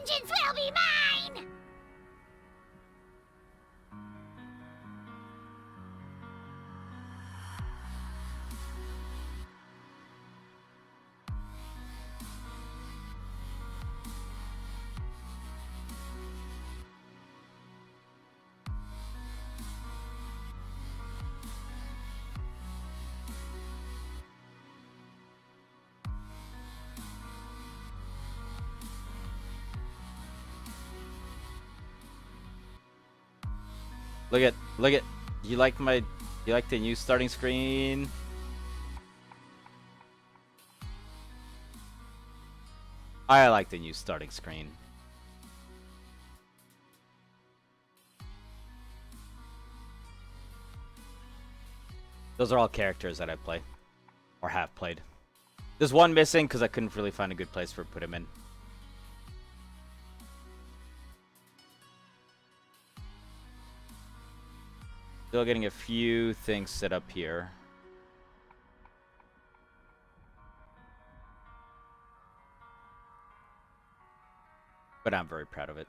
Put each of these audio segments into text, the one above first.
Vengeance will be mine! Look at, you like the new starting screen? I like the new starting screen. Those are all characters that I play, or have played. There's one missing because I couldn't really find a good place for put him in. Still getting a few things set up here. But I'm very proud of it.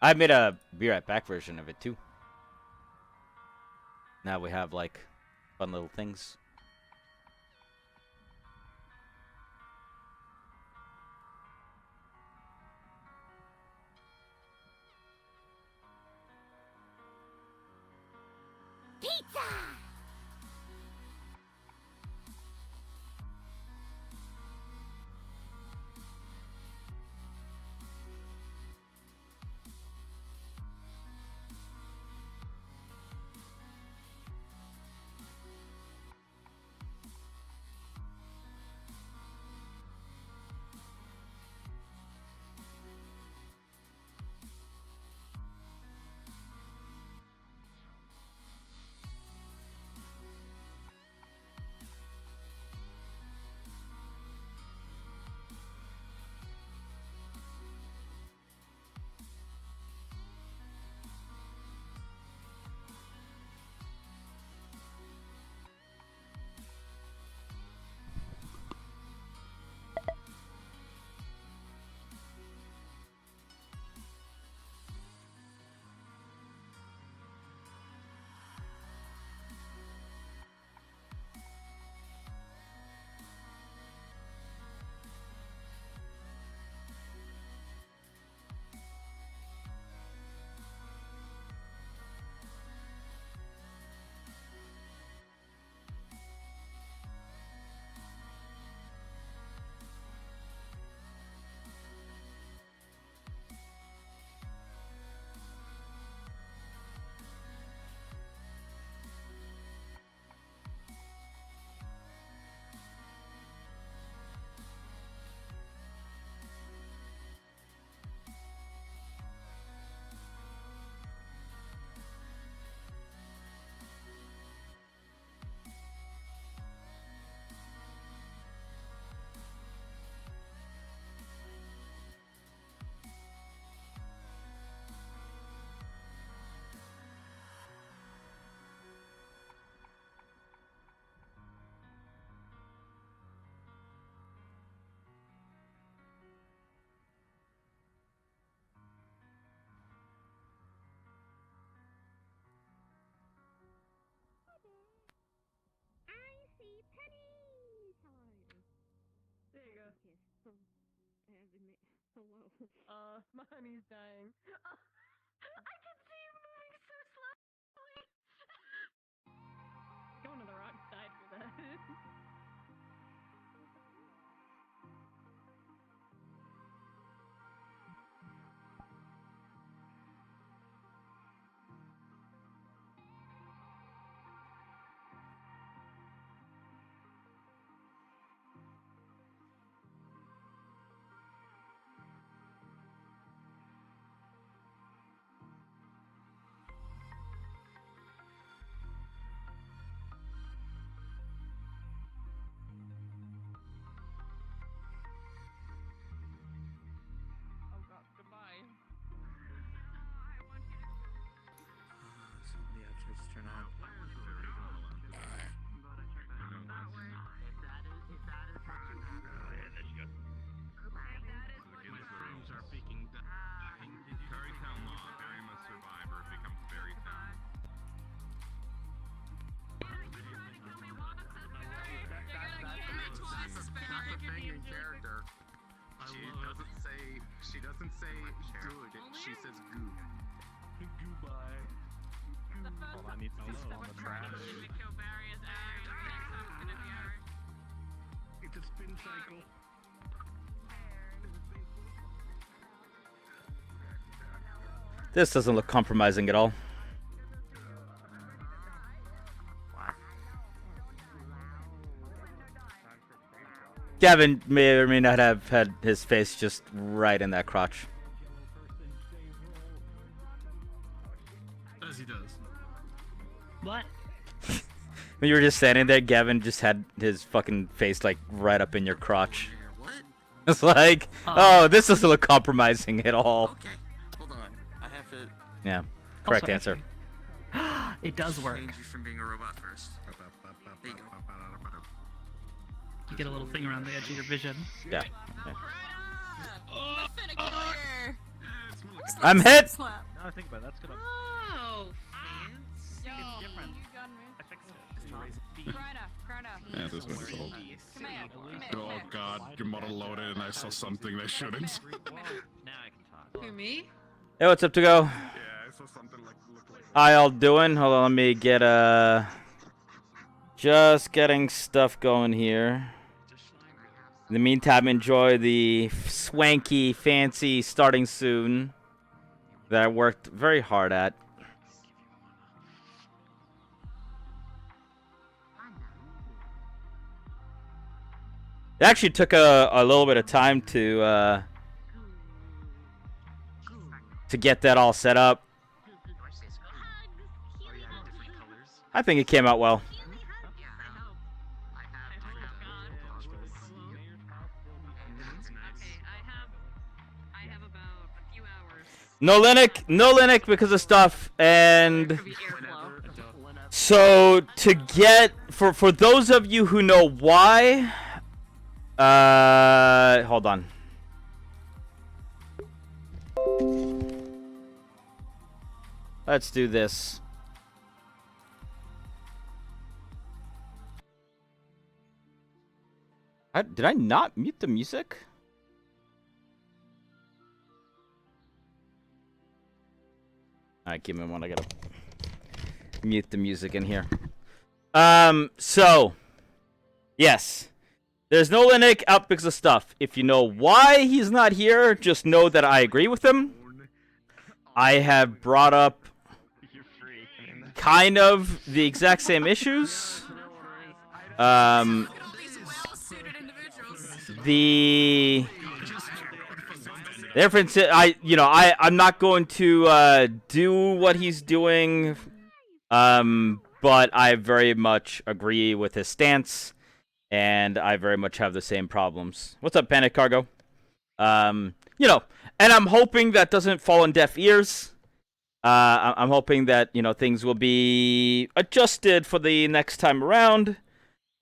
I made a VRChat version of it too. Now we have like fun little things. Pizza! Hello. My honey's dying. I can see him moving so slowly. Going to the wrong side for that. say good. She says goo. Goodbye. Hold on, I need to know on the trash. It's a spin cycle. This doesn't look compromising at all. Gavin may or may not have had his face just right in that crotch. As he does. What? When you were just standing there, Gavin just had his fucking face like right up in your crotch. What? It's like, oh, this doesn't look compromising at all. Okay. Hold on. I have to Yeah, correct Also, answer. It does work. change you from being a robot first. There you go. You get a little thing around the edge of your vision. Yeah. What's I'm hit! Slap? Now I think about it, that's gonna. Oh, It's different. you got me. I fixed it. Crowder. Yeah, this makes sense. Come here. Oh god, your model loaded and I saw something they shouldn't. Now I can talk. Who, me? Hey, what's up to go? Yeah, I saw something like look like How y'all doing? Hold on, let me get just getting stuff going here. In the meantime, enjoy the swanky, fancy starting soon that I worked very hard at. It actually took a little bit of time to get that all set up. I think it came out well. No Linux because of stuff, and so to get for those of you who know why, hold on. Let's do this. Did I not mute the music? Alright, give me one. I gotta mute the music in here. So, yes. There's no Linux out because of stuff. If you know why he's not here, just know that I agree with him. I have brought up kind of the exact same issues. The difference, I'm not going to do what he's doing, but I very much agree with his stance, and I very much have the same problems. What's up, Panic Cargo? And I'm hoping that doesn't fall on deaf ears. I'm hoping that things will be adjusted for the next time around,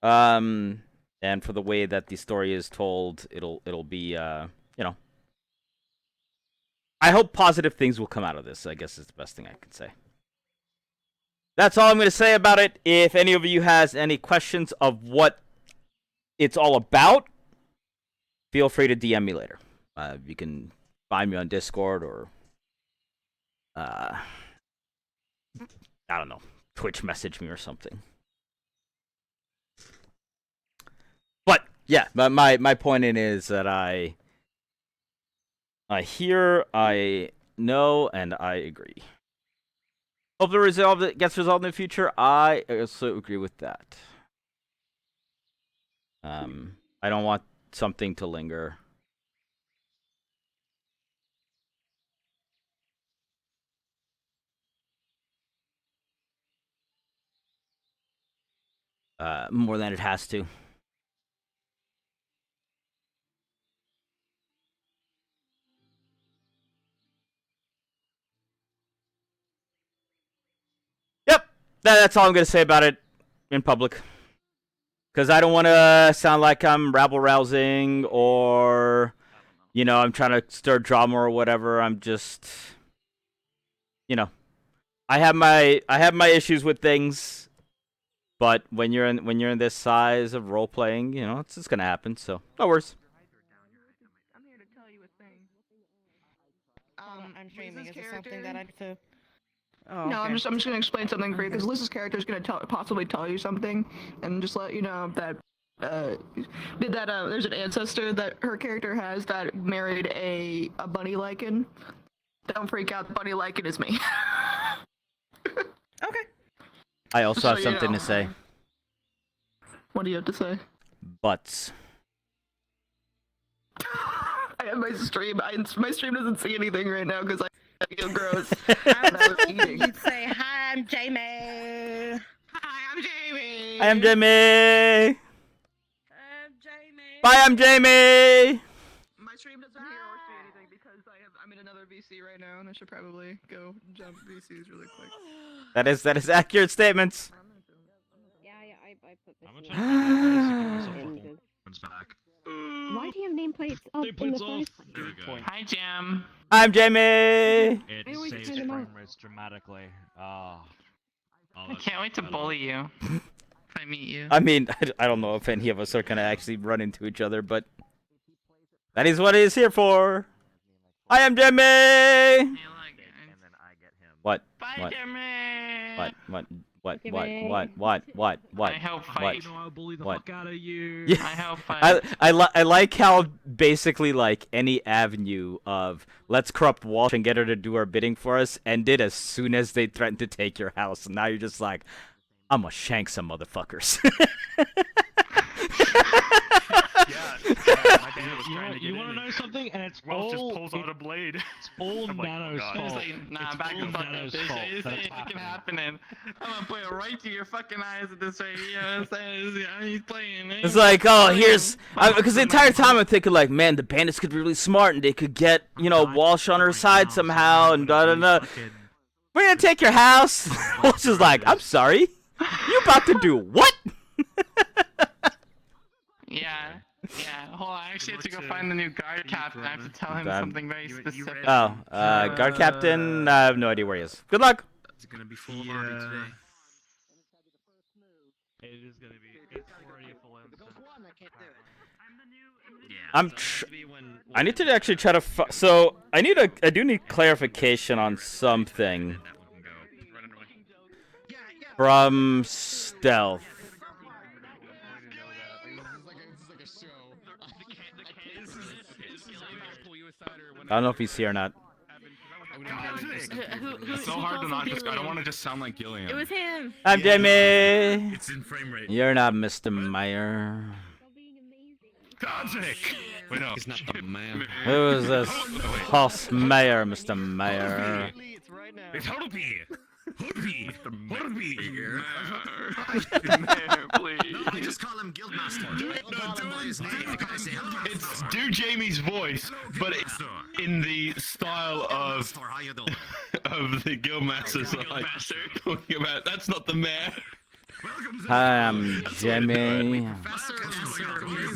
and for the way that the story is told, it'll be I hope positive things will come out of this, I guess is the best thing I can say. That's all I'm going to say about it. If any of you has any questions of what it's all about, feel free to DM me later. You can find me on Discord or, I don't know, Twitch message me or something. But, yeah, my point in is that I hear, I know, and I agree. Hope the gets resolved in the future. I also agree with that. I don't want something to linger. More than it has to. Yep, that's all I'm going to say about it in public. Because I don't want to sound like I'm rabble-rousing or, I'm trying to stir drama or whatever. I'm just, I have my issues with things, but when you're in this size of role-playing, it's just going to happen, so no worries. I'm here to tell you a thing. I'm streaming. Liz's Is this something that I character- have to? Oh, No, okay. I'm just gonna explain something for you because Liz's character is gonna possibly tell you something, and just let you know that there's an ancestor that her character has that married a bunny lichen. Don't freak out, the bunny lichen is me. Okay. I also So have you something know. to say. What do you have to say? Butts. I have my stream. My stream doesn't see anything right now because I feel gross. I was was eating. You'd say, "Hi, I'm Jamie." Hi, I'm Jamie. I am Jamie. I'm Jamie. Bye, I'm Jamie. My stream doesn't hear or see anything because I'm in another VC right now, and I should probably go jump VCs really quick. That is accurate statements. Yeah, I put this I'm in. gonna check in One's back. Why do you have nameplates up in the Nameplates off. first place? There we go. Hi, Jam. I'm Jamie. It I always saves turn them off. frame rates dramatically. Oh. I can't wait to bully you if I meet you. I mean, I don't know if any of us are gonna actually run into each other, but that is what it is here for. I am Jamie. And then I get him. What? Bye, What? Jimmy. What? Jamie. What? I help fight. You know I'll bully the What? fuck out of you. Yeah. I help fight. I like how basically like any avenue of let's corrupt Walsh and get her to do our bidding for us ended as soon as they threatened to take your house, and now you're just like, I'm gonna shank some motherfuckers. My dad was trying to get You want to in. know something? And it's Wells just all pulls out a blade. it's all I'm like, oh, Nano's God. fault. Nah, It's back all the fuck up. Nano's This fault ain't that it's fucking happening. happening. I'm gonna put it right to your fucking eyes at this right here. You know what I'm saying? He's playing. It's like, oh, here's because the entire time I'm thinking like, man, the bandits could be really smart and they could get Walsh on her side somehow and da da da. We're gonna take your house. Walsh is like, I'm sorry, you about to do what? Yeah. Hold on. I actually have to go find the new guard captain. I have to tell him something very specific. Oh, guard captain. I have no idea where he is. Good luck. It's gonna be full of army today. It is gonna be. It's already a full instant. Yeah. I need to actually try to. So I do need clarification on something from stealth. I don't know if he's here or not. It's so hard to not just. I don't want to just sound like Gillian. It was him. I'm Jamie. It's in frame rate. You're not Mr. Meyer. Godzik! Wait, no. He's not the man. Who is this false mayor, Mr. Meyer? It's Hoopy! Hoopy! Hoopy! No, just call him Guildmaster. Call him by his name. You gotta say, hello, It's Star. do Jamie's voice, but it's Star. in the style of Star, how you doing? of the Guildmasters. Like, talking about that's not the mayor. Welcome to Hi, I'm Jamie.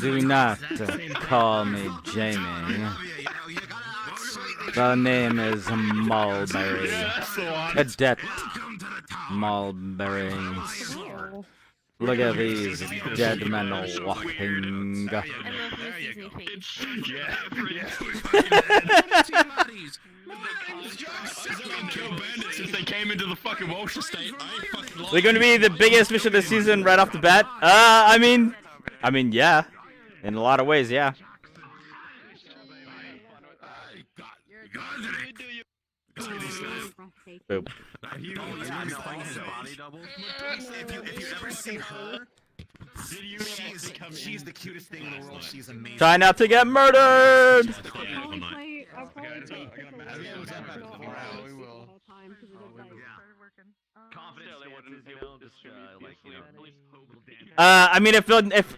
Do not call me Jamie. The name is Mulberry. That's the one. Cadet Welcome to the town. Mulberry. Oh. Look at these dead men walking. I love Missy's new face. Yeah. Kill bandits since they came into the fucking Walsh estate. I ain't fucking They're going to be the biggest mission of the season right off the bat. I mean, yeah. In a lot of ways, yeah. Boop. If you ever see her, she's the cutest thing in the world. She's amazing. Try not to get murdered. I mean, if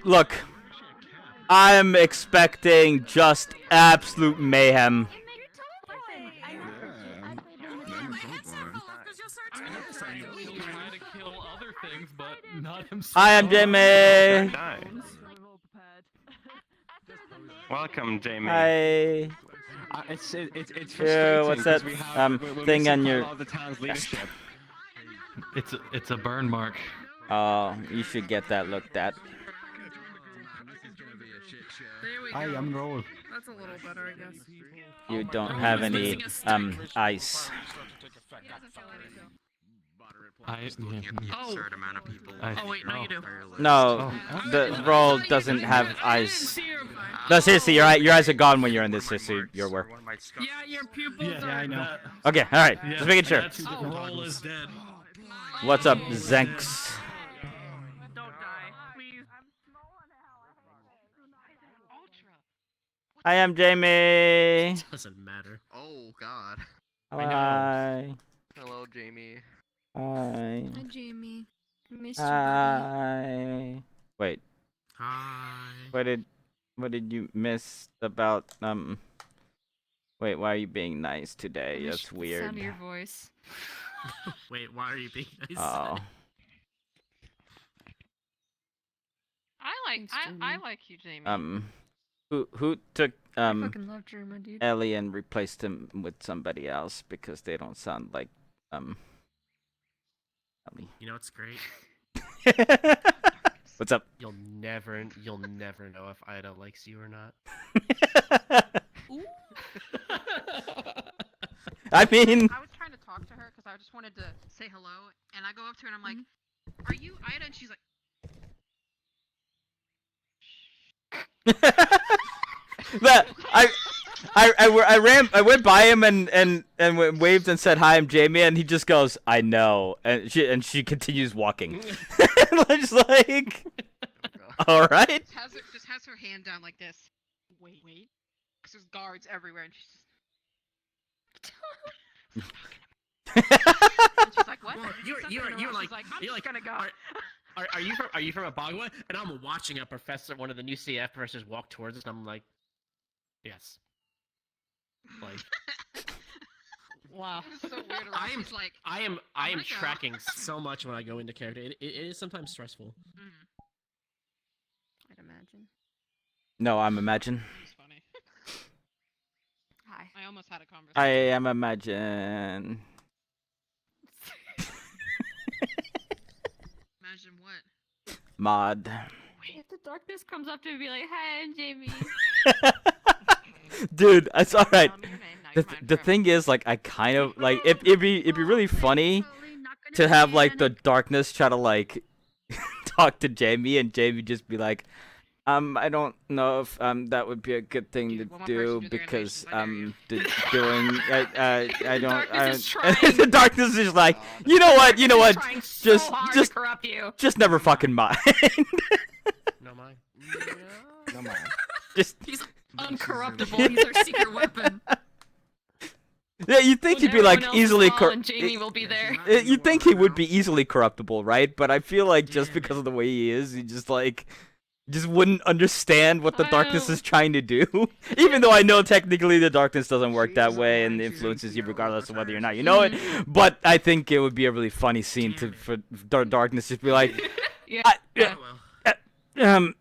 look, I'm expecting just absolute mayhem. I am Jamie. Welcome, Jamie. Hi. It's Yeah, what's that thing on your? It's a burn mark. Oh, you should get that looked at. Hi, I'm Roll. That's a little better, I guess. You don't Oh, have he's any missing a stick. ice. Looking at the Oh. absurd amount of people. Oh wait, no you do. No, Oh. the roll doesn't have eyes. No, seriously, your eyes are gone when you're in this. Seriously, you're aware. Yeah, your pupils are. I know. Okay, all right, just making sure. Roll is dead. What's up, Zenks? Don't die, please. I am Jamie. Doesn't matter. Oh God. Hi. Hello, Jamie. Hi. Hi, Jamie. Missed Hi. Wait, Hi. what did you miss about Wait, why are you being nice today? That's weird. Sound of your voice. Wait, why are you being nice? Oh. I like you, Jamie. Who took I fucking love German, dude. Ellie and replaced him with somebody else because they don't sound like Ellie. You know what's great? What's up? You'll never know if Ida likes you or not. I mean, I was trying to talk to her because I just wanted to say hello, and I go up to her and I'm like, "Are you Ida?" And she's like, that I went by him and waved and said hi, I'm Jamie, and he just goes, I know, and she continues walking. I'm just like, all right. just has her hand down like this. Wait, because there's guards everywhere, and she's just. And she's like, what? Well, you're like, I'm you're just like, gonna go. Are you from Abagua? And I'm watching one of the new CF professors walk towards us, and I'm like, yes. Like, Wow. It is so weird. She's like, I am my God. tracking so much when I go into character. It is sometimes stressful. I'd imagine. No, I'm Imagine. It's funny. Hi. I almost had a conversation. I am Imagine. Imagine what? Mod. If the darkness comes up to me, be like, "Hi, I'm Jamie." Dude, it's all right. Tell me your name, now The you're mine the forever. thing is, like, I kind of like it'd be really funny to have like the darkness try to like talk to Jamie, and Jamie just be like, I don't know if that would be a good thing Dude, to one more do person do their because animations, I dare doing I don't darkness is the darkness is like, you know what Trying so just hard just to corrupt you. just never fucking mind. No mind. No mind. Just He's uncorruptible. He's our secret weapon. yeah, you'd think When he'd be like everyone else is easily gone, and Jamie will be there. you'd think he would be easily corruptible, right? But I feel like just because of the way he is, he just wouldn't understand what the I darkness know. is trying to do. Even though I know technically the darkness doesn't work that way and influences you regardless of whether or not you know it. But I think it would be a really funny scene for darkness just be like, Yeah. Oh well.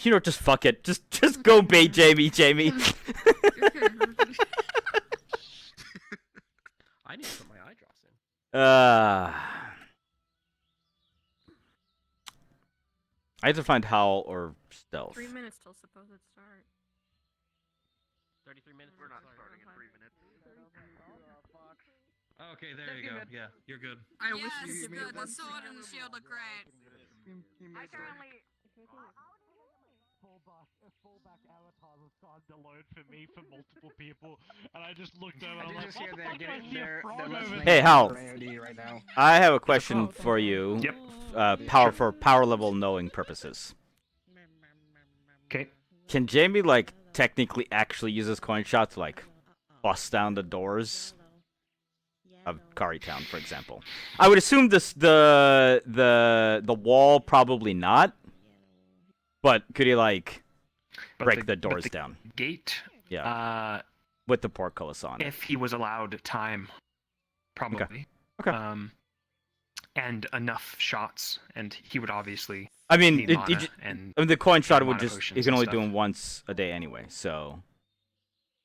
you know, just fuck it, just go bait Jamie. I need to put my eye drops in. I have to find Howl or Stealth. 3 minutes till supposed start. 33 minutes. We're not starting in 3 minutes. Okay, there you go. Yeah, you're good. I wish Yes, you good. The sword and the shield look great. I currently. Fullback avatar was gone deload for me for multiple people, and I just looked over. I and did I'm just like, hear what the they're fuck do I getting see a they're frog over listening Hey, there? Hal. for AOD right now. I have a question for you. Yep. For power level knowing purposes. Okay. Can Jamie like technically actually use his coin shot to like bust down the doors of Cari Town, for example? I would assume the wall probably not, but could he like break the doors down? Gate. Yeah. With the portcullis on it. If he was allowed time, probably. Okay. And enough shots, and he would obviously. I mean, need mana and the coin shot would mana just potions you can and only stuff. do them once a day anyway, so.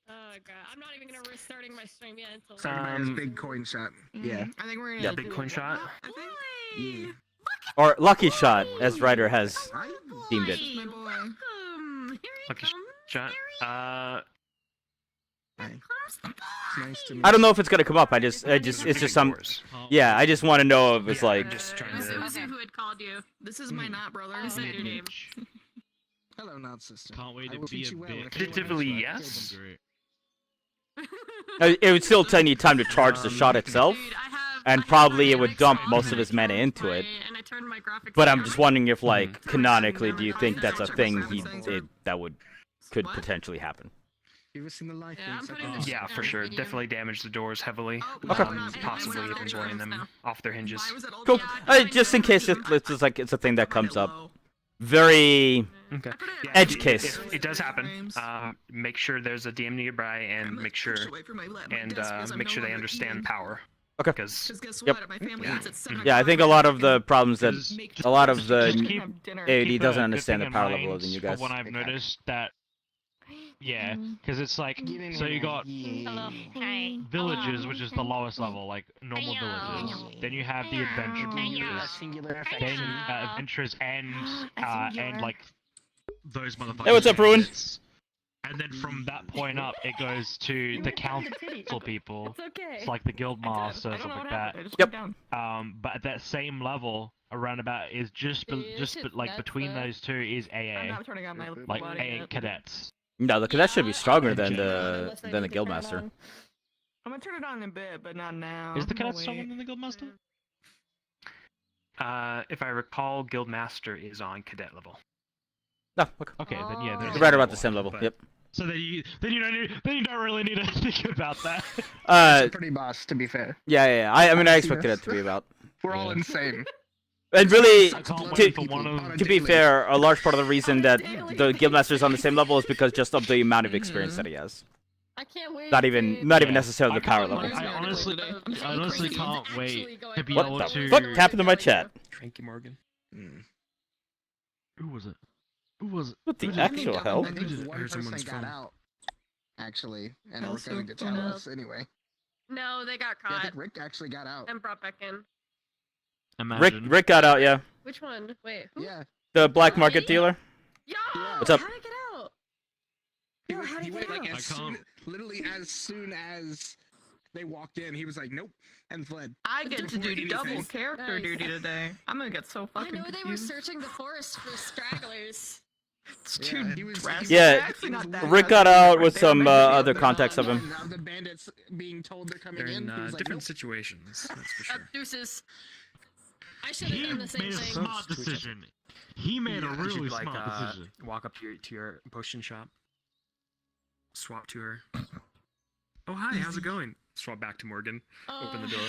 Oh god, I'm not even gonna restarting my stream yet until. Big coin shot. Yeah. I think we're gonna. Yeah, big coin shot. Yeah. Or lucky shot, as Ryder has deemed it. My boy. Here he Lucky comes. VRChat. Nice to meet I don't know if it's gonna come up. It's just some. Yeah, I just want to know if it's like. Just trying Who's to. who had called you? This is my knot brother. Who said your name? Hello, not sister. Can't wait I to will be treat a you well, bitch. okay? Tentatively, yes. It would still need time to charge the shot itself, Dude, I and probably it would dump most of his mana into it. And I turned my graphics But I'm down. just wondering if, like, canonically, do you think that's a thing that could What? potentially happen? You ever seen the life? Yeah, I'm putting this Yeah, shit for down sure. for you. Definitely damage the doors heavily. Okay. Possibly even blowing them off their hinges. Cool. Just in case it's just like it's a thing that comes up. Very Okay. Yeah, edge case. If it does happen, make sure there's a DM nearby and make sure they understand power. Okay. Because Yep. yeah. Yeah, I think a lot of the problems that a lot of the Just keep AD doesn't a understand good the thing power in level mind than you for guys. When I've noticed that, yeah, because it's like, so you got villages, which is the lowest level, like normal villages. Then you have the adventurers and like those motherfuckers. Hey, what's up, Ruin? And then from that point up, it goes to the council people. It's like the guild master, I don't stuff know like what that. happened. I just Yep. went down. But at that same level, around about is like between those two is I'm AA, not turning on my like body AA yet. cadets. No, the cadet should be stronger In than general. the guildmaster. I'm gonna turn it on in a bit, but not now. Is the I'm gonna cadet stronger wait. than the guildmaster? If I recall, Guildmaster is on cadet level. No, okay. Okay, then yeah, They're there's right about the same level. But- Yep. So then you don't really need to think about that. It's a pretty boss, to be fair. Yeah. I mean, I see expected this. it to be about. We're all insane. And really, I can't to, wait for one of to be fair, a large part of the reason that the guildmaster is on the same level is because just of the amount of experience that he has. I can't wait. Not even necessarily the power level. I honestly can't wait to be What able the to. fuck happened to my chat? Thank you, Morgan. Who was it? Who was it? What the Who actual hell? I think one Heard someone's person got phone. out, actually, and Also, we're going to tell us anyway. No, they got Yeah, I caught think Rick actually got out. and brought back in. Imagine. Rick got out, yeah. Which one? Wait, who? Yeah. The black market dealer. Yo! What's up? How'd I get out? He, Yo, was, how'd he I went get like out? as soon, literally as soon as they walked in, he was like, "Nope," and fled. I get to do Before double anything. character Nice. duty today. I'm gonna get so I fucking know they were confused. searching the forest for stragglers. It's Yeah, too he was- drastic. Yeah, They're actually not that Rick drastic. got out with They were some meant to be other on contacts of the- him. Now the bandits being told they're coming They're in. in he was like, different "Nope." situations, that's for sure. Deuces. I should have He done the same made a thing. smart decision. He made a You really should, like, smart decision. walk up to your potion shop, swap to her. Oh hi, how's it going? Swap back to Morgan. Open the door.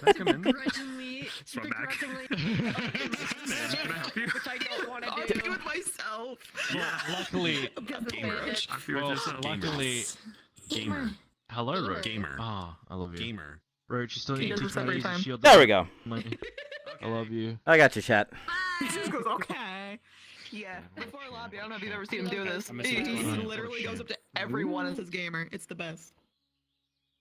I Come in. begrudgingly, Swap back. begrudgingly, Can I help you? which I don't want I'll to do do. it myself. Well, luckily, Because of Gamer. bandits. I feel well, just luckily, Gamer. hello, Roach. Gamer. Ah, I love you. Gamer. Roach, you still He need does to this try to every use the time. shield. There we go. Money. I love you. I got you, chat. He just goes, okay. Yeah, before lobby, I don't know if you've ever seen him do this. I'm He missing one. literally goes up to everyone and says gamer. It's the best.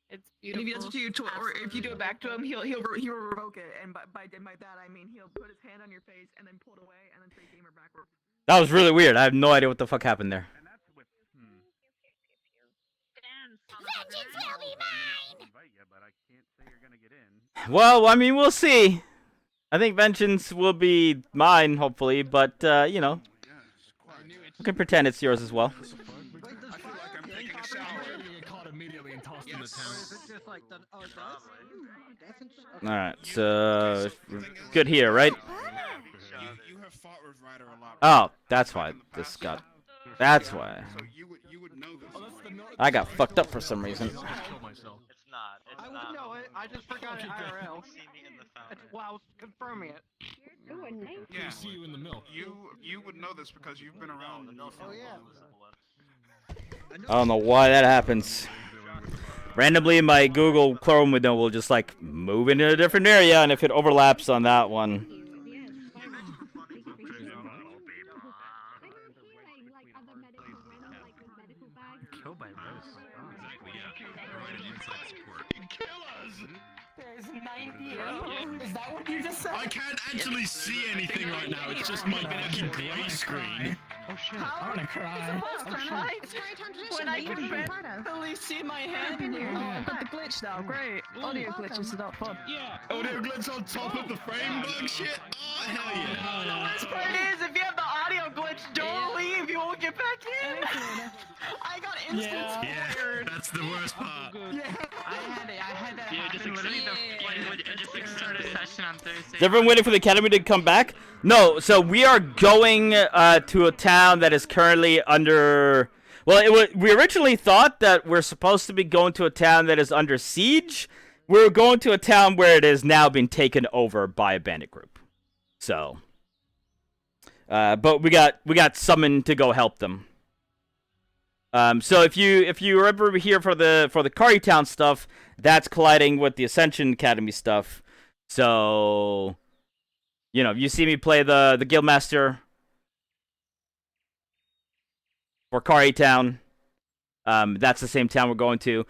It's And if he beautiful. does it to you, or if you do it back to him, he'll revoke it. And by that I mean he'll put his hand on your face and then pull it away and then say gamer backwards. That was really weird. I have no idea what the fuck happened there. Well, I mean, we'll see. I think vengeance will be mine, hopefully, but, you know, we can pretend it's yours as well. I feel like I'm taking a shower. Caught immediately and tossed in the Alright, so, good here, right? You have fought with Ryder a lot. Oh, that's why this got... That's why. So you would know this. I got fucked up for some reason. Kill myself. I would know it. I just forgot it IRL. Well, I was confirming it. Ooh, a nice. Yeah. See you in the milk. You would know this because you've been around. Oh yeah. I don't know why that happens. Randomly, my Google Chrome window will just, like, move into a different area, and if it overlaps on that one... Killed by Rose. Exactly, yeah. Provided inside support. There's 90. Is that what you just said? I can't actually see anything right now. It's just my fucking gray screen. Oh Oh shit. How I'm gonna cry. when I can barely see my hand in here. Yeah. Oh, got the glitch now. Great. Audio glitches is not fun. Yeah. Audio glitch on top of the frame bug shit. Oh hell yeah. The worst part is, if you have the audio glitch, don't leave. You won't get back in. I got instant Yeah, scared. that's the worst part. I had that happen literally I just started a session on Thursday. Is everyone waiting for the academy to come back? No, so we are going to a town that is currently under... Well, we originally thought that we're supposed to be going to a town that is under siege. We're going to a town where it has now been taken over by a bandit group. So... but we got summoned to go help them. So if you were ever here for the Cari town stuff, that's colliding with the Ascension Academy stuff. So, you know, if you see me play the Guildmaster for Cari town, that's the same town we're going to.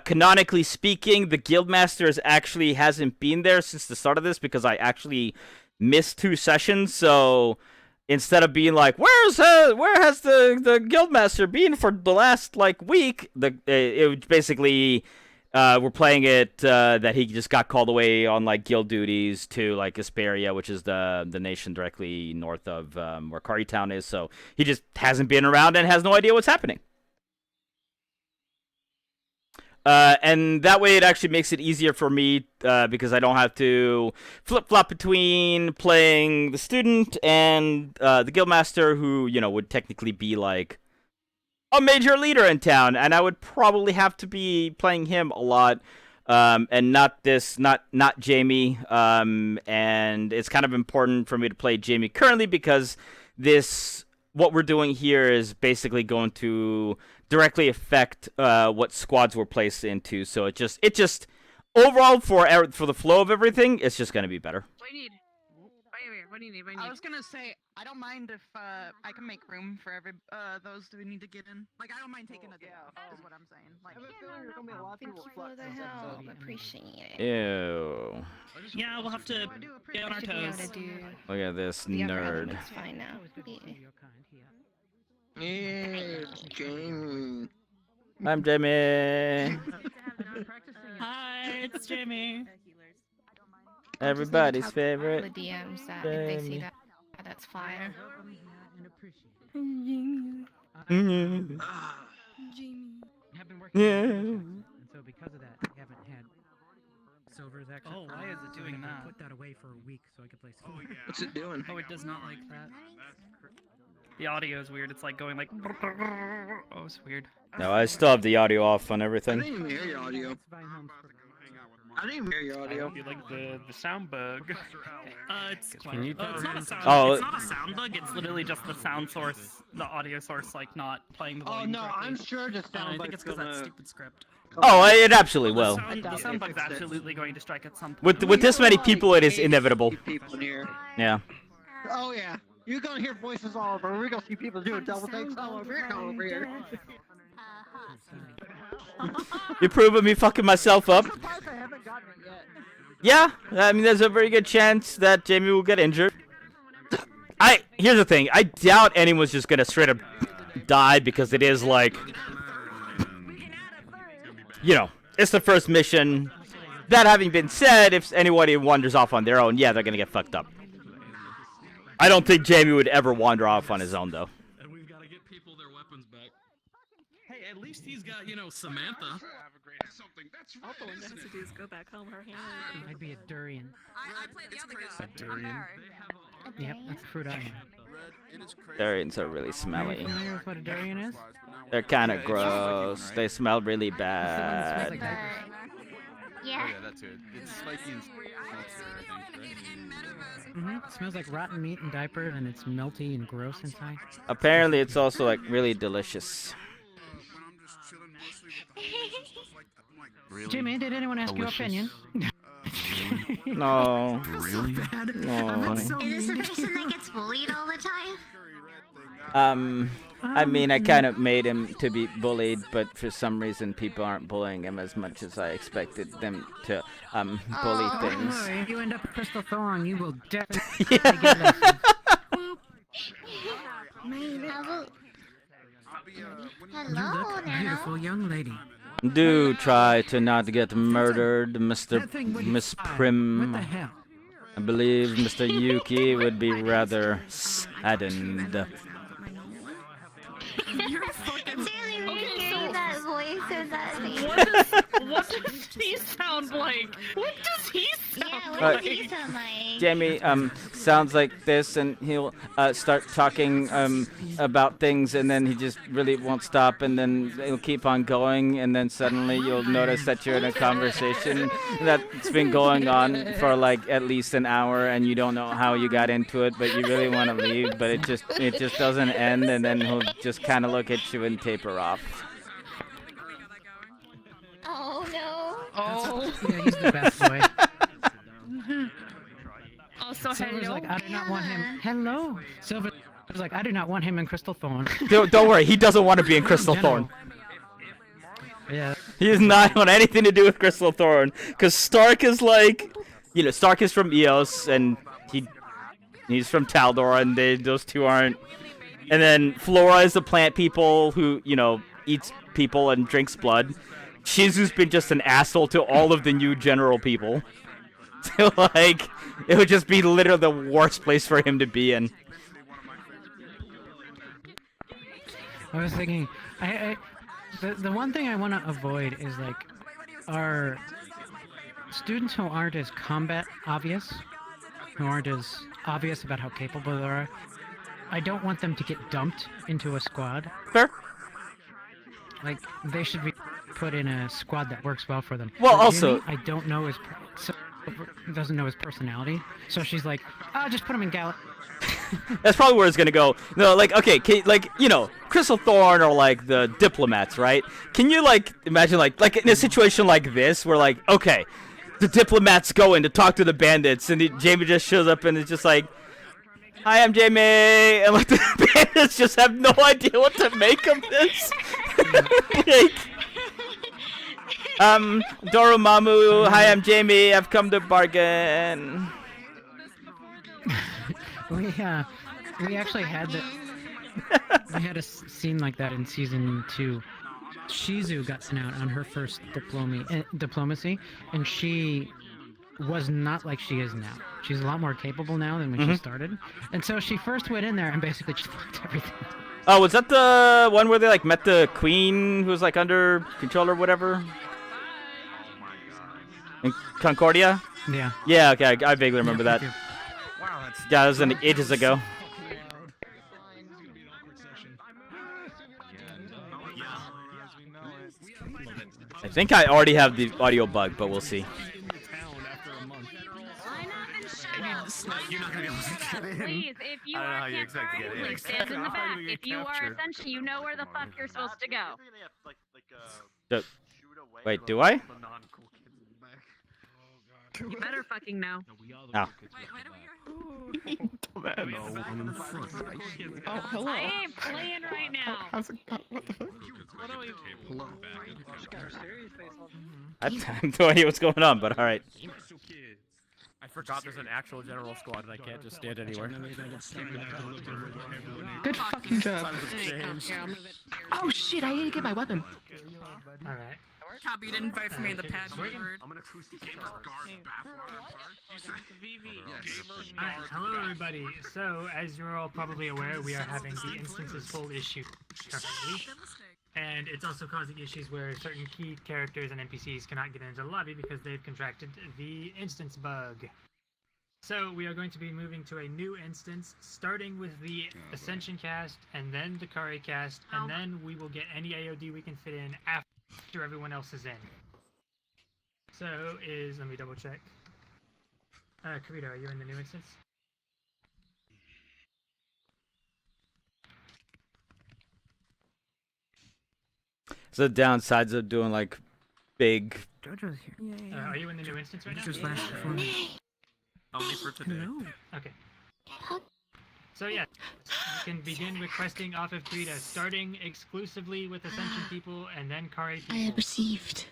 Canonically speaking, the Guildmaster actually hasn't been there since the start of this because I actually missed 2 sessions. So instead of being like, where has the Guildmaster been for the last week, it was basically we're playing it that he just got called away on guild duties to Asperia, which is the nation directly north of where Cari town is. So he just hasn't been around and has no idea what's happening. And that way it actually makes it easier for me because I don't have to flip-flop between playing the student and the guildmaster, who, you know, would technically be a major leader in town, and I would probably have to be playing him a lot, and not Jamie. And it's kind of important for me to play Jamie currently because what we're doing here is basically going to directly affect what squads we're placed into. So it just overall for the flow of everything, it's just gonna be better. What do you need? What do you need? I was gonna say, I don't mind if I can make room for those who need to get in. I don't mind taking a day off, is what I'm saying. Thank you for the help. Appreciate it. Ew. Yeah, we'll have to get on our toes. Look at this The upper nerd. element's fine now. Yeah, Jamie. I'm Jamie. Hi, it's Jamie. Everybody's favorite. The DMs that if they see that, that's fire. Mm-hmm. Have been working Yeah. and so because of that, I haven't had Silver's actually. Oh, why is it doing that? Put that away for a week so I could play Silver. What's it doing? Oh, it does not like that. The audio is weird. It's going oh, it's weird. No, I still have the audio off on I everything. didn't even hear your audio. I didn't even hear your audio. You like the sound bug? It's not a sound. Oh. It's not a sound bug. It's literally just the sound source, the audio source, not playing the volume. Oh no, correctly. I'm sure the sound I bug's think it's because that gonna... stupid script. Oh, it absolutely will. The sound bug's absolutely going to strike at some point. With this many people, it is inevitable. People in here. Yeah. Oh yeah, you're gonna hear voices all over. We're gonna see people doing double takes all over here. You proving me fucking myself up? I haven't gotten it yet. Yeah, I mean, there's a very good chance that Jamie will get injured. Here's the thing, I doubt anyone's just gonna straight up die because it is you know, it's the first mission. That having been said, if anybody wanders off on their own, yeah, they're gonna get fucked up. I don't think Jamie would ever wander off on his own, though. And we've got to get people their weapons back. Hey, at least he's got, you know, Samantha. Something that's All the one has to do is go back home. Her hand. I'd be a durian. I play the other guy. Durian. Yep, that's the fruit I am. Durians are really Are you smelly. familiar with what a durian is? They're kind of gross. They smell really bad. Yeah. that's it. It's spiky and It smells like rotten meat and diaper, and it's melty and gross inside. Apparently, it's also really delicious. Jimmy, did anyone ask your opinion? No. Really? No. Is this the person that gets bullied all the time? I mean, I kind of made him to be bullied, but for some reason, people aren't bullying him as much as I expected them to, bully things. If you end up a crystal thorn, you will definitely Yeah. get lessons. Hello, Nana. young lady. Do try to not get murdered, Miss Prim. What the hell? I believe Mr. Yuki would be rather saddened. You're fucking that voice or that What does he sound like? What does he sound Yeah, like? what does he sound like? Jamie sounds like this, and he'll start talking about things, and then he just really won't stop, and then he'll keep on going, and then suddenly you'll notice that you're in a conversation that's been going on for like at least an hour, and you don't know how you got into it, but you really want to leave, but it just doesn't end, and then he'll just kind of look at you and taper off. Oh no. Oh. Yeah, he's the best boy. Also, Silver's hello. like, I do not want him. Hello. Silver's like, I do not want him in Crystal Thorn. Don't worry, he doesn't want to be in Crystal Thorn. Yeah. He does not want anything to do with Crystal Thorn, because Stark is like, Stark is from Eos, and he's from Taldor, and those two aren't. And then Flora is the plant people who, eats people and drinks blood. Shizu's been just an asshole to all of the new general people. So, like, it would just be literally the worst place for him to be in. I was thinking, the one thing I want to avoid is like, our students who aren't as combat obvious, who aren't as obvious about how capable they are. I don't want them to get dumped into a squad. Fair. Like, they should be put in a squad that works well for them. Well, For also- Jimmy, I don't know his doesn't know his personality, so she's like, "I'll just put him in Gallic." That's probably where it's gonna go. No, like, okay, Crystal Thorn or like the diplomats, right? Can you like imagine like in a situation like this where like, okay, the diplomats go in to talk to the bandits, and Jamie just shows up and it's just like, "Hi, I'm Jamie," and like the bandits just have no idea what to make of this. Like, Doromamu, "Hi, I'm Jamie. I've come to bargain." We actually had we had a scene like that in season 2. Shizu got sent out on her first diplomacy, and she was not like she is now. She's a lot more capable now than when she started, and so she first went in there and basically just fucked everything. Oh, was that the one where they like met the queen who was like under control or whatever? In Concordia? Yeah. Yeah, okay, I vaguely remember that. Yeah, that was ages ago. I think I already have the audio bug, but we'll see. You're not gonna be able to get in. Please, if you are can't please stand in the back. If you are Ascension, you know where the fuck you're supposed to go. Wait, do I? You better fucking know. Oh. Oh, hello. I ain't playing right now. How's it go? What the fuck? Hello. I have no idea what's going on, but alright. I forgot there's an actual general squad and I can't just stand anywhere. Good fucking job. Oh shit, I need to get my weapon. Alright. Copy, you didn't vote for me in the pad word. Alright, hello everybody. So, as you're all probably aware, we are having the instances full issue currently. And it's also causing issues where certain key characters and NPCs cannot get into the lobby because they've contracted the instance bug. So we are going to be moving to a new instance, starting with the Ascension cast, and then the Cari cast, and then we will get any AOD we can fit in after everyone else is in. So let me double check. Kirito, are you in the new instance? So the downsides of doing like big. JoJo's here. Are you in the new instance right now? Just last before. Only for today. Okay. So yeah, you can begin requesting off of Krita, starting exclusively with Ascension people and then Cari people. I have received.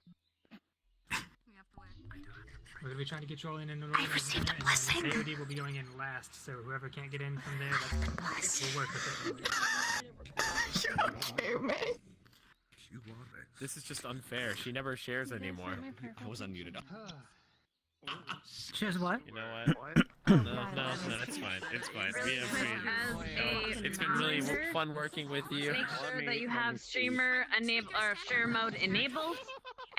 We're gonna be trying to get you all in an organized manner, and then AOD will be going in last. So whoever can't get in from there, we'll work with it. Okay, man. This is just unfair. She never shares anymore. I was unmuted. Shares what? You know what? No, it's fine. It's fine. It's been really fun working with you. Make sure that you have streamer enable or streamer mode enabled,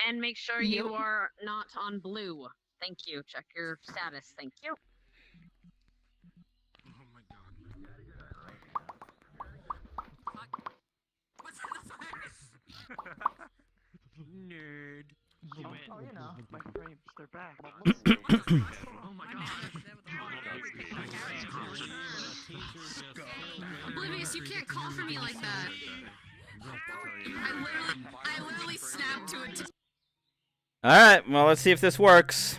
and make sure you are not on blue. Thank you. Check your status. Thank you. Nerd. Oh, you know, my frames, they're back. Oh my god. Oblivious, you can't call for me like that. I literally snapped to it. Alright, well, let's see if this works.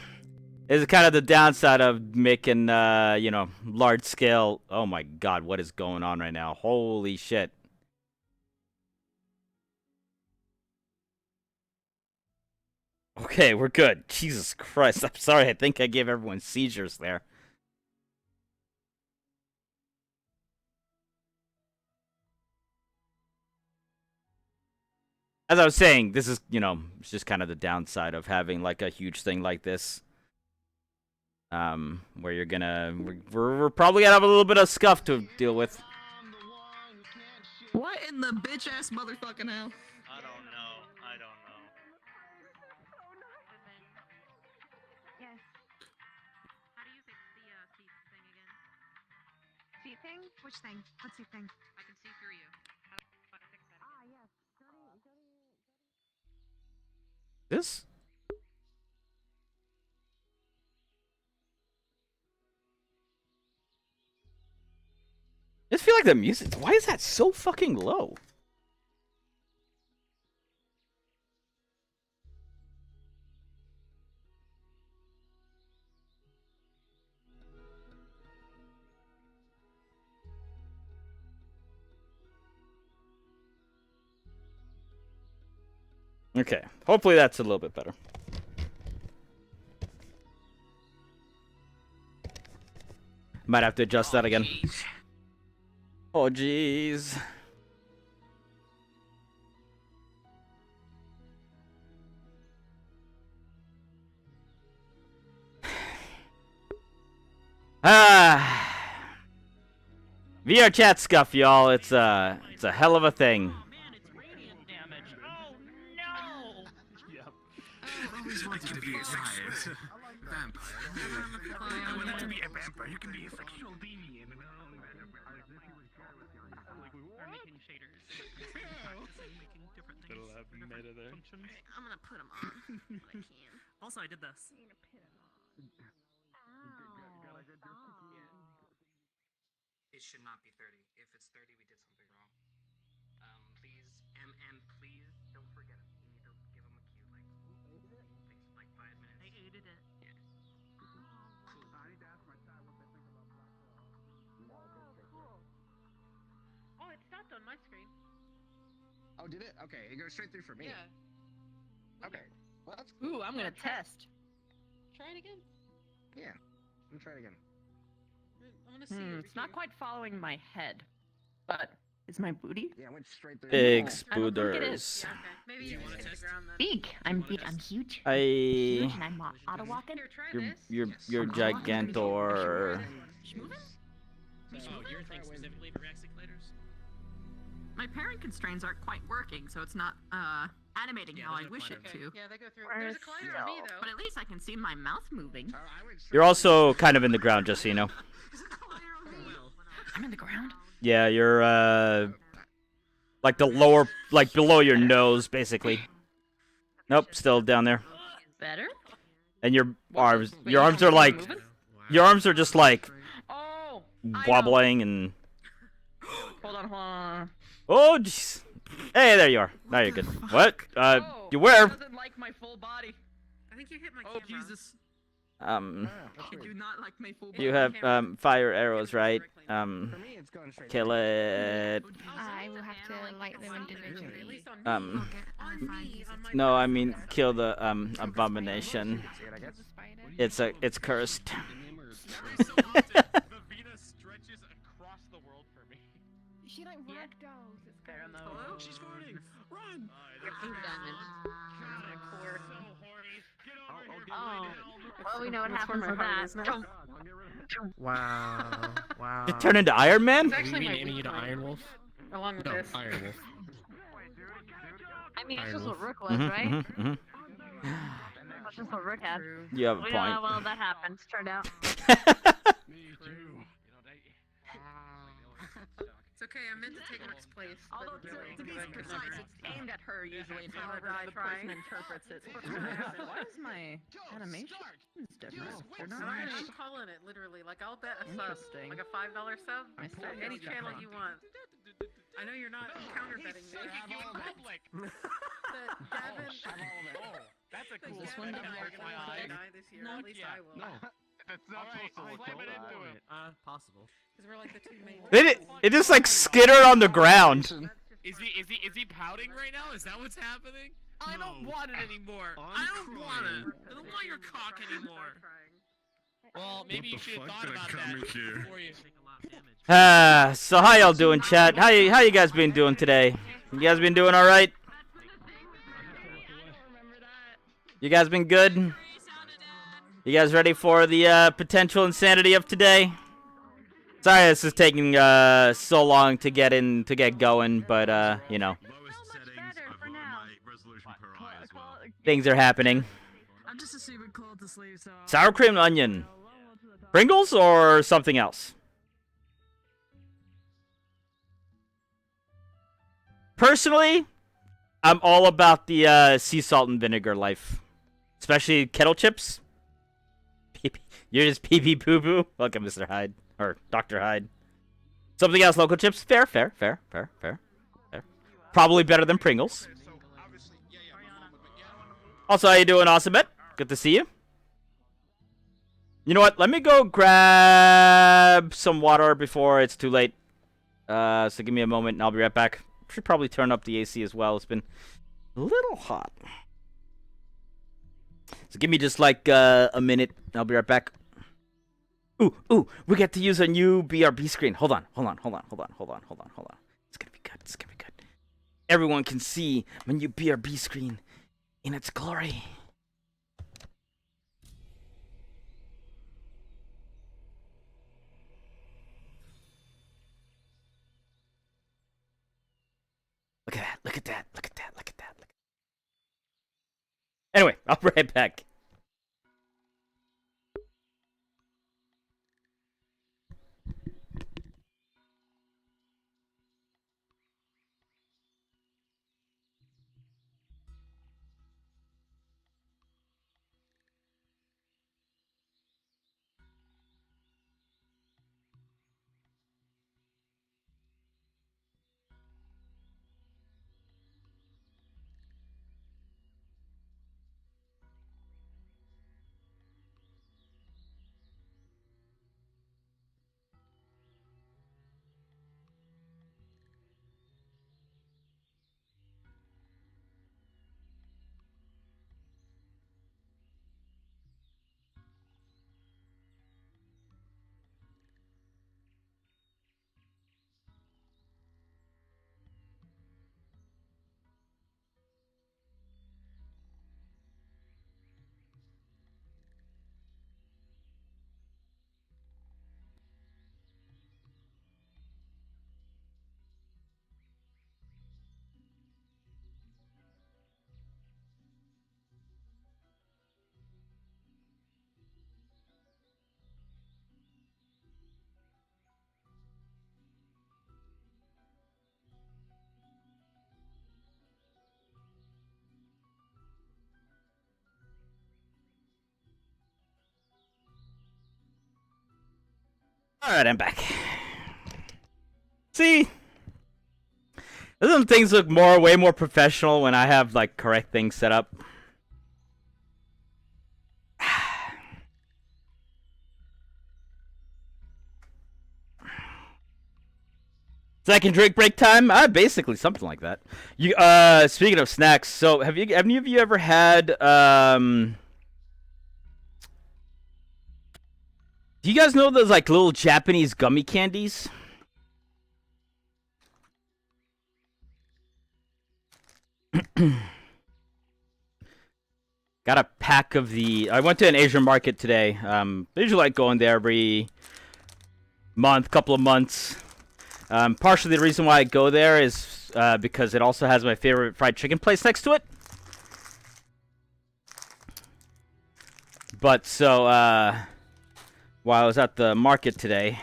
This is kind of the downside of making, you know, large scale. Oh my god, what is going on right now? Holy shit. Okay, we're good. Jesus Christ, I'm sorry. I think I gave everyone seizures there. As I was saying, this is, you know, it's just kind of the downside of having, like, a huge thing like this. Where you're gonna... We're probably gonna have a little bit of scuff to deal with. What in the bitch-ass motherfucking hell? I don't know. Yes. How do you fix the seat thing again? Seat thing? Which thing? What seat thing? I can see through you. How do I fix that? Ah, yes. This? I just feel like the music... Why is that so fucking low? Okay, hopefully that's a little bit better. Might have to adjust that again. Oh, jeez. VRChat scuff, y'all. It's a hell of a thing. I always wanted to be a vampire. I wanted to be a vampire. You can be a fictional demon. We're making shaders. Making different things. It'll have meta there. I'm gonna put them on. When I can. Also, I did this. I'm gonna put them on. It should not be 30. If it's 30, we did something wrong. Please, please don't forget it. You need to give him a cue, takes like 5 minutes. I aided it. Yeah. Cool. I need to ask my chat what they think about Black Cool. Oh, it stopped on my screen. Oh, did it? Okay, it goes straight through for me. Yeah. Okay. Well, that's Ooh, I'm gonna test. Try it again. Yeah. Let me try it again. I wanna see. It's not quite following my head, but is my booty? Yeah, it went straight through. Big I don't think it spooders. is. Yeah, okay. Maybe you want to test the ground then. Big. I'm big. I'm huge. I... Huge, and I'm auto walking. Here, try You're this. you're gigantor. Oh, your thing specifically for accelerators? My parent constraints aren't quite working, so it's not animating how I wish it to. Yeah, they go through. There's a collider on me though. But at least I can see my mouth moving. You're also kind of in the ground, just so you know. I'm in the ground. Yeah, you're like the lower, like below your nose, basically. Nope, still down there. Better? And your arms are like, your arms are just like Oh. wobbling and. Hold on. Oh, jeez. Hey, there you are. Now you're good. What? You where? Doesn't like my full body. I think you hit my Oh, camera. Jesus. I do not like my full You have fire arrows, right? For me, it's going straight Kill it. I will have to light them individually. No, I mean kill the abomination. It's cursed. Every so often, the Venus stretches across the world for me. She like ragdolls. It's There in the Hello? She's farting. Run. You're pink diamond. So horny. Get over here. Oh. Well, we know what happens with that. Wow. Wow. It turned into Iron Man? Are we renaming you to Iron Wolf? Along with No, this. Iron Wolf. I mean, it's Iron just what Wolf. Rook was, right? That's just what Rook had. You have a We know how point. well that happened. Turned out. It's okay. I meant to take Rick's place. Although to be precise, it's aimed at her usually. It's Oh, however God, the person trying. interprets it. Why is my animation different? They're not I'm right. calling it literally. Like I'll bet a sub, Interesting. like a $5 sub, I for still any don't channel get you want. I know you're not counter betting me. Public. But Gavin, That's a cool this one thing. gonna work My Gavin eye. will die this year. No. At least I will. No. That's not supposed to flip it into him. Possible. Because we're like the two main. It just like skittered on the ground. Is he pouting right now? Is that what's happening? I don't want it anymore. I don't want it. I don't want your cock anymore. Well, maybe you should have thought about that before you. So how y'all doing, chat? How you guys been doing today? You guys been doing all right? You guys been good? You guys ready for the potential insanity of today? Sorry, this is taking so long to get going, but you know, things are happening. I'm just a stupid cold to sleep, so. Sour cream and onion, Pringles or something else? Personally, I'm all about the sea salt and vinegar life, especially kettle chips. You're just pee pee poo poo. Welcome, Mr. Hyde or Dr. Hyde. Something else, local chips. Fair. Probably better than Pringles. Also, how you doing, Awesomet? Good to see you. You know what? Let me go grab some water before it's too late. So give me a moment and I'll be right back. Should probably turn up the AC as well. It's been a little hot. So give me just like a minute and I'll be right back. Ooh, we get to use a new BRB screen. Hold on. It's gonna be good. Everyone can see my new BRB screen in its glory. Look at that. Anyway, I'll be right back. Alright, I'm back. See? Doesn't things look way more professional when I have, like, correct things set up? Second drink break time? Basically something like that. You speaking of snacks, so have any of you ever had Do you guys know those like little Japanese gummy candies? Got a pack of the. I went to an Asian market today. I usually like going there every month, couple of months. Partially the reason why I go there is because it also has my favorite fried chicken place next to it. But so while I was at the market today,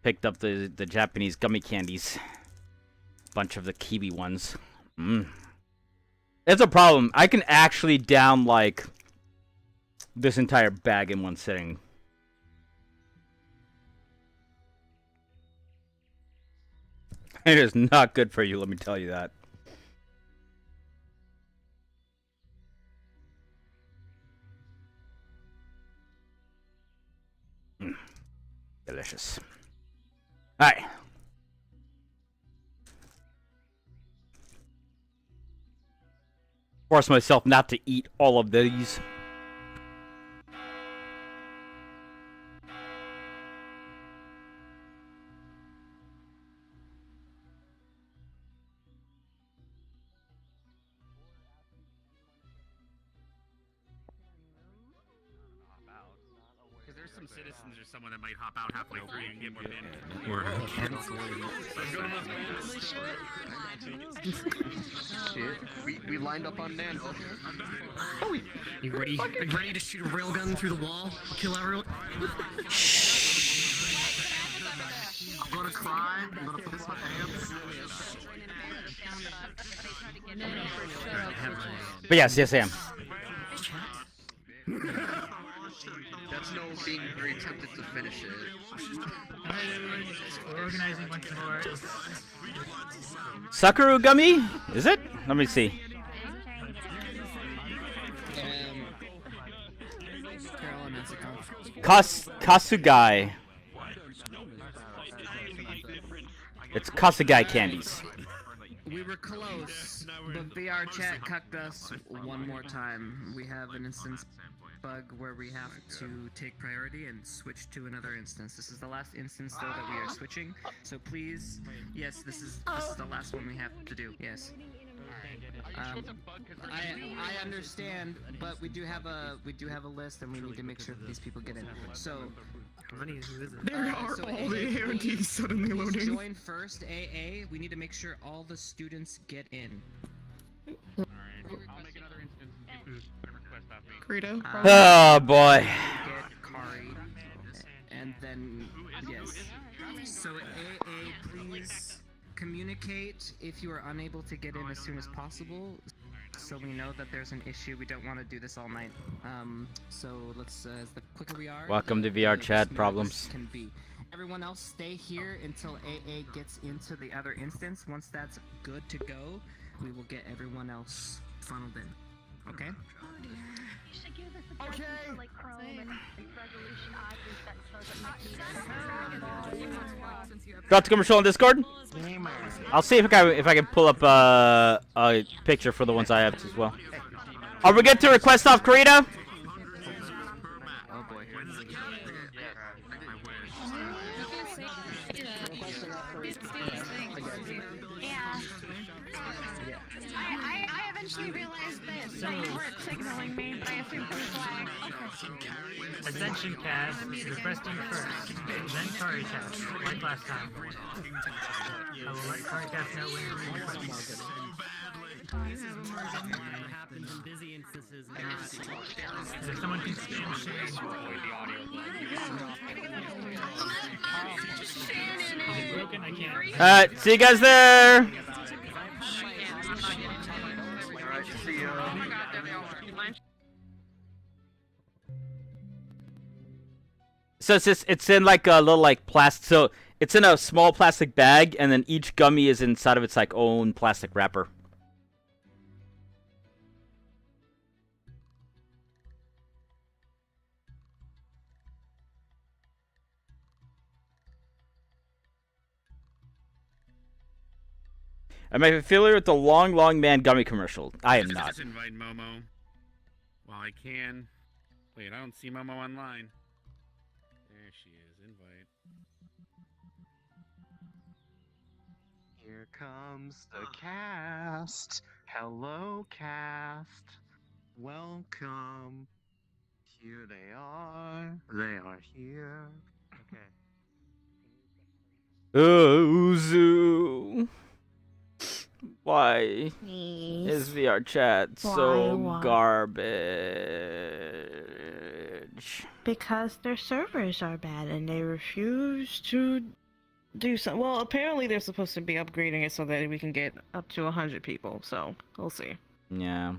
picked up the Japanese gummy candies, bunch of the kiwi ones. It's a problem. I can actually down like this entire bag in one sitting. It is not good for you, let me tell you that. Delicious. Alright. Force myself not to eat all of these. Because there's some citizens or someone that might hop out halfway through and get more bandwidth. Or We lined up on Nan. You ready? Ready to shoot a railgun through the wall? Kill everyone? I'm gonna cry. I'm gonna piss my pants. But yes, I am. That's no being very tempted to finish it. Alright, everyone, we're organizing once more. Sakura gummy? Is it? Let me see. Kasugai. It's Kasugai candies. We were close, but VRChat cucked us one more time. We have an instance bug where we have to take priority and switch to another instance. This is the last instance though that we are switching. So please, yes, this is the last one we have to do. Yes. I understand, but we do have a list and we need to make sure that these people get in. So There are so all AA, the ARTs suddenly please loading. join first, AA. We need to make sure all the students get in. Alright, I'll make another instance and do a request off me. Credo. Oh boy. Get Cari, and then yes. So AA, please communicate if you are unable to get in as soon as possible, so we know that there's an issue. We don't want to do this all night. So let's the quicker we are. Welcome to the VRChat smoother problems. this can be. Everyone else, stay here until AA gets into the other instance. Once that's good to go, we will get everyone else funneled in. Okay? Okay. Got the commercial on Discord? I'll see if I can pull up a picture for the ones I have as well. Are we good to request off Karita? Oh boy. I eventually realized that you weren't signaling me by a super flag. Ascension cast requesting first, then Cari cast, like last time. I will let Cari cast know when it requests. happens in busy instances. If someone can share broken, I can't. Alright, see you guys there! Alright, see ya. So it's in like a little like plastic. So it's in a small plastic bag, and then each gummy is inside of its like own plastic wrapper. Am I familiar with the Long Man gummy commercial? I am not. Just invite Momo. While I can. Wait, I don't see Momo online. There she is. Invite. Here comes the cast. Hello, cast. Welcome. Here they are. They are here. Okay. Oh, Zoo. Why is VRChat so Why? garbage? Because their servers are bad and they refuse to do so. Well, apparently they're supposed to be upgrading it so that we can get up to 100 people. So we'll see. Yeah.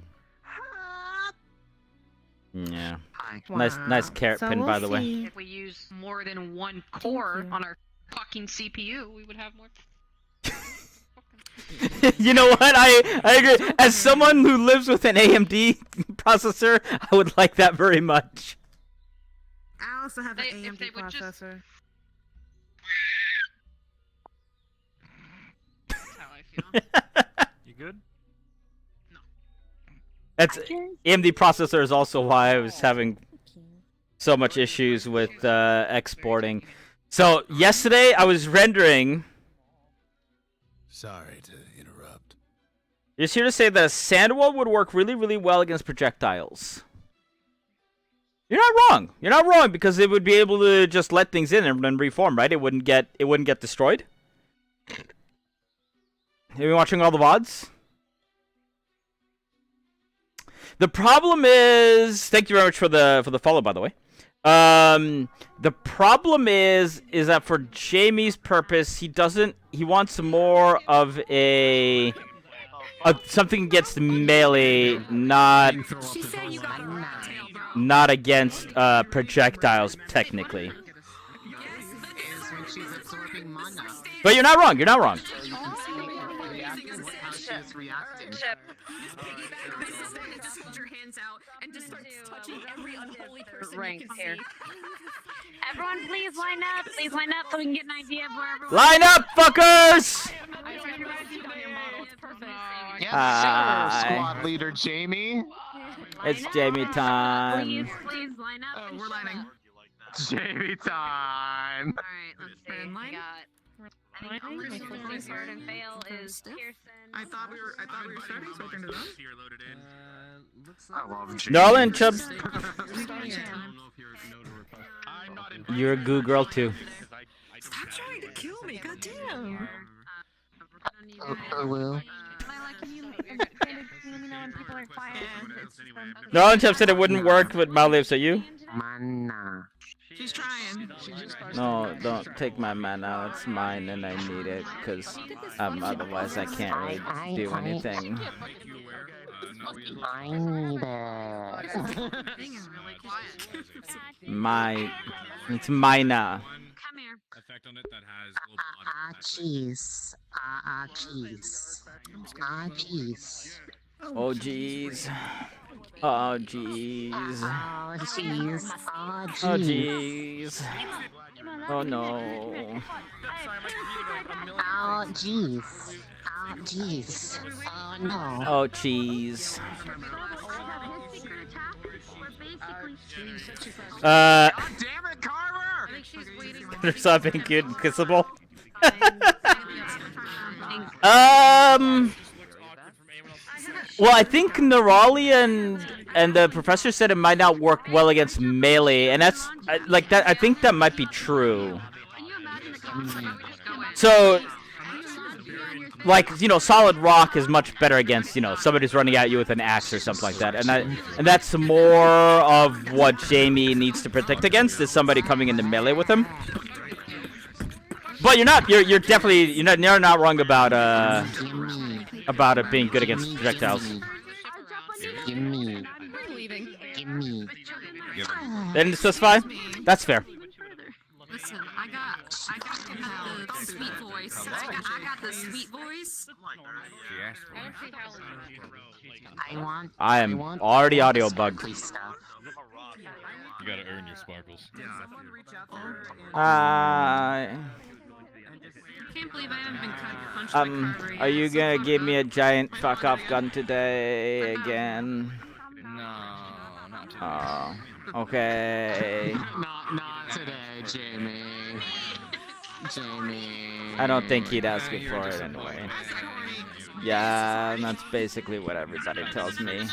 Yeah. Wow. Nice carrot So pin, we'll by the way. see. If we use more than one core on our fucking CPU, we would have more. You know what? I agree. As someone who lives with an AMD processor, I would like that very much. I also have an If AMD they would just- processor. That's how I feel. You good? That's AMD processor is also why I was having so much issues with exporting. So yesterday I was rendering. Sorry to interrupt. Just here to say that a sandwall would work really, really well against projectiles. You're not wrong. You're not wrong because it would be able to just let things in and then reform, right? It wouldn't get destroyed. Have you been watching all the VODs? The problem is, thank you very much for the follow, by the way. The problem is that for Jamie's purpose, he wants more of a something against melee, not against projectiles technically. But you're not wrong. You're not wrong. Just hold your hands out and just start touching every unholy person Rank you can here. see. Everyone, please line up. Please line up so we can get an idea of where everyone. Line up, fuckers! Yes, sir, squad leader Jamie. It's Jamie time. Please line up. Oh, we're lining. Jamie time. Alright, let's see. We got. I think only missing Sword and Fail is Pearson. I thought we were starting, so I turned it on. I love Nolan Chubbs. You're a goo girl too. Stop trying to kill me, goddamn. Will. Nolan Chubbs said it wouldn't work with my lips. Are you? Mana. She's trying. She just No, don't take my mana. It's mine, and I need it because otherwise I can't really do anything. I need it. It's mina. Come here. Effect on it that has Jeez. Jeez. Jeez. Oh jeez. Oh jeez. Oh jeez. Oh jeez. Oh no. Oh jeez. Oh jeez. Oh no. Oh cheese. Damn it, Carver! There's something good and kissable. Well, I think Nerali and the professor said it might not work well against melee, and that's like that. I think that might be true. So, like, you know, solid rock is much better against, you know, somebody's running at you with an axe or something like that, and that's more of what Jamie needs to protect against, is somebody coming into melee with him. But you're definitely not wrong about it being good against projectiles. Gimme. Gimme. They didn't specify? That's fair. Listen, I got the sweet voice. I got the sweet voice. I am already audio bugged. You gotta earn your sparkles. Can't believe I haven't been punched by Cari. Are you gonna give me a giant fuck off gun today again? No, not today. Oh, okay. Not today, Jamie. Jamie. I don't think he'd ask you for it anyway. Yeah, and that's basically what everybody tells me.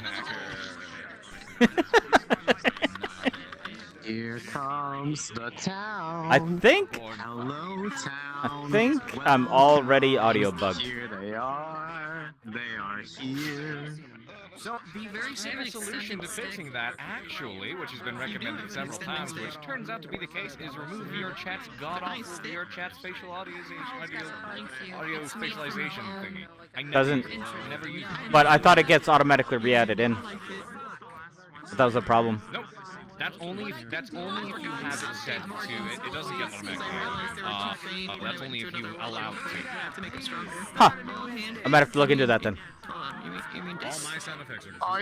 Here comes the town. I think Hello, town. I'm already audio bugged. Here they are. They are here. So the very simple solution to fixing that, actually, which has been recommended several times, which turns out to be the case, is remove VRChat's god-awful VRChat's facial audio spatialization thingy. I never use it. But I thought it gets automatically re-added in. That was a problem. Nope. That's only if you have it set to it. It doesn't get automatically. That's only if you allow it to. Huh. I might have to look into that then. All my sound effects are. Oh,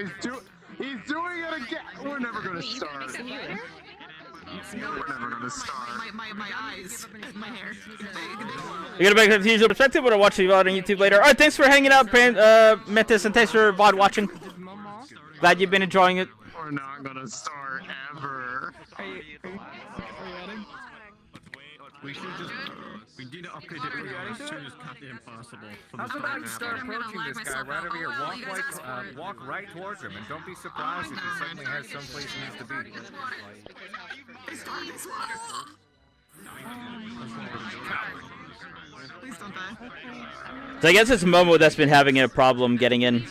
he's doing it again. We're never gonna start. We're never gonna start. My eyes, my hair. You're gonna make it usual perspective, or watch the VOD on YouTube later. Alright, thanks for hanging out, Metis, and thanks for VOD watching. Glad you've been enjoying it. We're not gonna start ever. We should just. We need to upgrade it. We should just cut the impossible. How's about you start approaching this guy right over here? Walk right towards him, and don't be surprised if he suddenly has someplace he needs to be. Please don't die. So I guess it's Momo that's been having a problem getting in.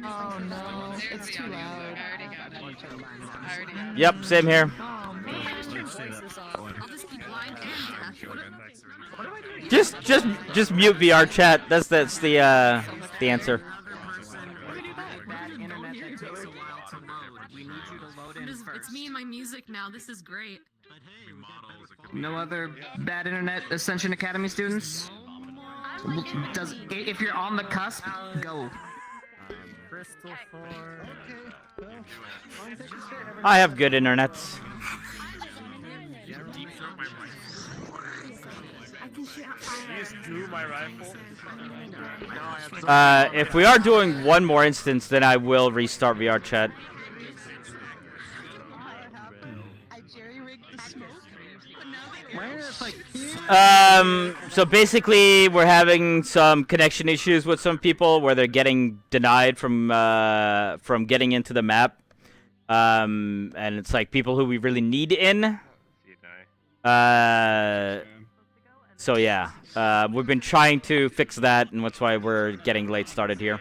Oh no, it's too loud. Yep, same here. Just mute VRChat. That's the answer. It's me and my music now. This is great. No other bad internet Ascension Academy students? If you're on the cusp, go. I have good internets. If we are doing one more instance, then I will restart VRChat. So basically, we're having some connection issues with some people where they're getting denied from getting into the map. And it's like people who we really need in. So yeah, we've been trying to fix that, and that's why we're getting late started here.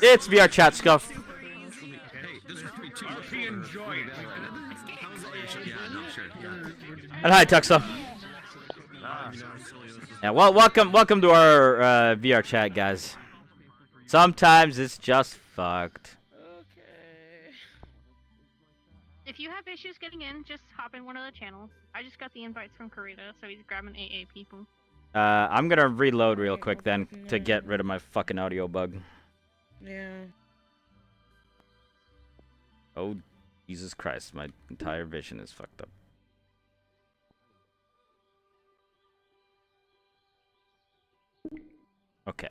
It's VRChat, Scuff. And hi, Tuxa. Yeah, well, welcome to our VRChat, guys. Sometimes it's just fucked. If you have issues getting in, just hop in one of the channels. I just got the invites from Karita, so he's grabbing AA people. I'm gonna reload real quick then to get rid of my fucking audio bug. Yeah. Oh, Jesus Christ, my entire vision is fucked up. Okay.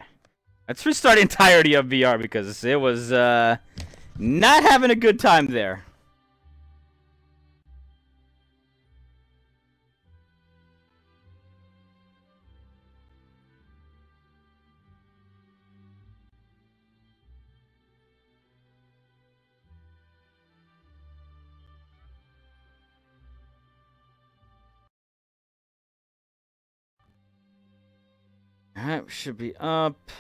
Let's restart the entirety of VR because it was not having a good time there. Alright, should be up.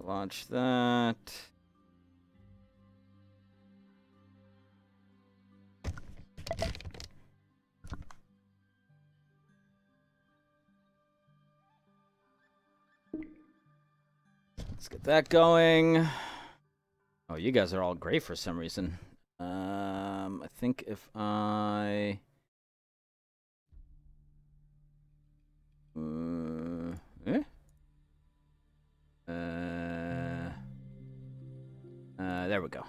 Launch that. Let's get that going. Oh, you guys are all gray for some reason. I think if I... Eh? There we go.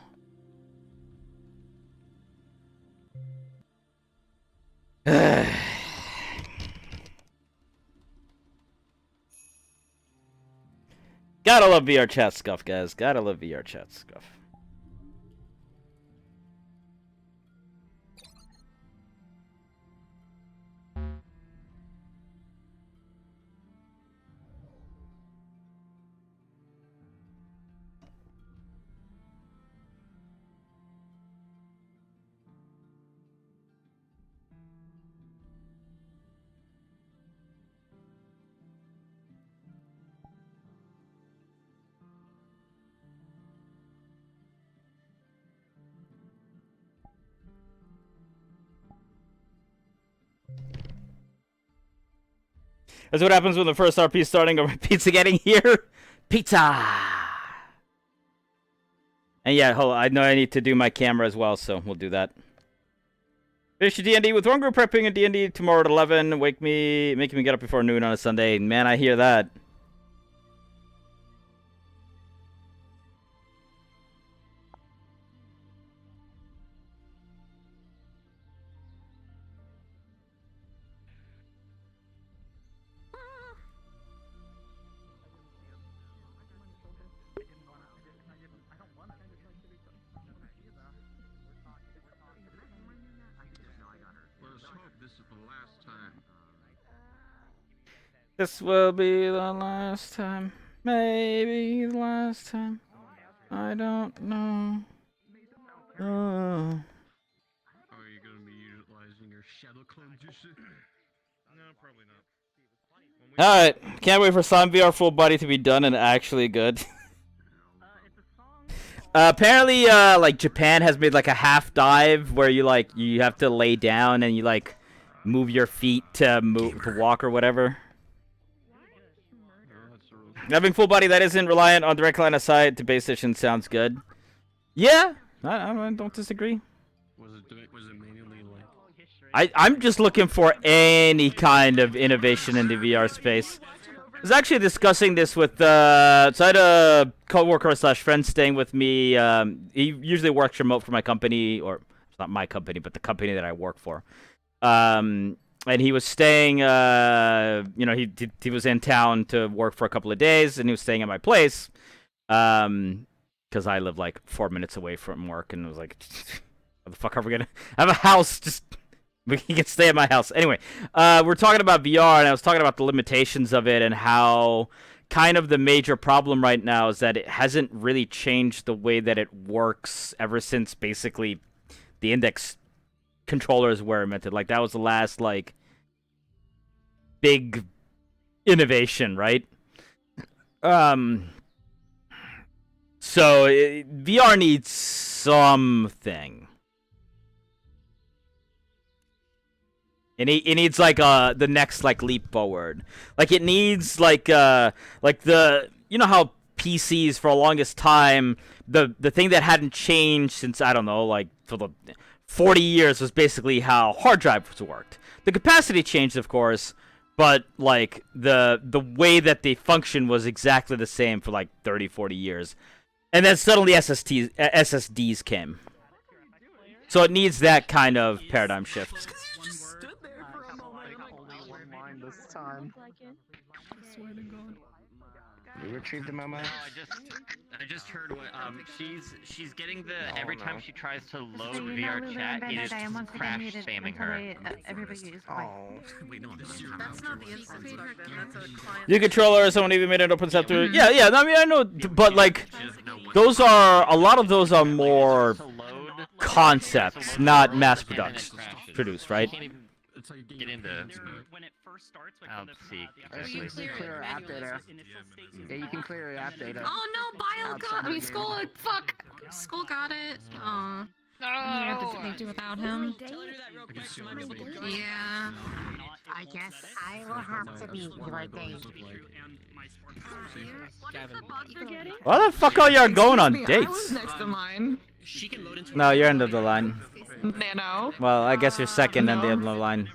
Gotta love VRChat scuff, guys. Gotta love VRChat scuff. That's what happens when the first RP is starting over pizza getting here. Pizza! And yeah, hold on, I know I need to do my camera as well, so we'll do that. Finish your D&D with one group prepping a D&D tomorrow at 11. Making me get up before noon on a Sunday. Man, I hear that. Let's hope this is the last time. This will be the last time. Maybe the last time. I don't know. Oh. Are you gonna be utilizing your shadow clone juice? No, probably not. Alright, can't wait for Slime VR full body to be done and actually good. Apparently, like Japan has made like a half dive where you have to lay down and you like move your feet to walk or whatever. Having full body that isn't reliant on direct line of sight to base station sounds good. Yeah, I don't disagree. Was it manually like? I'm just looking for any kind of innovation in the VR space. I was actually discussing this with, so I had a coworker / friend staying with me. He usually works remote for my company, or it's not my company, but the company that I work for. And he was staying, you know, he was in town to work for a couple of days, and he was staying at my place, because I live like 4 minutes away from work, and I was like, how the fuck are we gonna I have a house? Just we can stay at my house. Anyway, we're talking about VR, and I was talking about the limitations of it and how kind of the major problem right now is that it hasn't really changed the way that it works ever since basically the index controllers were invented. Like that was the last like big innovation, right? So VR needs something. It needs like the next like leap forward. Like it needs like the, you know how PCs for the longest time, the thing that hadn't changed since, I don't know, like for the 40 years was basically how hard drives worked. The capacity changed, of course, but like the way that they function was exactly the same for like 30, 40 years. And then suddenly SSDs came. So it needs that kind of paradigm shift. This time. You retrieved the memo? No, I just heard what she's getting the every time she tries to load VRChat, it is crash spamming her. Everybody is That's not the instance bug, then that's a client. Your controller, someone even made an open scepter. Yeah, I mean I know, but like those are a lot of those are more concepts, not mass produced, right? Get into when it first starts. I'll see. You can clear your app data. Yeah, you can clear your app data. Oh no, Bile got. I mean, Skull. Fuck. Skull got it. Aw. You have to do without him. Yeah. I guess I will have to be your date. Why the fuck are y'all going on I was dates? next to mine. No, you're end of the line. Nano. Well, I guess you're second end of the line.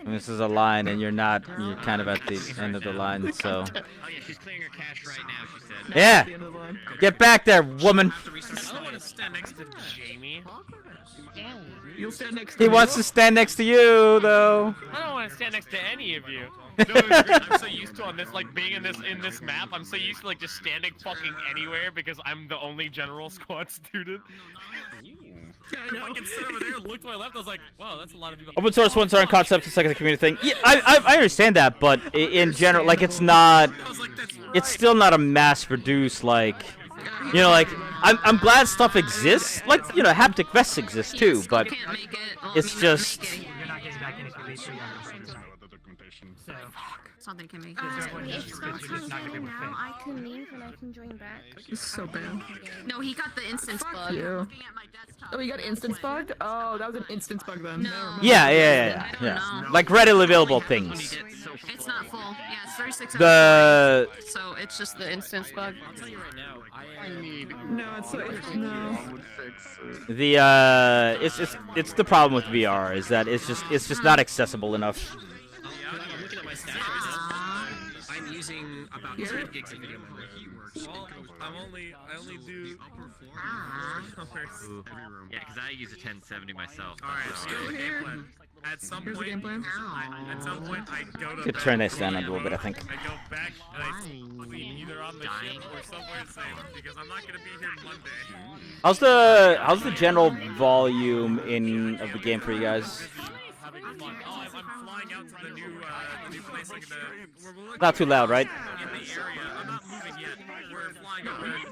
And this is a line, and you're not. You're kind of at the end of the line, so. Oh yeah, she's clearing her cache right now. She said. Yeah. Get back there, woman. I don't want to stand next to Jamie. You'll stand next to He wants to stand next to you, though. I don't want to stand next to any of you. No, I'm so used to on this, like being in this map. I'm so used to like just standing fucking anywhere because I'm the only general squad student. I fucking stood over there, looked to my left. I was like, wow, that's a lot of people. Open source one's our concept, it's like a community thing. Yeah, I understand that, but in general, like it's not. It's still not a mass-produced like. You know, like I'm glad stuff exists. Like haptic vests exist too, but it's just. Something can make If sometimes now I can leave and I can join back. It's so bad. No, he got the instance Fuck bug. you. Oh, you got instance bugged? Oh, that was an instance bug then. No. Yeah. Like readily available things. It's not full. Yeah, it's 36 The- hours. So it's just the instance bug. No, no. The it's the problem with VR is that it's just not accessible enough. I'm looking at my stats right now. I'm using about 2 gigs of video memory. Well, I only do. Yeah, because I use a 1070 myself. All right, so the game plan. At some point, I go to. Could turn this down a little bit, I think. I go back and I sleep either on the ship or somewhere safe because I'm not gonna be here Monday. How's the general volume of the game for you guys? Having fun. Oh, I'm flying out to the new place like we're Not too loud, right? in the area. I'm not moving yet. We're flying over to take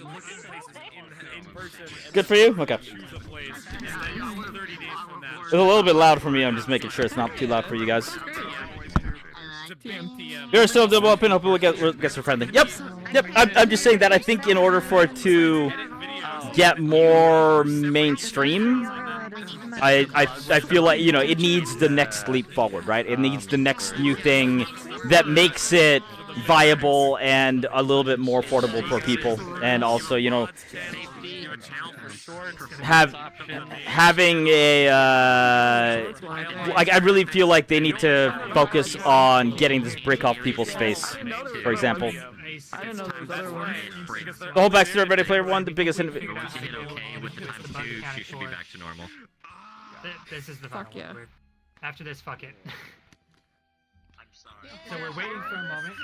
a look at places in person. And Good for you? Okay. choose a place. And then 30 days from that. It's a little bit loud for me. I'm just making sure it's not too loud for you guys. It's a big TM. You're still double up and hope we'll get some friendly. Yep. I'm just saying that I think in order for it to get more mainstream, I feel like it needs the next leap forward, right? It needs the next new thing that makes it viable and a little bit more affordable for people, and also having a I really feel like they need to focus on getting this brick off people's face, for example. I don't know those other ones. The whole backstory of Ready Player One, the biggest Once you hit okay with the times 2, she should be back to normal. This is the Fuck final yeah. word. After this, fuck it. So we're waiting for a moment.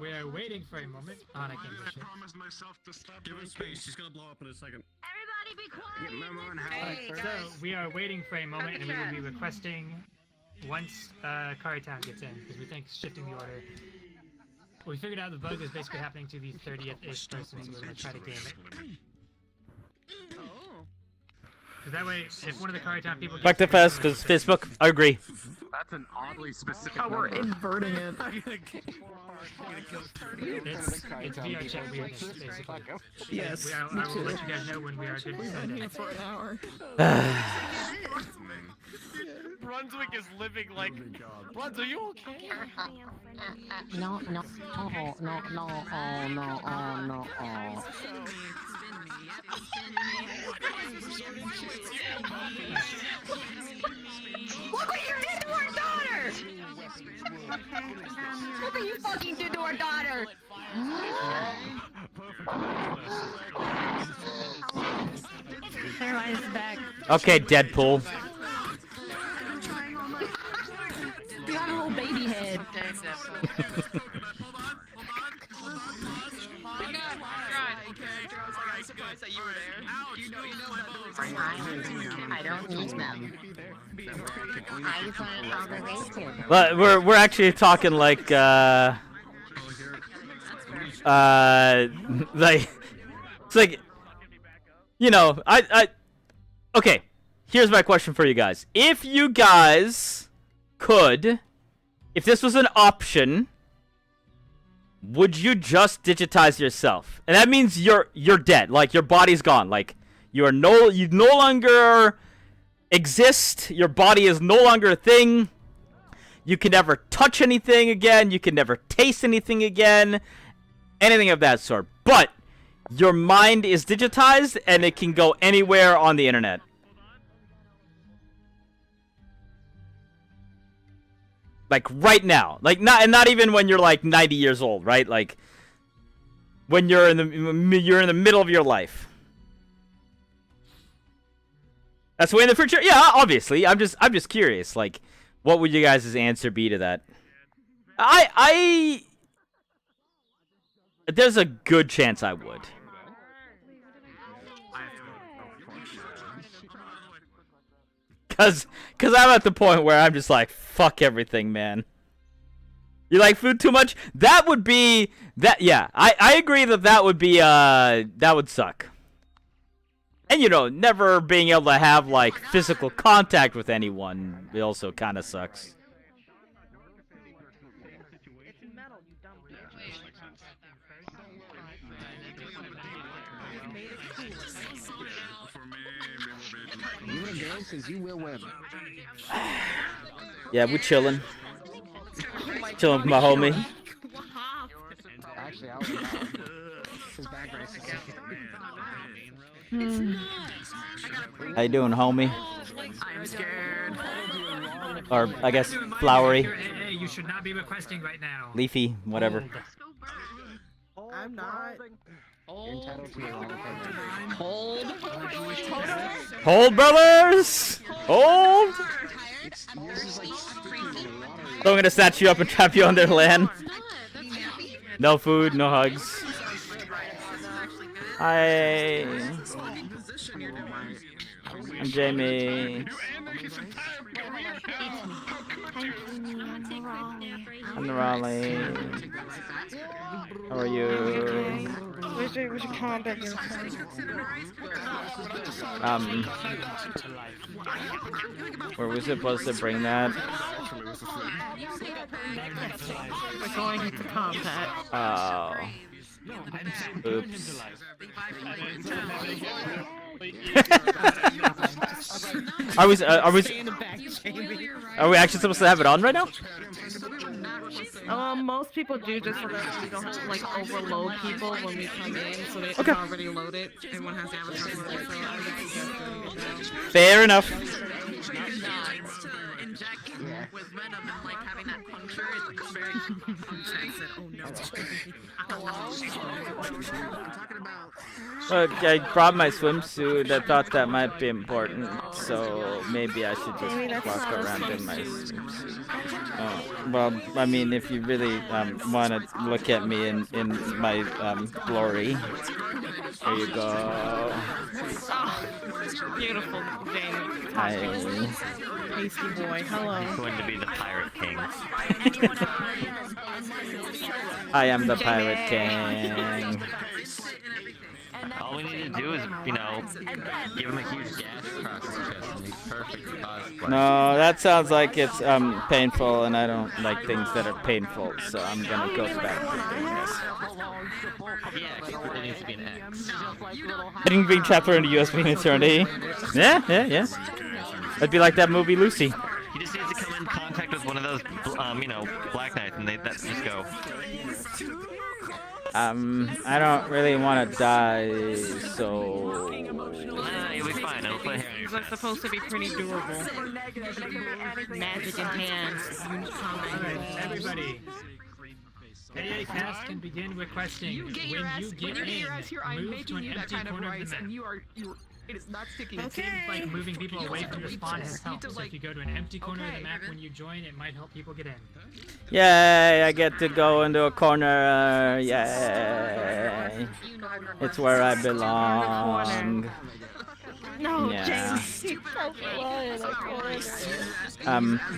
We are waiting for a moment. On a English. promised myself to stop. Give her space. She's gonna blow up in a second. Everybody be quiet. Get Memo and Howard. So we are waiting for a moment, and we will be requesting once Cari Town gets in, because we think shifting the order. We figured out the bug is basically happening to the 30th-ish person, so we're gonna try to game it. Because that way, if one of the Cari Town people Back to Facebook. I agree. That's an oddly specific. Oh, we're inverting it. It's VRChat weirdness, basically. Yes, I me will too. let you guys know when we are good to send Here it. for an hour. Brunswick is living like. Bruns, are you okay? No, oh no. Look what you did to our daughter! Look what you fucking did to our daughter! Caroline is back. Okay, Deadpool. You got a little baby head. I don't need them. I just want all the race here. But we're actually talking like like it's like I okay. Here's my question for you guys. If you guys could, if this was an option, would you just digitize yourself? And that means you're dead. Like your body's gone. Like you no longer exist. Your body is no longer a thing. You can never touch anything again. You can never taste anything again. Anything of that sort. But your mind is digitized and it can go anywhere on the internet. Like right now. Like not even when you're like 90 years old, right? Like when you're in the middle of your life. That's way in the future. Yeah, obviously. I'm just curious. Like, what would you guys' answer be to that? There's a good chance I would. Cause I'm at the point where I'm just like, fuck everything, man. You like food too much? That would be that. Yeah, I agree that would be that would suck. And you know, never being able to have like physical contact with anyone also kind of sucks. You will win. Yeah, we're chilling. Chilling with my homie. Actually, I was his bag race. How you doing, homie? I'm scared. Or I guess flowery, Hey, you should not be requesting right now. leafy, whatever. I'm not. Hold. Hold, brothers! Hold! So I'm gonna snatch you up and trap you on their land. No food, no hugs. Hi. I'm Jamie. I'm Raleigh. How are you? Where's your combat uniform? Where was it supposed to bring that? We're going into combat. Oh. Oops. Are we actually supposed to have it on right now? Most people do just so that we don't like overload people when we come in, so they can already load it. Everyone has to have a Fair enough. Look, I brought my swimsuit. I thought that might be important, so maybe I should just walk around in my swimsuit. Well, I mean, if you really want to look at me in my glory, there you go. Beautiful, Jamie. Hi. Tasty boy. Hello. He's going to be the Pirate King. I am the Pirate King. All we need to do is, you know, give him a huge gash across his chest and he's perfect for cosplay. No, that sounds like it's painful, and I don't like things that are painful, so I'm gonna go back to doing this. Yeah, except it needs to be an X. Getting being trapped into USB in eternity. Yeah. That'd be like that movie Lucy. He just needs to come in contact with one of those, you know, Black Knights, and that just go. I don't really want to die, so... You'll be fine. It'll play here. These are supposed to be pretty durable. Magic in hand. Alright, everybody. AA cast can begin requesting. When you get in, move to an empty corner of the map. It is not sticking. It seems like moving people away from the spawn has helped. So if you go to an empty corner of the map when you join, it might help people get in. Yay, I get to go into a corner. Yay. It's where I belong. No, Yeah. James.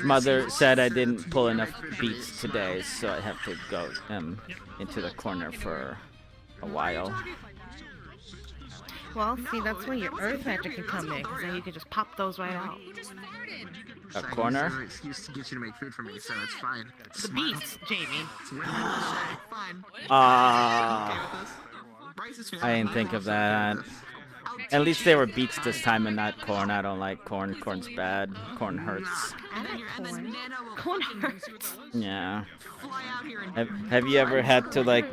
Mother said I didn't pull enough beats today, so I have to go into the corner for a while. Well, see, that's when your earth magic can come in, because then you can just pop those right out. A corner? No excuse to get you to make food for me, so it's fine. The beats, Jamie. I didn't think of that. At least they were beets this time and not corn. I don't like corn. Corn's bad. Corn hurts. Corn hurts. Yeah. Have you ever had to like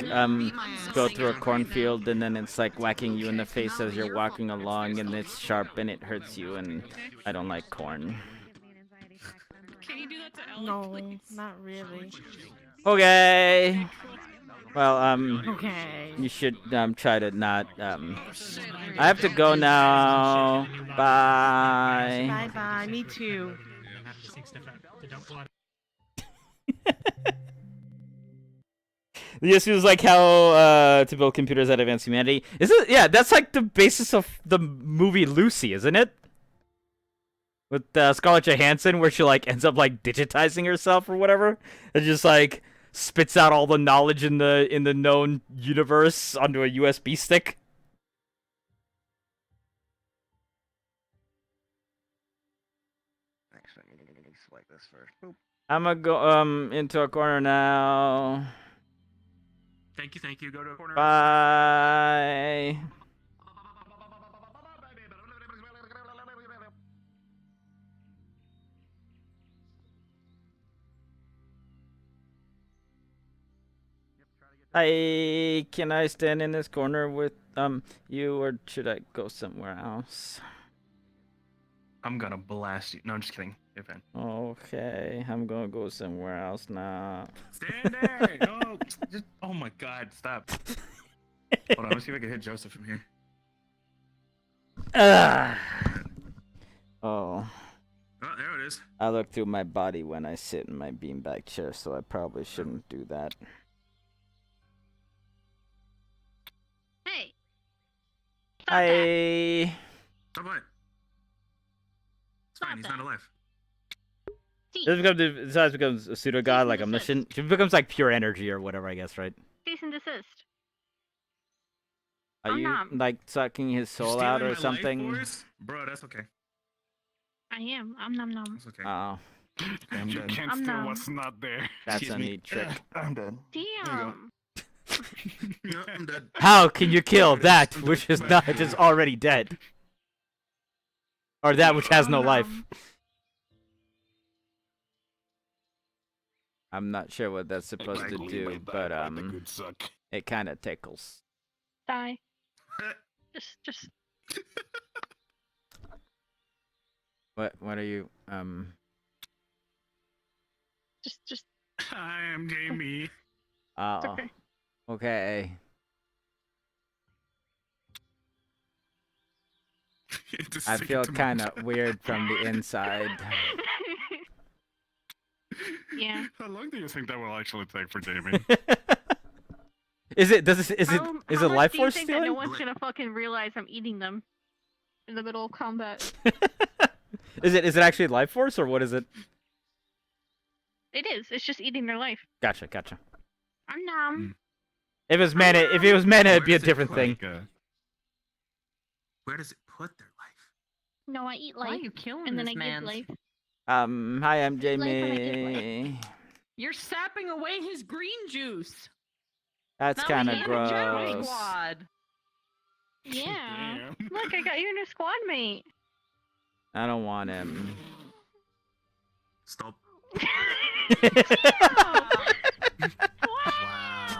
go through a cornfield and then it's like whacking you in the face as you're walking along and it's sharp and it hurts you, and I don't like corn. you do that to Ellen, No, please? not really. Okay. Well, Okay. you should try to not I have to go now. Bye. Bye bye. Me too. The issue is like how to build computers that advance humanity. Is it? Yeah, that's like the basis of the movie Lucy, isn't it? With Scarlett Johansson, where she like ends up like digitizing herself or whatever, and just like spits out all the knowledge in the known universe onto a USB stick. Actually, I need to select this first. Boop. I'm gonna go into a corner now. Thank you. Go to a corner. Bye. Can I stand in this corner with you, or should I go somewhere else? I'm gonna blast you. No, I'm just kidding. You're fine. Okay, I'm gonna go somewhere else now. Stand there! No! Just, oh my god, stop. Hold on, let's see if I can hit Joseph from here. Oh. Oh, there it is. I look through my body when I sit in my beanbag chair, so I probably shouldn't do that. Hey. Hi. Stop it. It's fine, he's not alive. This becomes a pseudo god, like omniscient. She becomes like pure energy or whatever, I guess, right? Cease and desist. Are you like sucking his soul out or something? Bro, that's okay. I am. I'm nom nom. That's okay. Oh. You can't I'm steal numb. what's not there. That's a neat trick. I'm dead. Damn. Yeah, I'm dead. How can you kill that which is not just already dead? Or that which has no life? I'm not sure what that's supposed to do, but it kind of tickles. Die. Just. What are you Just. I am Jamie. Oh. It's okay. Okay. I feel kind of weird from the inside. Yeah. How long do you think that will actually take for Jamie? Is it life Do you force think that stealing? no one's gonna fucking realize I'm eating them in the middle of combat? Is it actually life force or what is it? It is. It's just eating their life. Gotcha. I'm numb. If it was mana, it'd be a different thing. Where does it put their life? No, I eat Why life. are you killing and then this I man? give life. Hi, I'm Life when I give Jamie. You're sapping away his green juice. That's Now kind we of have a Jeremy gross. squad. Yeah. Look, I got you a new squad mate. I don't want him. Stop.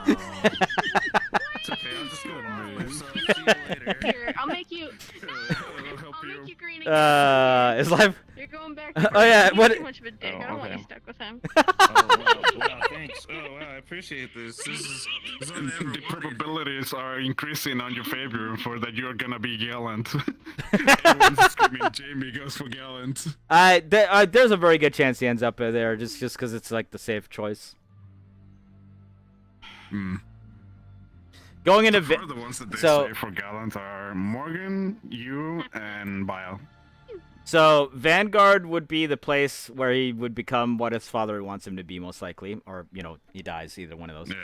It's okay, I'll just go and move. See you later. Here, I'll make you. I'll make you green again. Is life? You're going back. Oh yeah, He's what? too much of a dick. I don't want you stuck with him. Wow, thanks. Oh, wow, I appreciate this. The The probabilities are increasing on your favor for that you're gonna be gallant. Everyone's screaming, Jamie goes for gallant. There's a very good chance he ends up there, just because it's like the safe choice. Hmm. Going into So far, the ones that they say for gallant are Morgan, you, and Bile. So Vanguard would be the place where he would become what his father wants him to be, most likely, or he dies. Either one of those.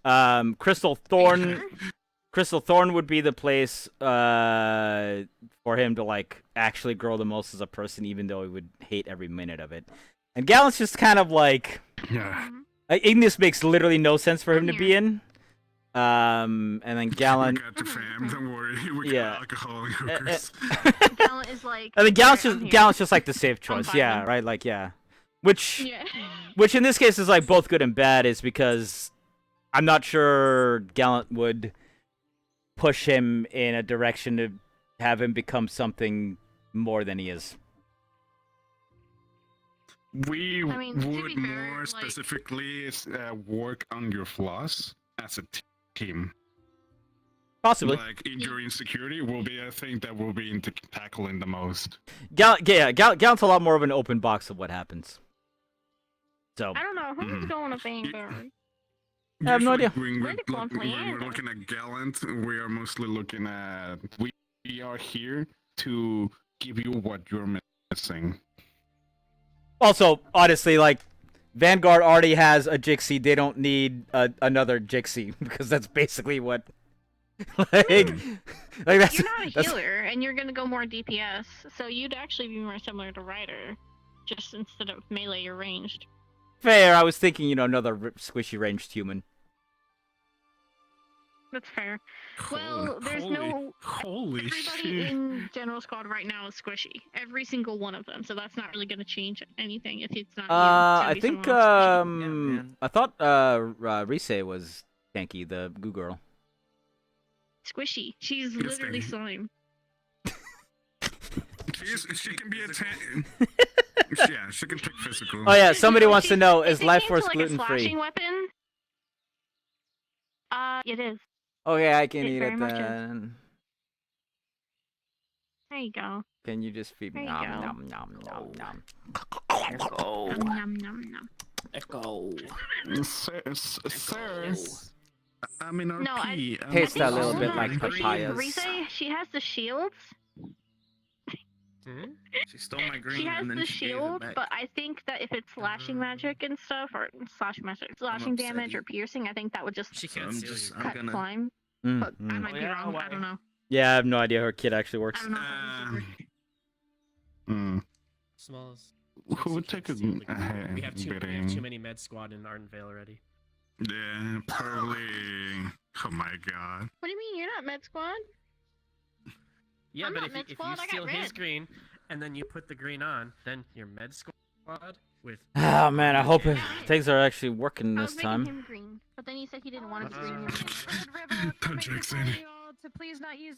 Yeah. Crystal Thorn. Crystal Thorn would be the place for him to like actually grow the most as a person, even though he would hate every minute of it. And Gallant's just kind of like, Ignis makes literally no sense for him to be in. And then Gallant. We got your fam, don't worry. We Yeah. got alcohol and hookers. Gallant is like. I think Gallant's just Gallant's just like the safe choice, yeah, right, like yeah. Which in this case is like both good and bad, is because I'm not sure Gallant would push him in a direction to have him become something more than he is. We I mean, to be would fair, more like- specifically work on your flaws as a team. Possibly. Like your insecurity will be a thing that will be into tackling the most. Gallant's a lot more of an open box of what happens. So. I don't know who's going to Vanguard. I have no idea. When Where did Quan play we're in? looking at Gallant, we are mostly looking at we are here to give you what you're missing. Also, honestly, like, Vanguard already has a Jixie. They don't need another Jixie because that's basically what. Like that's, You're not a healer, and you're gonna go more DPS, so you'd actually be more similar to Ryder, just instead of melee, you're ranged. fair. I was thinking, another squishy ranged human. That's fair. Well, there's no. Holy Everybody in General Squad right now is squishy. Every single one of them. So that's not really gonna change anything if it's not. I think I thought Rise was tanky, the goo girl. Squishy. She's Yes, literally thank slime. She can be a tank. Yeah, she can take physical. Oh yeah, somebody wants to know, is If it Life came Force to, like, gluten a slashing free? weapon. It is. Okay, I can It eat very it much is. then. There you go. Can you just feed me? There you Nom go. nom nom nom nom. Nom nom nom nom. Echo. Sir, I'm in RP. No, I Tastes think a little bit all like of papayas. Rise, she has the shields. She stole my green She has and then the she gave it shield, back. but I think that if it's slashing magic and stuff, or slashing damage or piercing, I think that would just I'm cut gonna. slime. Mm, But I mm. might be wrong. I don't know. Yeah, I have no idea how her kit actually works. I don't know. How these work. Smalls. Who would take a We have too bidding? many med squad in Ardenvale already. Yeah, probably. Oh my god. What do you mean? You're not med squad? Yeah, I'm but not if med you squad, I got steal his red. green and then you put the green on, then you're med squad with. Oh man, I hope things are actually working I this was making time. him green, but then he said he didn't want his green. Jackson. To please not use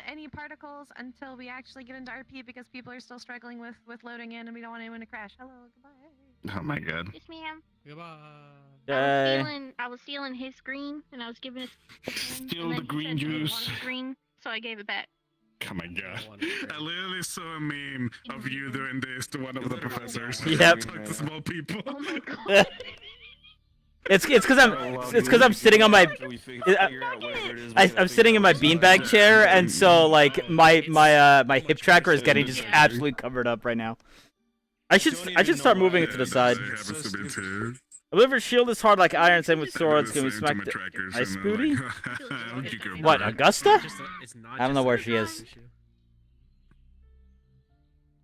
any particles until we actually get into RP because people are still struggling with loading in and we don't want anyone to crash. Hello, goodbye. Oh my god. Yes, ma'am. Goodbye. I was stealing his green, and I was giving it. Steal the green juice. Green, so I gave it back. Oh my god. I literally saw a meme of you doing this to one of the professors. Yep. Talk to small people. Oh my god. It's because I'm sitting on my I'm sitting in my beanbag chair, and so like my hip tracker is getting just absolutely covered up right now. I should start moving it to the side. I believe her shield is hard like iron, same with swords. Can we smack the ice booty? What, Augusta? I don't know where she is.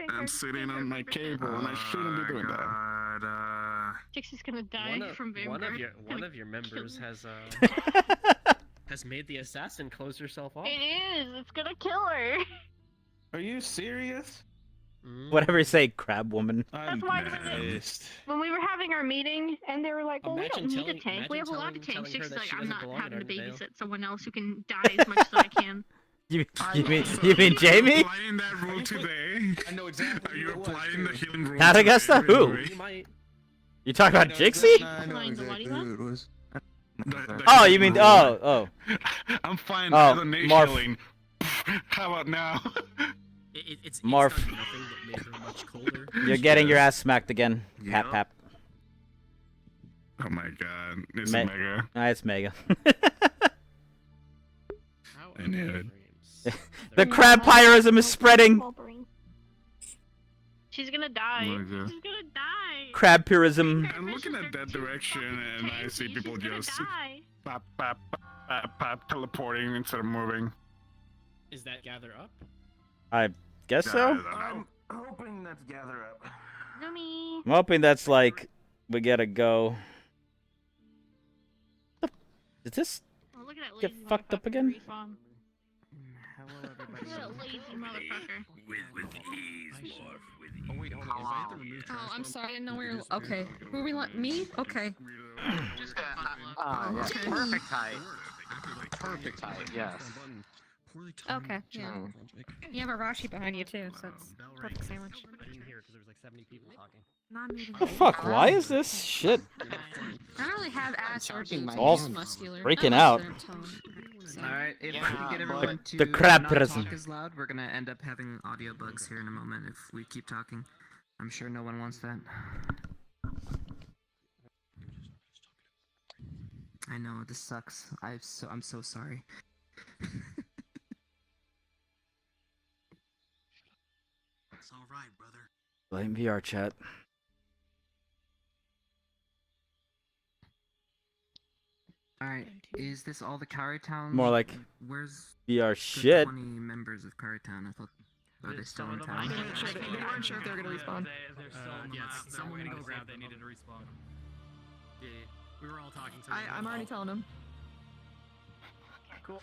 I'm sitting on my cable and I shouldn't be doing that. Dixie's gonna die from Vanguard. One of your members has has made the assassin close herself off. It is. It's gonna kill her. Are you serious? Whatever you say, crab woman. That's why when we were having our meeting, and they were like, "Well, we don't need a tank. We have a lot of tanks." Dixie's like, "I'm not having to babysit someone else who can die as much as I can." You mean Jamie? Applying that rule today? I know exactly. Are you applying the healing rule? Not Augusta? today, Who? by the way? You talking about Jixie? I know exactly who it was. Oh, you mean oh. I'm fine. Oh, I don't need Marf. healing. How about now? It's Morph. done nothing but made her much colder. You're getting your ass smacked again. Pap pap. Oh my god. It's Me- mega. It's mega. I knew it. The crab pyrism is spreading. She's gonna die. Oh my God. She's gonna die. Crab pyrism. I'm looking at that direction and I see people just pop, pop, pop, pop, teleporting instead of moving. Is that gather up? I guess so. I'm hoping that's gather up. Yummy. I'm hoping that's like we gotta go. Did this Oh, look at that get lazy fucked up again? respawn. Look at that lazy motherfucker. Oh wait, hold on. If I have to remove Oh, I'm sorry. I didn't know we were. Okay. Who we want? Me? Okay. Yeah, perfect height. Perfect height, yes. Okay, yeah. You have a Rashi behind you too, so it's perfect sandwich. I didn't hear it because there was like 70 people talking. Non-meeting. The fuck? Why is this shit I don't really have ass or boobs, all I'm just muscular. freaking I'm out? muscular tone, so. Alright, if we can get everyone to The crab not prison. talk as loud, we're gonna end up having audio bugs here in a moment if we keep talking. I'm sure no one wants that. I know, this sucks. I'm so sorry. It's all right, brother. Blame VRChat. Alright, is this all the Cari Town? More like Where's VR the shit. 20 members of Cari Town? I thought, are they still in town? They weren't sure if they were gonna respawn. Yeah, someone go grab. They needed to respawn. Yeah, we were all talking. So I'm already telling them. Cool.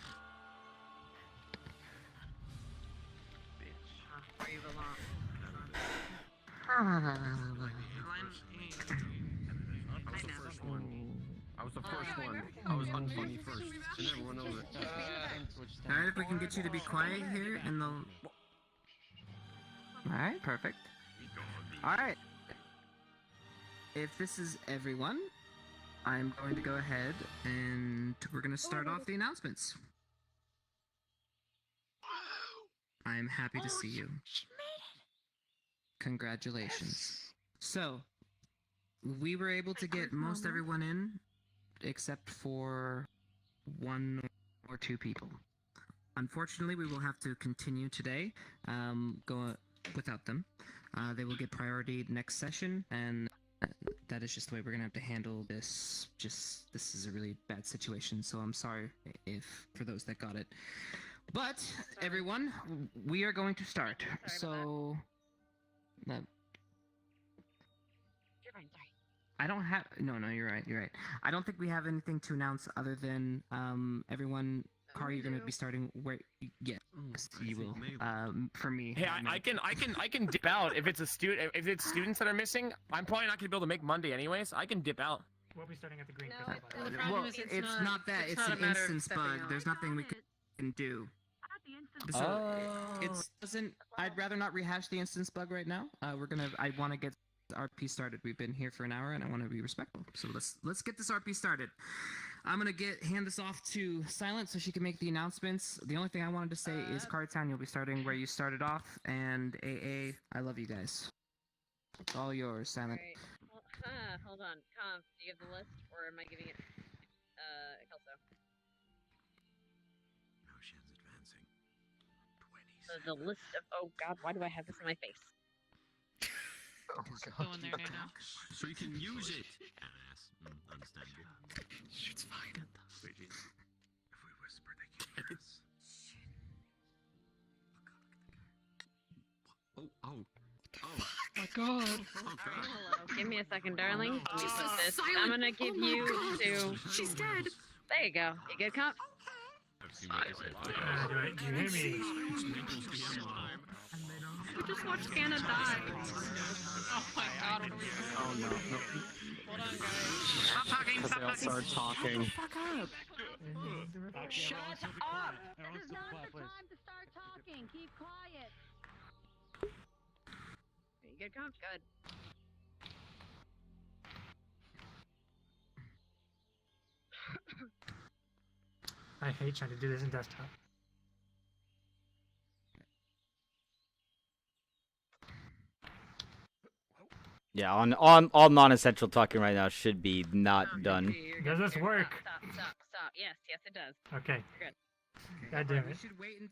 Where you belong. I was the first one. I was unfunny first, and everyone knows it. Alright, if we can get you to be quiet here, and they'll... Alright, perfect. Alright. If this is everyone, I'm going to go ahead, and we're going to start off the announcements. I'm happy to see you. Congratulations. So, we were able to get most everyone in, except for one or two people. Unfortunately, we will have to continue today, go without them. They will get priority next session, and that is just the way we're gonna have to handle this. This is a really bad situation, so I'm sorry for those that got it. But everyone, we are going to start. So, I don't have. No, you're right. You're right. I don't think we have anything to announce other than everyone. Cari, you're gonna be starting where? Yes, you will. For me. Hey, I can dip out if it's a student. If it's students that are missing, I'm probably not gonna be able to make Monday anyways. I can dip out. We'll be starting at the green. Well, it's not that. It's an instance bug. There's nothing we can do. So it doesn't. I'd rather not rehash the instance bug right now. I want to get RP started. We've been here for an hour, and I want to be respectful. So let's get this RP started. I'm gonna hand this off to Silent so she can make the announcements. The only thing I wanted to say is Cari Town, you'll be starting where you started off, and AA, I love you guys. It's all yours, Silent. Right. Hold on. Conf, do you have the list, or am I giving it, Kelso? Notion's advancing. The list of, oh god, why do I have this in my face? Oh my god. Go in there now. So you can use it. Understandable. It's fine. If we whisper, they can hear us. Oh my god. Hello. Give me a second, darling. Let me put this. I'm gonna give you to. She's dead. There you go. You good, Comp? Do you hear me? We just watched Scanna die. Oh my god. Oh no. Hold on, guys. Stop talking. Stop talking. Start talking. Fuck up. Shut up. This is not the time to start talking. Keep quiet. You good, Comp? Good. I hate trying to do this in desktop. Yeah, on all non-essential talking right now should be not done. Does this work? Stop. Yes, it does. Okay. You're good. God damn We it. should wait and.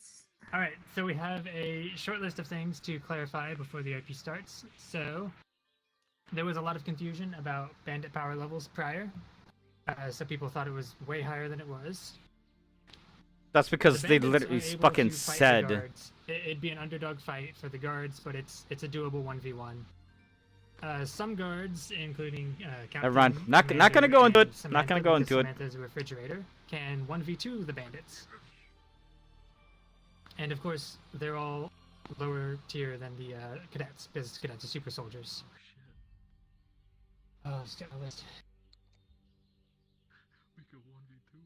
Alright, so we have a short list of things to clarify before the IP starts. So, there was a lot of confusion about bandit power levels prior. So people thought it was way higher than it was. That's because The they bandits literally are able fucking to fight the said. guards. It'd be an underdog fight for the guards, but it's a doable 1v1. Some guards, including Everyone, Captain not gonna Commander go into and it. Not gonna go because into it. Samantha's a refrigerator, can 1v2 the bandits. And of course, they're all lower tier than the cadets, because cadets are super soldiers. Oh, let's get my list. We go 1v2.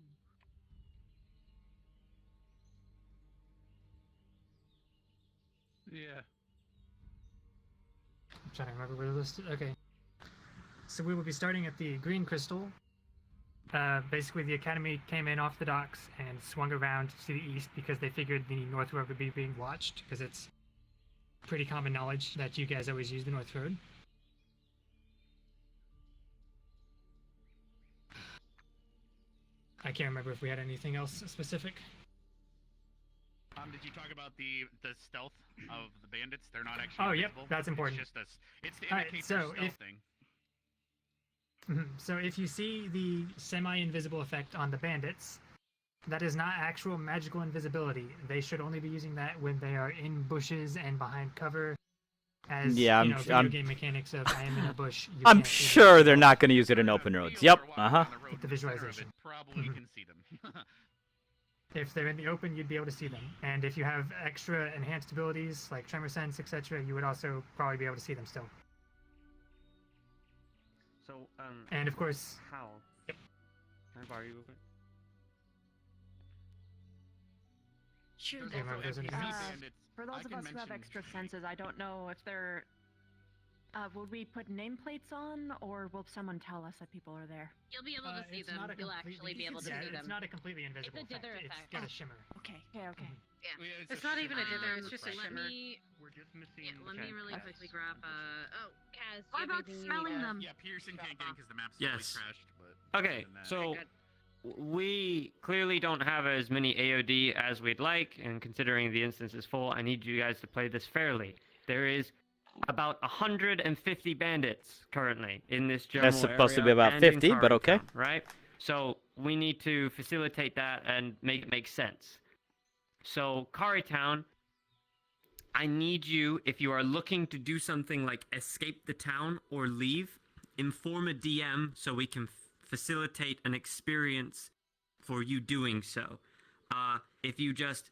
Yeah. I'm trying to remember where the list is. Okay. So we will be starting at the Green Crystal. Basically, the Academy came in off the docks and swung around to the east because they figured the North Road would be being watched, because it's pretty common knowledge that you guys always use the North Road. I can't remember if we had anything else specific. Did you talk about the stealth of the bandits? They're not actually. Oh, yep, invisible. that's important. It's just it's to Alright, indicate so their stealth if- thing. So if you see the semi-invisible effect on the bandits, that is not actual magical invisibility. They should only be using that when they are in bushes and behind cover. As Yeah, video game mechanics of I am in a bush. You I'm can't see sure they're not going to use it in open roads. Yep. With the visualization. Probably can see them. If they're in the open, you'd be able to see them. And if you have extra enhanced abilities like tremor sense, etc., you would also probably be able to see them still. So, And of course, how? Yep. Can I borrow you over? Sure. Do you remember those individuals? For those of us who have extra senses, I don't know if they're. Would we put nameplates on, or will someone tell us that people are there? You'll be able to see them. You'll actually be able to see them. It's not a completely invisible It's a dither effect. effect. It's got a shimmer. Okay. Yeah. It's not even a dither, it's just a let shimmer. Me, We're just missing. yeah, let me really quickly grab. Oh, Kaz. What about smelling them? Yeah, Pearson can't get in because the map's Yes. totally crashed. But Okay, other than that- so we clearly don't have as many AOD as we'd like, and considering the instance is full, I need you guys to play this fairly. There is about 150 bandits currently in this general That's supposed to area be about and in 50, but Cari okay. Town, right? So we need to facilitate that and make it make sense. So Cari Town, I need you, if you are looking to do something like escape the town or leave, inform a DM so we can facilitate an experience for you doing so. If you just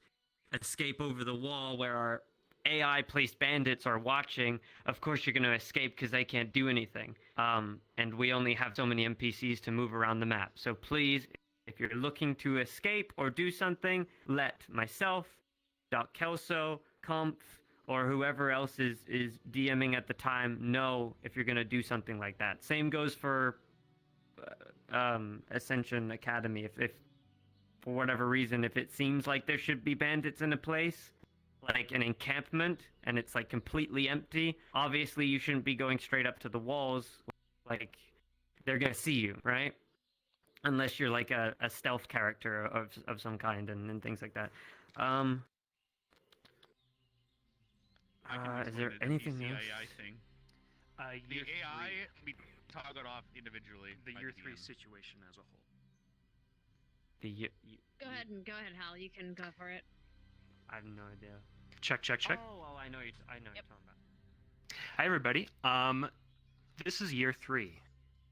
escape over the wall where our AI-placed bandits are watching, of course you're going to escape because they can't do anything. And we only have so many NPCs to move around the map. So please, if you're looking to escape or do something, let myself, Doc Kelso, Comf, or whoever else is DMing at the time know if you're going to do something like that. Same goes for Ascension Academy. If for whatever reason, if it seems like there should be bandits in a place, like an encampment, and it's like completely empty, obviously you shouldn't be going straight up to the walls. Like, they're gonna see you, right? Unless you're like a stealth character of some kind and things like that. Is there anything else? AI thing. The AI can be toggled off individually. The by year DM. 3 situation as a whole. Go ahead, Hal. You can go for it. I have no idea. Check. Oh, I know you're talking about. Hi, everybody. This is year 3.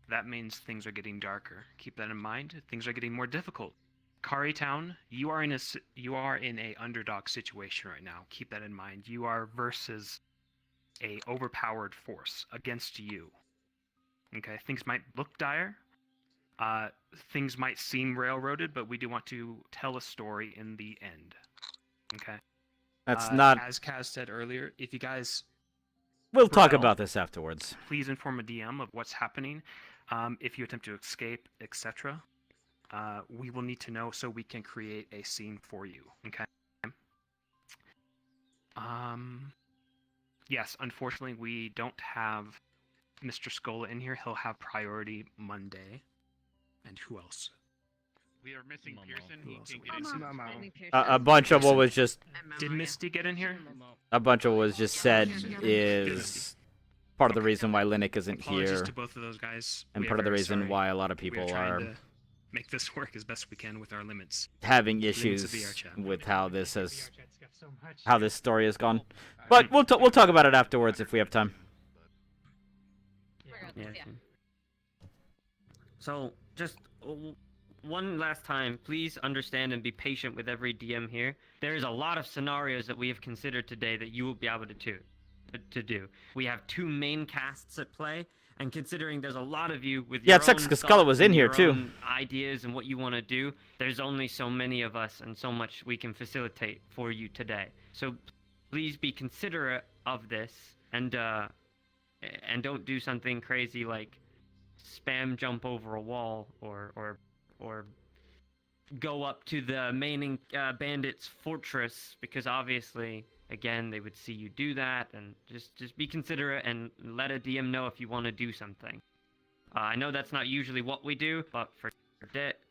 That means things are getting darker. Keep that in mind. Things are getting more difficult. Cari Town, you are in a underdog situation right now. Keep that in mind. You are versus a overpowered force against you. Okay, things might look dire. Things might seem railroaded, but we do want to tell a story in the end. Okay. That's not. As Kaz said earlier, if you guys. We'll talk rebel, about this afterwards. Please inform a DM of what's happening. If you attempt to escape, etc., we will need to know so we can create a scene for you. Okay. Yes, unfortunately, we don't have Mr. Scola in here. He'll have priority Monday. And who else? We are missing Pearson. He else can't are get in. A bunch of what was just. Did Misty get in here? A bunch of what was just said is part of the reason why Linux isn't Apologies here, to both of those guys. and We part are of the very reason sorry. why a lot of We are people trying are to make this work as best we can with our limits. having Limits of issues VRChat. with how this has, how this story has gone. But we'll talk about it afterwards if we have time. Yeah. So, just one last time, please understand and be patient with every DM here. There is a lot of scenarios that we have considered today that you will be able to do. We have 2 main casts at play, and considering there's a lot of you with Yeah, your it sucks own 'cause Sculla thoughts was in and here, your too. own ideas and what you want to do, there's only so many of us and so much we can facilitate for you today. So please be considerate of this and don't do something crazy like spam jump over a wall or go up to the main bandits fortress, because obviously again they would see you do that, and just be considerate and let a DM know if you want to do something. I know that's not usually what we do, but for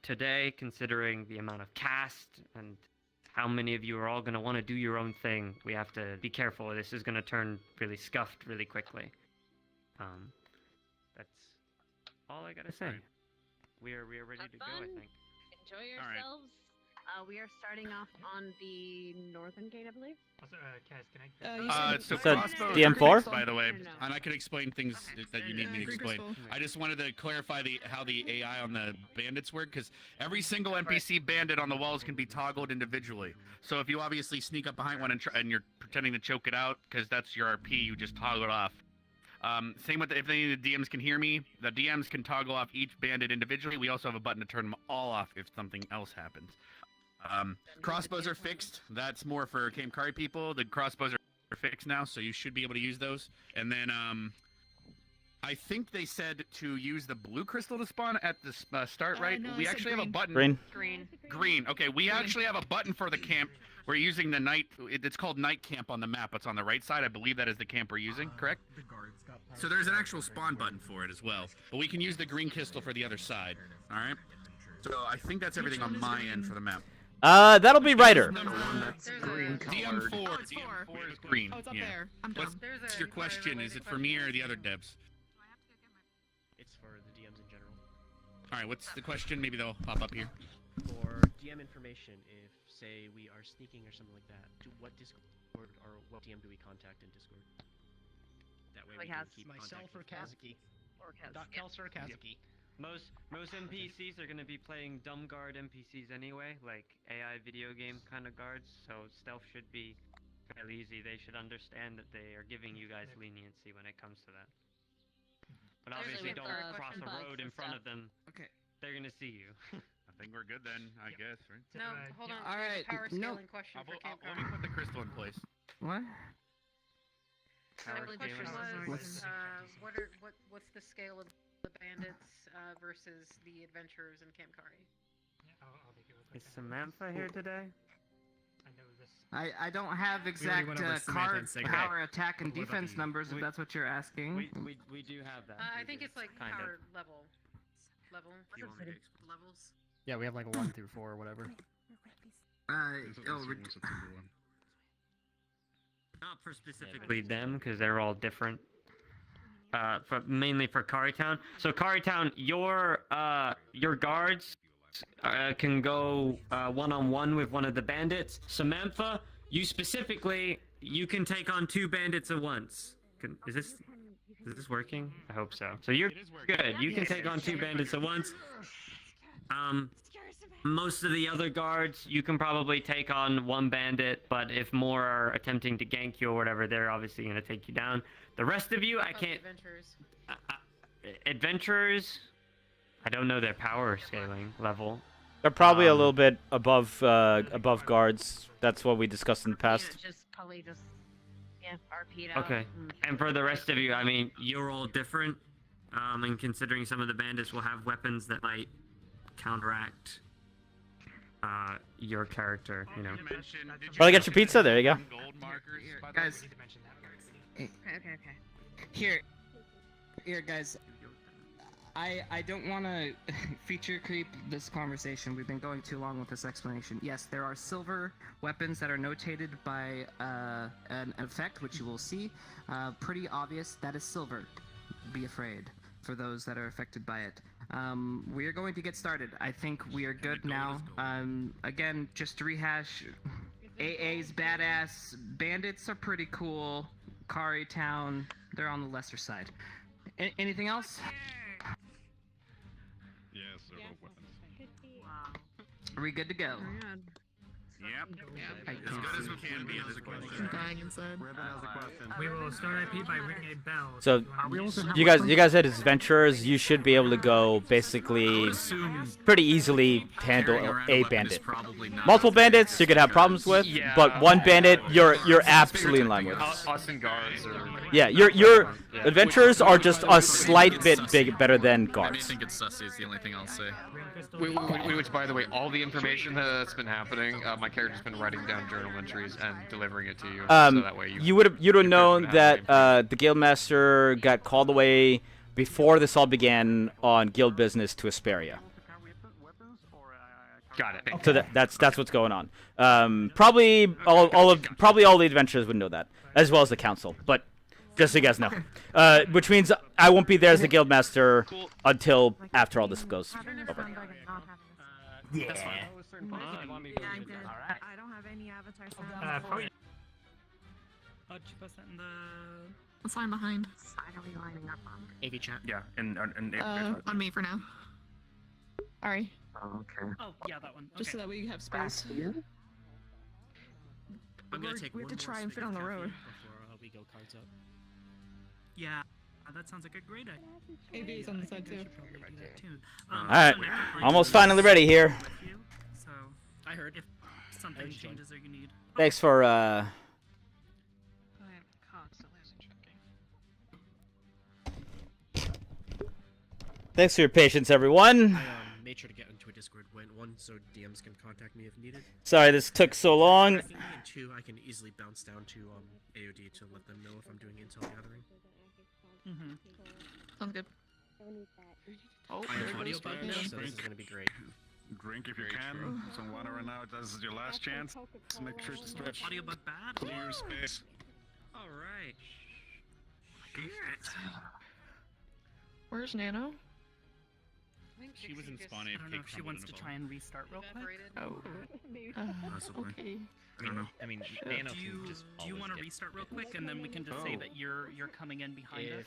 today, considering the amount of cast and how many of you are all going to want to do your own thing, we have to be careful. This is going to turn really scuffed really quickly. That's all I gotta say. We are ready to go, I think. Enjoy yourselves. We are starting off on the northern gate, I believe. Also, Kaz, can I? So So, crossbows DM4? are, by the way, and I could explain things that you need me to explain. I just wanted to clarify how the AI on the bandits work, because every single NPC bandit on the walls can be toggled individually. So if you obviously sneak up behind one and you're pretending to choke it out, because that's your RP, you just toggle it off. Same with if any of the DMs can hear me, the DMs can toggle off each bandit individually. We also have a button to turn them all off if something else happens. Crossbows are fixed. That's more for Cari people. The crossbows are fixed now, so you should be able to use those. And then I think they said to use the blue crystal to spawn at the start, right? No, We actually have a button. Green. Okay, we actually have a button for the camp. We're using the night. It's called night camp on the map. It's on the right side. I believe that is the camp we're using. Correct? So there's an actual spawn button for it as well. But we can use the green crystal for the other side. All right. So I think that's everything on my end for the map. That'll be Ryder. DM4. DM4 is green. Oh, it's up yeah. there. I'm done. What's your question? Is it for me or the other devs? It's for the DMs in general. All right. What's the question? Maybe they'll pop up here. For DM information, if say we are sneaking or something like that, what Discord or what DM do we contact in Discord? That way we can keep myself or Kazuki. Kelsey or Kazuki. Most NPCs are going to be playing dumb guard NPCs anyway, like AI video game kind of guards, so stealth should be fairly easy. They should understand that they are giving you guys leniency when it comes to that. But obviously don't cross a road in front of them. Okay. They're going to see you. I think we're good then, I guess, right? No, hold on. All right, Power no. scaling question for Camp Let me put the crystal in place. What? The question was, what's the scale of the bandits versus the adventurers in Camp Cari? Is Samantha here today? I don't have exact card power attack and defense numbers, if that's what you're asking. We do have that. I think it's like power level. Levels. Yeah, we have like a 1 through 4 or whatever. Not for specifically them, because they're all different. Mainly for Cari Town. So Cari Town, your guards can go one-on-one with one of the bandits. Samantha, you specifically, you can take on 2 bandits at once. Is this working? I hope so. So you're good. You can take on 2 bandits at once. Most of the other guards, you can probably take on 1 bandit, but if more are attempting to gank you or whatever, they're obviously going to take you down. The rest of you, I can't... Adventurers, I don't know their power scaling level. They're probably a little bit above guards. That's what we discussed in the past. Probably just RP'd out. Okay. And for the rest of you, I mean, you're all different. And considering some of the bandits will have weapons that might counteract your character, you know. Probably get your pizza. There you go. Guys. Okay. Here, guys. I don't want to feature creep this conversation. We've been going too long with this explanation. Yes, there are silver weapons that are notated by an effect, which you will see. Pretty obvious. That is silver. Be afraid for those that are affected by it. We are going to get started. I think we are good now. Again, just to rehash, AA's badass. Bandits are pretty cool. Cari Town, they're on the lesser side. Anything else? Yes, they're both weapons. Are we good to go? Yep. As good as we can be at this point. I'm dying inside. We will start IP by ringing a bell. So, you guys had adventurers. You should be able to go basically pretty easily to handle a bandit. Multiple bandits, you could have problems with, but one bandit, you're absolutely in line with. Us and guards are... Yeah, your adventurers are just a slight bit better than I guards. think it's sussy is the only thing I'll say. Which, by the way, all the information that's been happening, my character's been writing down journal entries and delivering it to you, so that way you'd have known that the guildmaster got called away before this all began on guild business to Asperia. Got it. So that's what's going on. Probably all the adventurers would know that, as well as the council. But just so you guys know, which means I won't be there as the guildmaster until after all this goes over. Yeah, I'm good. I don't have any avatar sound. How'd you post that in the... Let's line behind. Side are we lining up on? VRChat. Yeah, and On me for now. Sorry. Okay. Oh, yeah, that one. Just so that we have space. I'm gonna take We have one to try more and swig fit on of the caffeine road. Before we go cards up. Yeah, that sounds like a great idea. AB is on the side too. Alright, almost finally ready here. So, I heard if something changes or you need. Thanks for I'm constantly checking. Thanks for your patience, everyone. I made sure to get into a Discord when one, so DMs can contact me if needed. Sorry this took so long. And two, I can easily bounce down to AOD to let them know if I'm doing intel gathering. Sounds good. Oh, I have audio bug now, so this is gonna be great. Drink if you can. Some water right now. This is your last chance. Just make sure to stretch. Audio bug bad? Clear space. Alright. Where's Nano? She was in spawn AFK. I don't know if she wants to try and restart real quick. Oh. Possibly. Okay. I don't know. I mean, Do you want to restart real quick, and then we can just say that you're coming in behind us?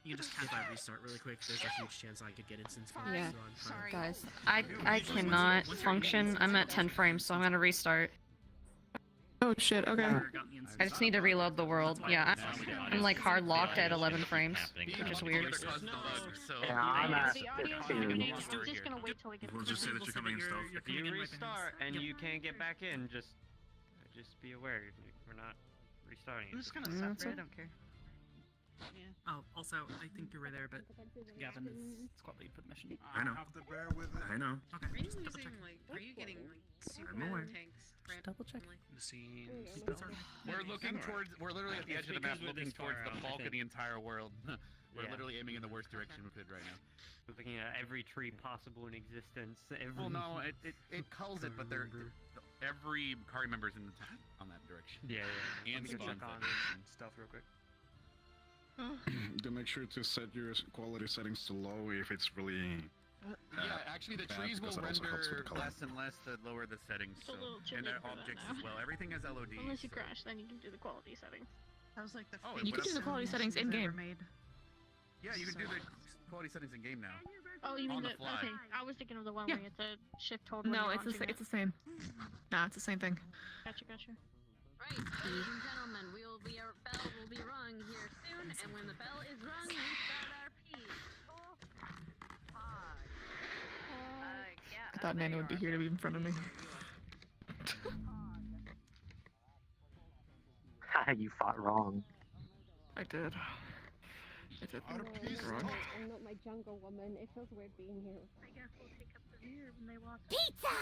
You just If I restart really quick, there's a huge chance I could get instance fire. Yeah. So I'm Guys, I cannot function. I'm at 10 frames, so I'm gonna restart. Oh shit, okay. I just need to reload the world. Yeah, I'm like hard locked at 11 frames, which is weird. Yeah, I'm at Just gonna wait till we get. We'll just say that you're coming in stealth. If you restart and you can't get back in, just be aware we're not restarting. I'm just gonna separate. I don't care. Oh, also, I think you were there, but Gavin is squad lead for the mission. I know. I know. Okay, Are you just double check. using are you getting I'm aware. tanks? Just double check. The scenes. We're looking towards. We're literally at the edge of the map, looking towards the bulk of the entire world. We're literally aiming in the worst direction we could right now. We're looking at every tree possible in existence. Well, no, it culls it, but every Cari member's in the town on that direction. Yeah. And Let me go spawn check on fed. stealth real quick. Do make sure to set your quality settings to low if it's really. Yeah, actually, the bad, trees will because that also helps with render the color. less and less the lower the settings. It's a So, little chilly and their for that objects now. as well. Everything has LODs. Unless you so- crash, then you can do the quality settings. That was like the Oh, You can do the quality settings in game. Yeah, you can do the quality settings in game now. Oh, you On mean the fly. okay? I was thinking of the one Yeah. where you have to shift hold. when No, you're it's launching it's the same. No, it's the same thing. Gotcha. Right, ladies and gentlemen, our bell will be rung here soon, and when the bell is rung, we start our P. I thought Nano would be here to be in front of me. You fought wrong. I did. I'm not my jungle woman. It feels weird being here. I guess we'll take up the rear when they walk. Pizza!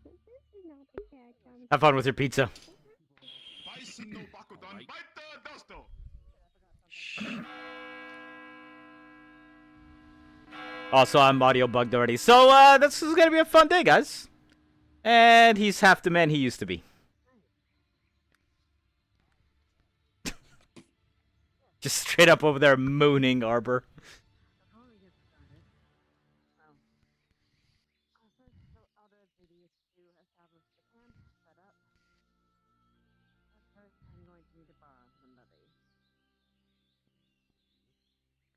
This is not the cat. Have fun with your pizza. Also, I'm audio bugged already. So, this is gonna be a fun day, guys. And he's half the man he used to be. Just straight up over there mooning Arbor.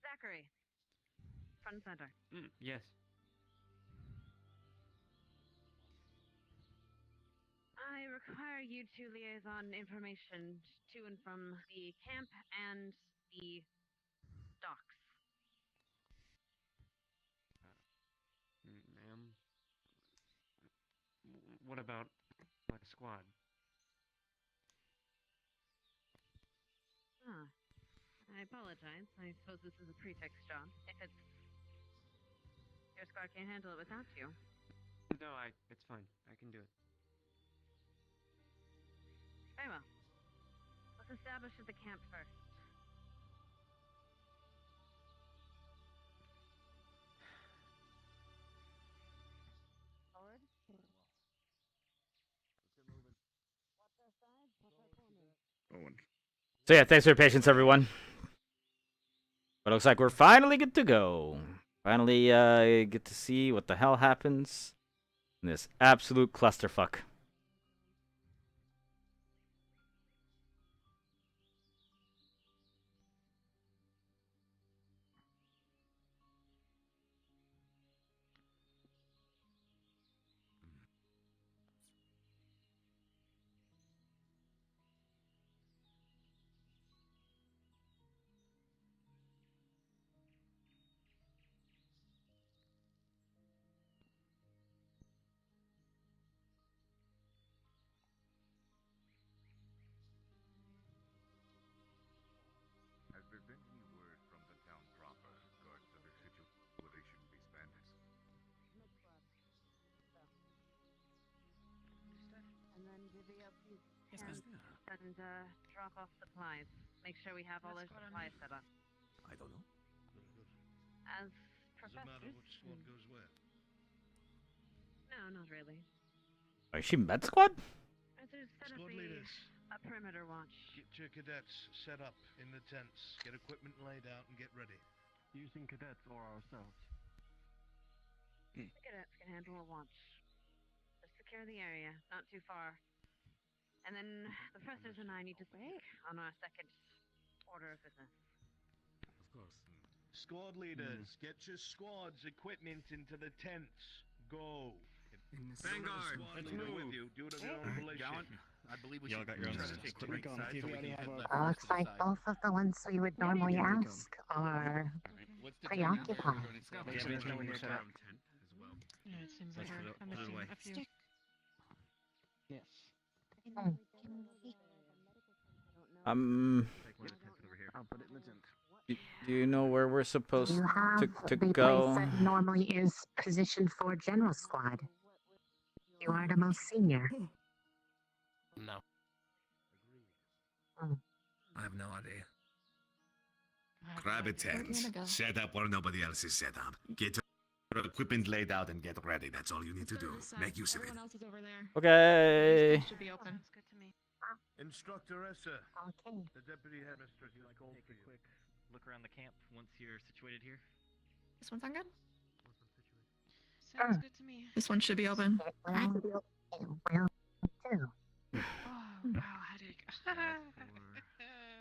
Zachary, front and center. Yes. require you to liaison information to and from the camp and the docks. Ma'am, what about my squad? Ah, I apologize. I suppose this is a pretext job. If it's your squad can't handle it without you. No, it's fine. I can do it. Very well. Let's establish at the camp first. Forward. So yeah, thanks for your patience, everyone. But it looks like we're finally good to go. Finally, get to see what the hell happens in this absolute clusterfuck. Has there been any word from the town proper in regards to the situation with these bandits? And then divvy up these Yes, tents miss. and drop off supplies. Make sure we have all our supplies set up. I don't know. As Does it matter professors. which squad goes where? No, not really. Is she med squad? There's gonna Squad be leaders. a perimeter watch. Get your cadets set up in the tents. Get equipment laid out and get ready. Using cadets or ourselves. The cadets can handle a watch. Just secure the area, not too far. And then the professors and I need to speak on our second order of business. Of course. Squad leaders, get your squad's equipment into the tents. Go. Vanguard, Let's let's move. move. With you. Do it of your own volition. Gallant, I believe we Y'all should got your own try to take the right equipment side so we can head left. Looks like both of the ones we would normally ask are preoccupied. Yeah, it seems Let's like put it- I'm put it missing away. a few. Yes. I'll put it in the tent. Do you know where we're supposed You have to the go? place that normally is positioned for general squad. You are the most senior. No. Hmm. I have no idea. Grab a tent, set up where nobody else is set up. Get your equipment laid out and get ready. That's all you need to do. Make use of it. Everyone else is over there. Okay. Should be open. Sounds good to me. Instructoressa. Okay. The deputy headmistress is called for you. Quick look around the camp once you're situated here. This one sound good? Sounds good to me. This one should be open. It will too. Oh, wow, headache.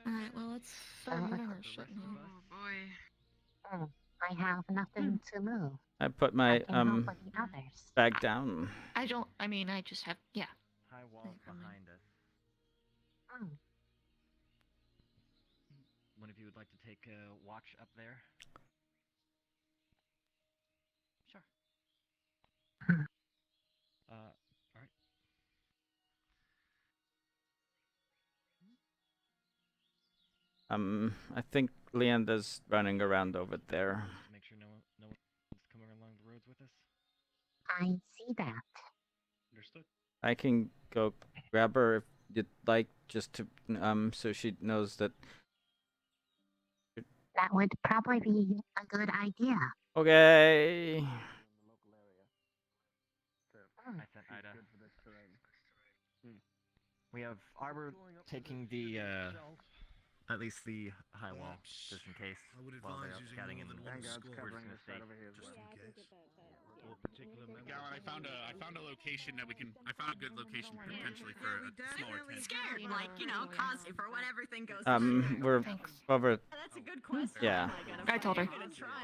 Alright, well, let's start moving our shit now. Oh, boy. I have nothing to move. I put my I can help with the others. bag down. I just have, yeah. High walls behind us. Hmm. One of you would like to take a watch up there? Sure. Alright. I think Leanda's running around over there. Make sure no one's coming along the roads with us. I see that. Understood. I can go grab her if you'd like, just to so she knows that. That would probably be a good idea. Okay. I sent Ida. We have Arbor taking the at least the high wall, just in case while they're out scouting in the north. We're just gonna stay just in case. Gallon, I found a location that we can. I found a good location potentially for a smaller tent. Scared, like, constantly for when everything goes We're over. That's a good question. Yeah. I told her.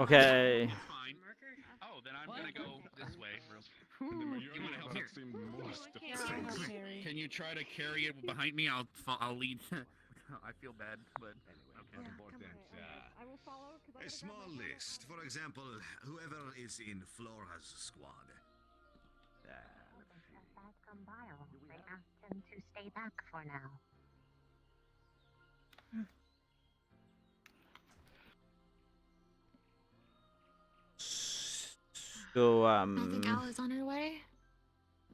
Okay. Fine. Oh, then I'm gonna go this way. And the majority You wanna of help us here? seem most Can you try to carry it behind me? I'll lead. I feel bad, but okay. I will follow. A small list. For example, whoever is in Flora's squad. They asked him to stay back for now. So, I think Al is on her way.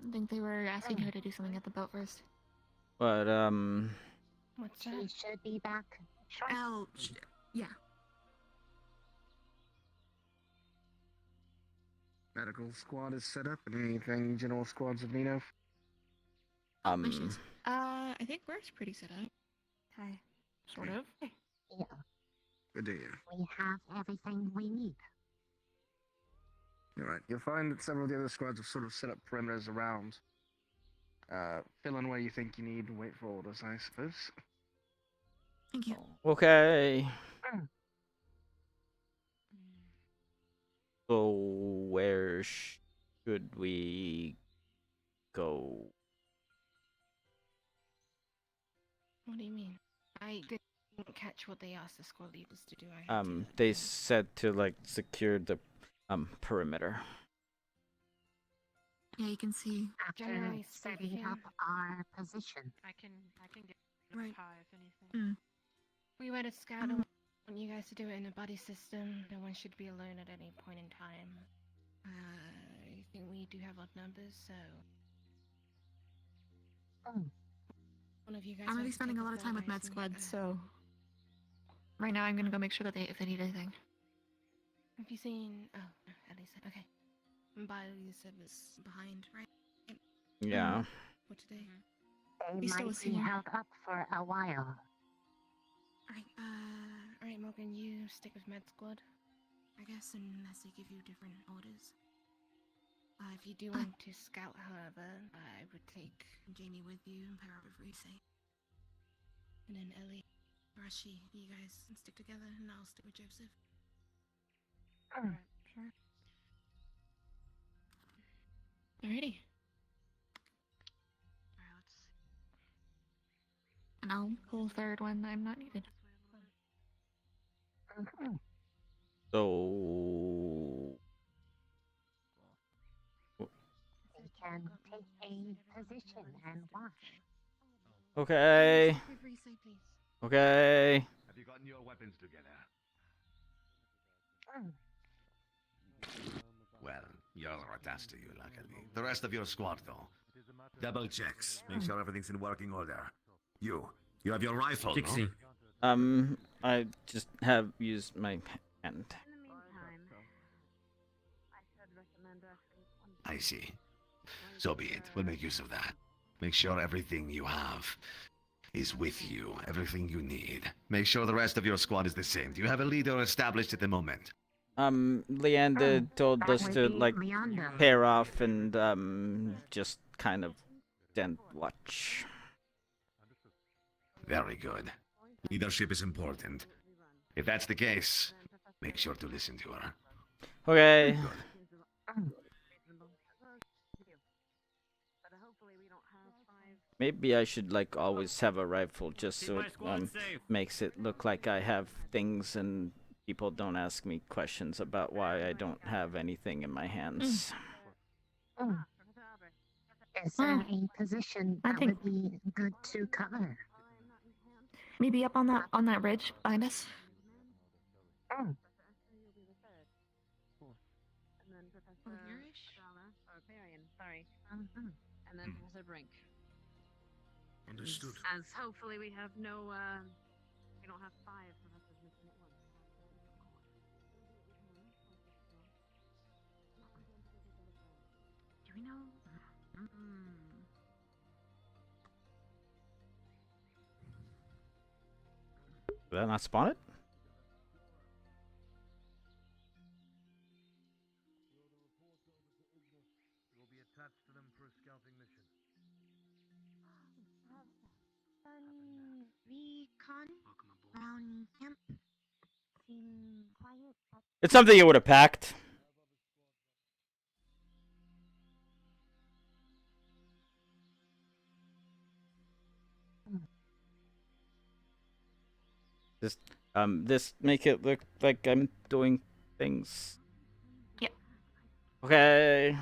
I think they were asking her to do something at the boat first. but, What's that? She should be back. Al, yeah. Medical squad is set up, and anything general squads would need of. I think we're pretty set up. Okay. Sort of. Yeah. Good to hear. We have everything we need. All right. You'll find that several of the other squads have sort of set up perimeters around. Fill in where you think you need, wait for orders, I suppose. Thank you. okay. So, where should we go? What do you mean? I didn't catch what they asked the squad leaders to do. I had to They said to, like, secure the, perimeter. Yeah, you can see. After setting up our position. I can get Right. a pie if anything. We went to scout. I want you guys to do it in a buddy system. No one should be alone at any point in time. I think we do have odd numbers, so. One of you guys. I'm really wants to spending take a lot of the time with lead, med I squad, think. so right now I'm gonna go make sure that if they need anything. Have you seen? Oh, no, Ellie said. Okay. Bio, you said was behind, right? Yeah. What today? They We still might see be him. held up for a while. Alright, Morgan, you stick with med squad, I guess, unless they give you different orders. If you do want to scout, however, I would take Jamie with you and pair up with Reese. And then Ellie, Rashi, you guys can stick together, and I'll stick with Joseph. Sure. Alrighty. And I'll pull third when I'm not needed. So, We can take a position and watch. okay. With Reese, please. Okay. Have you gotten your weapons together? Well, you're a task to you, luckily. The rest of your squad, though. Double checks. Make sure everything's in working order. You have your rifle, Dixie. No? I just have used my hand. I see. So be it. We'll make use of that. Make sure everything you have is with you. Everything you need. Make sure the rest of your squad is the same. Do you have a leader established at the moment? Leander told that us would to, be like, Leander. pair off and, just kind of stand watch. Very good. Leadership is important. If that's the case, make sure to listen to her. Okay. Good. Maybe I should, like, always have a rifle just so it makes it look like I have things and people don't ask me questions about why I don't have anything in my hands. Is there a position that would be good to cover? Maybe up on that ridge behind us. And then Professor or Parian, sorry. And then Professor Brink. Understood. As hopefully we have no, we don't have 5 professors missing at once. Do we know? Did I not spawn it? Will be attached to them for a scouting mission. Recon around camp. Seem quiet. It's something you would have packed. This make it look like I'm doing things. Yep. Okay.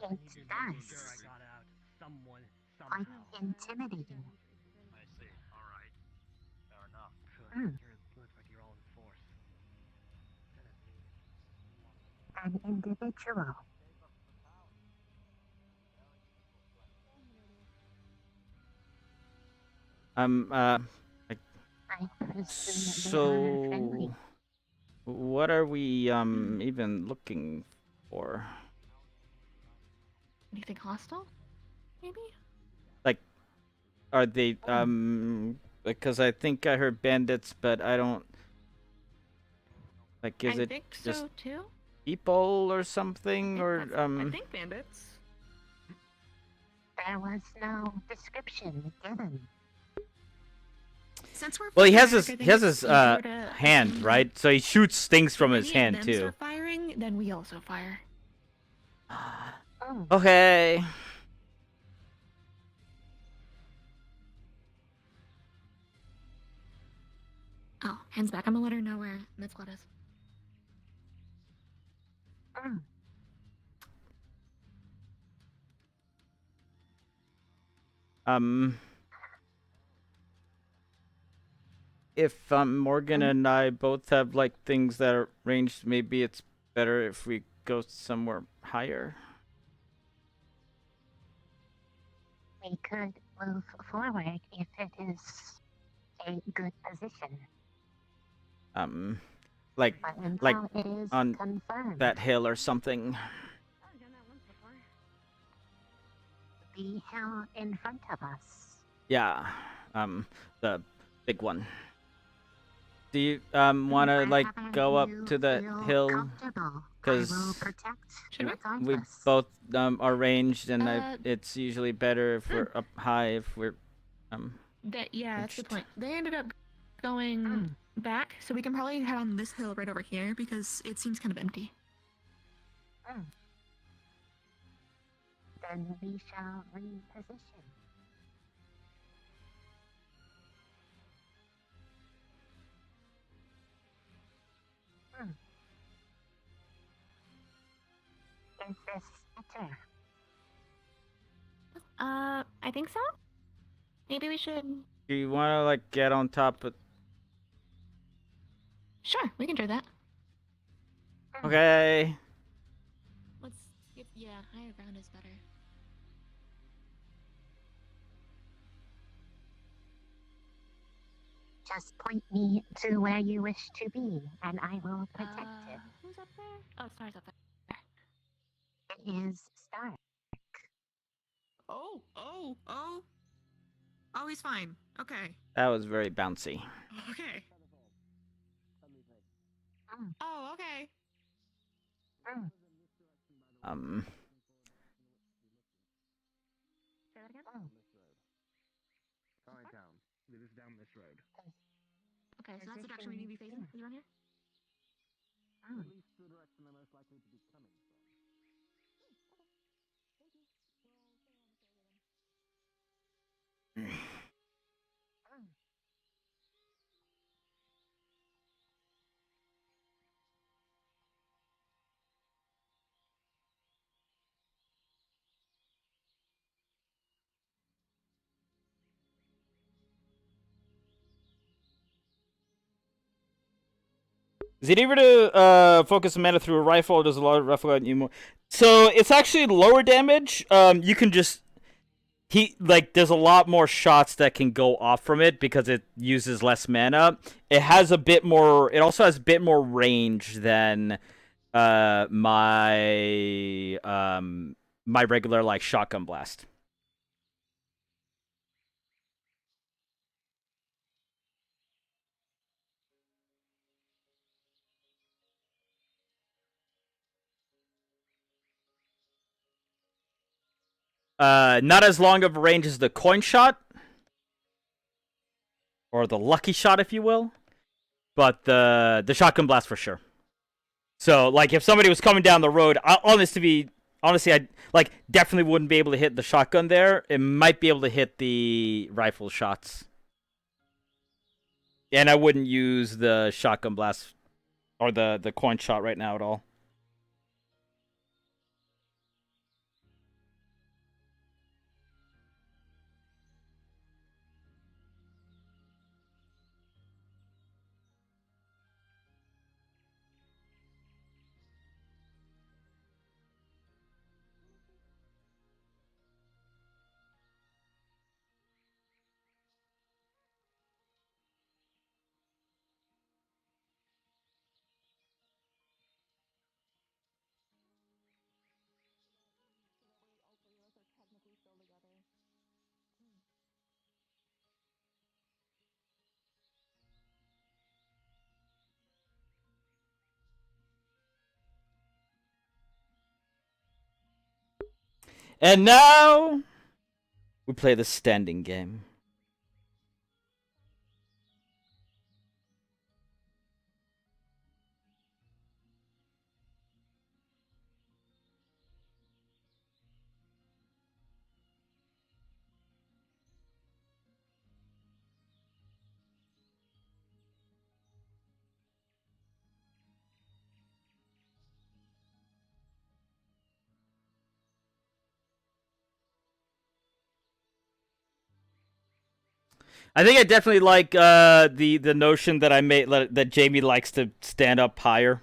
It does. Quite intimidating. I see. All right. Fair enough. Mm. Looks like you're all in force. An individual. Like, I presume they are friendly. so what are we even looking for? Anything hostile? Maybe? Like, are they because I think I heard bandits, but I don't like. Is I it think just so too. people or something, or I think bandits. There was no description given. Since we're Well, he has firing, his I think he has it's his easier to hand, assume right? So he shoots things from if his any of hand them too. start firing, then we also fire. Oh. Okay. Oh, hands back. I'm gonna let her know where Med Squad is. Mm. If Morgan and I both have like things that are ranged, maybe it's better if we go somewhere higher. We could move forward if it is a good position. Like But until like it is on confirmed, that hill or something. the hill in front of us. Yeah. The big one. Do you want to like go up to the hill? Because we both are ranged, and it's usually better if we're up high if we're Yeah, that's the point. They ended up going back, so we can probably head on this hill right over here because it seems kind of empty. Then we shall reposition. Is this better? I think so. Maybe we should. Do you want to like get on top of? Sure, we can try that. Okay. Let's skip. Yeah, higher ground is better. Just point me to where you wish to be, and I will protect it. Who's up there? Oh, Star's up there. It is Star. Oh, he's fine. Okay. That was very bouncy. Okay. Oh, okay. Say that again? Cari Town. It is down this road. Okay, so that's the direction we need to be facing. Is around here? At least the direction they're most likely to be coming from. Is it easier to focus a mana through a rifle, or does a lot of rifle got you more? So it's actually lower damage. You can just there's a lot more shots that can go off from it because it uses less mana. It has a bit more. It also has a bit more range than my my regular like shotgun blast. Not as long of a range as the coin shot. Or the lucky shot, if you will. But the shotgun blast for sure. So, like, if somebody was coming down the road, honestly, I like definitely wouldn't be able to hit the shotgun there. It might be able to hit the rifle shots. And I wouldn't use the shotgun blast or the coin shot right now at all. And now we play the standing game. I think I definitely like the notion that I made that Jamie likes to stand up higher.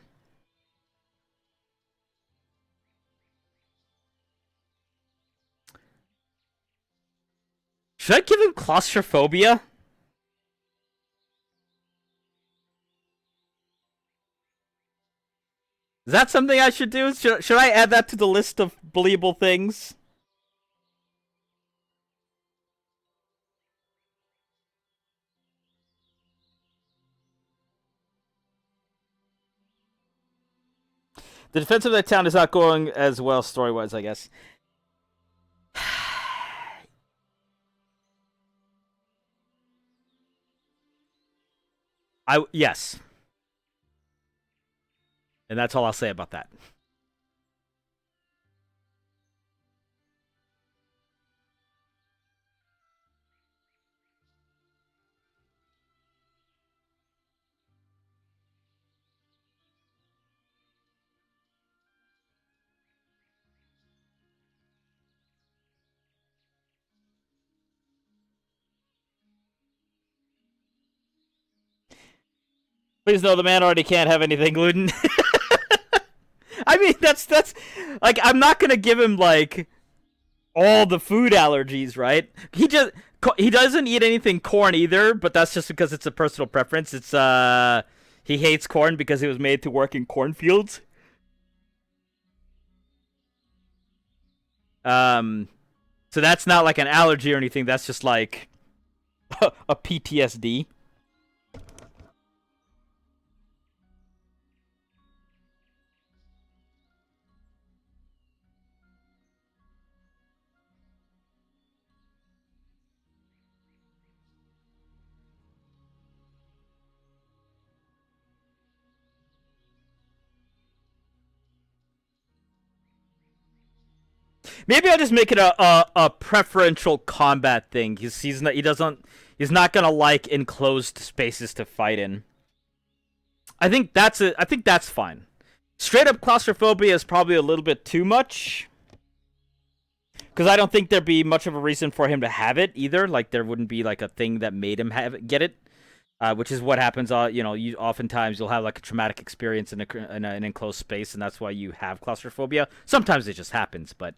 Should I give him claustrophobia? Is that something I should do? Should I add that to the list of believable things? The defense of that town is not going as well story-wise, I guess. Yes. And that's all I'll say about that. Please know the man already can't have anything gluten. I mean, that's like, I'm not gonna give him like all the food allergies, right? He doesn't eat anything corn either, but that's just because it's a personal preference. It's he hates corn because it was made to work in cornfields. So that's not like an allergy or anything. That's just like a PTSD. Maybe I'll just make it a preferential combat thing. He's not gonna like enclosed spaces to fight in. I think that's fine. Straight up claustrophobia is probably a little bit too much, because I don't think there'd be much of a reason for him to have it either. Like, there wouldn't be like a thing that made him get it, which is what happens. Oftentimes you'll have like a traumatic experience in an enclosed space, and that's why you have claustrophobia. Sometimes it just happens, but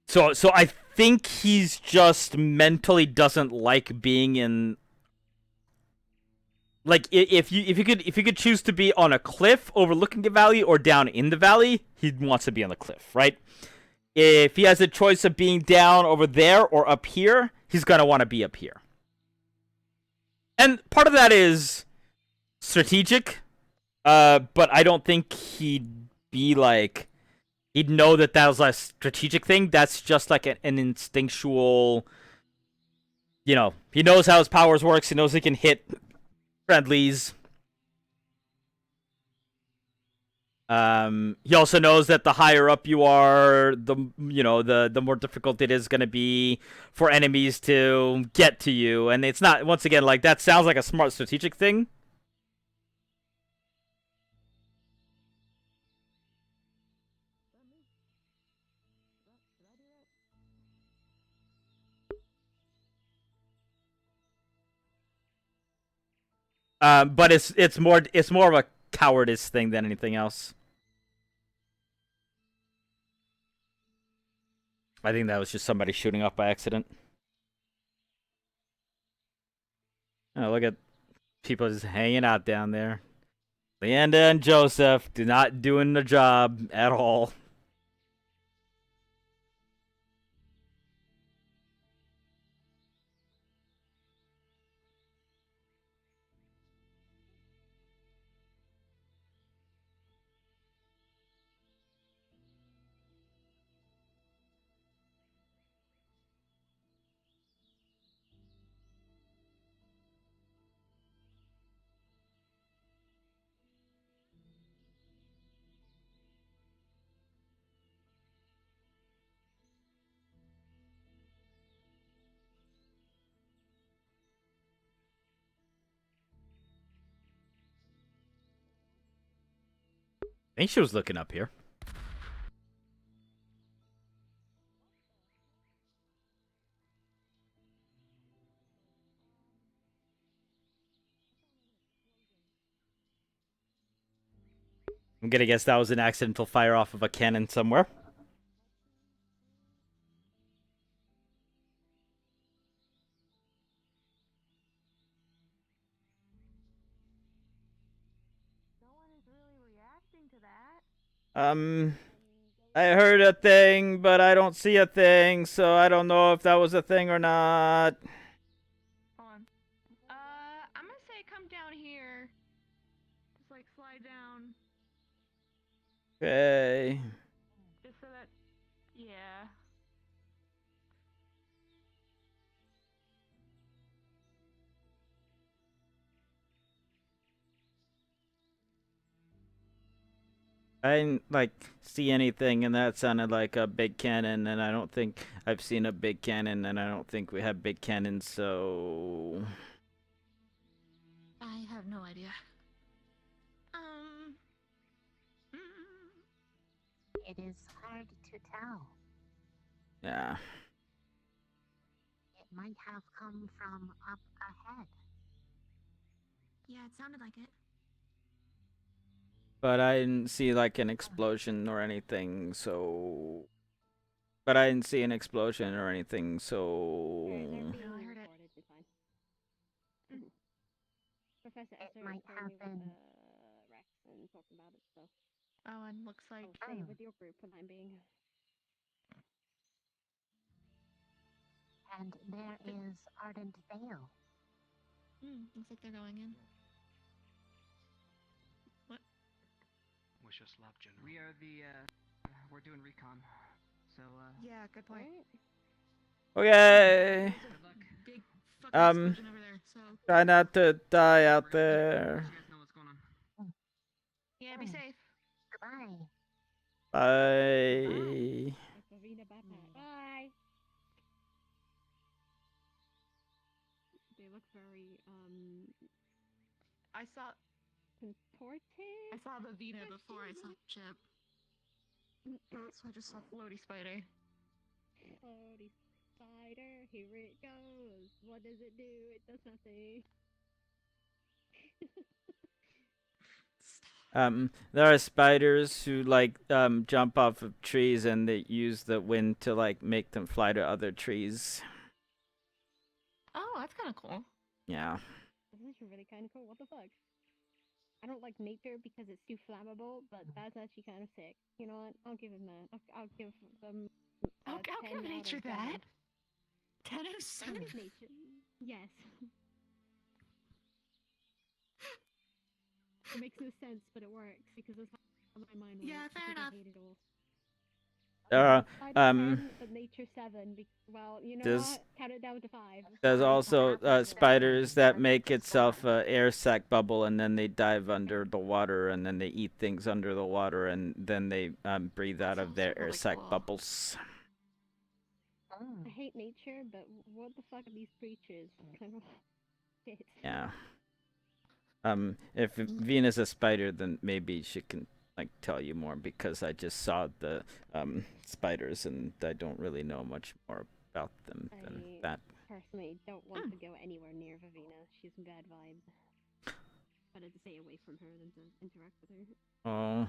So I think he's just mentally doesn't like being in. Like, if you could choose to be on a cliff overlooking the valley or down in the valley, he wants to be on the cliff, right? If he has a choice of being down over there or up here, he's gonna want to be up here. And part of that is strategic, but I don't think he'd be like. He'd know that was a strategic thing. That's just like an instinctual. He knows how his powers works. He knows he can hit friendlies. He also knows that the higher up you are, the more difficult it is going to be for enemies to get to you. And it's not, once again, like, that sounds like a smart strategic thing. But it's more of a cowardice thing than anything else. I think that was just somebody shooting up by accident. Oh, look at people just hanging out down there. Leander and Joseph do not doing the job at all. I think she was looking up here. I'm gonna guess that was an accidental fire off of a cannon somewhere. I heard a thing, but I don't see a thing, so I don't know if that was a thing or not. Hold on. I'm gonna say come down here. Just like slide down. Okay. Just so that, yeah. I didn't, like, see anything, and that sounded like a big cannon, and I don't think I've seen a big cannon, and I don't think we have big cannons, so... I have no idea. It is hard to tell. Yeah. It might have come from up ahead. Yeah, it sounded like it. But I didn't see, like, an explosion or anything, so... But I didn't see an explosion or anything, so... I heard it. Professor It Esser might told have me been. with Rex and talked about it, so Oh, and looks like... I'll stay with your group for the time being. And there is Ardent Vale. Looks like they're going in. What? Wish us luck, General. We are we're doing recon. So, Yeah, good point. Okay. Big fucking explosion over there, so... Try not to die out there. you guys know what's going on. Yeah, be safe. Goodbye. Bye. Bye. They look very I saw... contorted. I saw the Vina before I saw Chip. So I just saw Floaty Spider. Floaty spider, here it goes. What does it do? It does nothing. There are spiders who, like, jump off of trees and they use the wind to, like, make them fly to other trees. Oh, that's kind of cool. Yeah. This is really kind of cool. What the fuck? I don't like nature because it's too flammable, but that's actually kind of sick. You know what? I'll give him that. I'll give them. I'll give nature that. 10 out of 7. Nature. Yes. It makes no sense, but it works because that's how my mind works. Yeah, fair because I enough. hate it all. But nature 7. Well, you know There's- what? Count it down to 5. There's also spiders that make itself a air sac bubble, and then they dive under the water, and then they eat things under the water, and then they breathe out of their air sac bubbles. I hate nature, but what the fuck are these creatures? Shit. Yeah. If Venus is a spider, then maybe she can like tell you more, because I just saw the spiders and I don't really know much more about them than that. Personally don't want to go anywhere near Vivina. She's bad vibes. Better to stay away from her than to interact with her. Oh,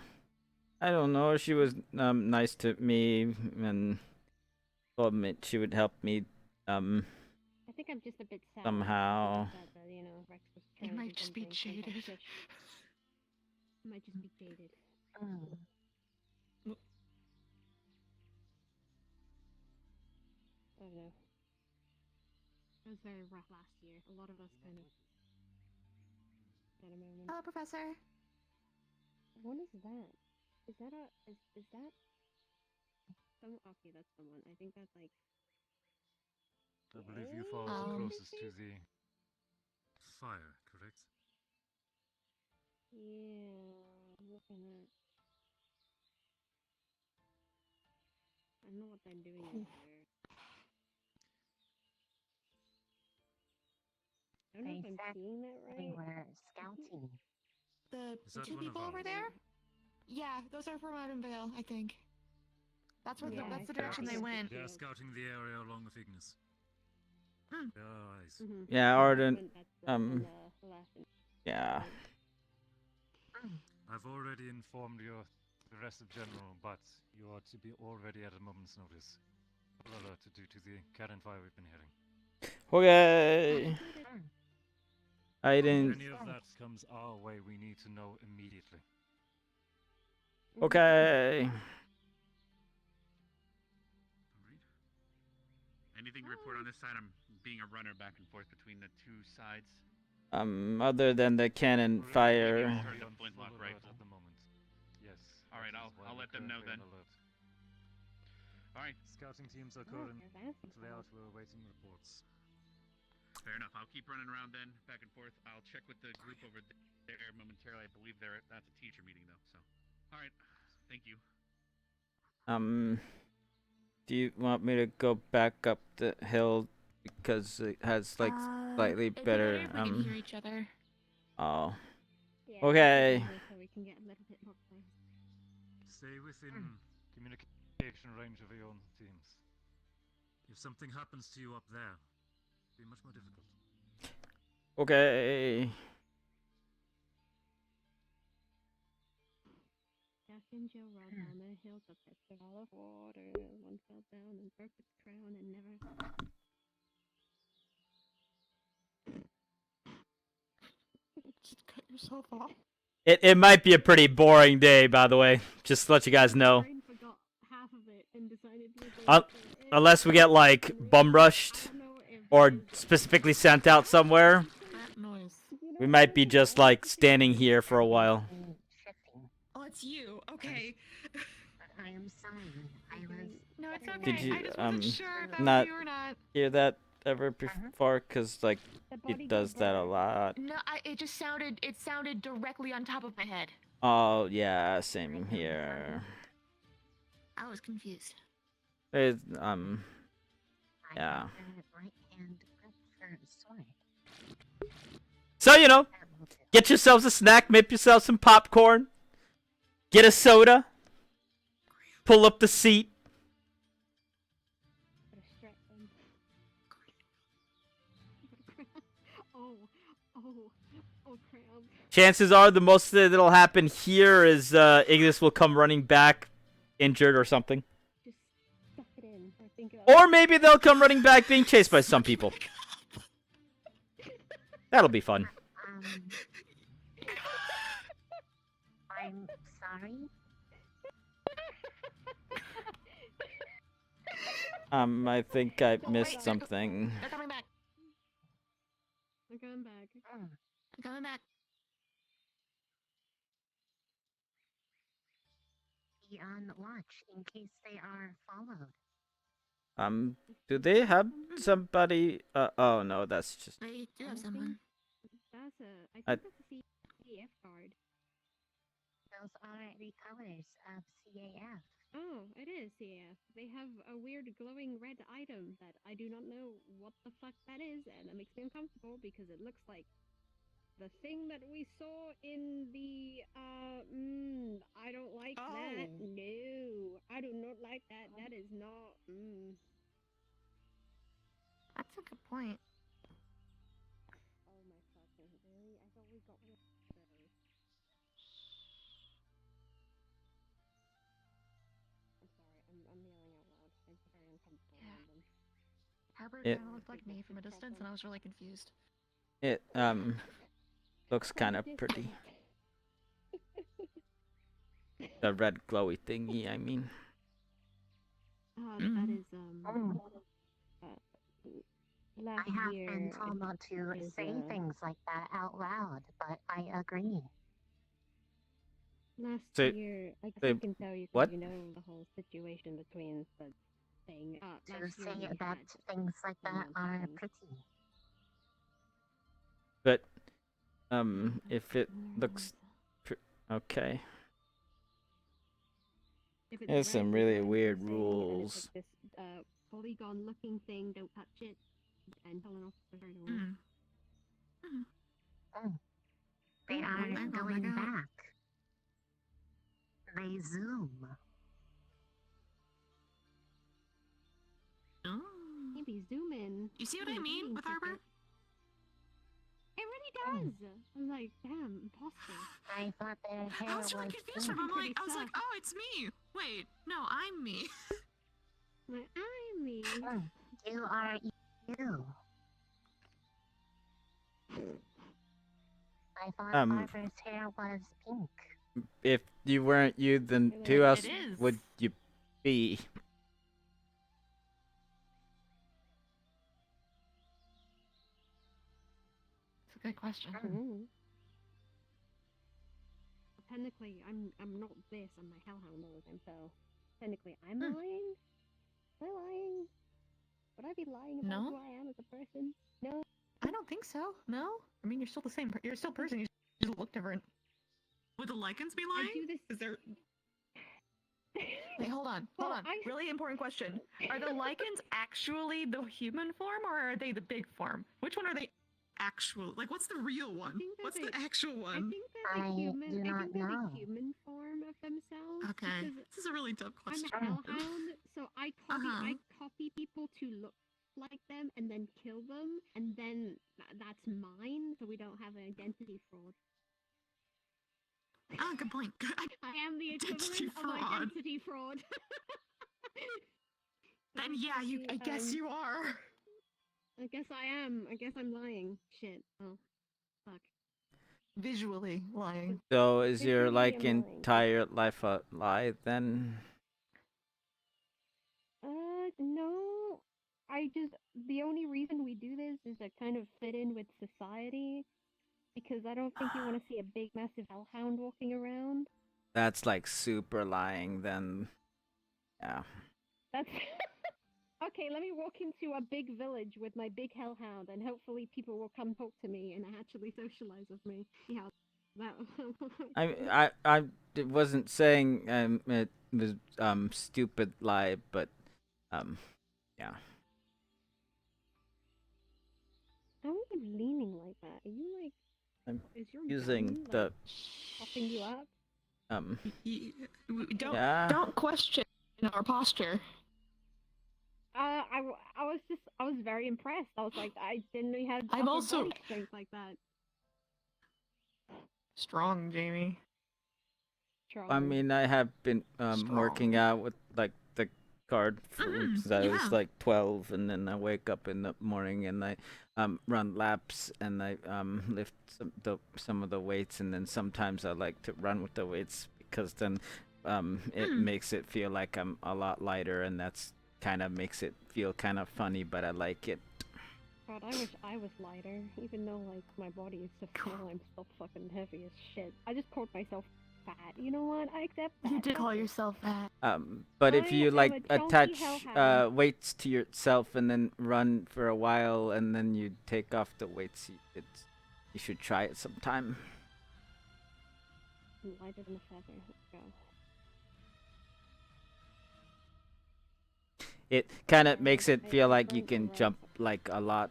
I don't know. She was nice to me and told me she would help me I think I'm just a bit sad. somehow. That, you know, Rex was You trying to might do just be something jaded. fantastic. I might just be jaded. I don't know. It was very rough last year. A lot of us kind of had a moment. Hello, Professor. What is that? Is that a is that some okay, that's someone. I think that's like I believe you followed the closest to the fire, correct? yeah, I'm looking at I don't know what they're doing out there. I don't know if I'm seeing that right. They were scouting. The Is that two one of people over ours? there? Yeah, those are from Iron Vale, I think. That's where Yeah, that's the I direction they think went. They are scouting the area along with Ignis. Hmm. There are eyes. Yeah, Arden. The last one. Yeah. I've already informed the rest of General, but you are to be already at a moment's notice. Alert due to the cannon fire we've been hearing. Okay. I If didn't. any of that comes our way, we need to know immediately. Okay. Anything to report on this side? I'm being a runner back and forth between the two sides. Other than the cannon fire. Turned a flintlock rifle. At the moment. Yes. All right, I'll let them know then. All right. Scouting teams are coding layout. We're awaiting reports. Fair enough. I'll keep running around then, back and forth. I'll check with the group over there momentarily. I believe that's a teacher meeting though. So, all right. Thank you. Do you want me to go back up the hill because it has like slightly It'd be better if we can hear each other. Oh. Yeah, Okay. so we can get a little bit more close. Stay within communication range of your own teams. If something happens to you up there, it'll be much more difficult. Okay. Jack and Joe rolled down the hill to fetch a ball of water. One fell down and broke its crown and never. Just cut yourself off. It might be a pretty boring day, by the way. Just to let you guys know. Brain forgot half of it and decided to go Unless we get like bum rushed or specifically sent out somewhere, That noise. we might be just like standing here for a while. Oh, it's you. Okay. I am sorry. I was. No, it's okay. Did you I just wasn't sure if that not was you or not. hear that ever before? Cause like it does that a lot. No, it just sounded. It sounded directly on top of my head. Oh yeah, same here. I was confused. It, yeah. Right hand grip for sword. So you know, get yourselves a snack, make yourself some popcorn, get a soda, pull up the seat. Oh, crap. Chances are the most that'll happen here is Ignis will come running back injured or something. Just suck it in. Or think about Or maybe they'll come running back being chased by some people. That'll be fun. I'm sorry. I think I missed something. They're coming back. They're coming back. They're coming back. be on watch in case they are followed. Do they have somebody? Oh no, that's just. They do have someone. I think that's a CAF card. Those are the colors of CAF. Oh, it is CAF. They have a weird glowing red item that I do not know what the fuck that is, and it makes me uncomfortable because it looks like the thing that we saw in the I don't like that. No, I do not like that. That is not. That's a good point. Oh my fucking really? I thought we got rid of those. I'm sorry. I'm yelling out loud. It's very uncomfortable around them. Harbor It- kind of looked like me from a distance, and I was really confused. It looks kind of pretty. The red glowy thingy, I mean. That is last I have year. been told not to is, say things like that out loud, but I agree. Last So- year, I guess so I can tell you 'cause what? you know the whole situation between the thing. To Last year say we that had things like that are things. pretty. But if it looks okay. If it's There's red, some it's really red, weird say, and rules. it's like this polygon-looking thing. Don't touch it, and telling off the very They are they're going going back. back. They zoom. Oh. Maybe zoom in. You see what Maybe I mean eating with Harbor? ticket. It really does. I'm like, damn, imposter. I thought their hair I was really confused from him. I was like, oh, it's me. Wait, no, I'm me. Like, I'm me. You are you. I thought Harper's hair was pink. If you weren't you, then It who else is. would you be? It's a good question. Technically, I'm not this. I'm my hellhound all the time. So technically, I'm lying. Am I lying? Would I be lying about No. who I am as a person? No. I don't think so. No. I mean, you're still the same. You're still a person. You just look different. Would the lichens be lying? I do this. Is there? Wait, hold on. Well, Hold on. Really important question. Are the lichens actually the human form, or are they the big form? Which one are they? Actual, like, what's the real one? What's the actual I one? think they're the human. I think they're the human form of themselves. Okay. Because This is a really dumb I'm question. a hellhound, so I copy people to look like them and then kill them, and then that's mine. So we don't have an identity fraud. Ah, good point. I am the Identity equivalent of fraud. identity fraud. Then yeah, I guess you are. I guess I am. I guess I'm lying. Shit. Oh, fuck. Visually lying. So is your Visually, like I'm lying. entire life a lie then? No. The only reason we do this is to kind of fit in with society, because I don't think you want to see a big, massive hellhound walking around. That's like super lying then. Yeah. That's okay. Let me walk into a big village with my big hellhound, and hopefully people will come talk to me and actually socialize with me. Yeah, that. I wasn't saying it was stupid lie, but yeah. How are you leaning like that? Are you like? I'm Is your using gun, the like, popping you up? Don't question our posture. I was very impressed. I was like, I didn't know you had I'm upper also- body strength like that. Strong, Jamie. I mean, I have been working out with like the card since I was like 12, and then I wake up in the morning and I run laps and I lift some of the weights, and then sometimes I like to run with the weights because then it makes it feel like I'm a lot lighter, and that's kind of makes it feel kind of funny, but I like it. God, I wish I was lighter. Even though like my body is so small, I'm still fucking heavy as shit. I just caught myself fat. You know what? I accept that. You did call yourself fat. But I if you am like a chunky attach hellhound. weights to yourself and then run for a while and then you take off the weights, you should try it sometime. Lighter than a feather. Let's go. It kind of makes it feel like you can jump like a lot.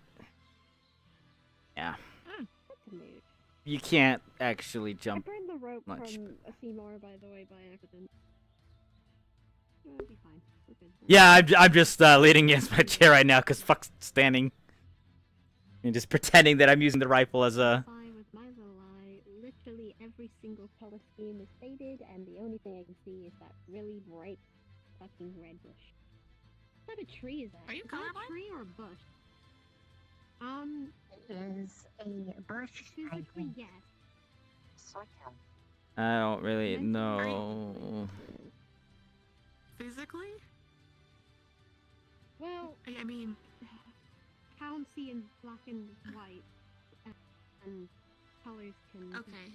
Yeah. That's a mood. You can't actually I jump burned the rope much. from a Seymour, by the way, by accident. It'll be fine. We're good. Yeah, I'm just leaning against my chair right now because fuck standing. And just pretending that I'm using the rifle as a... With my little eye, literally every single color scheme is faded, and the only thing I can see is that really bright fucking red bush. What type of tree is that? Are you Is that colorblind? a tree or a bush? It is a bush, I Physically, think. yes. Sort of. I don't really know. Physically? Well, I mean, can see in black and white, and colors can. Okay.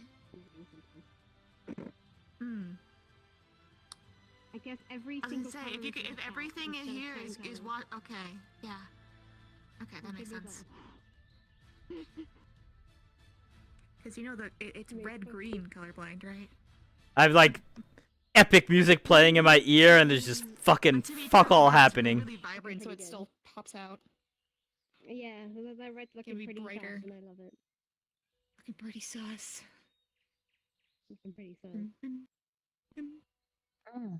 Sometimes. I guess every I was single gonna say, color if is if a everything hat in instead of here same is color. what? Okay, yeah. Okay, that makes Give me sense. that. Because you know it's red-green colorblind, right? I've like epic music playing in my ear and there's just fucking fuck all happening. Really vibrant, so it still pops out. Yeah, that red's looking be pretty brighter. fast, and I love it. Looking pretty sus. Looking pretty sus.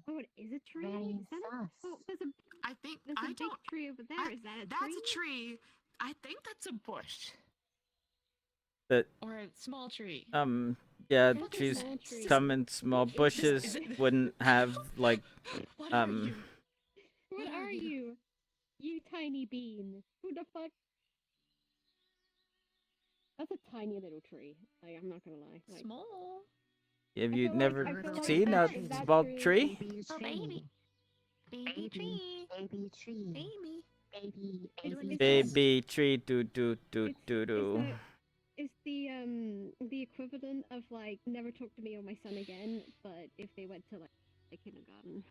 Oh, it is a tree? Very Is that a, oh, there's a, I think there's a big tree over there. Is that a tree? That's a tree. I think that's a bush That or a small tree. yeah, Fucking trees small trees. come in small bushes. Is it- Wouldn't have like What are you? What are you? You tiny bean. Who the fuck? That's a tiny little tree. Like, I'm not gonna lie. Like, Small. Have I you feel like- never I feel like seen a that- that small tree is tree? Oh, baby. Baby tree. Baby tree. Baby. Baby. Baby tree do do do do do. It's the equivalent of like never talk to me or my son again, but if they went to like kindergarten.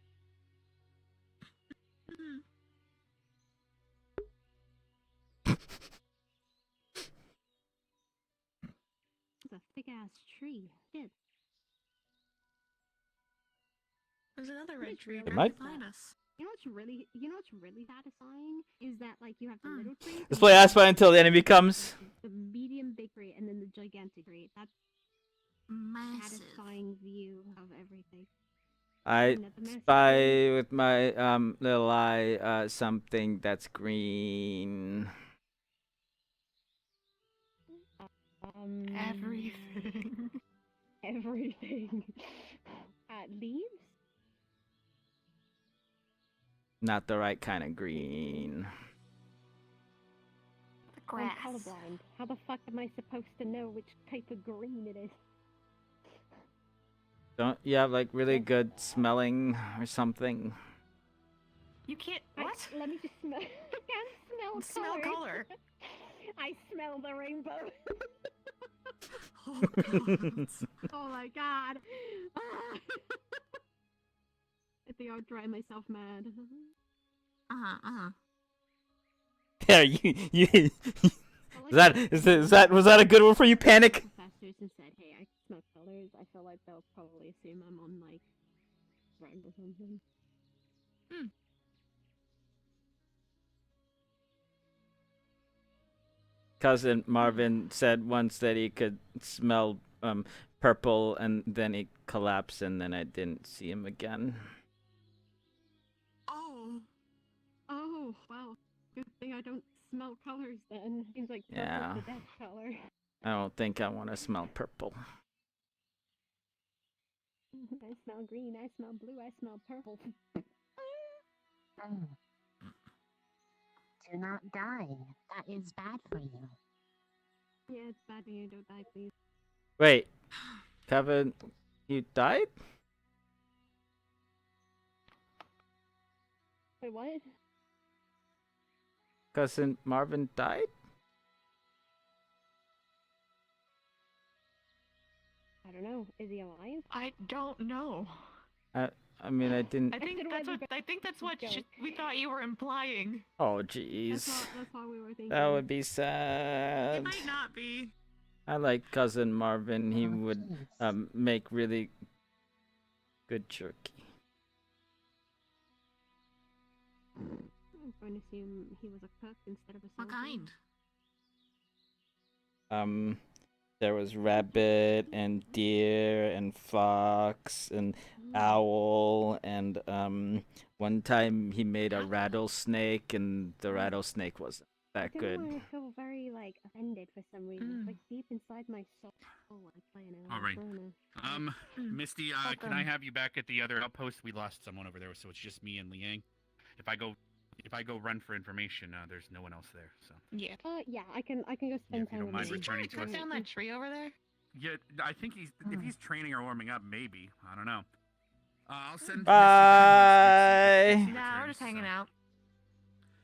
It's a thick ass tree. Shit. There's another red tree It right might- behind us. You know what's really satisfying is that like you have the little tree. Let's play Aspen until the enemy comes. The medium big tree and then the gigantic tree. That's Massive. satisfying view of everything. I Looking at the massive spy tree. with my little eye something that's green. Everything. Everything. Leaves? Not the right kind of green. The grass. I'm colorblind. How the fuck am I supposed to know which type of green it is? Don't you have like really good smelling or something? You can't. What? Let me just smell. I can't smell Smell colors. color. I smell the rainbow. Oh, God. Oh my god. I think I'll drive myself mad. Yeah, you was that a good one for you, Panic? Professors and said, hey, I can smell colors. I feel like they'll probably assume I'm on like drugs or something. Cousin Marvin said once that he could smell purple and then he collapsed and then I didn't see him again. Oh, wow. Good thing I don't smell colors then. Seems like purple's Yeah. the best color. I don't think I want to smell purple. I smell green, I smell blue, I smell purple. Do not die. That is bad for you. Yeah, it's bad when you don't die, please. Wait, Kevin, you died? Wait, what? Cousin Marvin died? I don't know. Is he alive? I don't know. I mean, I didn't. I think that's what we thought you were implying. Oh, jeez. That's what we were thinking. That would be sad. It might not be. I like Cousin Marvin. He would make really good jerky. I'm going to assume he was a cook instead of a What soldier. kind? There was rabbit and deer and fox and owl and one time he made a rattlesnake and the rattlesnake wasn't that good. I feel very offended for some reason. It's like deep inside my soul. I'm playing it. All right. Misty, can I have you back at the other outpost? We lost someone over there, so it's just me and Liang. If I go run for information, there's no one else there. So. Yeah. Yeah, I can go spend if you time don't with mind my returning to us. Cut down that tree over there. Yeah, I think if he's training or warming up, maybe. I don't know. I'll send. Bye. Nah, we're just hanging out.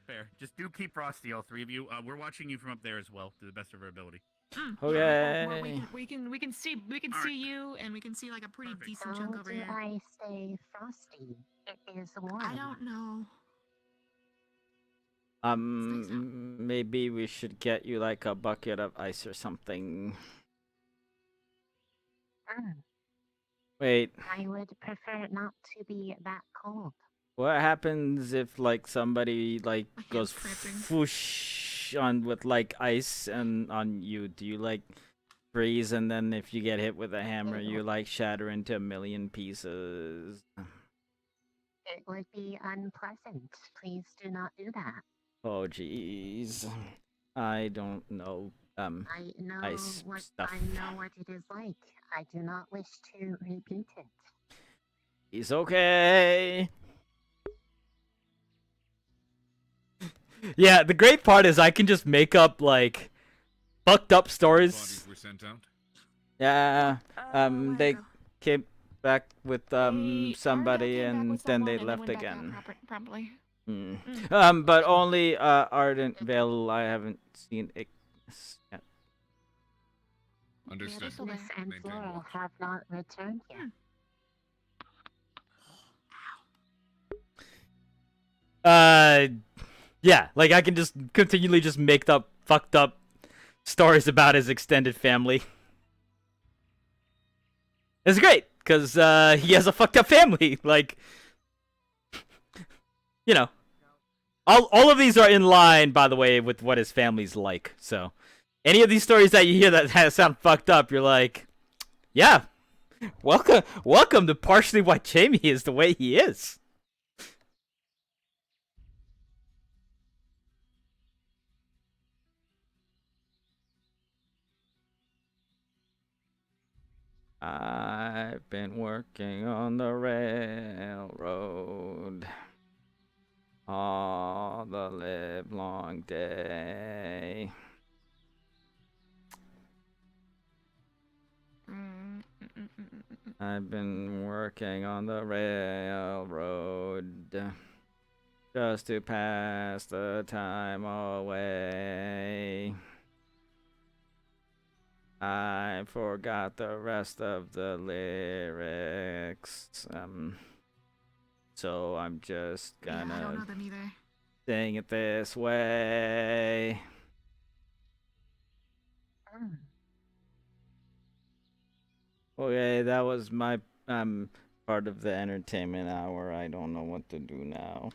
Fair. Just do keep frosty, all three of you. We're watching you from up there as well, to the best of our ability. Okay. We can see you, and we can see a pretty decent chunk over How do here. I stay frosty? It is warm. I don't know. Maybe we should get you a bucket of ice or something. Wait. I would prefer not to be that cold. What happens if somebody goes whoosh on with ice and on you? Do you freeze and then if you get hit with a hammer you shatter into a million pieces? It would be unpleasant. Please do not do that. Oh jeez. I don't know I know ice what stuff. I know what it is like. I do not wish to repeat it. He's okay. Yeah, the great part is I can just make up fucked up stories. Bodies were sent out. Yeah. They came back with somebody and then they left again. Probably. But only Ardentville. I haven't seen it yet. Understood. Miss and Flora have not returned yet. Yeah, I can just continually just make up fucked up stories about his extended family. It's great, because he has a fucked up family. You know. All of these are in line, by the way, with what his family's like. So, any of these stories that you hear that sound fucked up, you're like, yeah, welcome to partially why Jamie is the way he is. I've been working on the railroad all the livelong day. I've been working on the railroad just to pass the time away. I forgot the rest of the lyrics. So I'm just I don't know gonna them either. sing it this way. Okay, that was my part of the entertainment hour. I don't know what to do now.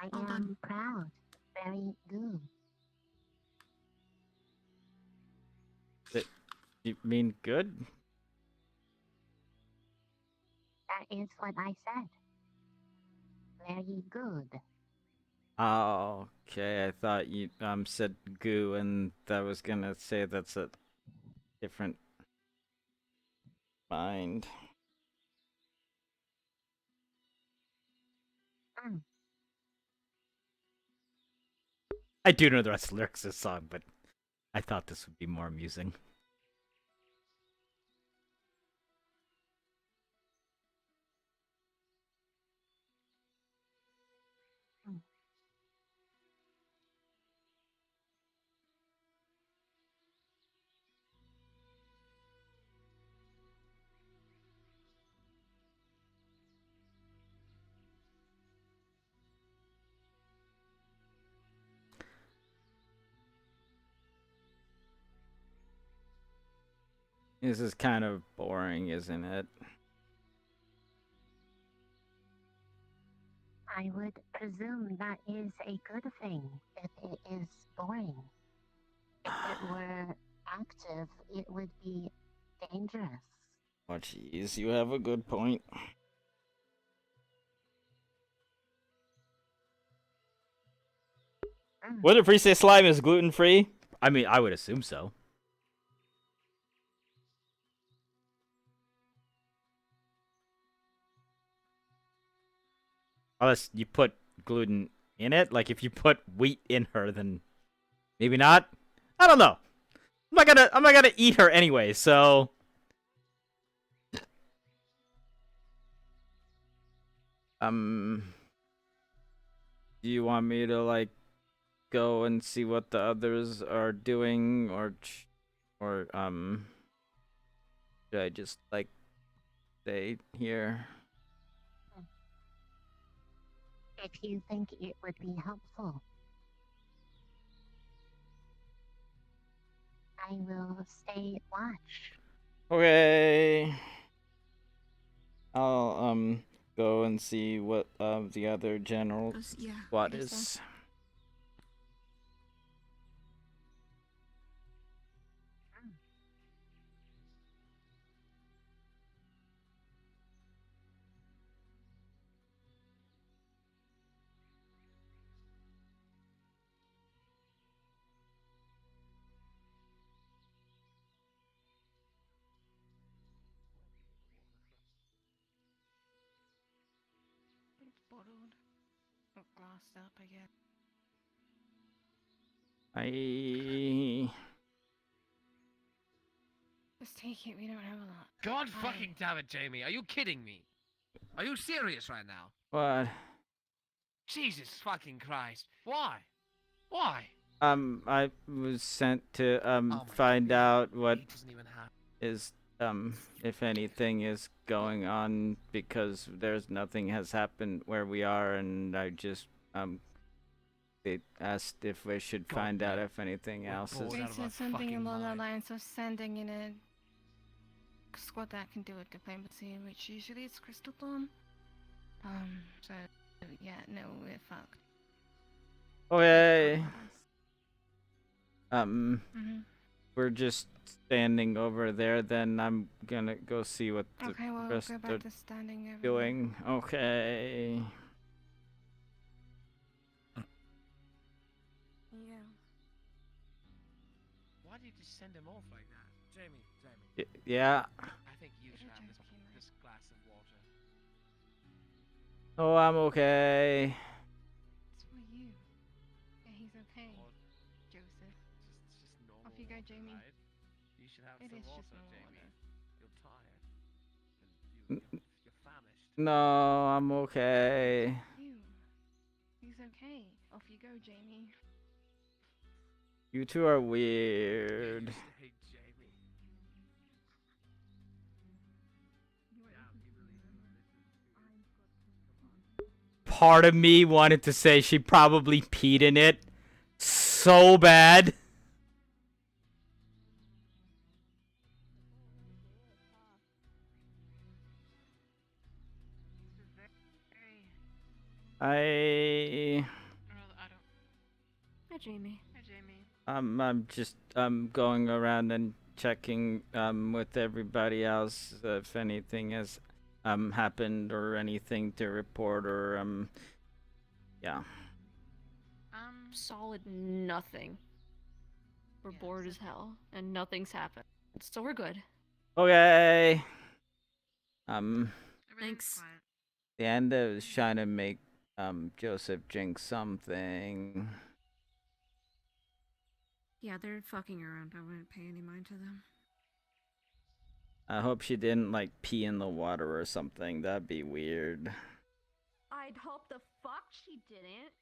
I am proud. Very good. You mean good? That is what I said. Very good. Oh, okay. I thought you said goo, and I was gonna say that's a different mind. I do know the rest of the lyrics of the song, but I thought this would be more amusing. This is kind of boring, isn't it? I would presume that is a good thing if it is boring. If it were active, it would be dangerous. Oh, jeez, you have a good point. Would it say slime is gluten-free? I mean, I would assume so. Unless you put gluten in it. Like, if you put wheat in her, then maybe not. I don't know. I'm not gonna eat her anyway, so... Do you want me to, like, go and see what the others are doing, or should I just, like, stay here? If you think it would be helpful, I will stay watch. Okay. I'll, go and see what, the other general squad is. It's bottled. Or glassed up, I guess. Just take it, we don't have a lot. God fucking damn it, Jamie. Are you kidding me? Are you serious right now? What? Jesus fucking Christ. Why? Why? I was sent to, find out what is, if anything is going on, because there's nothing has happened where we are, and I just, they asked if we should find out if anything else is... They said something along the lines of sending in a squad that can do a diplomacy, which usually is Crystal Dawn. So, yeah, no, we're fucked. Okay. We're just standing over there, then I'm gonna go see what the Okay, well, rest go are back to standing over doing. Okay. Yeah. Why did you just send him off like that? Jamie. Yeah. I think you should have this glass of water. Oh, I'm okay. It's for you. Yeah, he's okay. Joseph. Just normal. Off you go, Jamie. Right? You should have It some is water, just normal Jamie. water. You're tired. And you're famished. No, I'm okay. You. He's okay. Off you go, Jamie. You two are weird. Hey, Jamie. Part of me wanted to say she probably peed in it so bad. Hi, Jamie. Hi, Jamie. I'm just going around and checking with everybody else if anything has happened or anything to report, or yeah. Solid nothing. We're bored as hell and nothing's happened. So we're good. Okay. Thanks. The end was trying to make Joseph drink something. Yeah, they're fucking around. I wouldn't pay any mind to them. I hope she didn't like pee in the water or something. That'd be weird. I'd hope the fuck she didn't.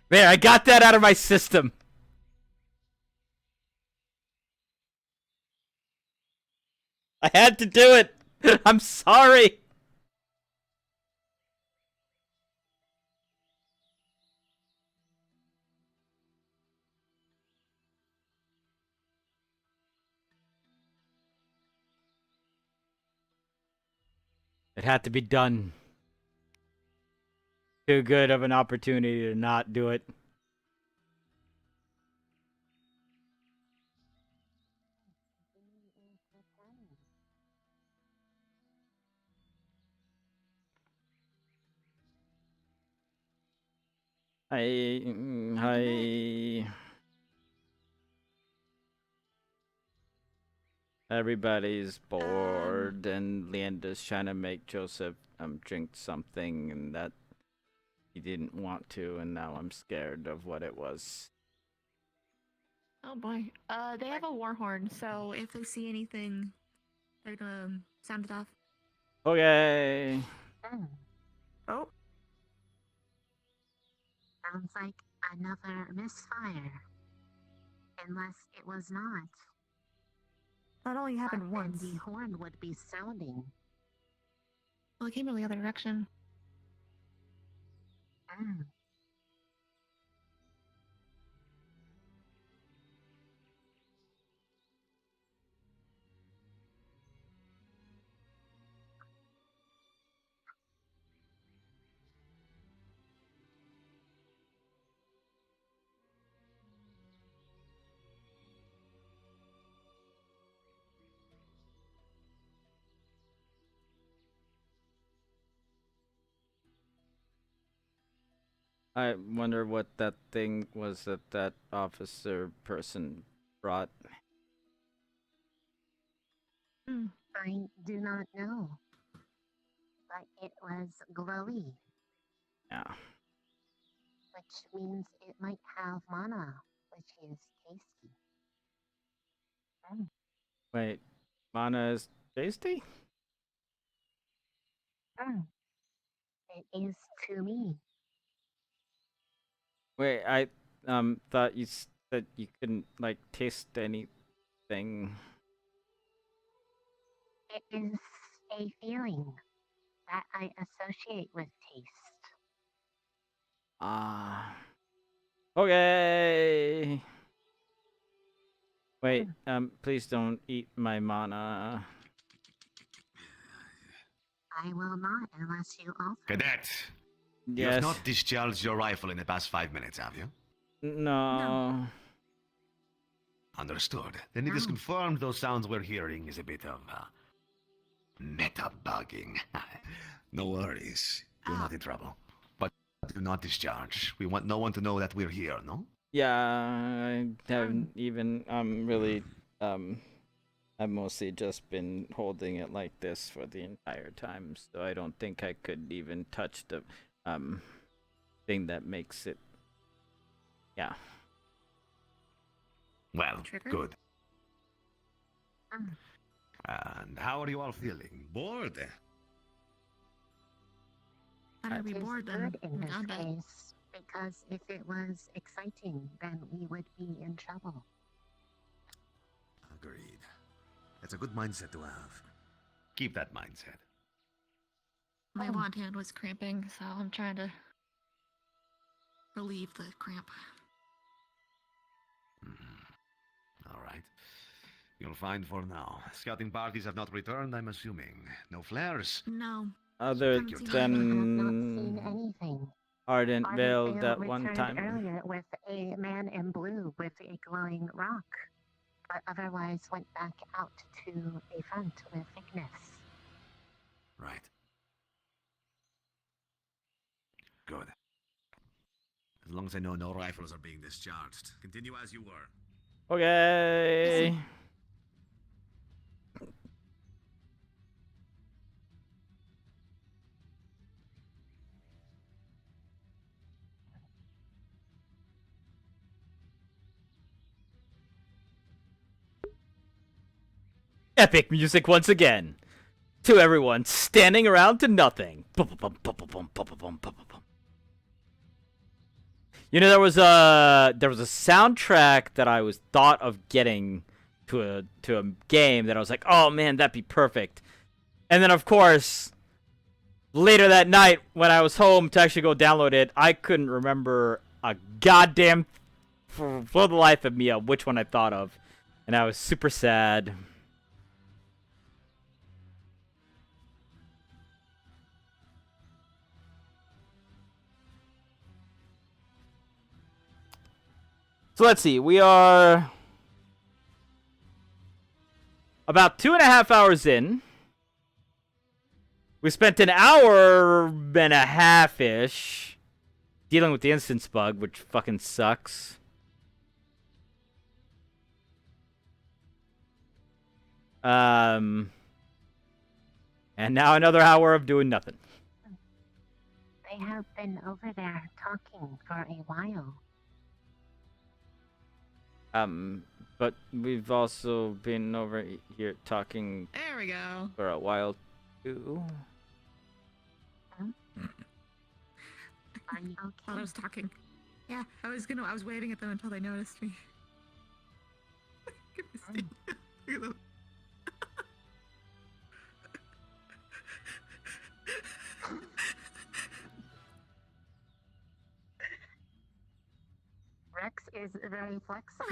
There, I got that out of my system. I had to do it. I'm sorry. It had to be done. Too good of an opportunity to not do it. Hi. Everybody's bored, and Leanda's trying to make Joseph drink something, and that he didn't want to, and now I'm scared of what it was. Oh boy. They have a war horn, so if they see anything, they're gonna sound it off. Okay. Oh. Sounds like another misfire. Unless it was not. That only happened once. The horn would be sounding. Well, it came from the other direction. I wonder what that thing was that that officer person brought. I do not know. But it was glowy. Yeah. Which means it might have mana, which is tasty. Wait, mana is tasty? It is to me. Wait, I thought you said you couldn't like taste anything. It is a feeling that I associate with taste. Ah. Okay. Wait, please don't eat my mana. I will not unless you offer. Cadet, you Yes. have not discharged your rifle in the past 5 minutes, have you? No. Understood. Then it is confirmed those sounds we're hearing is a bit of meta bugging. No worries. You're not in trouble. But do not discharge. We want no one to know that we're here, no? Yeah, I haven't even really I've mostly just been holding it like this for the entire time, so I don't think I could even touch the thing that makes it. Yeah. Well, Trigger? good. And how are you all feeling? Bored? Better be It is bored than good in this not. case, because if it was exciting, then we would be in trouble. Agreed. That's a good mindset to have. Keep that mindset. My wand hand was cramping, so I'm trying to relieve the cramp. All right. You'll find for now. Scouting parties have not returned, I'm assuming. No flares? No. Other I have not than seen anything. Ardent Veil Vale that one returned time. earlier with a man in blue with a glowing rock, but otherwise went back out to a front with Ignis. Right. Good. As long as I know no rifles are being discharged. Continue as you were. Okay. Epic music once again. To everyone standing around to nothing. You know, there was a soundtrack that I was thought of getting a game that I was like, oh man, that'd be perfect. And then of course, later that night when I was home to actually go download it, I couldn't remember a goddamn for the life of me which one I thought of, and I was super sad. So let's see, we are about 2.5 hours in. We spent an hour and a half-ish dealing with the instance bug, which fucking sucks. And now another hour of doing nothing. They have been over there talking for a while. But we've also been over here talking There we go. for a while too. Are you okay? While I was talking. Yeah, I was waving at them until they noticed me. Look at this. Look at them. Rex is very flexible.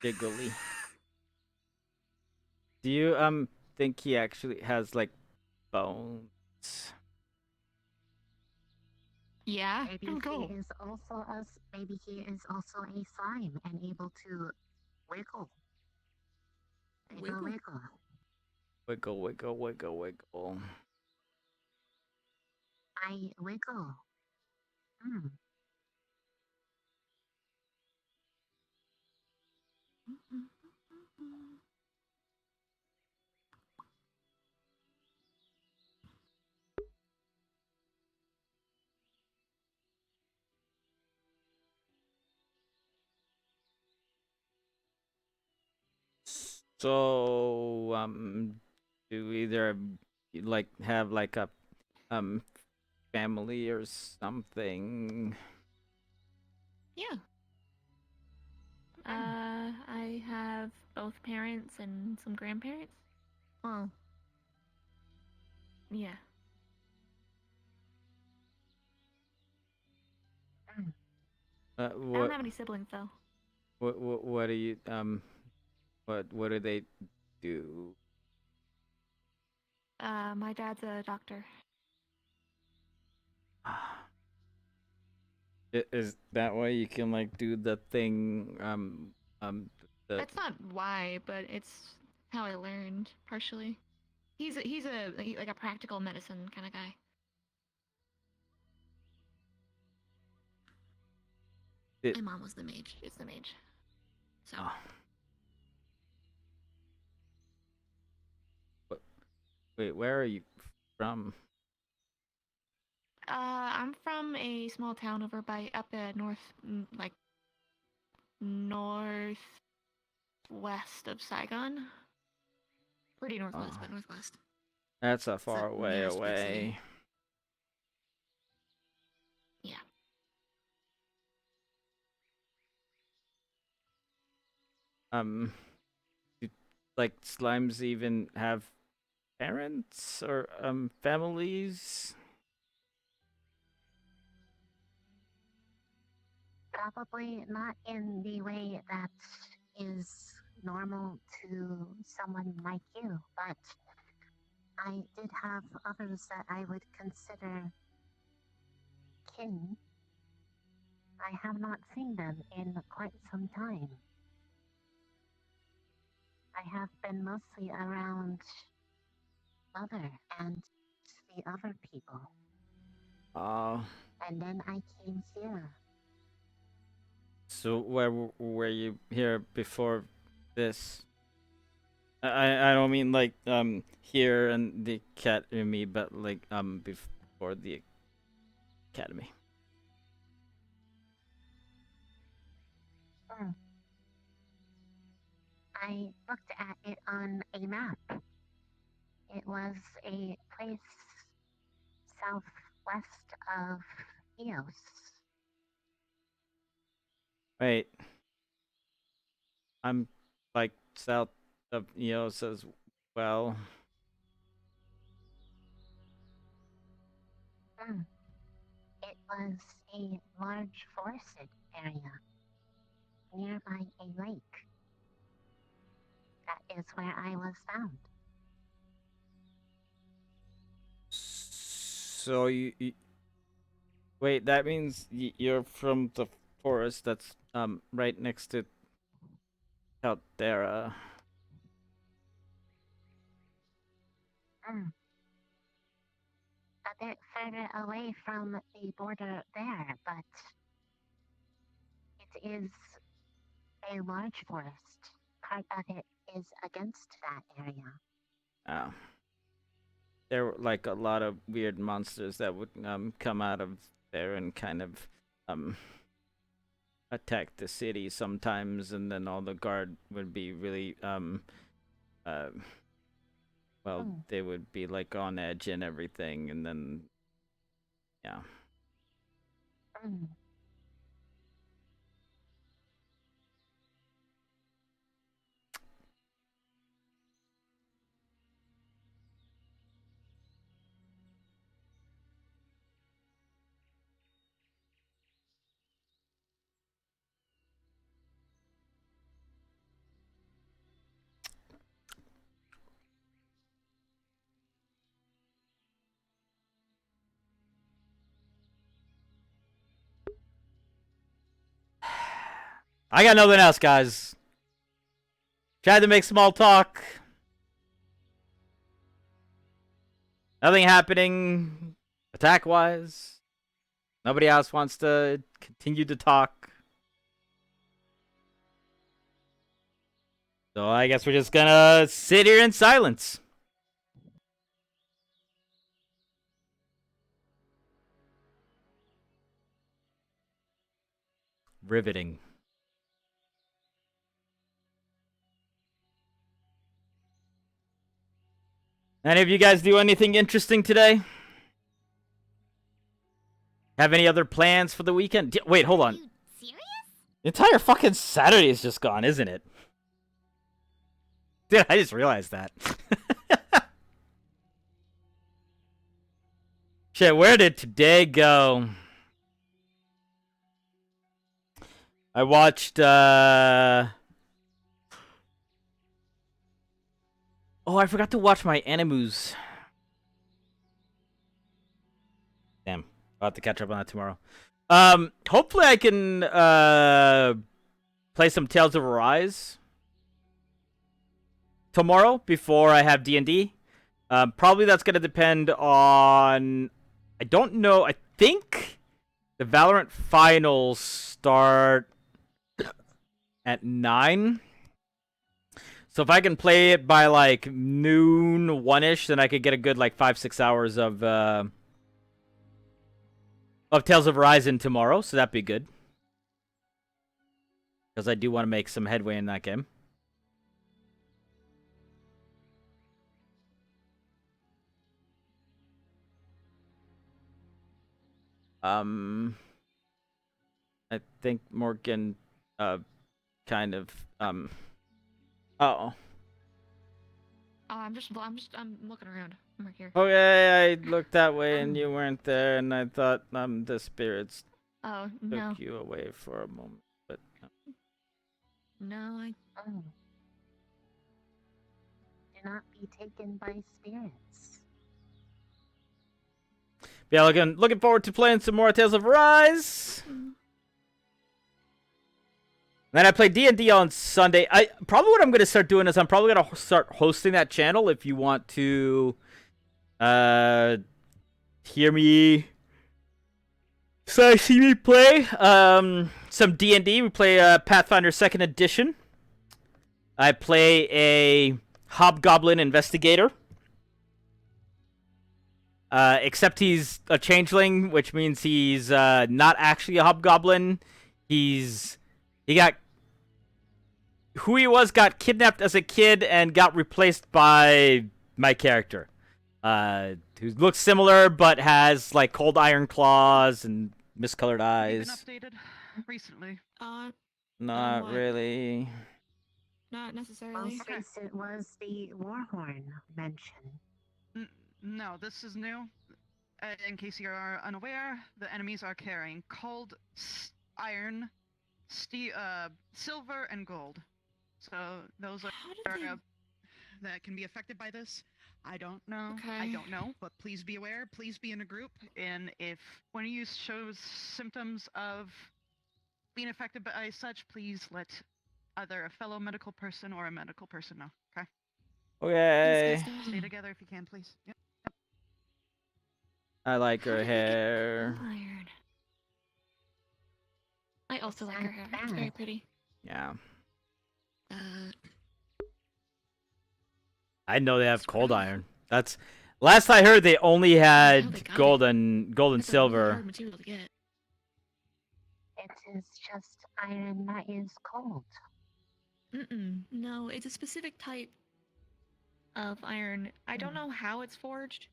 Giggly. Do you think he actually has like bones? Yeah. Maybe he is also maybe he is also a slime and able to wiggle. Wiggle, wiggle. Wiggle, wiggle, wiggle, wiggle. I wiggle. Hmm. So do either like have like a family or something? Yeah. I have both parents and some grandparents. Oh. Yeah. What I don't have any siblings though. what do you what do they do? My dad's a doctor. Is that why you can like do the thing the That's not why, but it's how I learned partially. He's like a practical medicine kind of guy. My mom was the mage. It's the mage. So. Wait, where are you from? I'm from a small town over by up like northwest of Saigon. Pretty northwest, but northwest. That's a far the way nearest big away. city. Yeah. Do, like slimes even have parents or families? Probably not in the way that is normal to someone like you, but I did have others that I would consider kin. I have not seen them in quite some time. I have been mostly around Mother and the other people. And then I came here. So where were you here before this? I don't mean like here in the academy, but like before the academy. I looked at it on a map. It was a place southwest of Eos. Wait. I'm like south of Eos as well. It was a large forested area nearby a lake. That is where I was found. So you wait, that means you're from the forest that's right next to Caldera. A bit further away from the border there, but it is a large forest. Part of it is against that area. Oh. There were like a lot of weird monsters that would come out of there and kind of attack the city sometimes, and then all the guard would be really they would be like on edge and everything, and then yeah. I got nothing else, guys. Tried to make small talk. Nothing happening attack-wise. Nobody else wants to continue to talk. So I guess we're just gonna sit here in silence. Riveting. Any of you guys do anything interesting today? Have any other plans for the weekend? Wait, hold on. Serious? The entire fucking Saturday is just gone, isn't it? Dude, I just realized that. Shit, where did today go? I watched, Oh, I forgot to watch my Animus. Damn. I'll have to catch up on that tomorrow. Hopefully I can, play some Tales of Arise tomorrow before I have D&D. Probably that's going to depend on... I don't know. I think the Valorant finals start at 9. So if I can play it by like noon, 1-ish, then I could get a good like 5-6 hours of Tales of Horizon tomorrow. So that'd be good, because I do want to make some headway in that game. I think Morgan, kind of, Uh-oh. I'm looking around. I'm right here. Okay, I looked that way and you weren't there, and I thought, the spirits Oh, no. took you away for a moment, but... No, I... Do not be taken by spirits. Yeah, looking forward to playing some more Tales of Arise. Then I play D&D on Sunday. Probably what I'm going to start doing is I'm probably going to start hosting that channel if you want to hear me see me play some D&D. We play Pathfinder 2nd Edition. I play a Hobgoblin Investigator. Except he's a changeling, which means he's not actually a Hobgoblin. Who he was got kidnapped as a kid and got replaced by my character, who looks similar but has like cold iron claws and miscolored eyes. Been updated recently. Not what? really. Not Well, necessarily. since it was the Warhorn mention. No, this is new. In case you are unaware, the enemies are carrying cold, iron, silver, and gold. So those are that can be affected by this. I don't know. I Okay. don't know, but please be aware. Please be in a group, and if one of you shows symptoms of being affected by such, please let either a fellow medical person or a medical person know. Okay. Okay. Stay together if you can, please. Yep. I like her hair. Iron. I also like her hair. It's very pretty. Yeah. Uh, I know they have cold iron. That's last I heard. They only had gold and silver. hard material to get. It is just iron that is cold. No, it's a specific type of iron. I don't know how it's forged,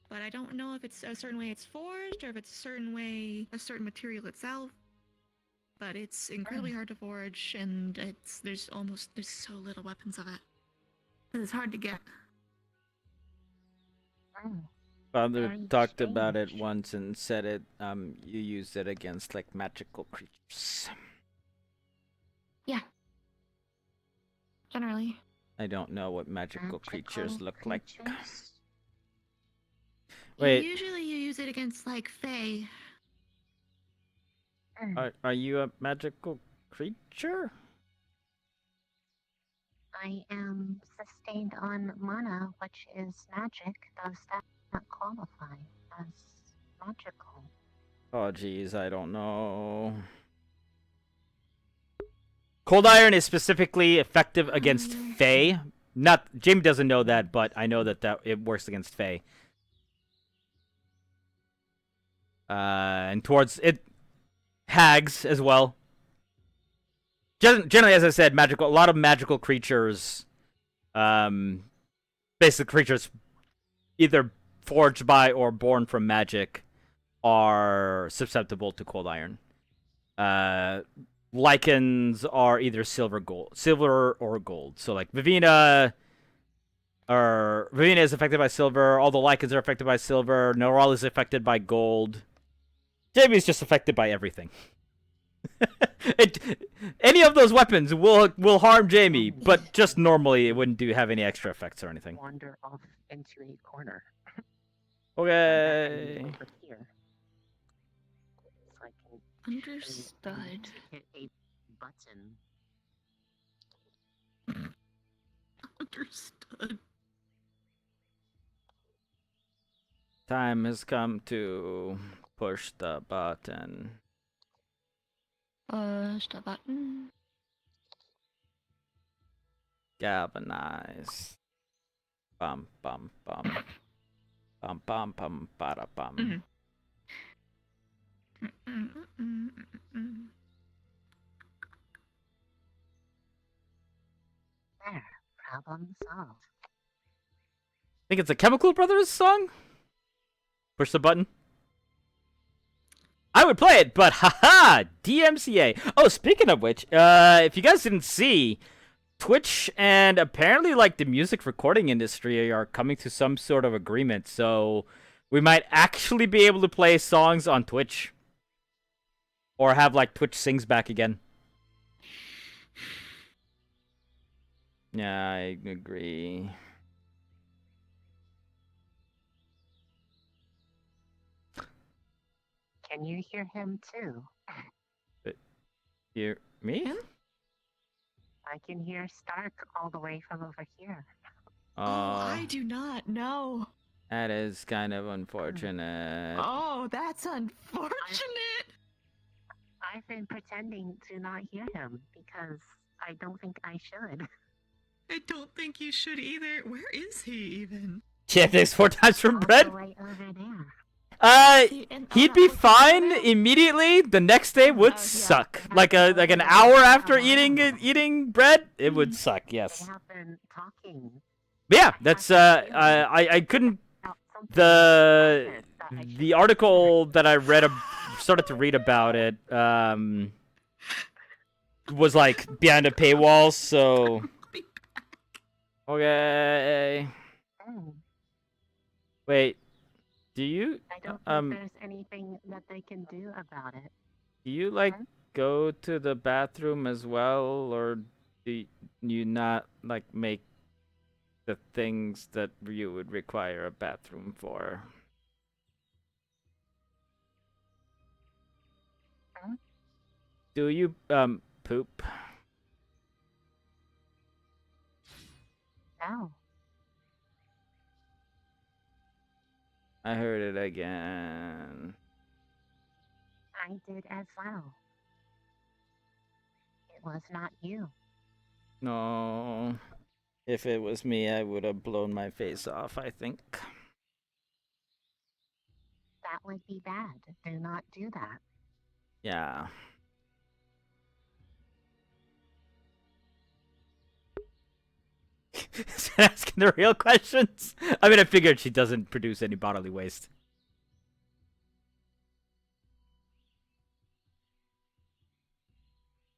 but I don't know if it's a certain way it's forged or if it's a certain material itself. But it's incredibly hard to forge, and there's so little weapons of it. It's hard to get. Father talked about it once and said it. You used it against like magical creatures. Yeah. Generally. I don't know what magical creatures look like. Usually you use it against like fae. Are you a magical creature? I am sustained on mana, which is magic. Does that not qualify as magical? Oh geez, I don't know. Cold iron is specifically effective against fae. Not Jamie doesn't know that, but I know that it works against fae. And towards it, hags as well. Generally, as I said, a lot of magical creatures, basically creatures either forged by or born from magic, are susceptible to cold iron. Lycans are either silver or gold. So like Vivina is affected by silver. All the Lycans are affected by silver. Noral is affected by gold. Jamie's just affected by everything. Any of those weapons will harm Jamie, but just normally it wouldn't have any extra effects or anything. Wander off into a corner. Okay. Over here. So I can Understood. hit a button. Understood. Time has come to push the button. Push the button. Galvanize. Bum bum bum. Bum bum bum bada bum. There. Problem solved. Think it's a Chemical Brothers song? Push the button. I would play it, but haha, DMCA. Oh, speaking of which, if you guys didn't see, Twitch and apparently like the music recording industry are coming to some sort of agreement, so we might actually be able to play songs on Twitch. Or have like Twitch sings back again. Yeah, I agree. Can you hear him too? Hear me? I can hear Stark all the way from over here. I do not know. That is kind of unfortunate. Oh, that's unfortunate. I've been pretending to not hear him because I don't think I should. I don't think you should either. Where is he even? Yeah, thanks 4 times from bread. Right over there. He'd be fine immediately. The next day would suck. Like an hour after eating bread, it would suck. Yes. They have been talking. Yeah, that's I couldn't the article that I read started to read about it. was like behind a paywall, so okay. Oh, Wait, do you I don't think there's anything that they can do about it. do you like go to the bathroom as well, or do you not like make the things that you would require a bathroom for? Huh? Do you poop? No. I heard it again. I did as well. It was not you. No. If it was me, I would have blown my face off, I think. That would be bad. Do not do that. Yeah. Asking the real questions. I mean, I figured she doesn't produce any bodily waste.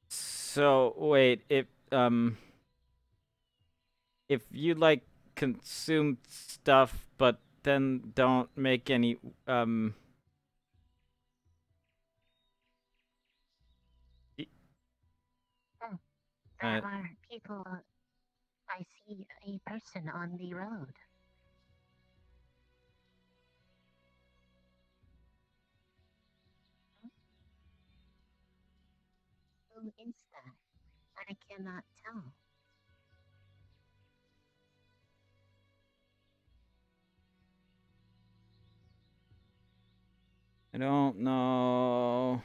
So wait, if you like consume stuff but then don't make any There are people. I see a person on the road. Who is that? I cannot tell. I don't know.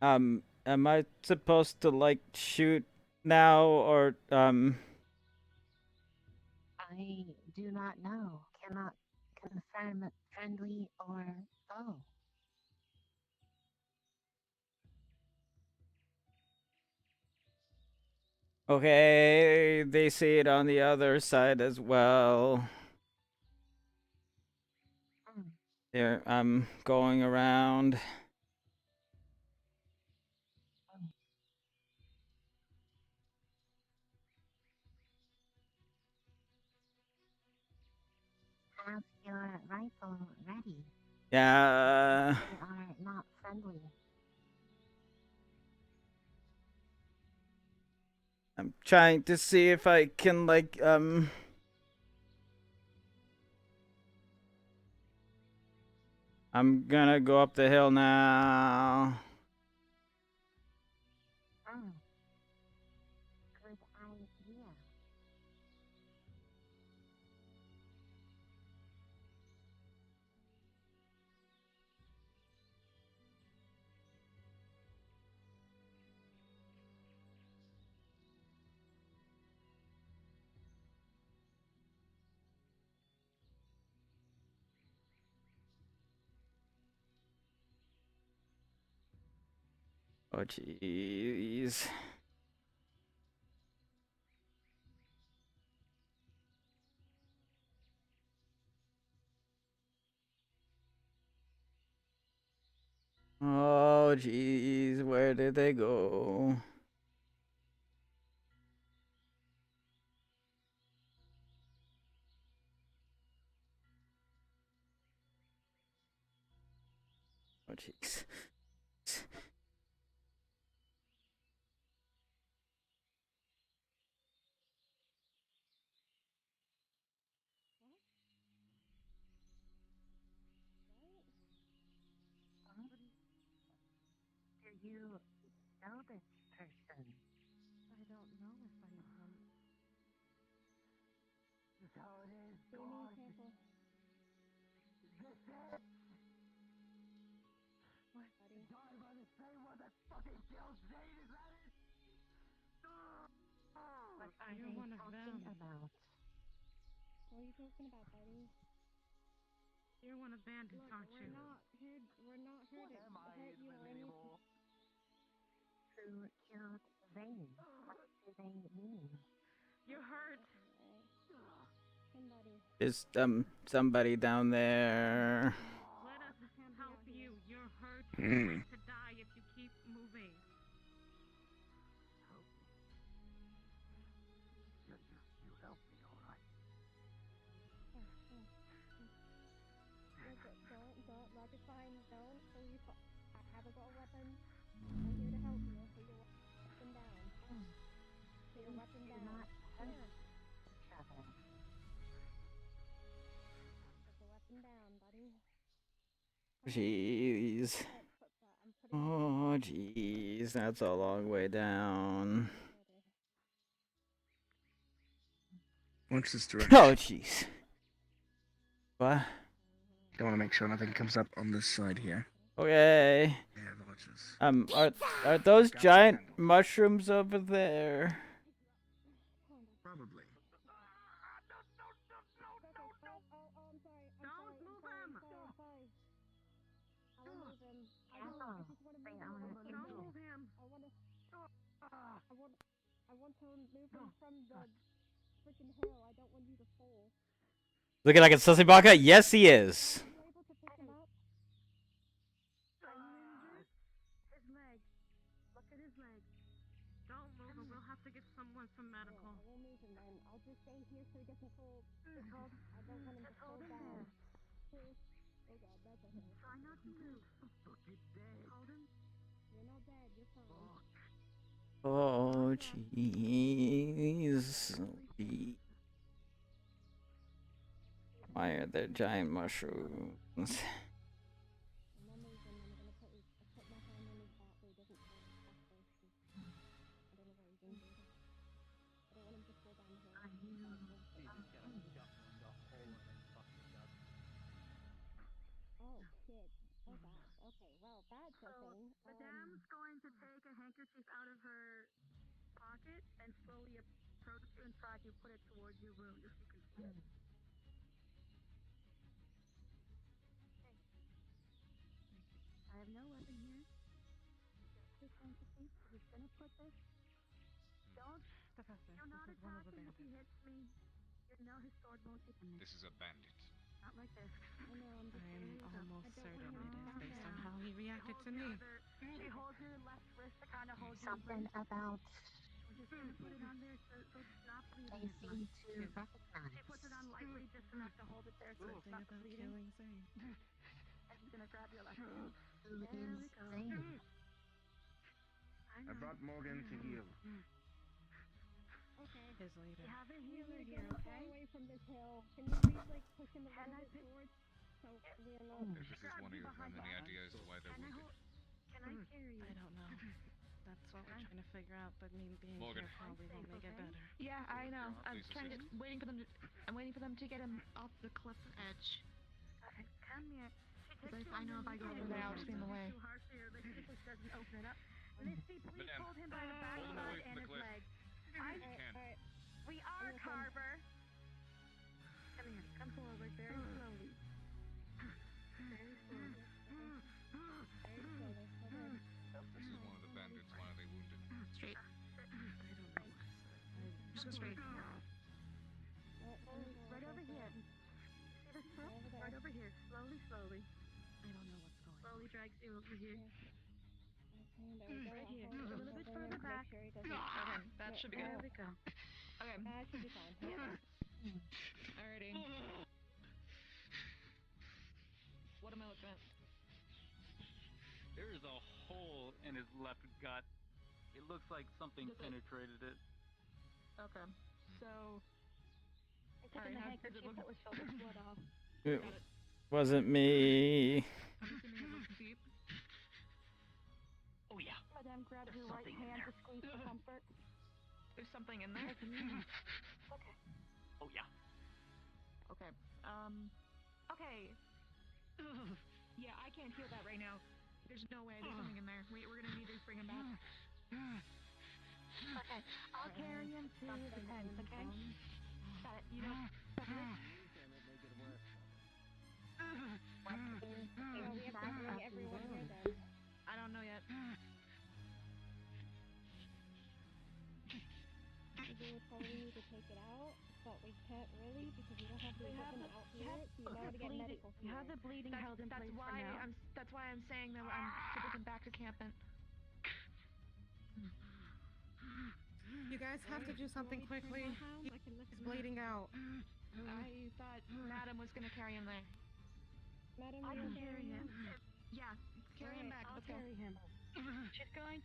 Am I supposed to like shoot now or I do not know. Cannot confirm friendly or foe. okay, they see it on the other side as well. They're going around. Have your rifle ready. Yeah. They are not friendly. I'm trying to see if I can like I'm gonna go up the hill now. Good idea. Oh jeez. Oh jeez, where did they go? Oh jeez. Do you know this person? I don't know if I know. This is how it is. Go on. Careful. Is this it? What? Die by the same one that fucking kills Jade, is that it? What are you one of them about? What are you talking about, buddy? You're one of bandits, Look, aren't you? we're not here to hurt you or anything. Who killed Zane? What do they mean? You're hurt. Is somebody down there? Let us help you. You're hurt. Hmm. You're going to die if you keep moving. You help me, alright? Don't, Roger, fine, don't. I haven't got a weapon. I'm here to help you. Put your weapon down. Put your weapon down. Put the weapon down, buddy. Jeez. Oh, jeez. That's a long way down. Watch this direction. Oh, jeez. What? Don't want to make sure nothing comes up on this side here. Okay. Yeah, watch this. Are those giant mushrooms over there? Probably. Don't move him. Don't move him. I want to move him from the freaking hill. I don't want you to fall. Looking like a sussy baka? Yes, he is. Are you able to pick him up? His leg. Look at his leg. Don't move him. We'll have to get someone from medical. I won't move him, man. I'll just stay here so he doesn't fall. I don't want him to fall down. Oh god, that's a hill. Try not to move. Hold him. You're not dead. You're fine. Oh, jeez. Why are there giant mushrooms? Madame's going to take a handkerchief out of her pocket and slowly approach you and try to put it towards your wound if you can see it. I have no weapon here. Just this handkerchief. He's gonna put this. Don't. Professor, You're not this is one of the attacking if he hits me. You know his sword won't hit me. This is a bandit. Not like this. I know. I'm almost certain it is based on how he reacted to me. She holds your left wrist to kind of hold your Something wrist. about We're just gonna put it on there so it's not bleeding they as seem much. to recognize. She puts it on lightly just enough to hold it there so it's not bleeding. Zane. And she's gonna grab your left hand. Who There we is go. Zane? I I know. brought Morgan to heal. Okay. His leader. You have a healer Get here, far okay? away from this hill. Can you please like push him a little bit forward? So we're not. If this is one of your many ideas why they're Can I wounded. Can I carry you? I don't know. That's what we're trying to figure out, but me being Morgan. here probably won't make it better. Yeah, I know. I'm Please trying to assist. waiting for them to. I'm waiting for them to get him off the cliff edge. Come here. She Because takes you I know if I go over there, I'll just be in the way. Too harshly, or like she just doesn't open it up. Misty, please Madame, hold him by the hold him away backside from and the his cliff. leg. You can. We are Carver. Come here. Come forward very slowly. Very slowly. Very slowly. This is one of the bandits. Why are they wounded? Straight. I don't know. Just go straight. Right over here. See this foot? Right over here. Slowly, slowly. I don't know what's going on. Slowly drags you over here. Right here. A little bit further back. Okay, that should be There good. we go. Okay. That should be fine. Alrighty. What am I looking at? There is a hole in his left gut. It looks like something penetrated it. Okay. So. Taking the handkerchief that was filled with blood off. It wasn't me. I'm assuming it looks deep. Oh yeah. Madame grabs your right hand to squeeze for comfort. There's something in there. Okay. Oh yeah. Okay. Okay. Yeah, I can't heal that right now. There's no way there's something in there. We're gonna need to bring him back. Okay. I'll carry him to the tent, okay? Got it. You know. We have to bring everyone here then. I don't know yet. Maybe we would probably need to take it out, but we can't really because we don't have the equipment out here. So you know how to get medical here. Have the bleeding held in place for now. That's why I'm saying that I'm shipping him back to camping. You guys have to do something quickly. He's bleeding out. I thought Madam was gonna carry him there. Madam, I can carry him. Yeah, carry him back. I'll Let's go. carry him. She's going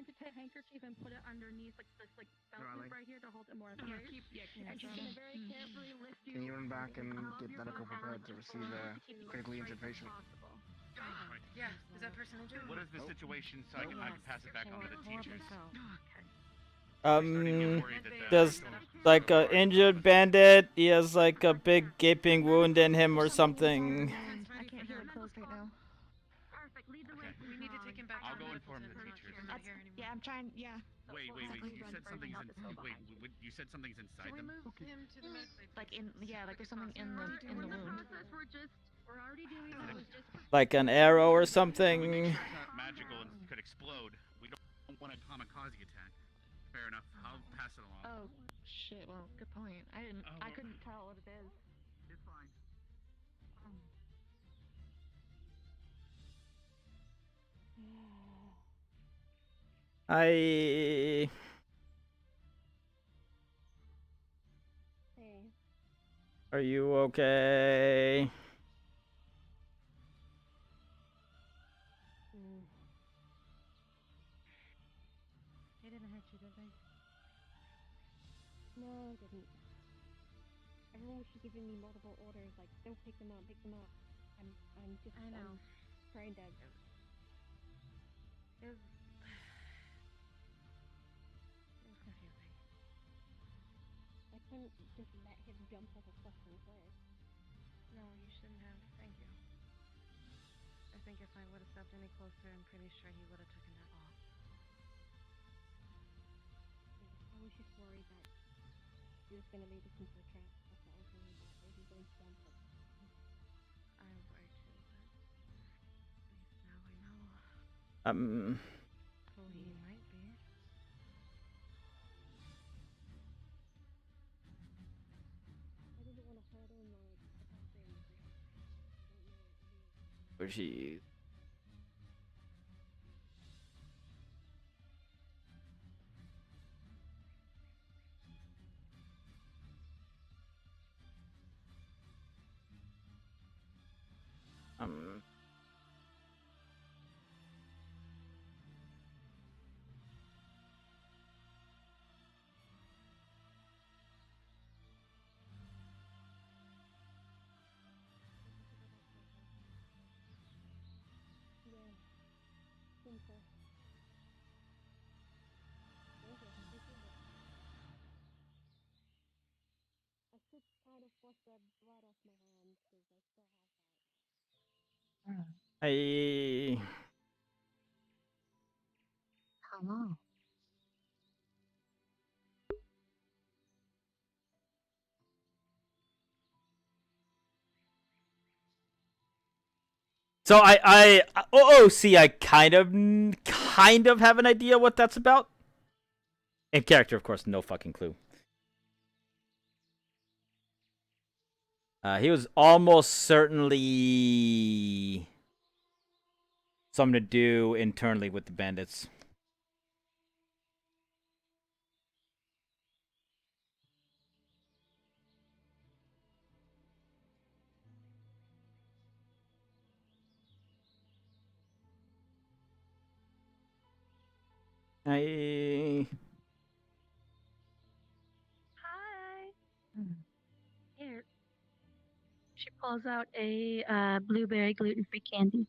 to take a handkerchief and put it underneath like this belt Riley. loop right here to hold it more Yeah, fluid. And she's gonna very carefully lift you. Can you run back and get medical prepared to receive a critically injured patient? Yeah, is that person injured? What is the situation so I can pass it back on to the teachers? There's like a injured bandit. He has like a big gaping wound in him or something. I can't hear it closed right now. Perfect. Lead the way. We need to take him back. I'll go inform the teachers. Yeah, I'm trying. Yeah. Wait. You said something's you said something's inside them. Move him to the medical. Like there's something in the wound. We're already doing it. Like an arrow or something. It's not magical and could explode. We don't want a kamikaze attack. Fair enough. I'll pass it along. Oh shit. Well, good point. I couldn't tell what it is. It's fine. I. Hey. Are you okay? They didn't hurt you, did they? No, I didn't. Everyone was just giving me multiple orders, like, don't pick them up, pick them up. I'm just, I know. trying to. It was confusing. I couldn't just let him jump off a fucking cliff. No, you shouldn't have. Thank you. I think if I would have stepped any closer, I'm pretty sure he would have taken that off. I was just worried that he was gonna lead us into a trap. That's what I was worried about. He was going to jump up. I was worried too, but at least now I know who he might be. I didn't want to hurt him or affect him. Where's she? Yeah. Simple. Thank you. I could kind of wash the blood off my hands because I still have that. I. Hello. So see, I kind of have an idea what that's about. In character, of course, no fucking clue. He was almost certainly something to do internally with the bandits. I. Hi. Here. She pulls out a blueberry gluten-free candy.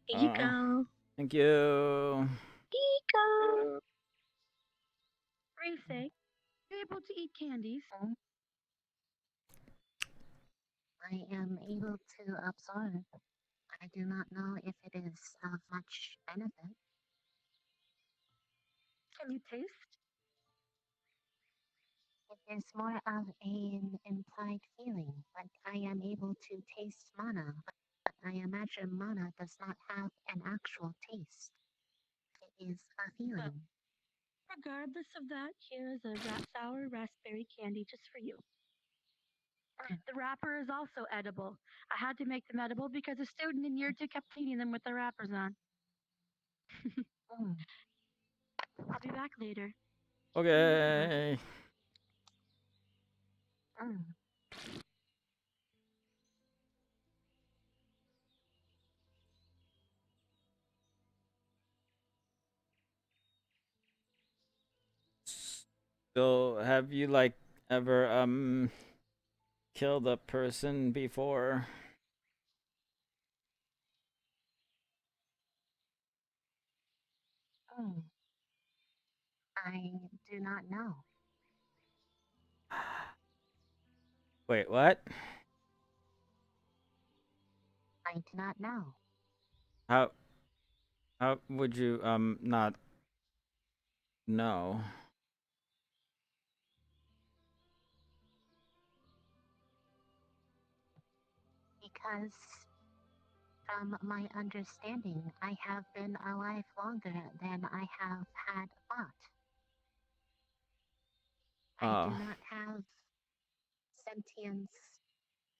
Here you go. Thank you. Here you go. For your sake, you're able to eat candies. I am able to absorb. I do not know if it is of much benefit. Can you taste? It is more of an implied feeling, like I am able to taste mana, but I imagine mana does not have an actual taste. It is a feeling. Regardless of that, here is a sour raspberry candy just for you. The wrapper is also edible. I had to make them edible because a student in year 2 kept cleaning them with the wrappers on. I'll be back later. Okay. So, have you like ever killed a person before? I do not know. Wait, what? I do not know. How would you not know? Because from my understanding, I have been alive longer than I have had thought. I do not have sentience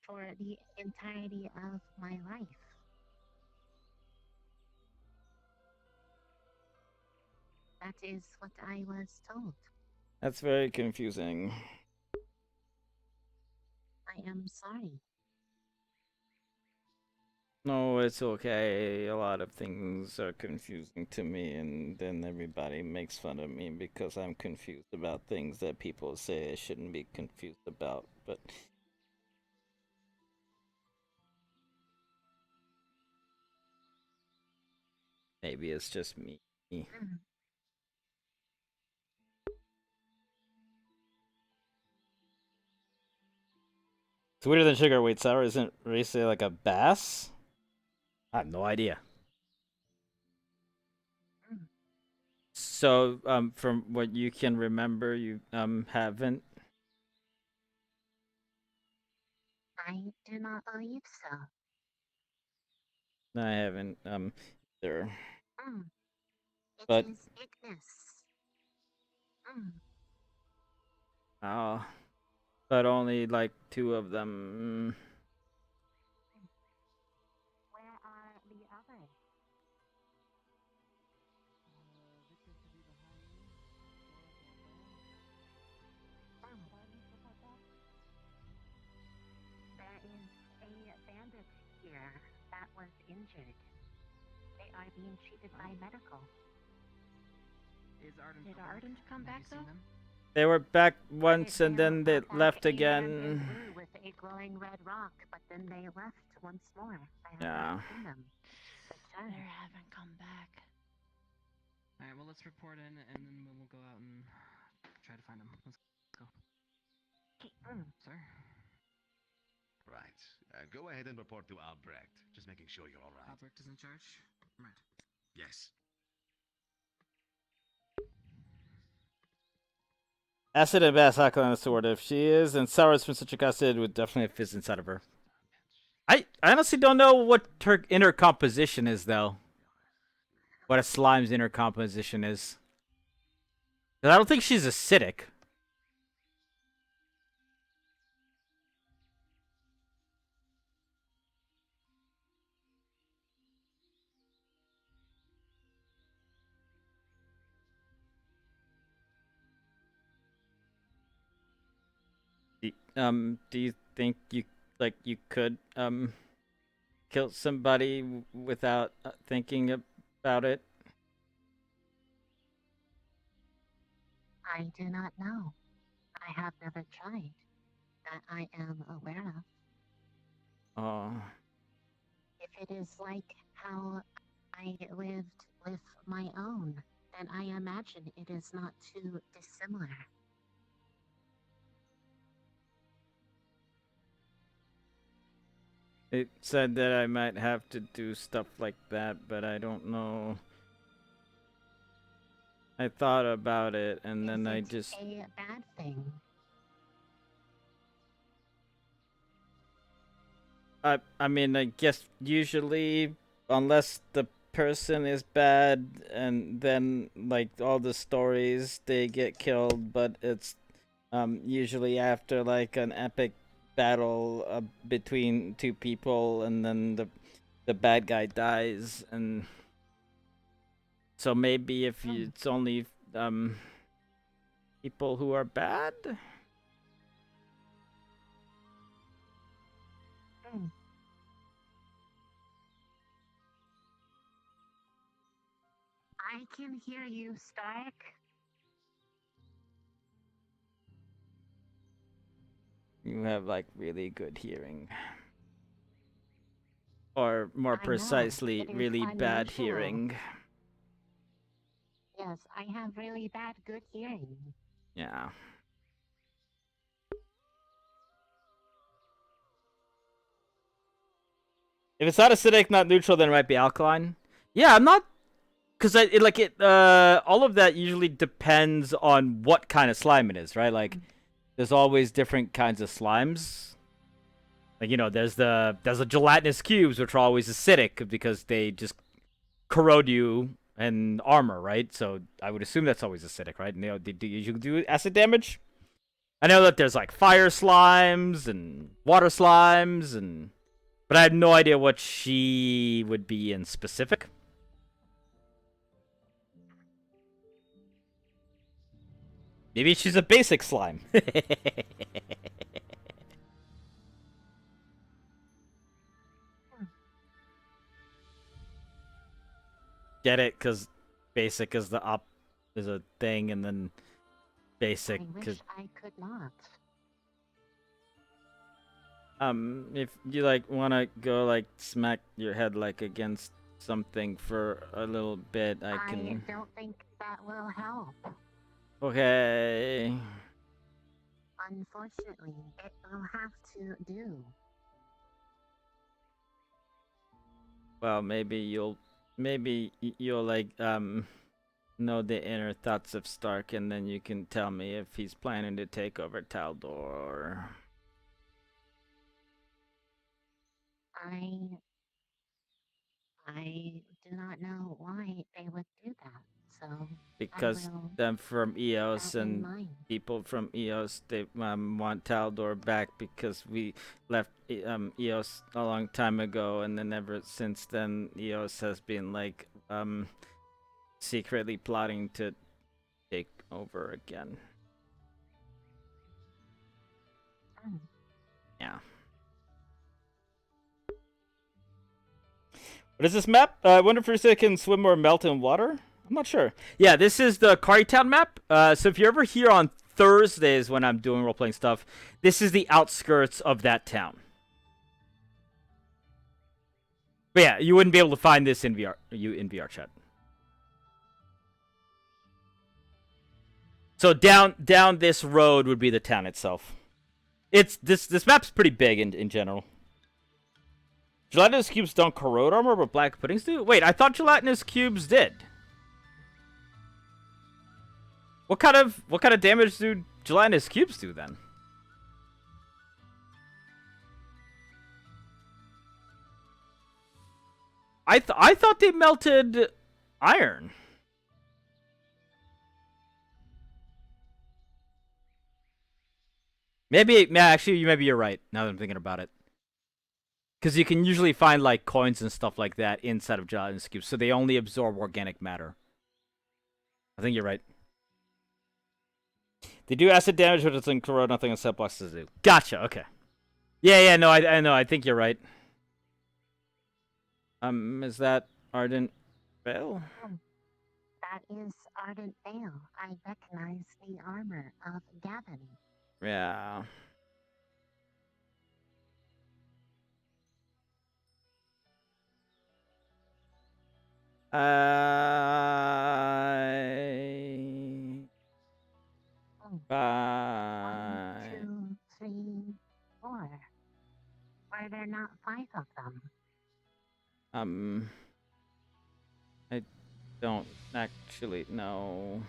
for the entirety of my life. That is what I was told. That's very confusing. I am sorry. No, it's okay. A lot of things are confusing to me, and then everybody makes fun of me because I'm confused about things that people say I shouldn't be confused about. But maybe it's just me. Sweeter than sugar. Wait, sour isn't racy like a bass? I have no idea. So, from what you can remember, you haven't. I do not believe so. I haven't either. It But is ignis. oh, but only like 2 of them. Where are the others? There is a bandit here that was injured. They are being treated by medical. Did Ardent come back though? They were back once and then they left Blue again. with a glowing red rock, but then they left once more. I have Yeah. not seen them. They haven't come back. Alright, well, let's report in, and then we'll go out and try to find them. Let's go. Sir? Right. Go ahead and report to Albrecht. Just making sure you're all right. Albrecht is in charge? Right. Yes. Acid and bass alkaline sword. If she is, and sour from citric acid would definitely fizz inside of her. I honestly don't know what her inner composition is, though. What a slime's inner composition is. 'Cause I don't think she's acidic. Do you think you could kill somebody without thinking about it? I do not know. I have never tried. That I am aware of. Oh. If it is like how I lived with my own, then I imagine it is not too dissimilar. It said that I might have to do stuff like that, but I don't know. I thought about it, and then I just... a bad thing? I mean, I guess usually, unless the person is bad, and then like all the stories they get killed, but it's usually after like an epic battle between two people, and then the bad guy dies, and so maybe if it's only people who are bad. I can hear you, Stark. You have like really good hearing. Or more I know, precisely, it is really bad unusual. hearing. Yes, I have really bad good hearing. Yeah. If it's not acidic, not neutral, then it might be alkaline. Yeah, I'm not, because all of that usually depends on what kind of slime it is, right? Like, there's always different kinds of slimes. Like, you know, there's the gelatinous cubes, which are always acidic because they just corrode you and armor, right? So I would assume that's always acidic, right? And do you usually do acid damage? I know that there's like fire slimes and water slimes, but I have no idea what she would be in specific. Maybe she's a basic slime. Get it? Because basic is is a thing, and then basic. I wish I could not. If you like want to go like smack your head like against something for a little bit, I can. I don't think that will help. Okay. Unfortunately, it will have to do. Well, maybe you'll like know the inner thoughts of Stark, and then you can tell me if he's planning to take over Taldor. I do not know why they would do that. So Because them from EOS and people from EOS, they want Taldor back because we left EOS a long time ago, and then ever since then EOS has been like secretly plotting to take over again. Yeah. What is this map? I wonder if it can swim or melt in water. I'm not sure. Yeah, this is the Cari Town map. So if you're ever here on Thursdays when I'm doing role-playing stuff, this is the outskirts of that town. But yeah, you wouldn't be able to find this in VRChat. So down this road would be the town itself. It's this map's pretty big in general. Gelatinous cubes don't corrode armor, but black puddings do? Wait, I thought gelatinous cubes did. What kind of damage do gelatinous cubes do then? I thought they melted iron. Actually, maybe you're right, now that I'm thinking about it. Because you can usually find like coins and stuff like that inside of gelatinous cubes, so they only absorb organic matter. I think you're right. They do acid damage, but it's in corrode, nothing on set blocks to do. Gotcha, okay. Yeah, no, I know, I think you're right. Is that Ardent Veil? That is Ardent Veil. I recognize the armor of Gavin. Yeah. One, 2, 3, 4. Were there not 5 of them? I don't actually know.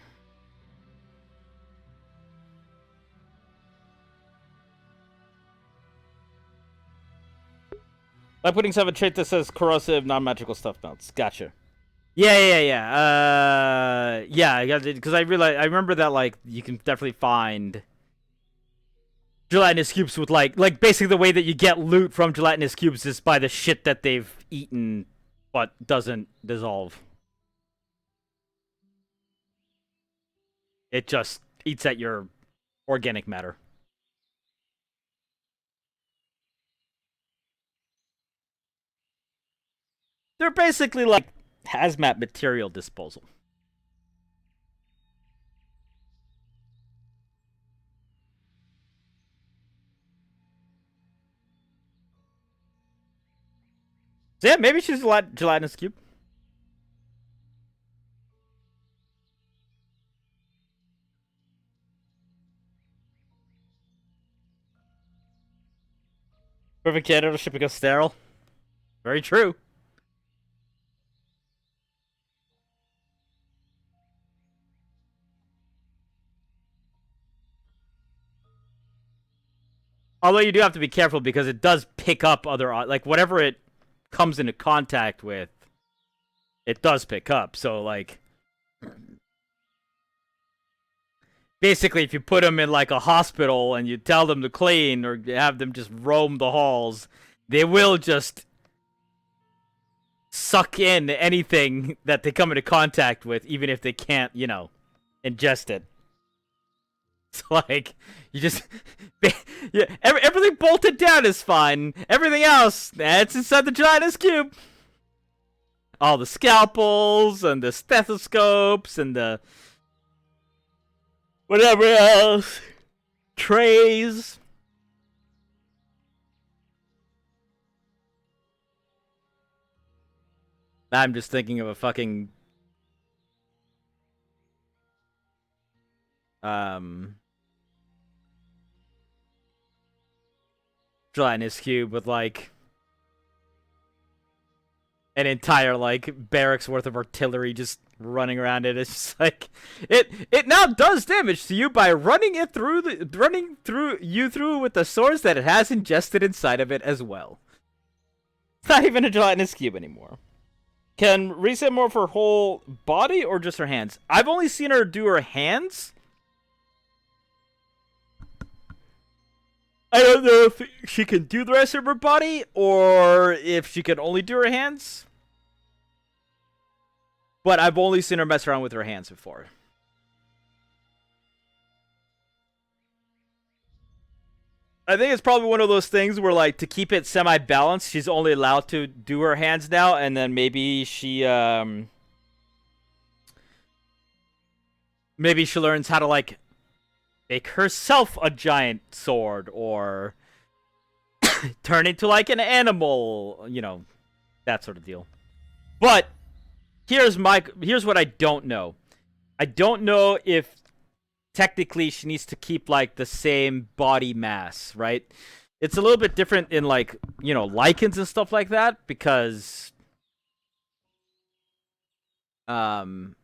Black puddings have a trait that says corrosive, non-magical stuff melts. Gotcha. Yeah, because I remember that like you can definitely find gelatinous cubes with like basically the way that you get loot from gelatinous cubes is by the shit that they've eaten, but doesn't dissolve. It just eats at your organic matter. They're basically like hazmat material disposal. So yeah, maybe she's a gelatinous cube. Perfect candidate should become sterile. Very true. Although you do have to be careful because it does pick up other, like whatever it comes into contact with, it does pick up. So like, basically if you put them in like a hospital and you tell them to clean or have them just roam the halls, they will just suck in anything that they come into contact with, even if they can't, you know, ingest it. It's like, you just, yeah, everything bolted down is fine. Everything else, that's inside the gelatinous cube. All the scalpels and the stethoscopes and the whatever else, trays. I'm just thinking of a fucking gelatinous cube with like an entire like barracks worth of artillery just running around it. It's just like it now does damage to you by running through with the swords that it has ingested inside of it as well. It's not even a gelatinous cube anymore. Can reset more of her whole body or just her hands? I've only seen her do her hands. I don't know if she can do the rest of her body or if she can only do her hands. But I've only seen her mess around with her hands before. I think it's probably one of those things where, like, to keep it semi-balanced, she's only allowed to do her hands now, and then maybe she learns how to, like, make herself a giant sword, or turn into, like, an animal, you know, that sort of deal. But here's what I don't know. I don't know if technically she needs to keep like the same body mass, right? It's a little bit different in like, you know, lichens and stuff like that because you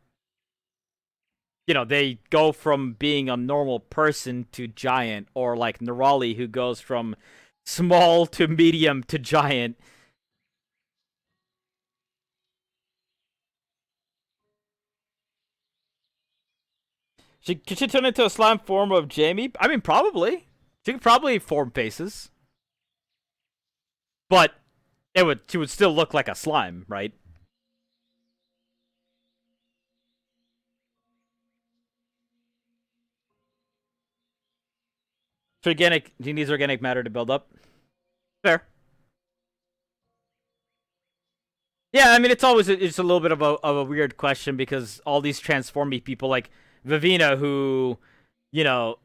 know, they go from being a normal person to giant, or like Nerali who goes from small to medium to giant. Could she turn into a slime form of Jamie? I mean, probably. She could probably form faces. But she would still look like a slime, right? So she needs organic matter to build up. Fair. Yeah, I mean, it's always it's a little bit of a weird question because all these transformy people like Vivina, who, you know,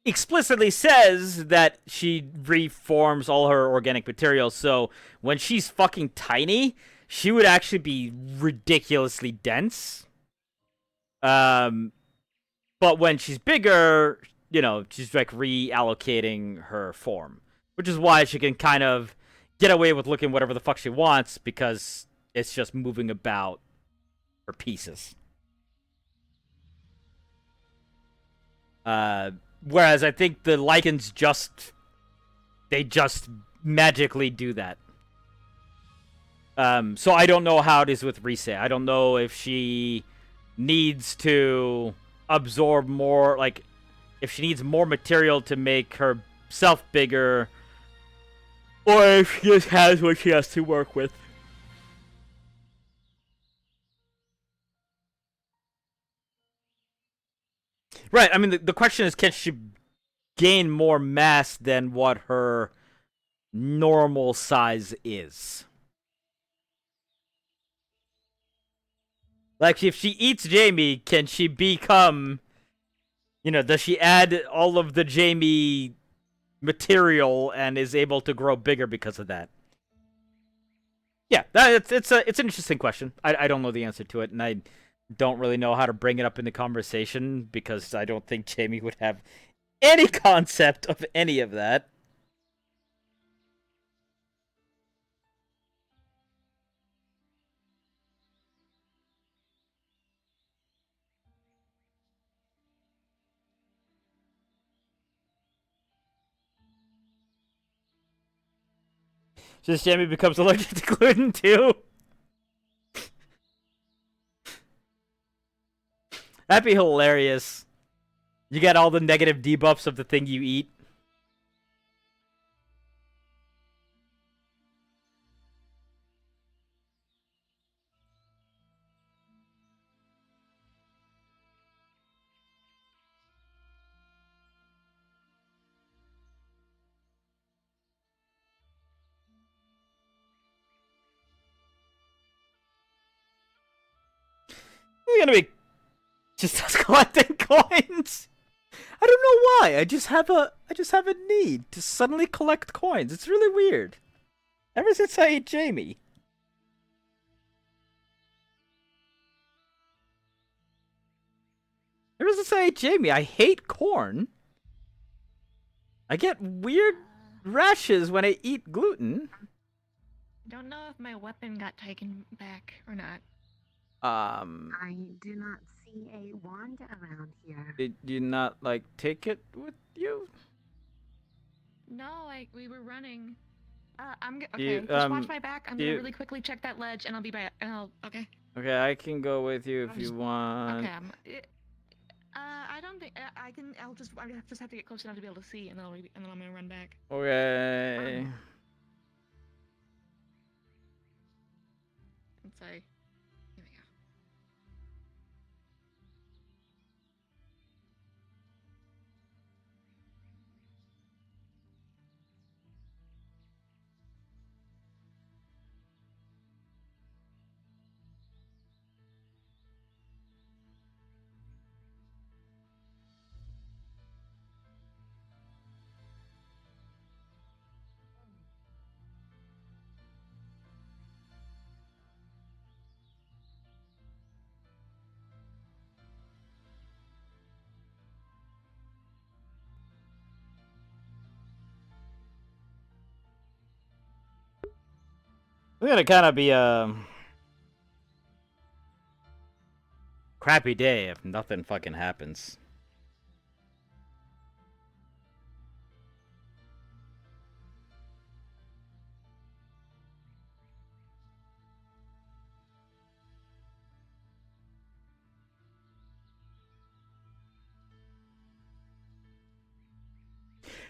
explicitly says that she reforms all her organic materials. So when she's fucking tiny, she would actually be ridiculously dense. But when she's bigger, you know, she's like reallocating her form, which is why she can kind of get away with looking whatever the fuck she wants because it's just moving about her pieces. Whereas I think the lichens just magically do that. So I don't know how it is with Rise. I don't know if she needs to absorb more, like, if she needs more material to make herself bigger, or if she just has what she has to work with. Right, I mean, the question is, can she gain more mass than what her normal size is? Like, if she eats Jamie, can she become, does she add all of the Jamie material and is able to grow bigger because of that? Yeah, it's an interesting question. I don't know the answer to it, and I don't really know how to bring it up in the conversation because I don't think Jamie would have any concept of any of that. Just Jamie becomes allergic to gluten too. That'd be hilarious. You get all the negative debuffs of the thing you eat. We're gonna be just us collecting coins. I don't know why. I just have a need to suddenly collect coins. It's really weird. Ever since I ate Jamie. Ever since I ate Jamie, I hate corn. I get weird rashes when I eat gluten. Don't know if my weapon got taken back or not. I do not see a wand around here. Did you not, like, take it with you? No, like, we were running. Okay, You, just watch my back. I'm gonna you- really quickly check that ledge, and I'll be back. Okay. Okay, I can go with you if you want. Okay. I don't think I can. I just have to get close enough to be able to see, and then I'm gonna run back. Okay. Let's say. Here we go. It's gonna kind of be a crappy day if nothing fucking happens.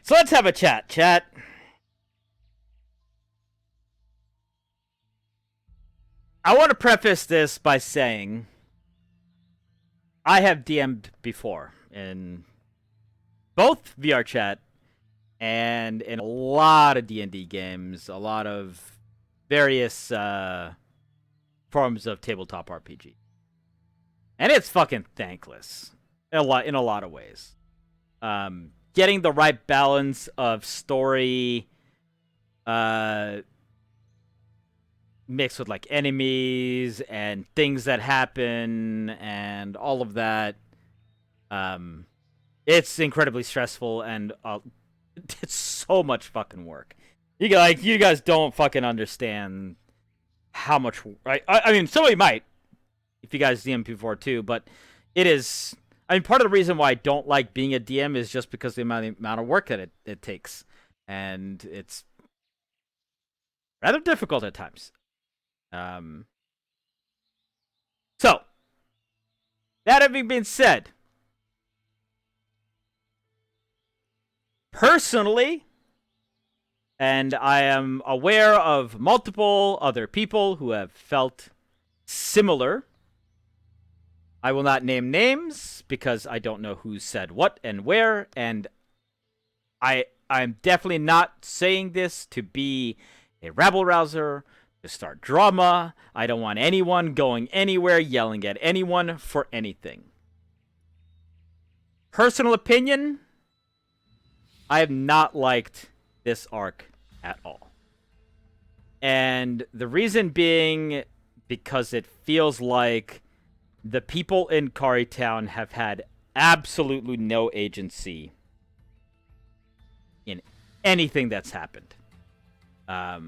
So let's have a chat. I want to preface this by saying I have DM'd before in both VRChat and in a lot of D&D games, a lot of various forms of tabletop RPG. And it's fucking thankless in a lot of ways. Getting the right balance of story mixed with like enemies and things that happen and all of that, it's incredibly stressful and it's so much fucking work. You guys don't fucking understand how much. I mean, somebody might if you guys DM before too, but it is. I mean, part of the reason why I don't like being a DM is just because the amount of work that it takes, and it's rather difficult at times. So, that having been said, personally, and I am aware of multiple other people who have felt similar. I will not name names because I don't know who said what and where, and I'm definitely not saying this to be a rabble rouser, to start drama. I don't want anyone going anywhere yelling at anyone for anything. Personal opinion, I have not liked this arc at all. And the reason being because it feels like the people in Cari Town have had absolutely no agency in anything that's happened. I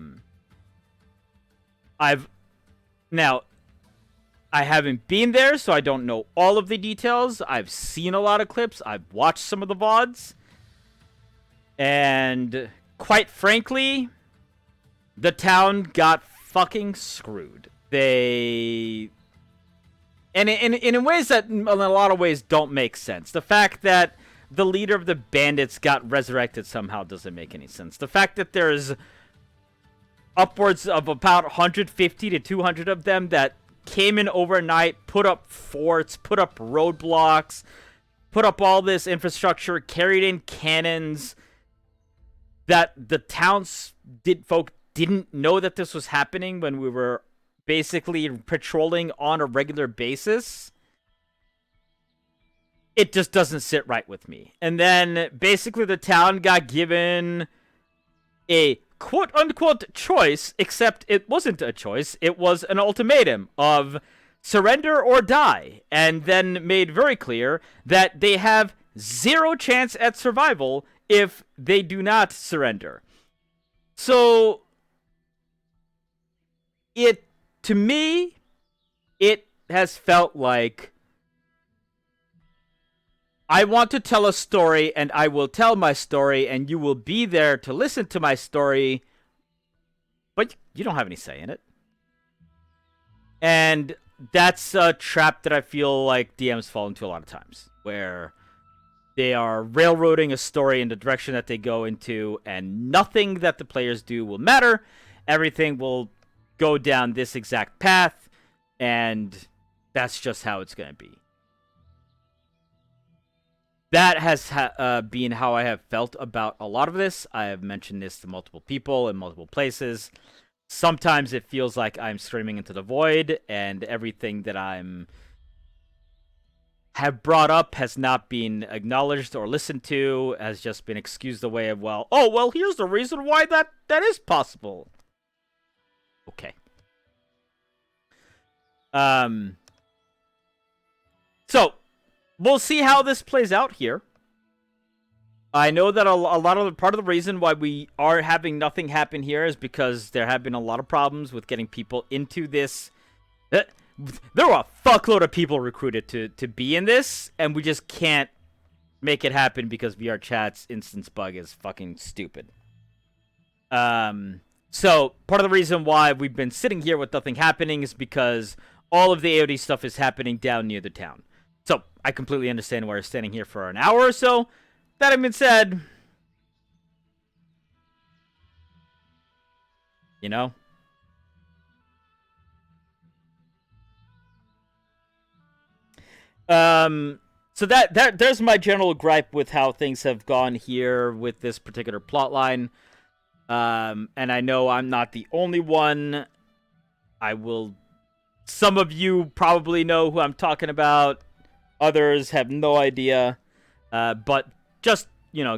haven't been there, so I don't know all of the details. I've seen a lot of clips. I've watched some of the VODs. And quite frankly, the town got fucking screwed. And in ways that in a lot of ways don't make sense. The fact that the leader of the bandits got resurrected somehow doesn't make any sense. The fact that there's upwards of about 150 to 200 of them that came in overnight, put up forts, put up roadblocks, put up all this infrastructure, carried in cannons, that the folk didn't know that this was happening when we were basically patrolling on a regular basis. It just doesn't sit right with me. And then basically the town got given a quote-unquote choice, except it wasn't a choice. It was an ultimatum of surrender or die, and then made very clear that they have 0 chance at survival if they do not surrender. So, to me, it has felt like I want to tell a story, and I will tell my story, and you will be there to listen to my story, but you don't have any say in it. And that's a trap that I feel like DMs fall into a lot of times, where they are railroading a story in the direction that they go into, and nothing that the players do will matter. Everything will go down this exact path, and that's just how it's going to be. That has been how I have felt about a lot of this. I have mentioned this to multiple people in multiple places. Sometimes it feels like I'm screaming into the void, and everything that have brought up has not been acknowledged or listened to, has just been excused away of, well, here's the reason why that is possible. Okay. So, we'll see how this plays out here. I know that a lot of part of the reason why we are having nothing happen here is because there have been a lot of problems with getting people into this. There were a fuckload of people recruited to be in this, and we just can't make it happen because VRChat's instance bug is fucking stupid. So part of the reason why we've been sitting here with nothing happening is because all of the AOD stuff is happening down near the town. So I completely understand why we're standing here for an hour or so. That having been said, you know, so there's my general gripe with how things have gone here with this particular plotline. And I know I'm not the only one. Some of you probably know who I'm talking about. Others have no idea. But just,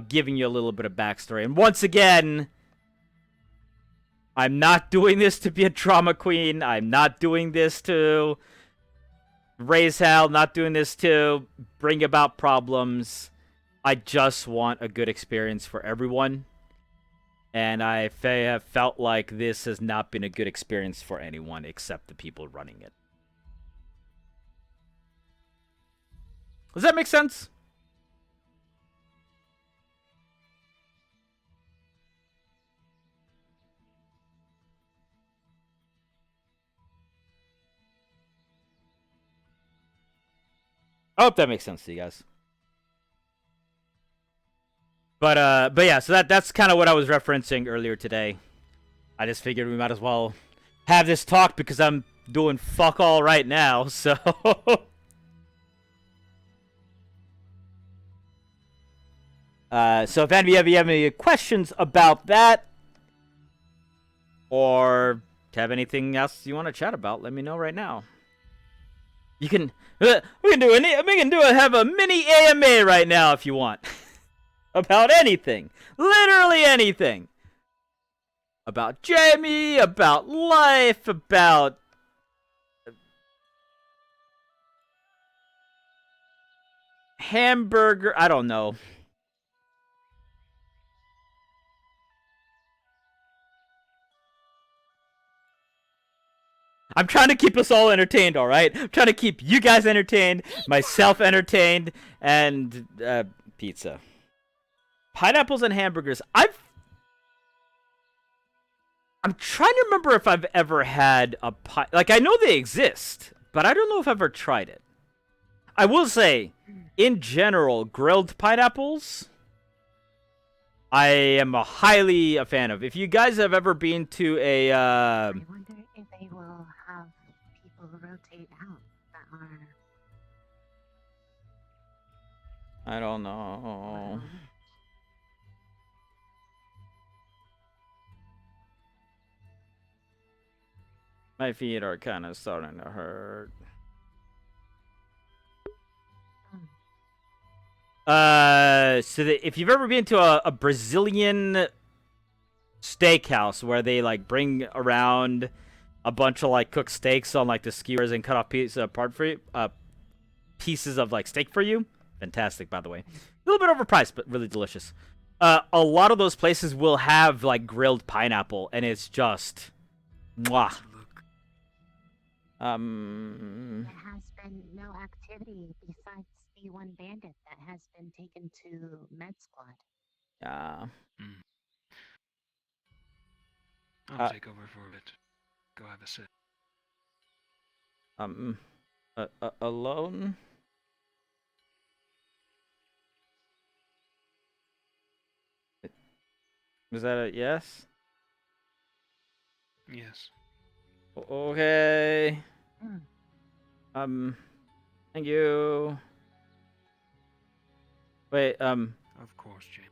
giving you a little bit of backstory. And once again, I'm not doing this to be a drama queen. I'm not doing this to raise hell. Not doing this to bring about problems. I just want a good experience for everyone. And I have felt like this has not been a good experience for anyone except the people running it. Does that make sense? I hope that makes sense to you guys. But yeah, so that's kind of what I was referencing earlier today. I just figured we might as well have this talk because I'm doing fuck all right now, so. So if any of you have any questions about that, or have anything else you want to chat about, let me know right now. You can have a mini AMA right now if you want. About anything. Literally anything. About Jamie, about life, about hamburger, I don't know. I'm trying to keep us all entertained, all right? I'm trying to keep you guys entertained, myself entertained, and pizza. Pineapples and hamburgers. I'm trying to remember if I've ever had a I know they exist, but I don't know if I've ever tried it. I will say, in general, grilled pineapples, I am highly a fan of. If you guys have ever been to a I wonder if they will have people rotate out that are. I don't know. My feet are kind of starting to hurt. So if you've ever been to a Brazilian steakhouse where they like bring around a bunch of like cooked steaks on like the skewers and cut off pieces of like steak for you, fantastic, by the way. A little bit overpriced, but really delicious. A lot of those places will have like grilled pineapple, and it's just mwah. There has been no activity besides the one bandit that has been taken to med squad. Yeah. I'll take over for a bit. Go have a sit. Alone? Was that a yes? Yes. Okay. Thank you. Wait, Of course, James.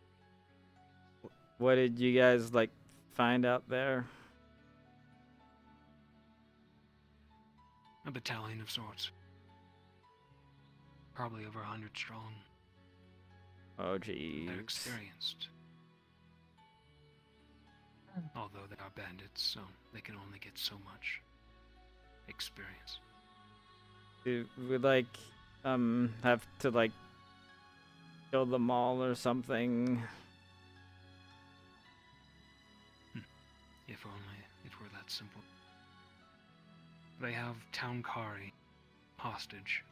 what did you guys like find out there? A battalion of sorts. Probably over 100 strong. Oh, jeez. They're experienced. Although they are bandits, so they can only get so much experience. Do we like have to like kill them all or something? If only it were that simple. They have town Cari hostage.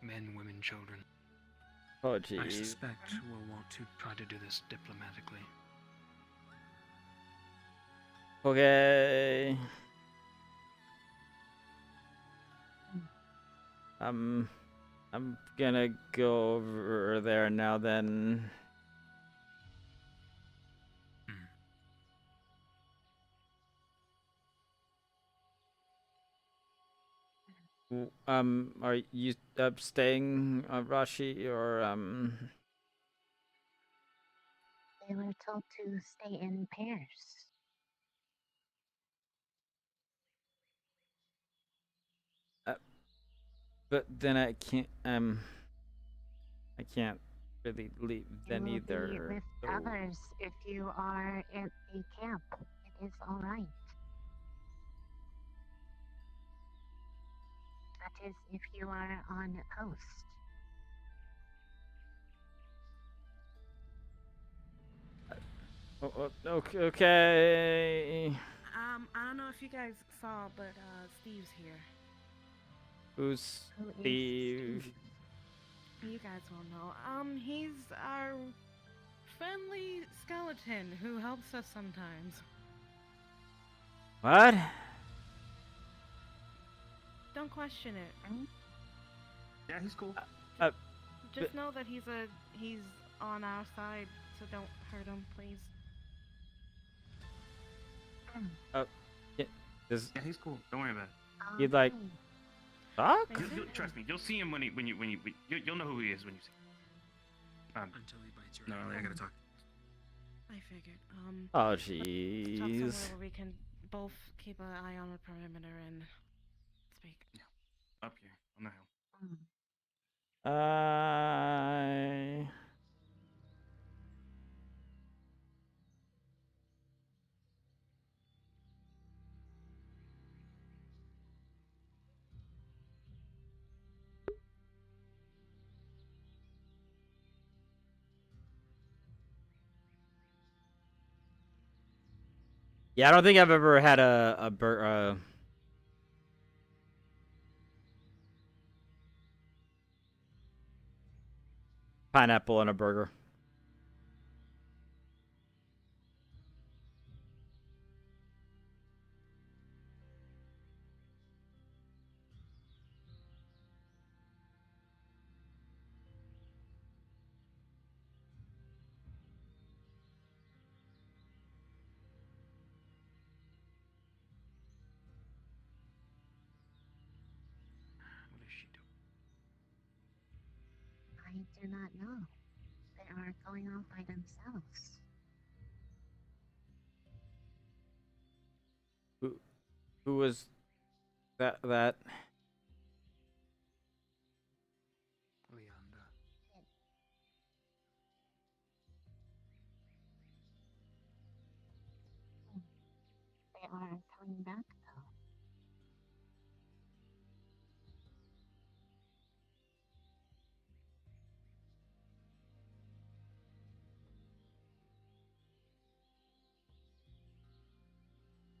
Men, women, children. Oh, jeez. I suspect we'll want to try to do this diplomatically. Okay. I'm gonna go over there now then. Are you staying, Rashi, or They were told to stay in pairs. but then I can't really leave then You will either. be with so- others if you are at the camp. It is all right. That is if you are on post. Okay. I don't know if you guys saw, but Steve's here. Who's Who is Steve? You guys will know. He's our friendly skeleton who helps us sometimes. What? Don't question it. Yeah, he's cool. Just know that he's on our side, so don't hurt him, please. Yeah, Yeah, he's cool. Don't worry about it. He'd like talk? Trust me, you'll see him when you'll know who he is when you see him. Until he bites your No, I gotta talk. I figured. Oh, let's talk jeez. somewhere where we can both keep an eye on the perimeter and speak. Up here on the hill. Yeah, I don't think I've ever had pineapple in a burger. What is she doing? I do not know. They are going off by themselves. Who was that? They are coming back though.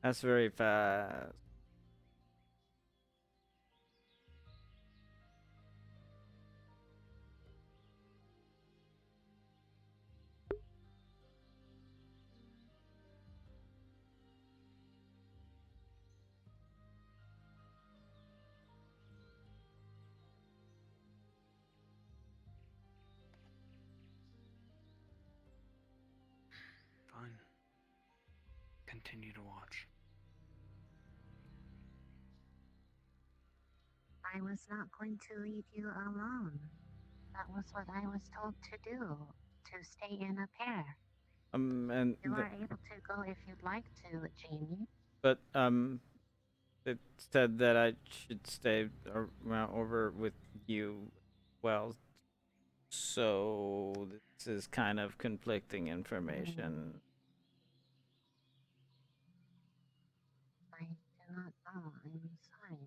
That's very fast. Fine. Continue to watch. I was not going to leave you alone. That was what I was told to do, to stay in a pair. And You are able to go if you'd like to, Jamie. but it said that I should stay around over with you. Well, so this is kind of conflicting information. I do not know. I'm sorry.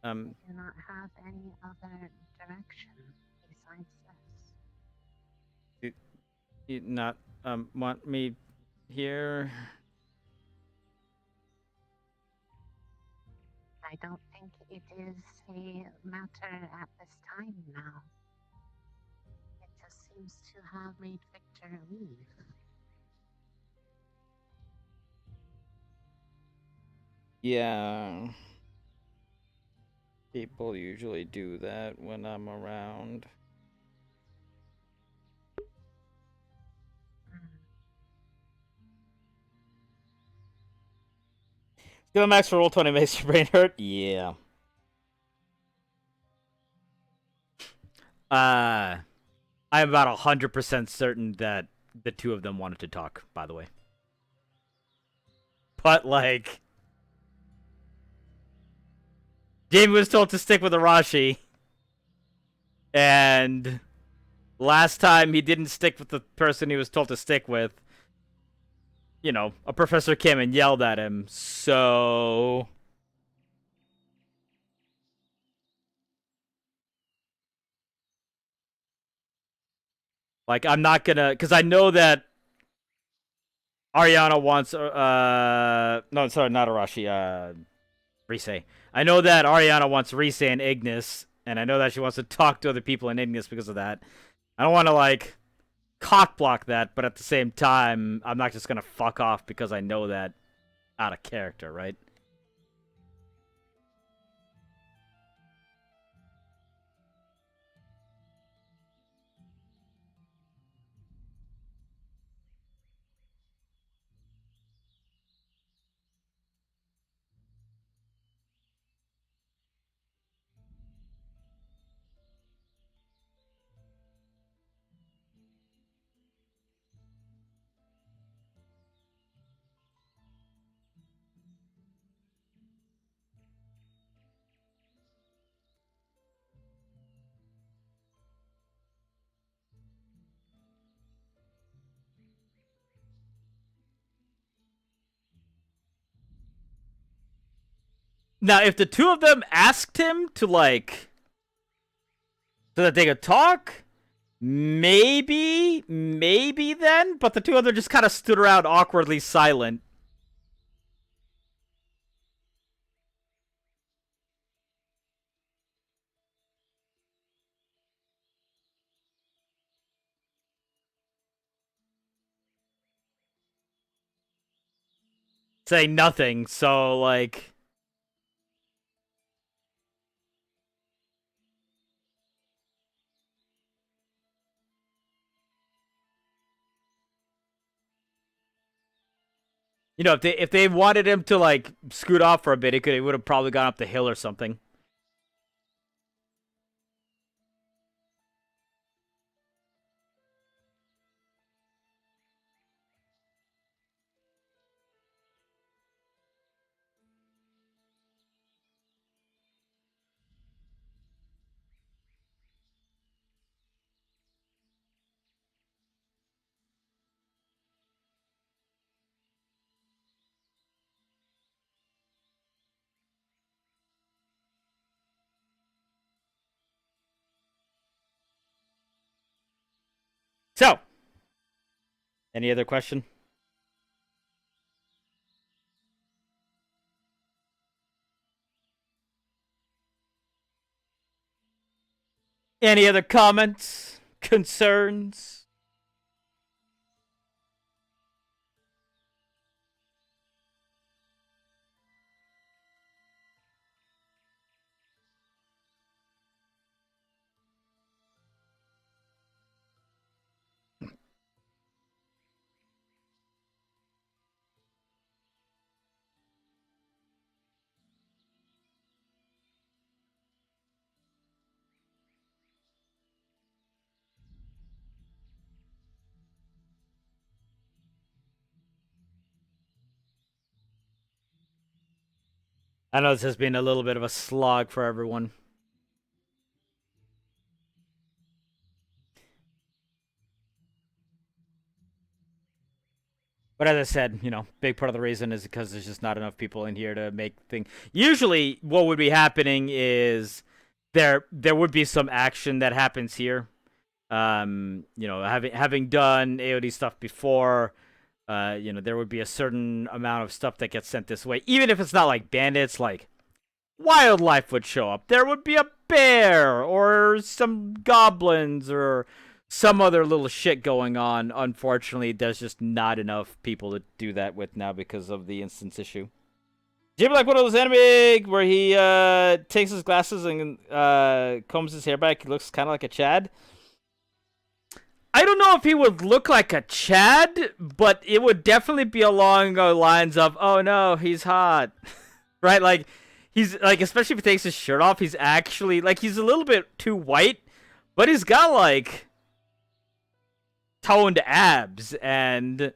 I do not have any other direction besides this. You not want me here? I don't think it is a matter at this time now. It just seems to have made Victor leave. Yeah. People usually do that when I'm around. Skill max for roll 20 makes your brain hurt? Yeah. I'm about 100% certain that the two of them wanted to talk, by the way. But, like, Jamie was told to stick with Arashi. And last time he didn't stick with the person he was told to stick with. You know, a professor came and yelled at him, so... Like, I'm not gonna... Because I know that Ariana wants... No, sorry, not Arashi. Rise. I know that Ariana wants Rise and Ignis, and I know that she wants to talk to other people in Ignis because of that. I don't want to, like, cock-block that, but at the same time, I'm not just gonna fuck off because I know that out of character, right? Now, if the two of them asked him to, like, so that they could talk, maybe then, but the two of them just kind of stood around awkwardly silent. Saying nothing, so, like... You know, if they wanted him to, like, scoot off for a bit, he would have probably gone up the hill or something. So, any other question? Any other comments? Concerns? I know this has been a little bit of a slog for everyone. But as I said, you know, big part of the reason is because there's just not enough people in here to make things. Usually, what would be happening is there would be some action that happens here. You know, having done AOD stuff before, you know, there would be a certain amount of stuff that gets sent this way. Even if it's not like bandits, like wildlife would show up. There would be a bear or some goblins or some other little shit going on. Unfortunately, there's just not enough people to do that with now because of the instance issue. Do you ever like one of those anime where he takes his glasses and combs his hair back? He looks kind of like a Chad. I don't know if he would look like a Chad, but it would definitely be along the lines of, oh no, he's hot. Right? Like, he's, like, especially if he takes his shirt off, he's actually, like, he's a little bit too white, but he's got, like, toned abs, and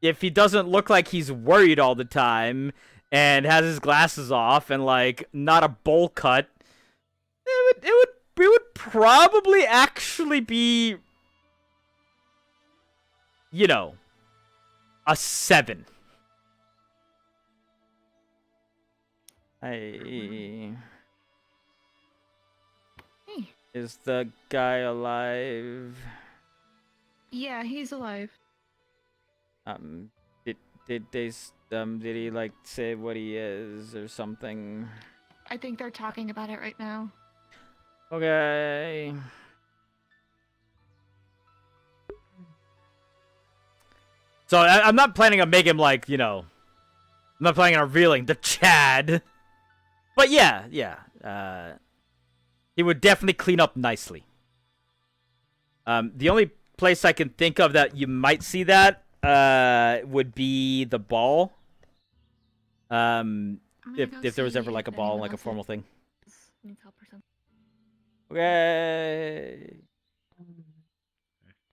if he doesn't look like he's worried all the time, and has his glasses off, and, like, not a bowl cut, it would probably actually be, you know, a 7. Hey. Is the guy alive? Yeah, he's alive. Did he like say what he is or something? I think they're talking about it right now. Okay. So I'm not planning on making him like, you know, I'm not planning on revealing the Chad. But yeah. He would definitely clean up nicely. The only place I can think of that you might see that would be the ball. If there was ever like a ball, like a formal thing. Needs help or something. Okay.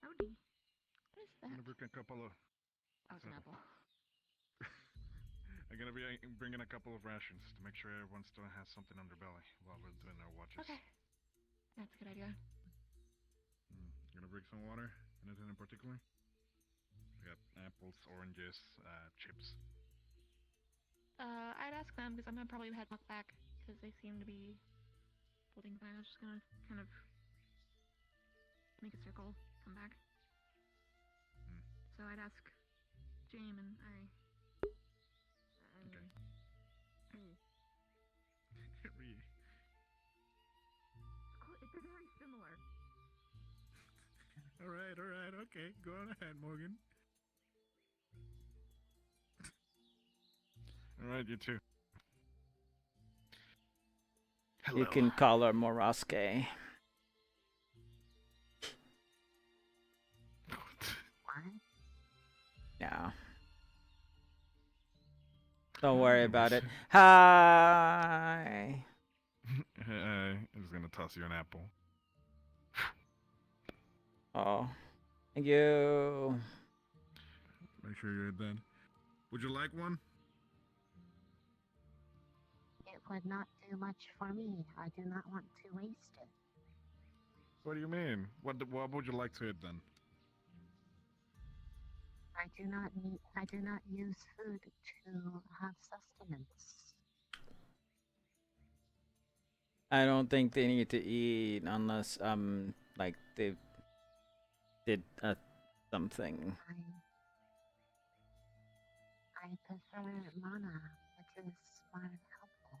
Howdy. What is that? I'm gonna bring a couple of. Oh, it's an apple. I'm gonna be bringing a couple of rations to make sure everyone still has something on their belly while we're doing our watches. Okay. That's a good idea. I'm gonna bring some water. Anything in particular? We got apples, oranges, chips. I'd ask them because I'm gonna probably head back because they seem to be holding fire. I was just gonna kind of make a circle, come back. So I'd ask James and Ari. It's very similar. All right, okay. Go on ahead, Morgan. All right, you too. You can call her Moroske. Yeah. Don't worry about it. Hi. I'm just gonna toss you an apple. Oh, thank you. Make sure you're done. Would you like one? It would not do much for me. I do not want to waste it. What do you mean? What would you like to eat then? I do not use food to have sustenance. I don't think they need to eat unless like they did something. I prefer mana. It is more helpful.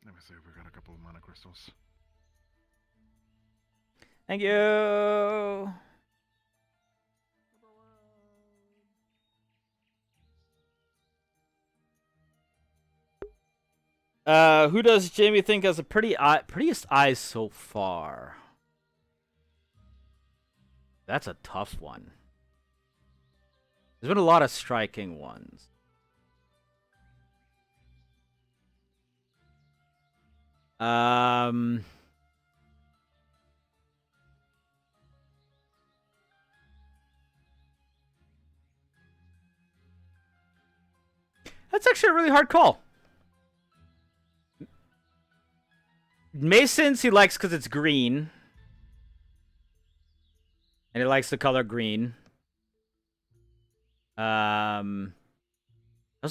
Let me see if we got a couple of mana crystals. Thank you. Who does Jamie think has the prettiest eyes so far? That's a tough one. There's been a lot of striking ones. That's actually a really hard call. Mason's he likes because it's green. And he likes the color green. Also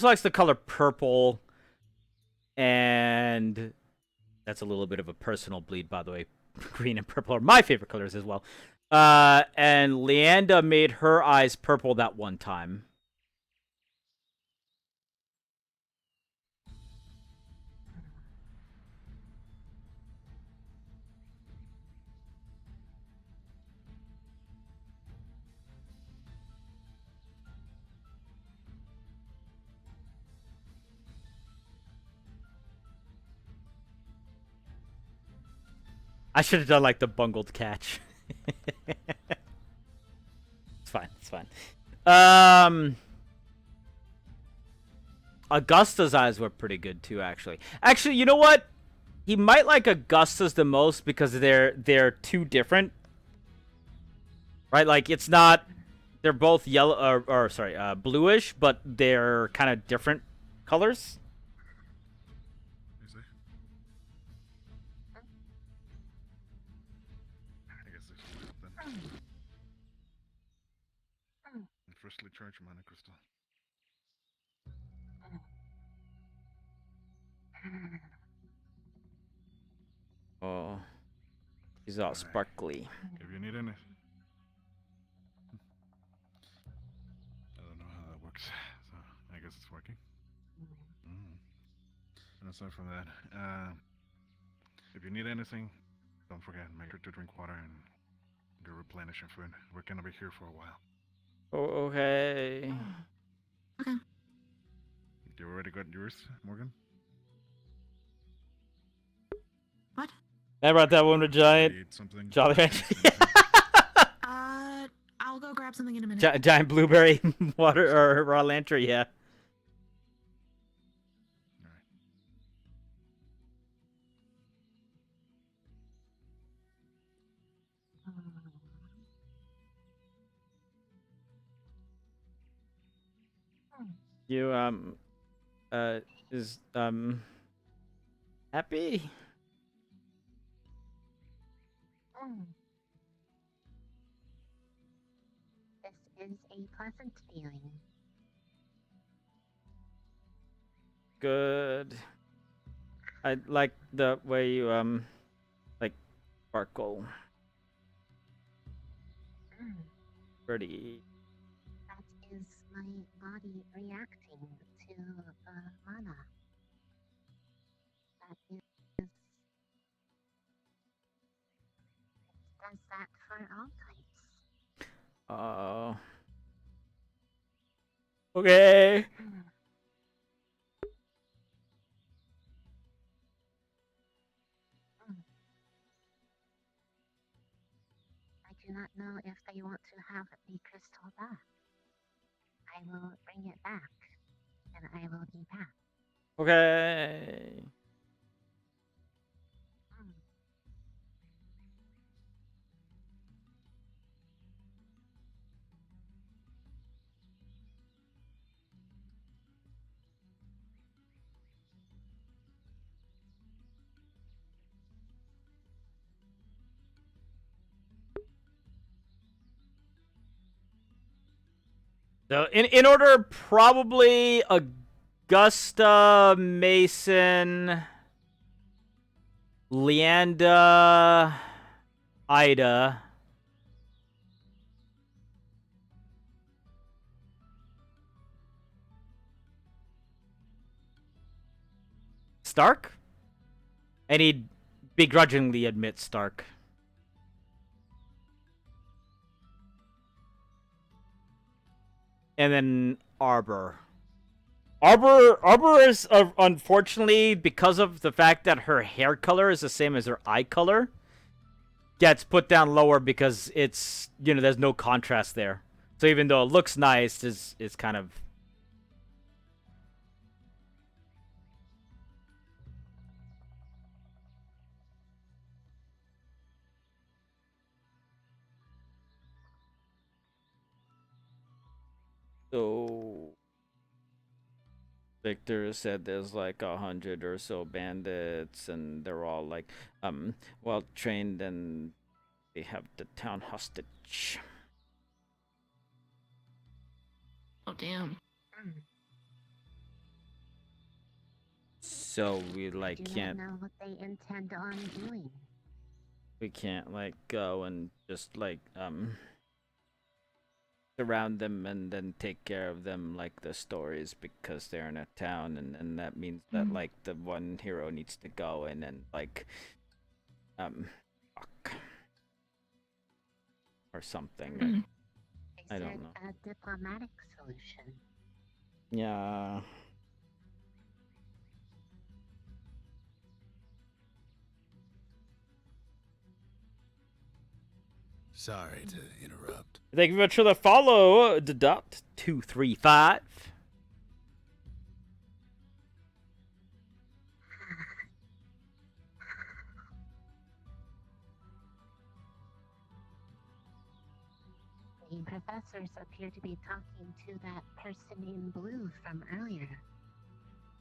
likes the color purple. And that's a little bit of a personal bleed, by the way. Green and purple are my favorite colors as well. And Leanda made her eyes purple that one time. I should have done like the bungled catch. It's fine. It's fine. Augusta's eyes were pretty good too, actually. Actually, you know what? He might like Augusta's the most because they're too different. Right? Like it's not. They're both yellow or sorry, bluish, but they're kind of different colors. I guess this is then. Firstly, charge your mana crystal. Oh, he's all sparkly. If you need any, I don't know how that works, so I guess it's working. And aside from that, if you need anything, don't forget, make sure to drink water and go replenish your food. We're gonna be here for a while. Oh, okay. Okay. You already got yours, Morgan? What? I brought that one to Giant. Jolly Rancher. I'll go grab something in a minute. Giant blueberry water or raw lantern, yeah. You is happy? is a pleasant feeling. Good. I like the way you like sparkle. Pretty. That is my body reacting to the mana. That is, it does that for all types. Okay. I do not know if they want to have the crystal back. I will bring it back, and I will be back. Okay. So in order, probably Augusta, Mason, Leanda, Ida. Stark? And he'd begrudgingly admit Stark. And then Arbor. Arbor is, unfortunately, because of the fact that her hair color is the same as her eye color, gets put down lower because it's, there's no contrast there. So even though it looks nice, it's kind of... So... Victor said there's like 100 or so bandits, and they're all like, well trained, and they have the town hostage. Oh damn. So we I do can't not know what they intend on doing. we can't like go and just like surround them and then take care of them like the stories, because they're in a town, and that means that like the one hero needs to go in and like fuck or something. I don't know. A diplomatic solution. Yeah. Sorry to interrupt. Thank you very much for the follow, Deduct235. The professors appear to be talking to that person in blue from earlier.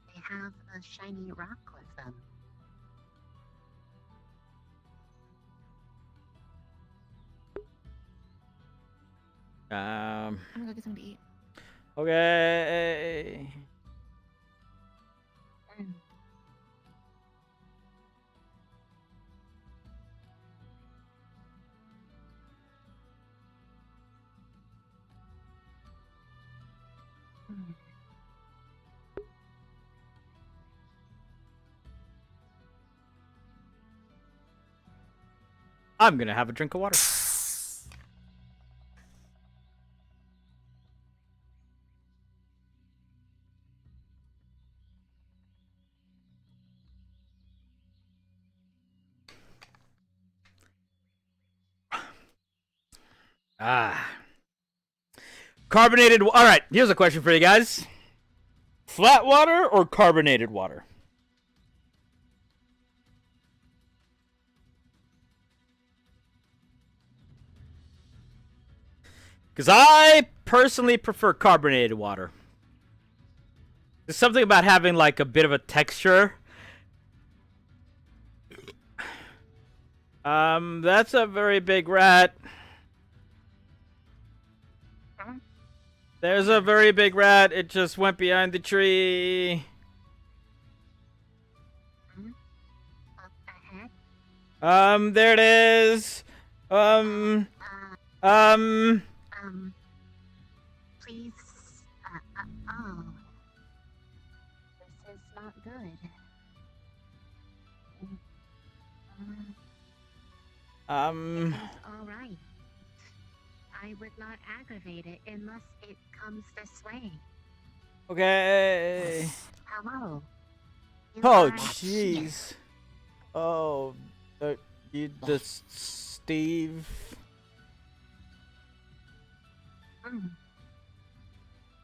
They have a shiny rock with them. I'm gonna go get something to eat. Okay. I'm gonna have a drink of water. Carbonated. All right, here's a question for you guys: flat water or carbonated water? Because I personally prefer carbonated water. There's something about having like a bit of a texture. That's a very big rat. There's a very big rat. It just went behind the tree. There it is. Please. Oh. This is not good. All right. I would not aggravate it unless it comes this way. Okay. Hello. You Oh, are- jeez. Oh, the Steve.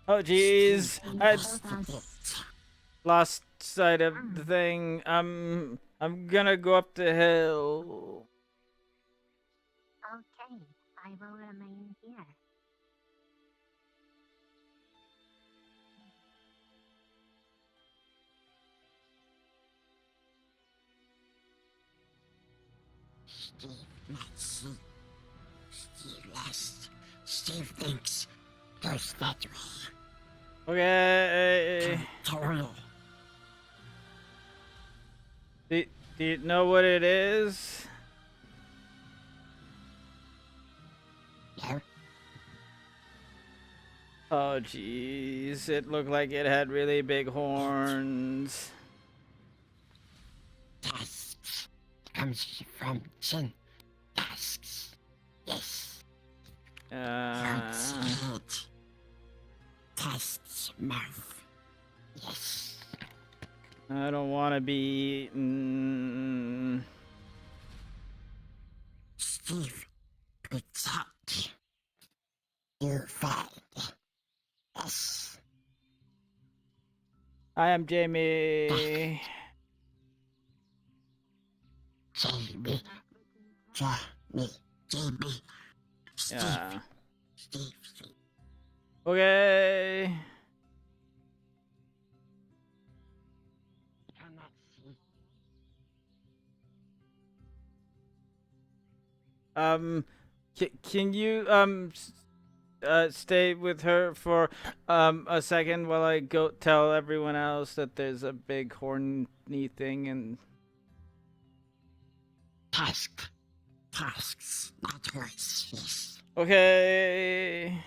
Oh, jeez. I lost sight of the thing. I'm gonna go up the hill. Okay, I will remain here. Steve not see. Steve lost. Steve thinks goes that way. Okay. Total. Do you know what it is? No. Oh, jeez. It looked like it had really big horns. Tusks. Comes from chin. Tusks. Yes. Head. Tusks mouth. Yes. I don't want to be eaten. Steve, protect. You find. Yes. I am Jamie. Jamie. Jamie. Steve. Yeah. Steve. Okay. Cannot see. Can you stay with her for a second while I go tell everyone else that there's a big horny thing and Tusks, not horse. Yes. okay.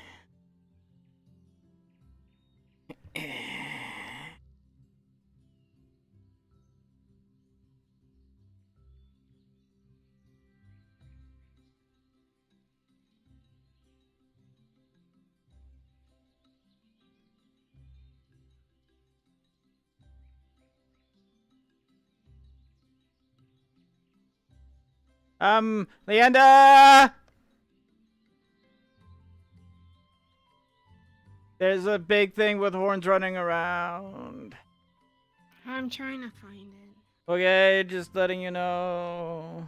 Leander! There's a big thing with horns running around. I'm trying to find it. Okay, just letting you know.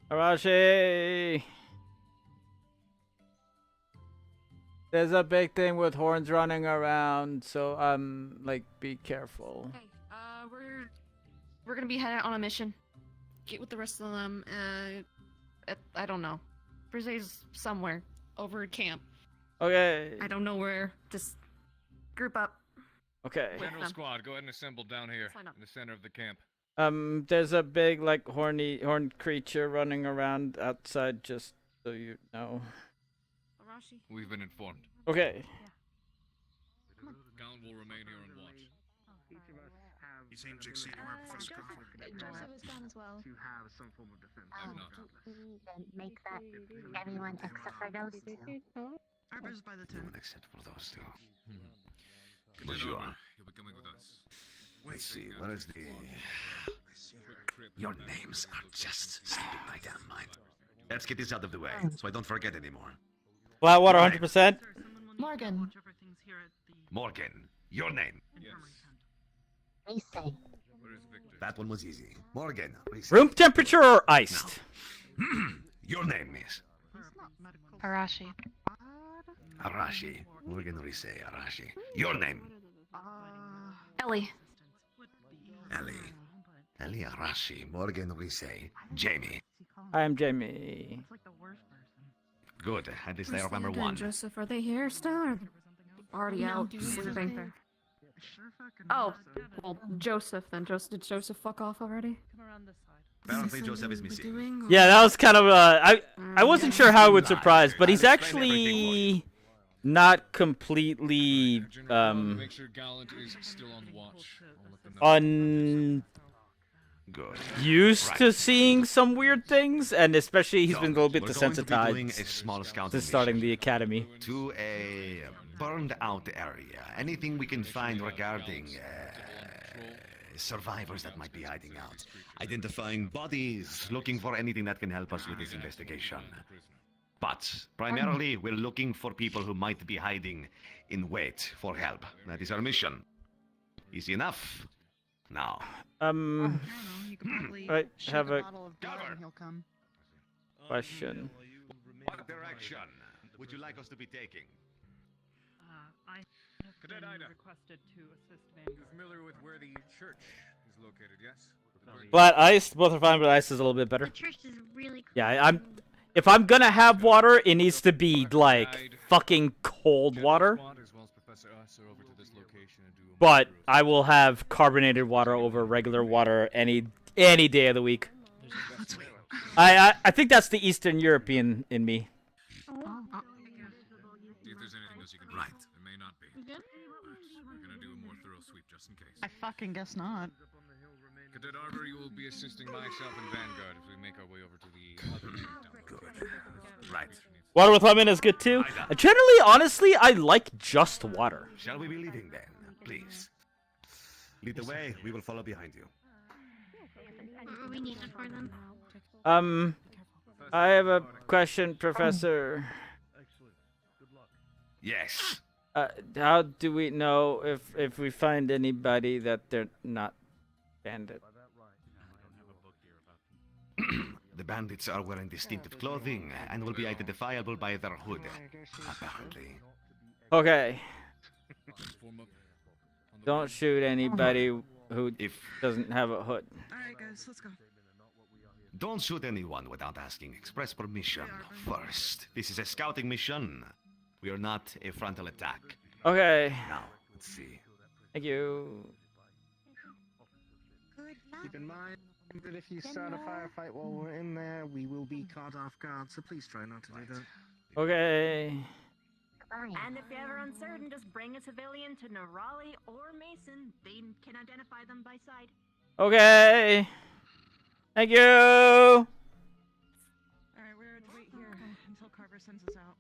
Arashi! There's a big thing with horns running around, so like be careful. Hey, we're gonna be heading out on a mission. Get with the rest of them. I don't know. Brise's somewhere over at camp. Okay. I don't know where. Just group up. Okay. General squad, go ahead and assemble down here Sign up. in the center of the camp. There's a big like horned creature running around outside, just so you know. Arashi. We've been informed. Okay. Count will remain here on watch. You seen Jixie anywhere before Scuff? Joseph is gone as well. To have some form of defense. Then make that everyone except for those two. Arbor's by the tent. Except for those two. Bonjour. Bonjour. You'll be coming with us. Let's see, what is the... Your names are just slipping my damn mind. Let's get this out of the way, so I don't forget anymore. Flat water, 100%. Morgan. Morgan, your name. Reese. That one was easy. Morgan. Reese. Room temperature or iced? Your name is Arashi. Arashi. Morgan Rise Arashi. Your name. Ellie. Ellie Arashi, Morgan Rise, Jamie. I am Jamie. Good. At least I Where's remember Leander and one. Joseph, are they here still, or already out sleeping? Oh, well, Joseph then. Did Joseph fuck off already? Apparently Joseph is missing. Yeah, that was kind of I wasn't sure how it would surprise, but he's actually not completely Make sure Gallant is still on watch. I'll let them know. Good. Used to seeing some weird things, and especially he's been a little bit We're going to be doing desensitized a small scouting since starting the academy. to a burned out area. Anything we can find regarding survivors that might be hiding out. Identifying bodies, looking for anything that can help us with this investigation. But primarily, we're looking for people who might be hiding in wait for help. That is our mission. Easy enough. Now. I have a question. What direction would you like us to be taking? I have Cadet Ida. requested to assist Vanguard. You're familiar with where the church is located, yes? Flat ice, both are fine, but ice is a little bit better. The church is really cool. Yeah, if I'm gonna have water, it needs to be like fucking cold water. But I will have carbonated water over regular water any day of the week. I think that's the Eastern European in me. See if there's anything else you can do. Right. There may not be. We're gonna do a more thorough sweep just in case. I fucking guess not. Cadet Arbor, you will be assisting myself and Vanguard as we make our way over to the other gate. Right. Water with lemon is good too. Generally, honestly, I like just water. Shall we be leaving then, please? Lead the way, we will follow behind you. What are we needed for them? I have a question, Professor. Yes. How do we know if we find anybody that they're not bandit? The bandits are wearing distinctive clothing and will be identifiable by their hood, apparently. Okay. Don't shoot anybody who doesn't have a hood. Alright, guys, let's go. Don't shoot anyone without asking express permission first. This is a scouting mission. We are not a frontal attack. Okay. Now, let's see. Thank you. Keep in mind that if you start a firefight while we're in there, we will be caught off guard, so please try not to do that. Okay. And if you're ever uncertain, just bring a civilian to Nerali or Mason. They can identify them by sight. Okay. Thank you. Alright, we're to wait here until Carver sends us out.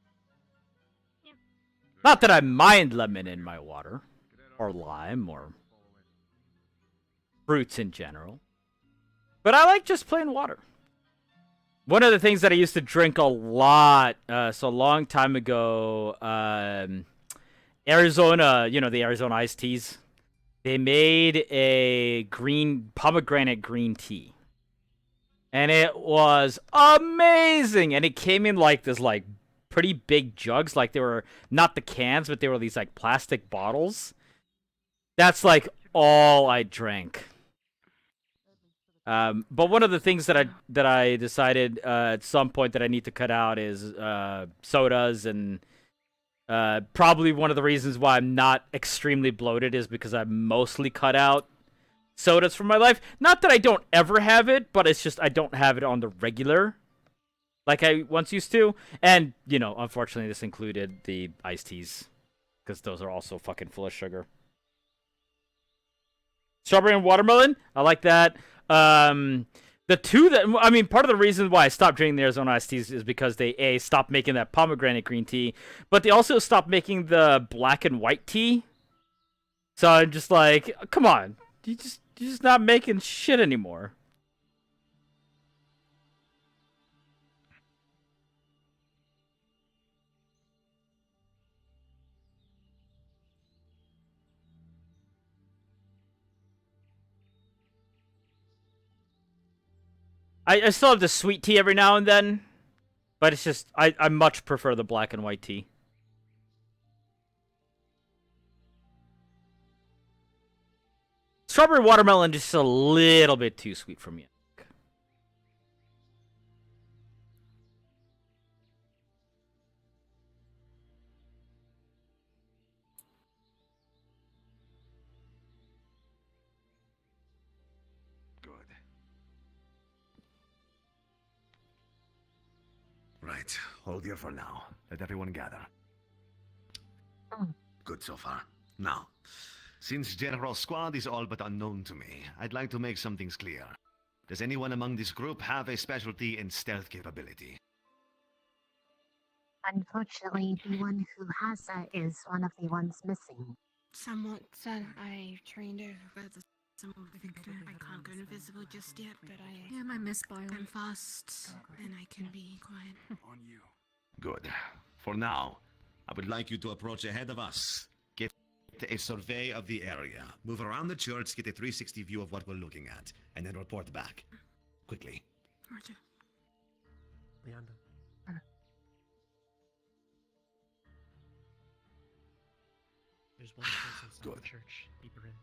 Not that I mind lemon in my water, or lime, or fruits in general, but I like just plain water. One of the things that I used to drink a lot, so a long time ago, Arizona, the Arizona iced teas, they made a pomegranate green tea. And it was amazing! And it came in like this, pretty big jugs. Like, they were not the cans, but they were these, plastic bottles. That's, all I drank. But one of the things that I decided at some point that I need to cut out is sodas, and probably one of the reasons why I'm not extremely bloated is because I mostly cut out sodas from my life. Not that I don't ever have it, but it's just I don't have it on the regular like I once used to. And, unfortunately this included the iced teas, because those are also fucking full of sugar. Strawberry and watermelon, I like that. The two that, part of the reason why I stopped drinking the Arizona iced teas is because they stopped making that pomegranate green tea, but they also stopped making the black and white tea. So I'm just like, come on, you're just not making shit anymore. I still have the sweet tea every now and then, but it's just, I much prefer the black and white tea. Strawberry watermelon just a little bit too sweet for me. Good. Right. Hold here for now. Let everyone gather. Good so far. Now, since General Squad is all but unknown to me, I'd like to make some things clear. Does anyone among this group have a specialty in stealth capability? Unfortunately, the one who has that is one of the ones missing. Somewhat, son. I trained over the summer Victor. I can't go invisible just yet, but I Yeah, my miss bio. am fast and I can be quiet. On you. Good. For now, I would like you to approach ahead of us. Get a survey of the area. Move around the church, get a 360 view of what we're looking at, and then report back. Quickly. Roger. Leander. There's one person inside the church. Keep her in.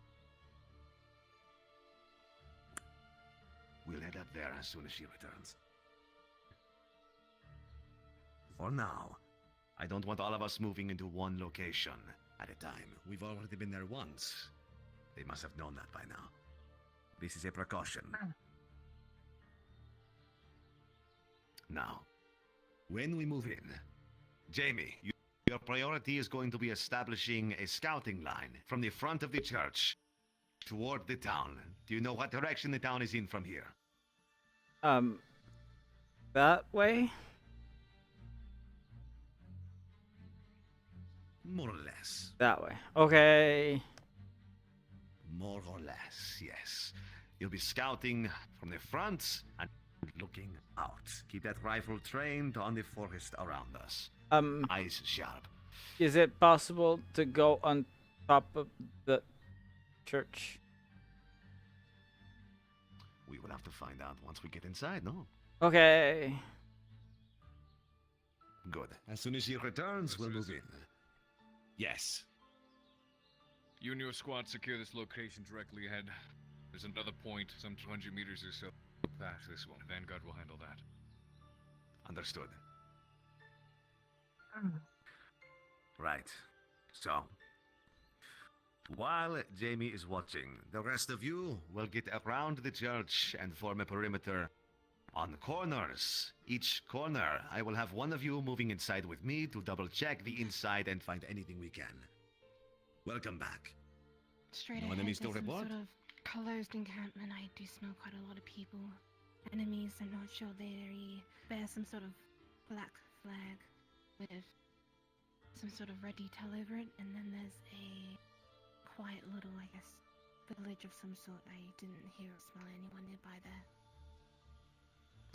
We'll head up there as soon as she returns. For now, I don't want all of us moving into one location at a time. We've already been there once. They must have known that by now. This is a precaution. Now, when we move in, Jamie, your priority is going to be establishing a scouting line from the front of the church toward the town. Do you know what direction the town is in from here? That way? More or less. That way. Okay. More or less, yes. You'll be scouting from the front and looking out. Keep that rifle trained on the forest around us. Eyes sharp. Is it possible to go on top of the church? We will have to find out once we get inside, no? Okay. Good. As soon as he returns, we'll move in. Yes. You and your squad secure this location directly ahead. There's another point, some 200 meters or so past this one. Vanguard will handle that. Understood. Right. So, while Jamie is watching, the rest of you will get around the church and form a perimeter on corners. Each corner, I will have one of you moving inside with me to double-check the inside and find anything we can. Welcome back. Straight No ahead, enemies to there's some report? sort of closed encampment. I do smell quite a lot of people. Enemies, I'm not sure they bear some sort of black flag with some sort of red detail over it. And then there's a quiet little, I guess, village of some sort. I didn't hear or smell anyone nearby there.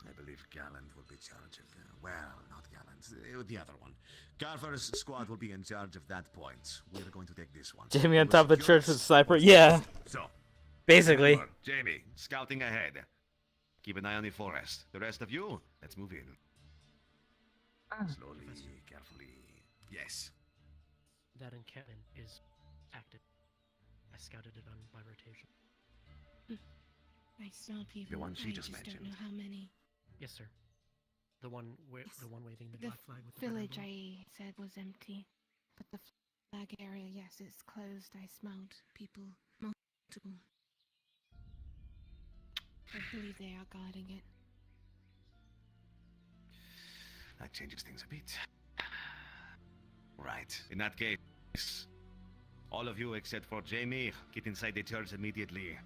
I believe Gallant will be charged of well, not Gallant, the other one. Carver's squad will be in charge of that point. We're going to take this one. Jamie on top of the church with a sniper? Yeah. So, basically. remember, Jamie, scouting ahead. Keep an eye on the forest. The rest of you, let's move in. Slowly, carefully. Yes. That encampment is active. I scouted it on my rotation. I smell people. The one she I just don't mentioned. know how many. Yes, sir. The one waving the The black flag with the red village emblem. I said was empty, but the flag area, yes, it's closed. I smelled people, multiple. I believe they are guarding it. That changes things a bit. Right. In that case, all of you except for Jamie, get inside the church immediately.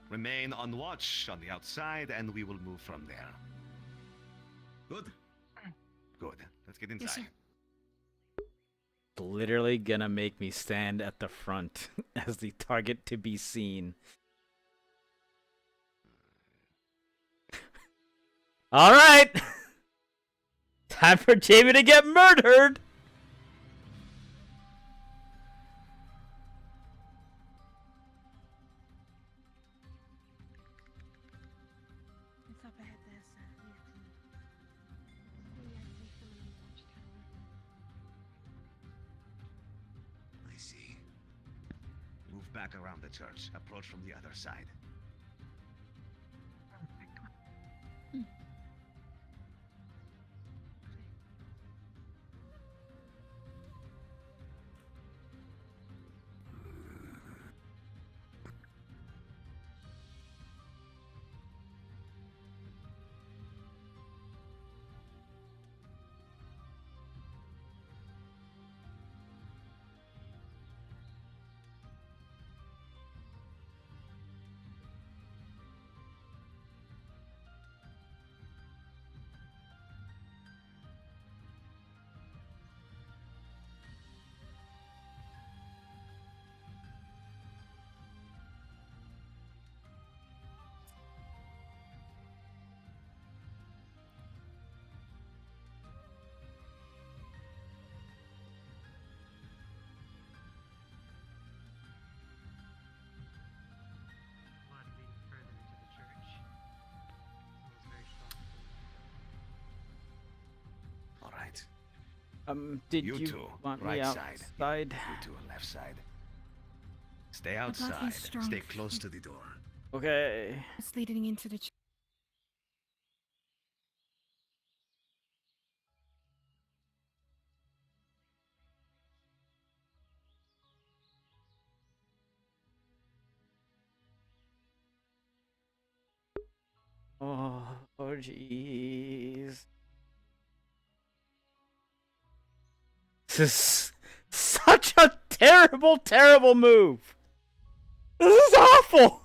Remain on watch on the outside, and we will move from there. Good? Good. Let's get inside. Literally gonna make me stand at the front as the target to be seen. All right. Time for Jamie to get murdered. It's up ahead there, sir. I see. Move back back around the church. Approach from the other side. All right. Did you you two, want right me side. outside? You two, left side. Stay The path is outside. strong. Stay close to the door. Okay. It's leading into the. Oh, jeez. This is such a terrible, terrible move. This is awful.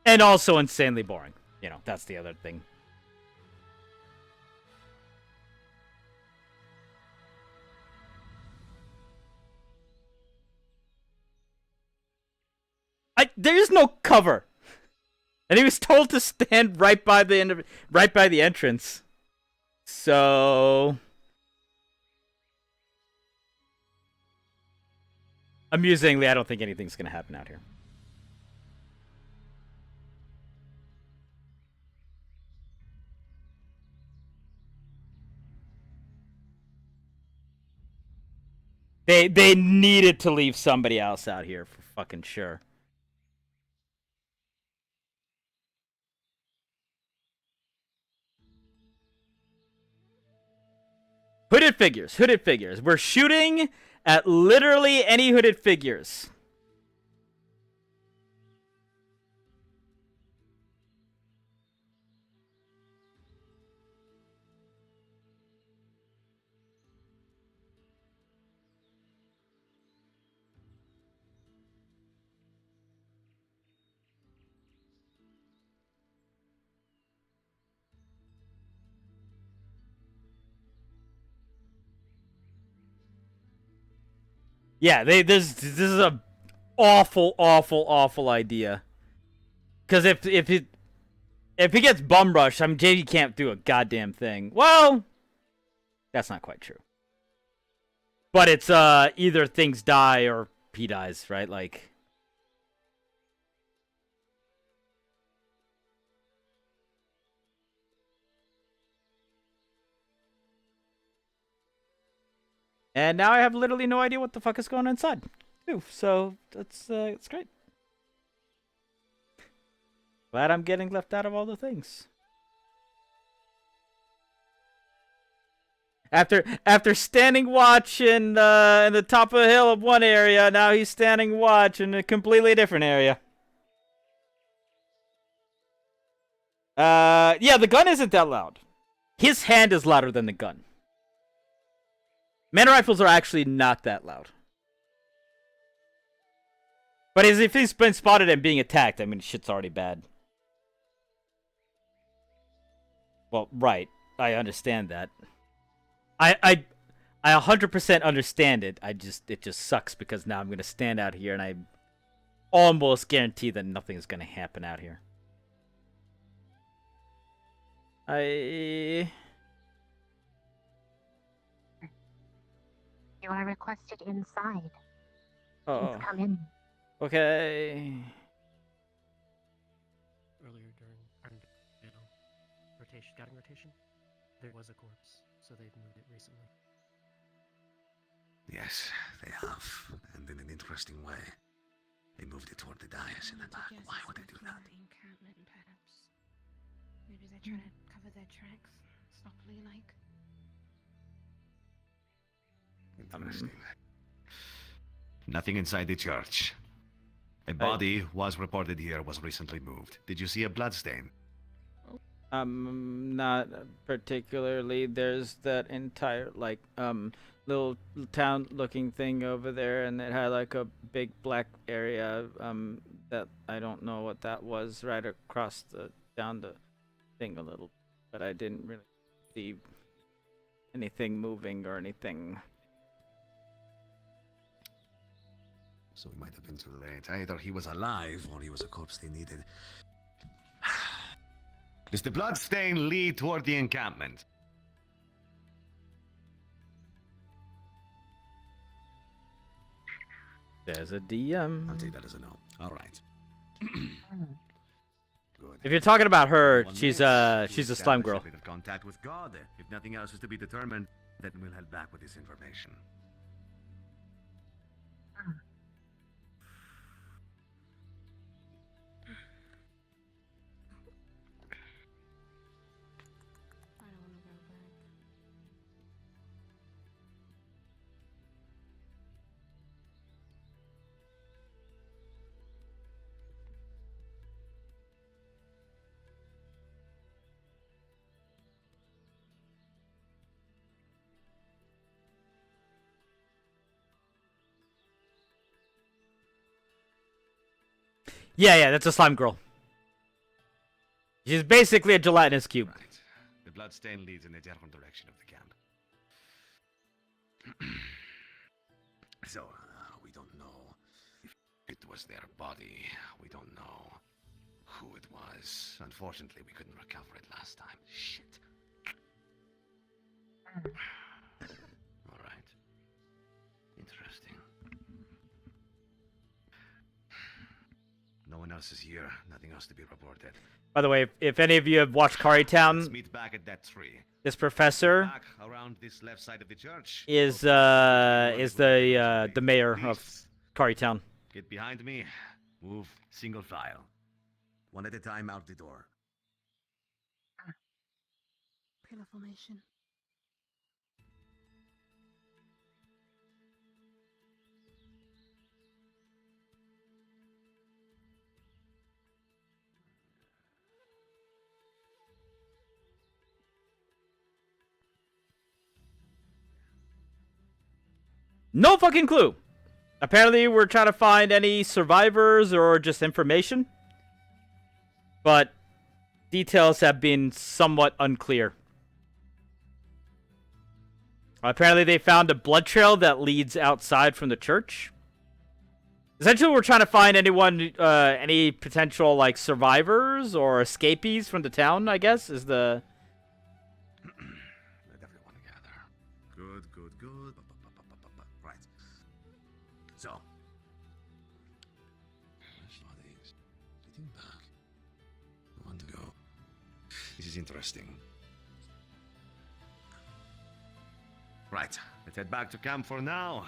And also insanely boring. You know, that's the other thing. There is no cover. And he was told to stand right by the end of right by the entrance. So amusingly, I don't think anything's gonna happen out here. They needed to leave somebody else out here for fucking sure. Hooded figures, hooded figures. We're shooting at literally any hooded figures. Yeah, this is a awful idea. Because if he gets bum rushed, JD can't do a goddamn thing. Well, that's not quite true. But it's either things die or he dies, right? Like. And now I have literally no idea what the fuck is going on inside, too. So that's it's great. Glad I'm getting left out of all the things. After standing watch in the top of the hill of one area, now he's standing watch in a completely different area. Yeah, the gun isn't that loud. His hand is louder than the gun. Mana rifles are actually not that loud. But if he's been spotted and being attacked, I mean, shit's already bad. Well, right. I understand that. I 100% understand it. It just sucks because now I'm gonna stand out here and I almost guarantee that nothing is gonna happen out here. You are requested inside. Oh. Please come in. Okay. Earlier during our scouting rotation, there was a corpse, so they've moved it recently. Yes, they have, and in an interesting way. They moved it toward the dais in the back. Why would they do that? The encampment, perhaps. Maybe they're trying to cover their tracks. Softly, like. Interesting. Nothing inside the church. A body was reported here, was recently moved. Did you see a bloodstain? Not particularly. There's that entire, like, little town-looking thing over there, and it had, like, a big black area, that I don't know what that was, right across down the thing a little, but I didn't really see anything moving or anything. So we might have been too late. Either he was alive, or he was a corpse they needed. Does the bloodstain lead toward the encampment? There's a DM. I'll take that as a no. All right. Good. If you're talking about her, she's a slime Establish girl. a bit of contact with God. If nothing else is to be determined, then we'll head back with this information. I don't want to go back. Yeah, that's a slime girl. She's basically a gelatinous cube. Right. The bloodstain leads in a different direction of the camp. So, we don't know if it was their body. We don't know who it was. Unfortunately, we couldn't recover it last time. Shit. All right. Interesting. No one else is here. Nothing else to be reported. By the way, if any of you have watched Cari Town, Let's meet back at that tree. this professor Back around this left side of the church. is the mayor of Cari Town. Get behind me. Move single file. One at a time out the door. Pillar formation. No fucking clue. Apparently, we're trying to find any survivors or just information. But details have been somewhat unclear. Apparently, they found a blood trail that leads outside from the church. Essentially, we're trying to find anyone, any potential, like, survivors or escapees from the town, I guess, is the... Let everyone gather. Good. Right. So. Bodies. Sitting back. One to go. This is interesting. Right. Let's head back to camp for now.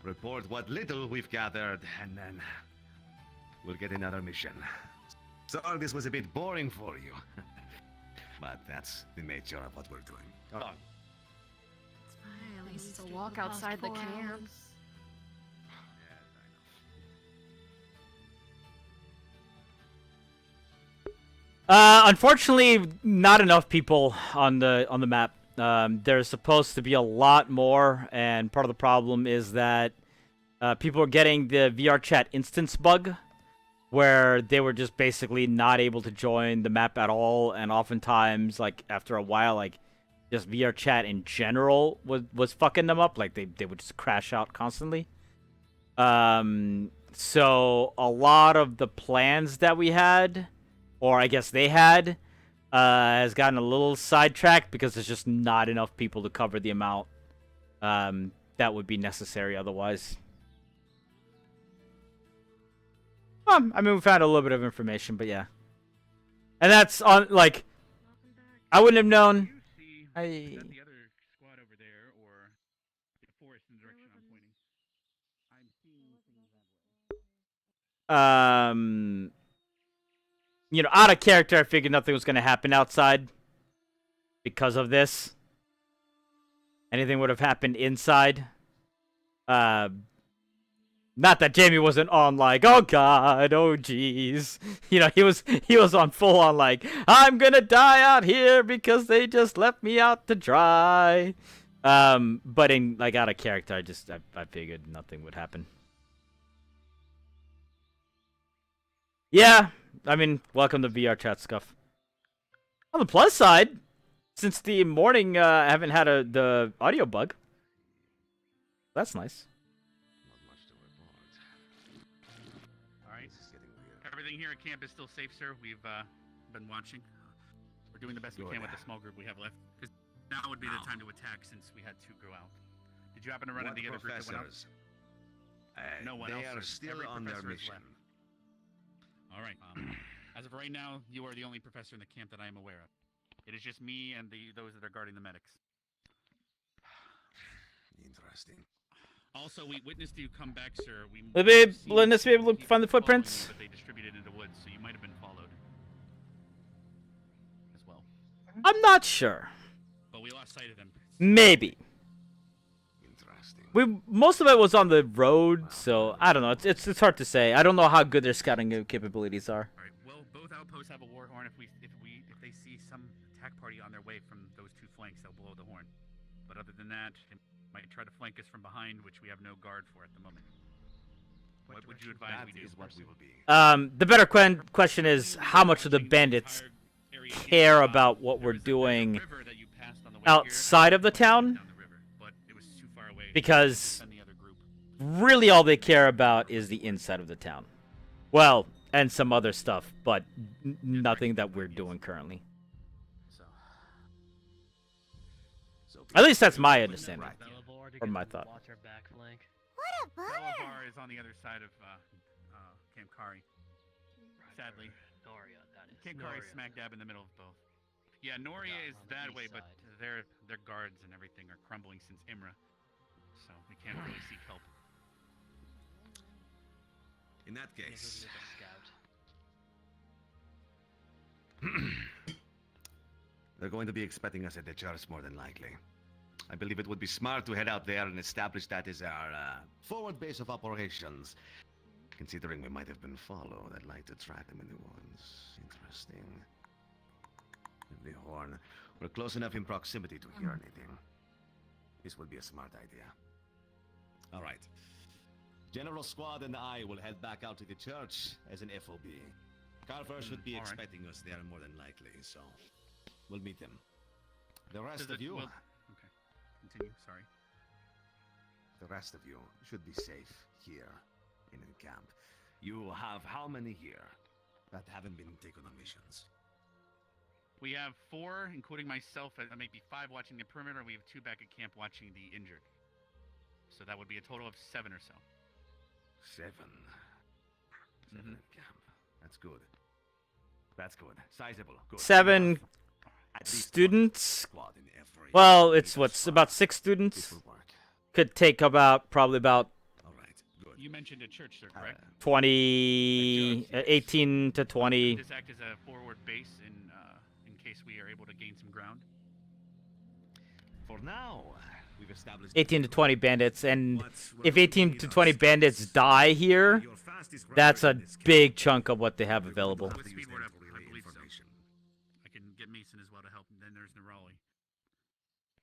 Report what little we've gathered, and then we'll get another mission. Sorry this was a bit boring for you. But that's the nature of what we're doing. Come on. At least it's a walk outside the camp. Unfortunately, not enough people on the map. There's supposed to be a lot more, and part of the problem is that people were getting the VRChat instance bug, where they were just basically not able to join the map at all, and oftentimes, like, after a while, like, just VRChat in general was fucking them up. Like, they would just crash out constantly. So a lot of the plans that we had, or I guess they had, has gotten a little sidetracked because there's just not enough people to cover the amount that would be necessary otherwise. I mean, we found a little bit of information, but yeah. And that's on, like, I wouldn't have known. Is that the other squad over there, or the forest in the direction I'm pointing? I'm seeing things that way. You know, out of character, I figured nothing was going to happen outside because of this. Anything would have happened inside. Not that Jamie wasn't on like, oh god, oh jeez. You know, he was on full on like, I'm gonna die out here because they just left me out to dry. But in, like, out of character, I figured nothing would happen. Yeah, I mean, welcome to VRChat scuff. On the plus side, since the morning, I haven't had the audio bug. That's nice. Everything here at camp is still safe, sir. We've been watching. We're doing the best we can with the small group we have left. Because now would be the time to attack since we had two go out. Did you happen to run into the other group that went out? No one else. They are sir. still Every on their professor is mission. left. All right. As of right now, you are the only professor in the camp that I am aware of. It is just me and those that are guarding the medics. Interesting. Also, we witnessed you come back, sir. Let us be able to find the footprints. But they distributed into woods, so you might have been followed as well. I'm not sure. But we lost sight of them. Maybe. Interesting. Most of it was on the road, so I don't know. It's hard to say. I don't know how good their scouting capabilities are. All right. Well, both outposts have a war horn. If they see some attack party on their way from those two flanks, they'll blow the horn. But other than that, they might try to flank us from behind, which we have no guard for at the moment. What would you advise we do? What we will be. The better question is how much do the bandits care about what we're doing outside of the town? Because really all they care about is the inside of the town. Well, and some other stuff, but nothing that we're doing currently. At least that's my understanding, or my thought. Watch our back flank. What a bummer! Bellvar is on the other side of Camp Cari. Sadly. Noria, that is. Camp Cari is smack dab in the middle of both. Yeah, Noria is that way, but their guards and everything are crumbling since Imra. So we can't really seek help. In that case. They're going to be expecting us at the church more than likely. I believe it would be smart to head out there and establish that as our forward base of operations. Considering we might have been followed, I'd like to track them in the woods. Interesting. With the horn, we're close enough in proximity to hear anything. This would be a smart idea. All right. General Squad and I will head back out to the church as an FOB. Carver should be expecting us there more than likely, so we'll meet them. The rest of you... Okay. Continue, sorry. The rest of you should be safe here in the camp. You have how many here that haven't been taken on missions? We have 4, including myself, and maybe 5 watching the perimeter. We have 2 back at camp watching the injured. So that would be a total of 7 or so. 7. 7 in camp. That's good. That's good. Sizable. Good. 7 students. Well, it's what's about 6 students. Could take probably about. You mentioned a church, sir, correct? 20, 18 to 20. Does this act as a forward base in case we are able to gain some ground? For now, we've established 18 to 20 bandits, and if 18 to 20 bandits die here, that's a big chunk of what they have available. With Speedward, I believe so. I can get Mason as well to help, and then there's Nerali.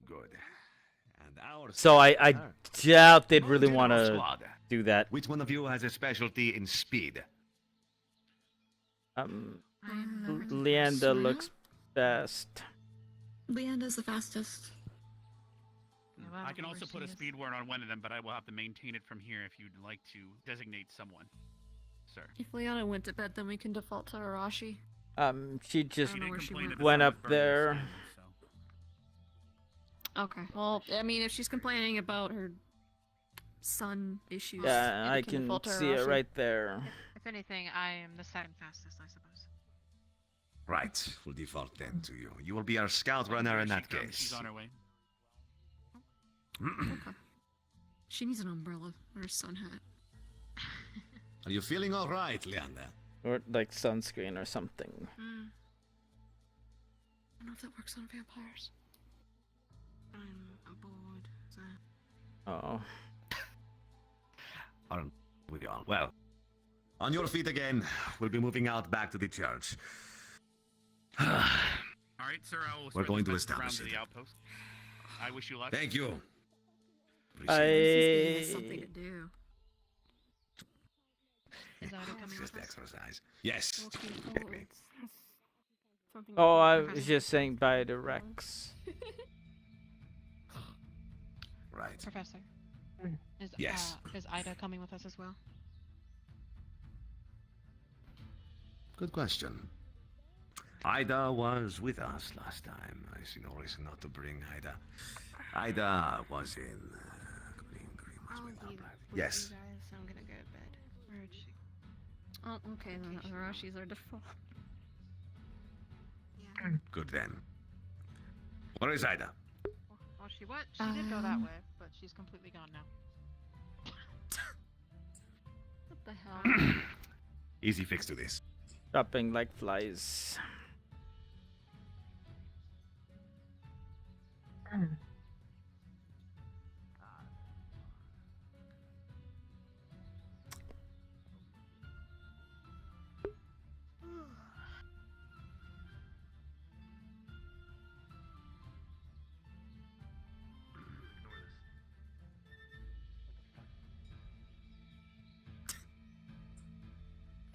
Good. And our So I turn. doubt they'd Move really to want our to squad. do that. Which one of you has a specialty in speed? Leander looks best. Leanda's the fastest. I can also put a speed word on one of them, but I will have to maintain it from here if you'd like to designate someone, sir. If Liana went to bed, then we can default to Arashi. She just don't know where she went. went up there. Okay. Well, I mean, if she's complaining about her son issues, Yeah, we I can default to see it Arashi. right there. If anything, I am the second fastest, I suppose. Right, we'll default then to you. You will be our scout runner in that case. She's on her way. Okay. She needs an umbrella or a sun hat. Are you feeling all right, Leander? Or like sunscreen or something. I don't know if that works on vampires. I'm bored, so... Oh. Aren't we all? Well, on your feet again. We'll be moving out back to the church. All right, sir. I will We're spread going the to message around establish to it. the outpost. I wish you luck. Thank you. He has something to do. Is Ida coming Just with us? exercise. Yes. Take me. Oh, I was just saying by the Rex. Right. Professor. Yes. Is Ida coming with us as well? Good question. Ida was with us last time. I see no reason not to bring Ida. Ida was in Green was with our bride. Yes. You guys, I'm gonna go to bed. Where'd she? Oh, okay, then Arashi's our default. Good then. Where is Ida? Well, she what? She did go that way, but she's completely gone now. What the hell? Easy fix to this. Dropping like flies.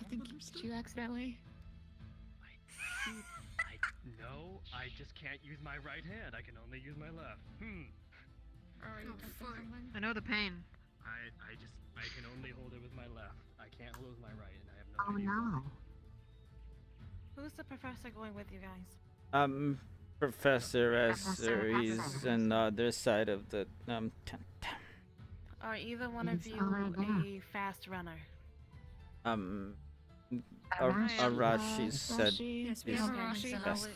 I think did you accidentally? No, I just can't use my right hand. I can only use my left. I know the pain. I can only hold it with my left. I can't hold it with my right, and I have no Oh idea. no. Who's the professor going with you guys? Professor Esther, he's on the other side of the tent. Are either one of He's you over there. a fast runner? Arashi said Yes, we is have Arashi. best.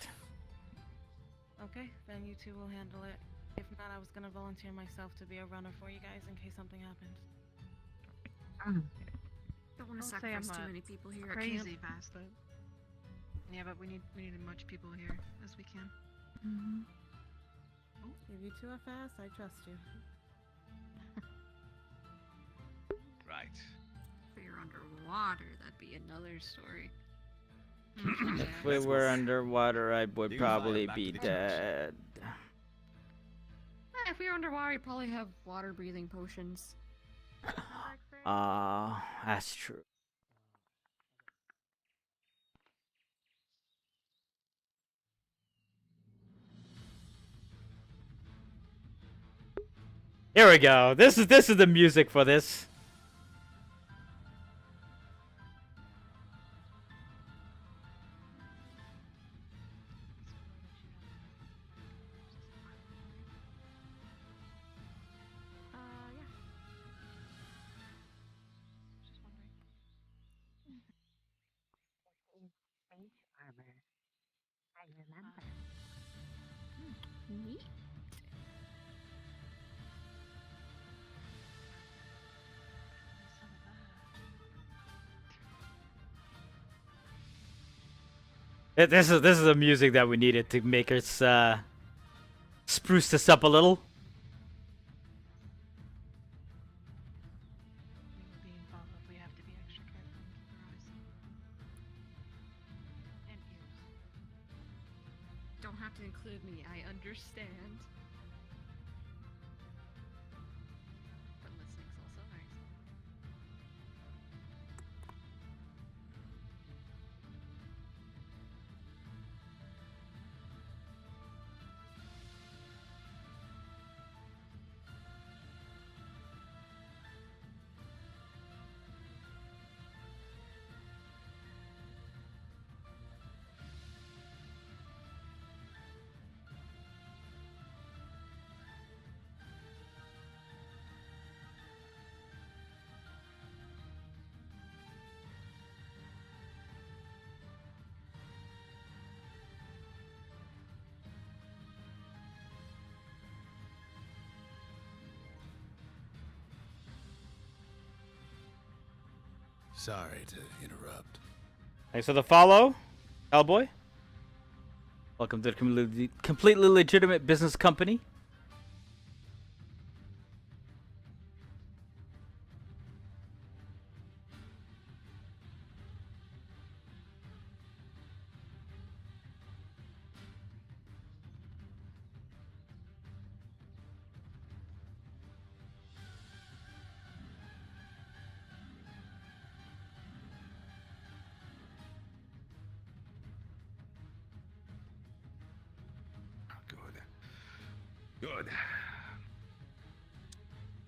Okay, then you two will handle it. If not, I was gonna volunteer myself to be a runner for you guys in case something happens. Don't want to Don't say I'm sacrifice too not many people here at crazy camp. fast though. Yeah, but we need as much people here as we can. If you two are fast, I trust you. Right. If you're underwater, that'd be another story. If we were underwater, I would You probably file back be to the church. dead. If we were underwater, you'd probably have water breathing potions. That's true. Here we go. This is the music for this. Yeah. Just wondering. Space armor. I remember. Neat. This is the music that we needed to make us spruce this up a little. We were being followed. We have to be extra careful and keep our eyes and ears. Don't have to include me. I understand. Sorry to interrupt. Thanks for the follow, Hellboy. Welcome to the completely legitimate business company. Good.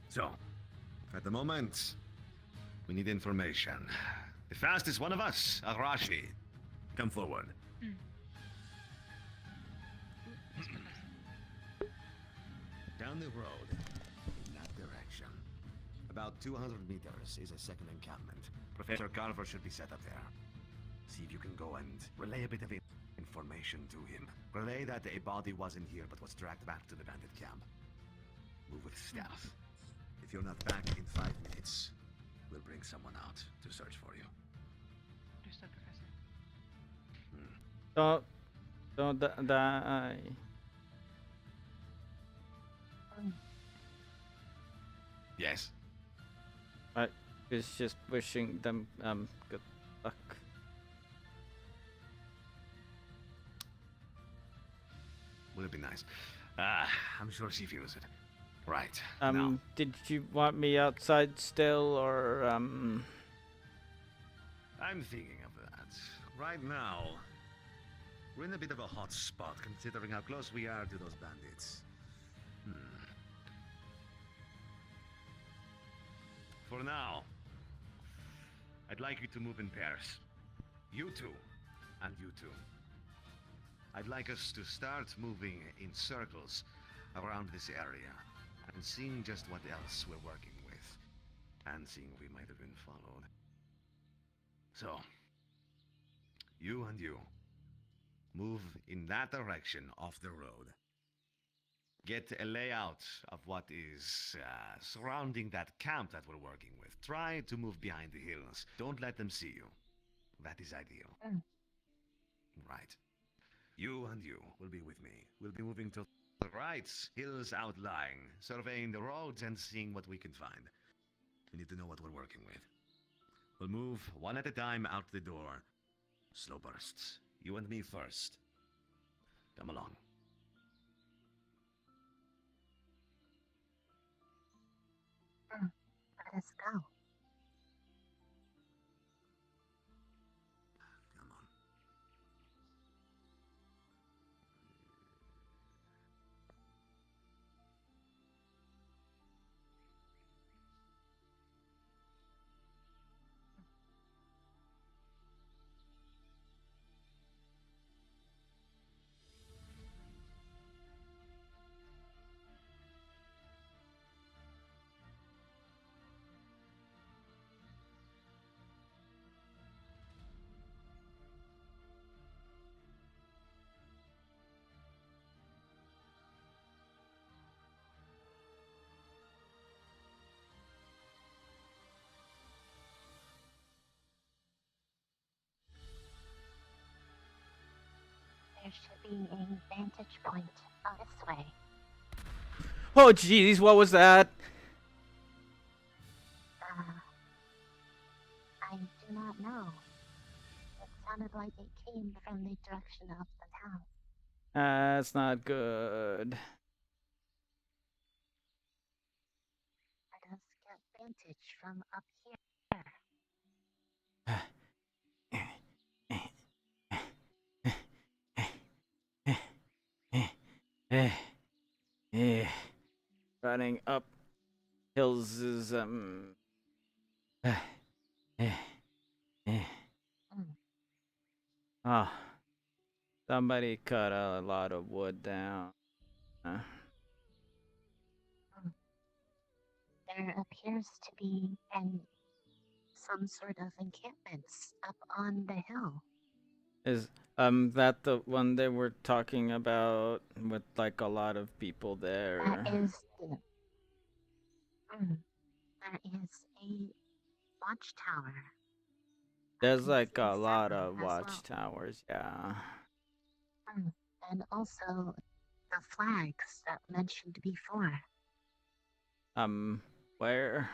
So, at the moment, we need information. The fastest one of us, Arashi. Come forward. Down the road, in that direction. About 200 meters is a second encampment. Professor Carver should be set up there. See if you can go and relay a bit of information to him. Relay that a body wasn't here but was dragged back to the bandit camp. Move with stealth. If you're not back in 5 minutes, we'll bring someone out to search for you. Understood, Professor. Don't die. Yes. I was just wishing them good luck. Would it be nice? I'm sure she feels it. Right. Did you want me outside still, or I'm thinking of that. Right now, we're in a bit of a hot spot, considering how close we are to those bandits. For now, I'd like you to move in pairs. You two, and you two. I'd like us to start moving in circles around this area and seeing just what else we're working with, and seeing if we might have been followed. So, you and you, move in that direction off the road. Get a layout of what is surrounding that camp that we're working with. Try to move behind the hills. Don't let them see you. That is ideal. Right. You and you will be with me. We'll be moving to the right, hills outlying, surveying the roads and seeing what we can find. We need to know what we're working with. We'll move one at a time out the door. Slow bursts. You and me first. Come along. Let us go. There should be a vantage point this way. Oh jeez, what was that? I do not know. It sounded like it came from the direction of the town. That's not good. Let us get vantage from up here. Running up hills is somebody cut a lot of wood down. There appears to be some sort of encampments up on the hill. Is that the one they were talking about with like a lot of people there? That is there is a watchtower There's like a confused lot several of as well. watchtowers, yeah. And also the flags that mentioned before. Where?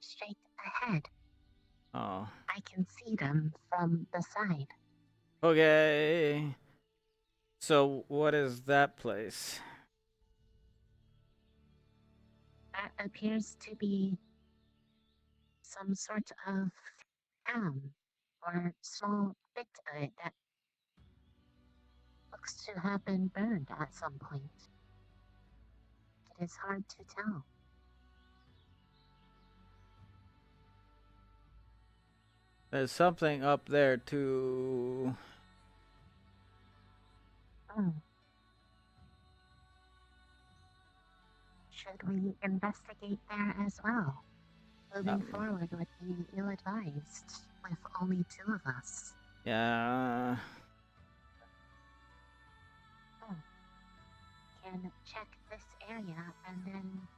Straight ahead. Oh. I can see them from the side. Okay. So what is that place? That appears to be some sort of town or small bit of it that looks to have been burned at some point. It is hard to tell. There's something up there too. Should we investigate there as well? Moving forward would be ill-advised with only 2 of us. Yeah. Can check this area and then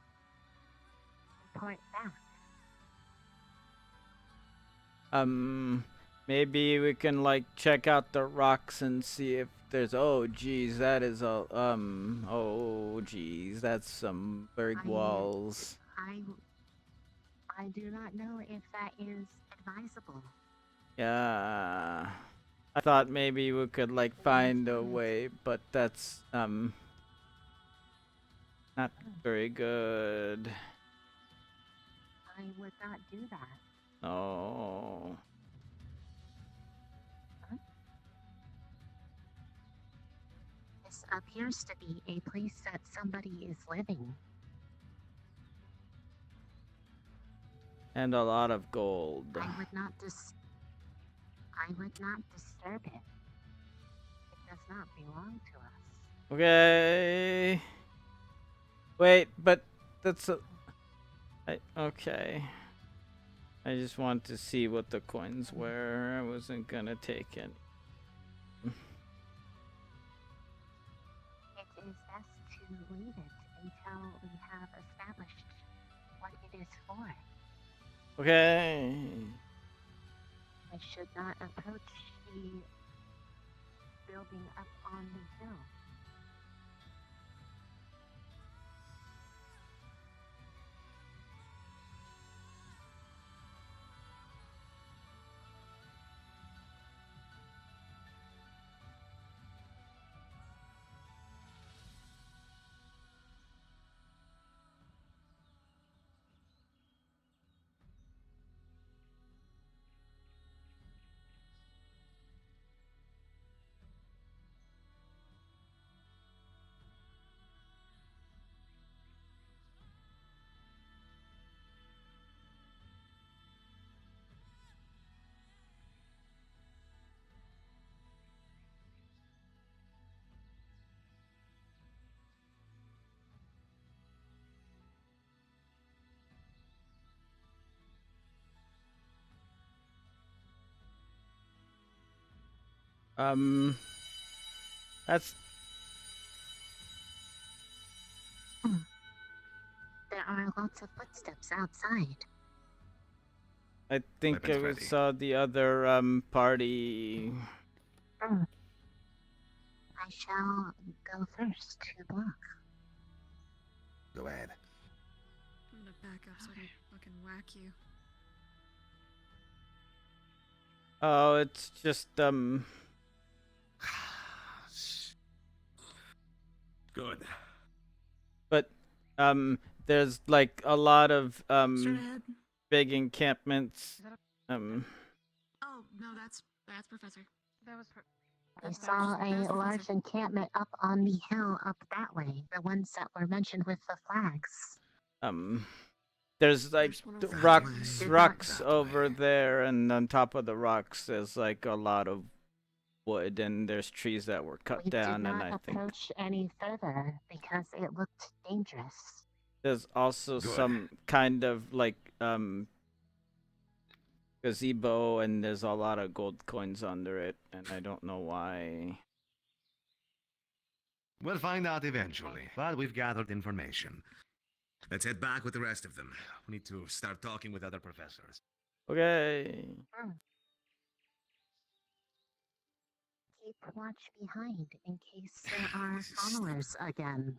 report back. Maybe we can like check out the rocks and see if there's, oh geez, that is a oh geez, that's some berg walls. I do not know if that is advisable. Yeah. I thought maybe we could like find a way, but that's not very good. I would not do that. Oh. This appears to be a place that somebody is living. And a lot of gold. I would not disturb it. It does not belong to us. Okay. Wait, but that's okay. I just want to see what the coins were. I wasn't gonna take it. It is best to leave it until we have established what it is for. Okay. I should not approach the building up on the hill. That's There are lots of footsteps outside. I think I saw the other party. I shall go first to block. Go ahead. I'm gonna back up so I can fucking whack you. Oh, it's just Good. But there's like a lot of Straight ahead. big encampments. Oh no, that's Professor. That was. I saw a large encampment up on the hill up that way. The ones that were mentioned with the flags. There's like rocks over there, and on top of the rocks there's like a lot of wood, and there's trees that were cut down, and I think approach any further because it looked dangerous. there's also some kind of like gazebo, and there's a lot of gold coins under it, and I don't know why. We'll find out eventually, but we've gathered information. Let's head back with the rest of them. We need to start talking with other professors. Okay. Keep watch behind in case there are followers again.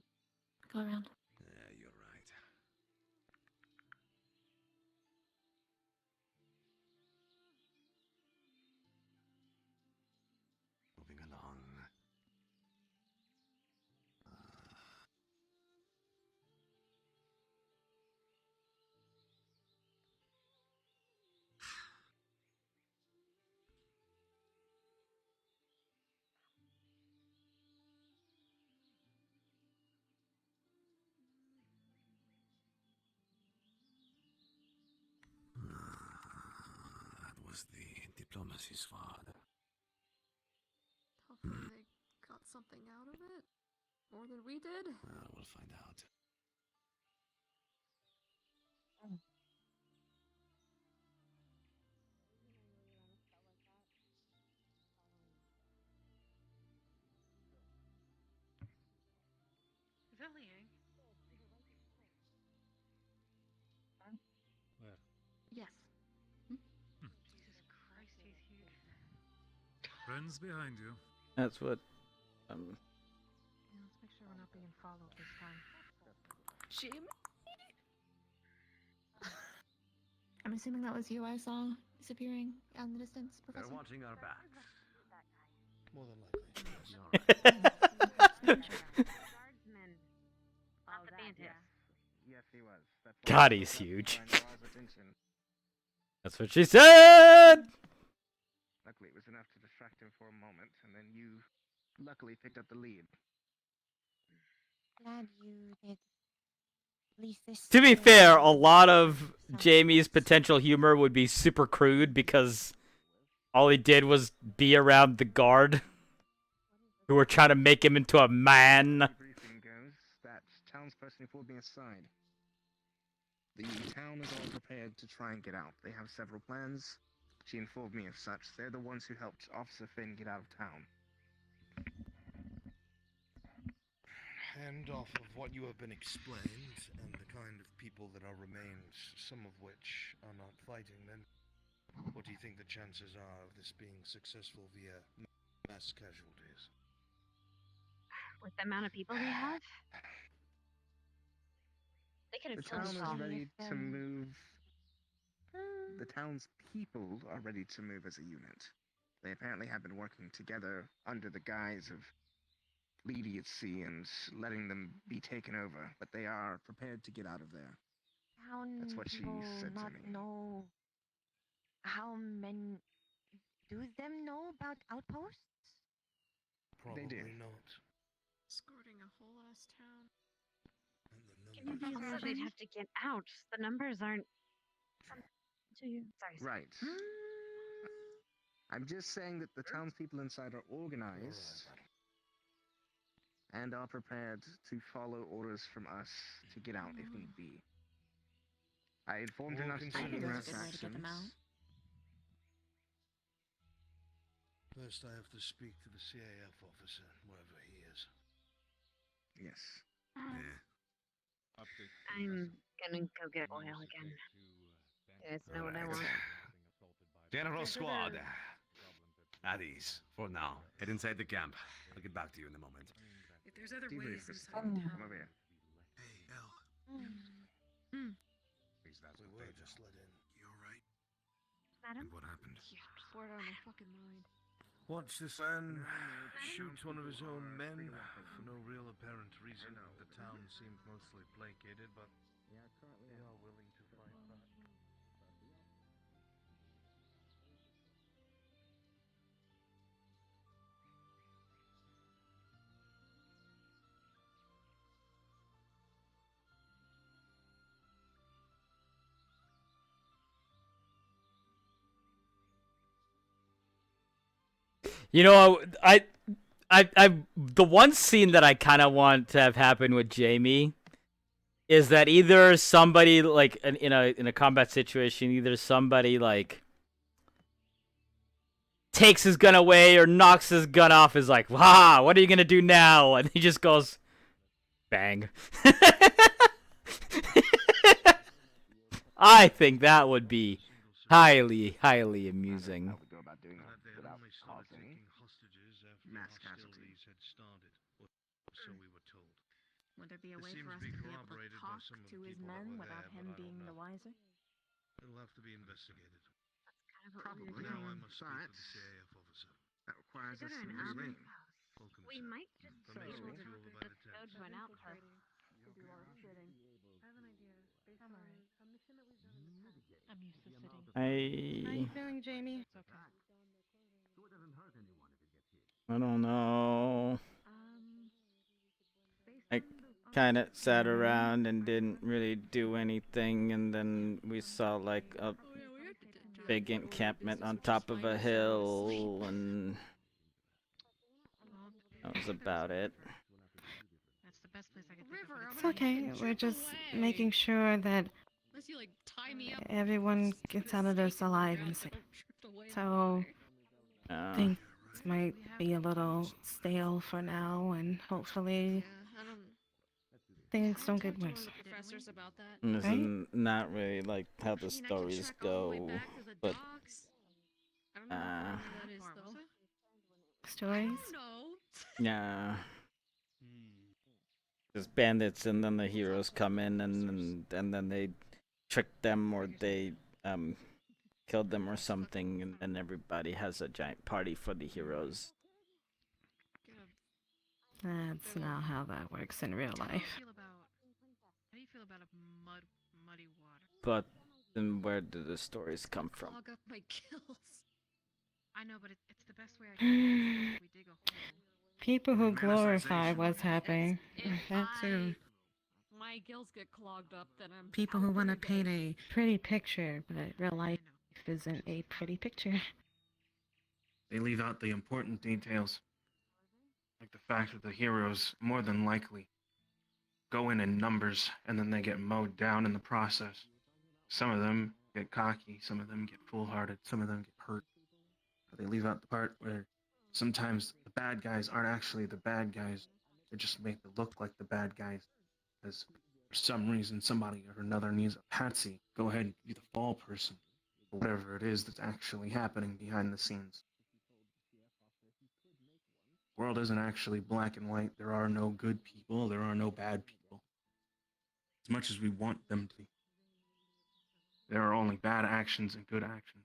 Go around. Yeah, you're right. Moving along. That was the diplomacy squad. Hopefully they got something out of it. More than we did. We'll find out. Is that Liang? Where? Yes. Jesus Christ, he's huge. Friends behind you. That's what. Yeah, let's make sure we're not being followed this time. Jim? I'm assuming that was you I saw disappearing out in the distance, They're Professor. watching our backs. More than likely. Guardsman. Not the bandits. Yes, he was. That's God, he's huge. Attention. That's what she said! Luckily, it was enough to distract him for a moment, and then you luckily picked up the lead. Glad you did. At least this. To be fair, a lot of Jamie's potential humor would be super crude because all he did was be around the guard who were trying to make him into a man. Briefing goes that townsperson pulled me aside. The town is all prepared to try and get out. They have several plans. She informed me of such. They're the ones who helped Officer Finn get out of town. And off of what you have been explained, and the kind of people that are remained, some of which are not fighting, then what do you think the chances are of this being successful via mass casualties? With the amount of people they have? They could The have killed town us all. is ready to move. The town's people are ready to move as a unit. They apparently have been working together under the guise of leniency and letting them be taken over, but they are prepared to get out of there. Town That's what she people said to not me. know how many. Do them know about outposts? Probably do. not. Escorting a whole ass town. Also, they'd have to get out. The numbers aren't. To you. Sorry. Right. I'm just saying that the townspeople inside are organized and are prepared to follow orders from us to get out if need be. I informed her Well, not to consider take any that's rash a good way to get them actions. First, I have to speak to the CAF officer, wherever he is. Yes. I'm gonna go get oil again. You guys know what I want. General Squad. At ease, for now. Head inside the camp. I'll get back to you in a moment. If there's other Debrief ways us. inside Come town. over here. Hey, Elle. We were just let in. You alright? Madam? What happened? Yeah, swear it on my fucking mind. Watch this man shoot one of his own men for no real apparent reason. The town seemed mostly placated, but they are willing to fight back. You know, the one scene that I kind of want to have happen with Jamie is that either somebody like in a combat situation, either somebody like takes his gun away or knocks his gun off, is like, "Ha! What are you gonna do now?" And he just goes, "Bang." I think that would be highly, highly amusing. How we go about doing it without causing mass casualties. Had started, or so we were told. Would there be a It way seems for us to be to be able to corroborated by talk some of to the his people that men were without there, him but I being don't the know. wiser? It'll have to be investigated. Kind of what we were But now I doing. must speak with the CAF officer. That requires Go us to to an rearrange. Welcome, We sir. might just If I be may able speak to to you over by the go tent. to an outpost. I have an idea. Based on a mission that we've done in the past. I'm used to sitting. How I you feeling, Jamie? It's okay. I don't know. I Based on kind of sat around and didn't really do anything, and then we saw like a big encampment on top of a hill, and that was about it. That's the best place I could River, think it's of. okay. We're just making sure that Unless you like tie me up. everyone gets out of this alive and safe. So things might be a little stale for now, and hopefully things don't get worse. Professors about that. And this Right? is not really like how the stories go, but Stories? yeah. There's bandits, and then the heroes come in, and then they trick them, or they killed them or something, and then everybody has a giant party for the heroes. That's not how that works in real life. How do you feel about a muddy water? But then where do the stories come from? Clog up my gills. I know, but it's the best way I can. We dig a hole. People who glorify what's happening. That too. My gills get clogged up, then I'm People who want to paint a pretty picture, but real life isn't a pretty picture. They leave out the important details, like the fact that the heroes more than likely go in numbers, and then they get mowed down in the process. Some of them get cocky, some of them get foolhardy, some of them get hurt. But they leave out the part where sometimes the bad guys aren't actually the bad guys. They're just made to look like the bad guys. Because for some reason, somebody or another needs a patsy. Go ahead and be the fall person. Or whatever it is that's actually happening behind the scenes. The world isn't actually black and white. There are no good people. There are no bad people. As much as we want them to be. There are only bad actions and good actions.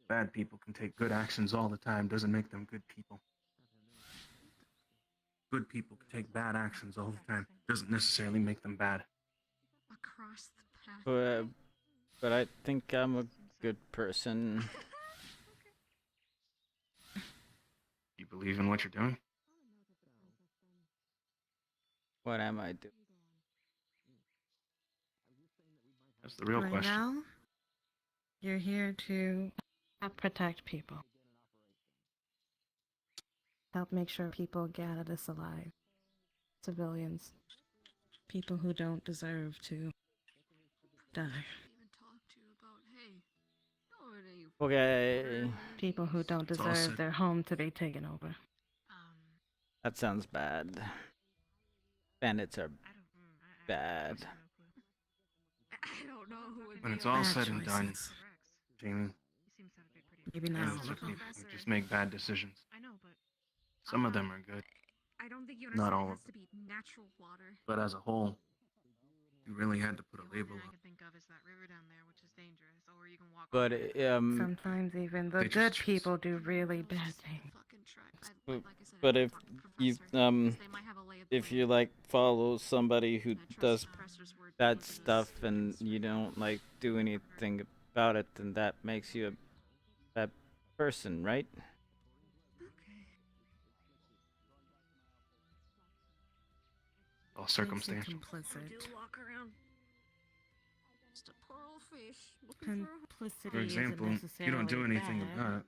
Bad people can take good actions all the time. Doesn't make them good people. Good people can take bad actions all the time. Doesn't necessarily make them bad. Across the path. But I think I'm a good person. You believe in what you're doing? What am I doing? That's the real right question. now, you're here to help protect people. Help make sure people get out of this alive. Civilians. People who don't deserve to die. Even talk to you about, hey, Okay. People who don't It's all deserve said. their home to be taken over. That sounds bad. Bandits are bad. I don't know who would When be it's all bad said and done, choices. Jamie, Maybe not all of you them. just make bad decisions. I know, but Some of them are good, I don't think you not understand all it of has to be natural water. but as a whole, you really had to put a label I on. can think of is that river down there, which is dangerous, or you can walk. But Sometimes even the They good just people do really bad things. but if you like follow somebody who does bad stuff and you don't like do anything about it, then that makes you a bad person, right? All circumstantial. Complicit. Do walk around. Just a poor old fish looking Complicity For example, isn't you don't do necessarily anything bad. about it.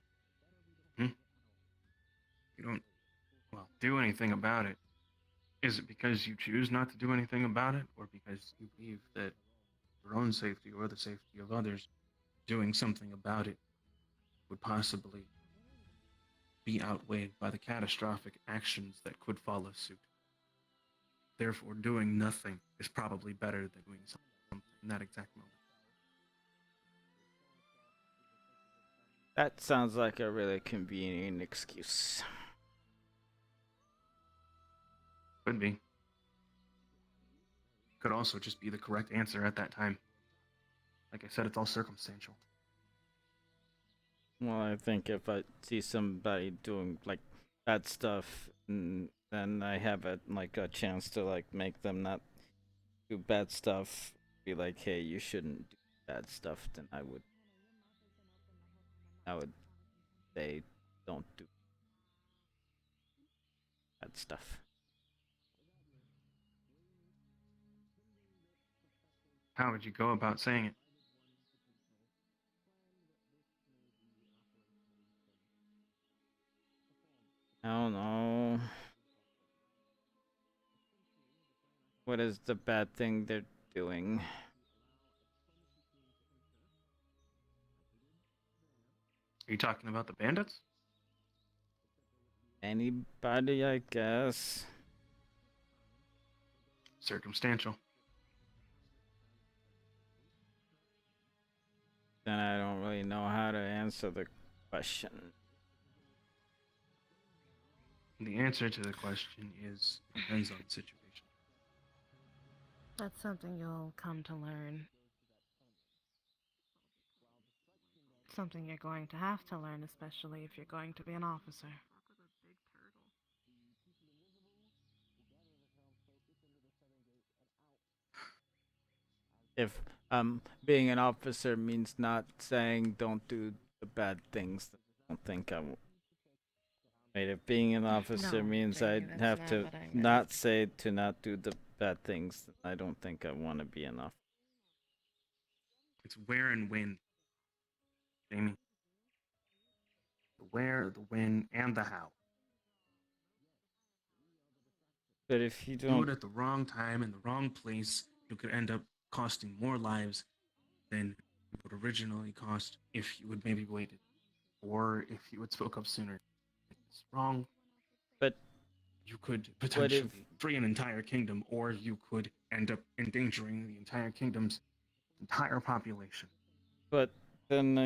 You don't, well, do anything about it. Is it because you choose not to do anything about it, or because you believe that your own safety or the safety of others, doing something about it would possibly be outweighed by the catastrophic actions that could follow suit? Therefore, doing nothing is probably better than doing something in that exact moment. That sounds like a really convenient excuse. Could be. Could also just be the correct answer at that time. Like I said, it's all circumstantial. Well, I think if I see somebody doing like bad stuff, then I have a chance to like make them not do bad stuff. Be like, hey, you shouldn't do bad stuff. Then I would say, don't do bad stuff. How would you go about saying it? I don't know. What is the bad thing they're doing? Are you talking about the bandits? Anybody, I guess. Circumstantial. Then I don't really know how to answer the question. The answer to the question is depends on the situation. That's something you'll come to learn. Something you're going to have to learn, especially if you're going to be an officer. If being an officer means not saying don't do the bad things, I don't think I will. Wait, if being an officer means Jamie, I that's have not to what I meant. not say to not do the bad things, I don't think I want to be an officer. It's where and when, Jamie. The where, the when, and the how. But if you Do don't it at the wrong time in the wrong place, you could end up costing more lives than it would originally cost if you had maybe waited, or if you had spoke up sooner. It's wrong. But you could potentially free an entire kingdom, or you could end up endangering the entire kingdom's entire population. But then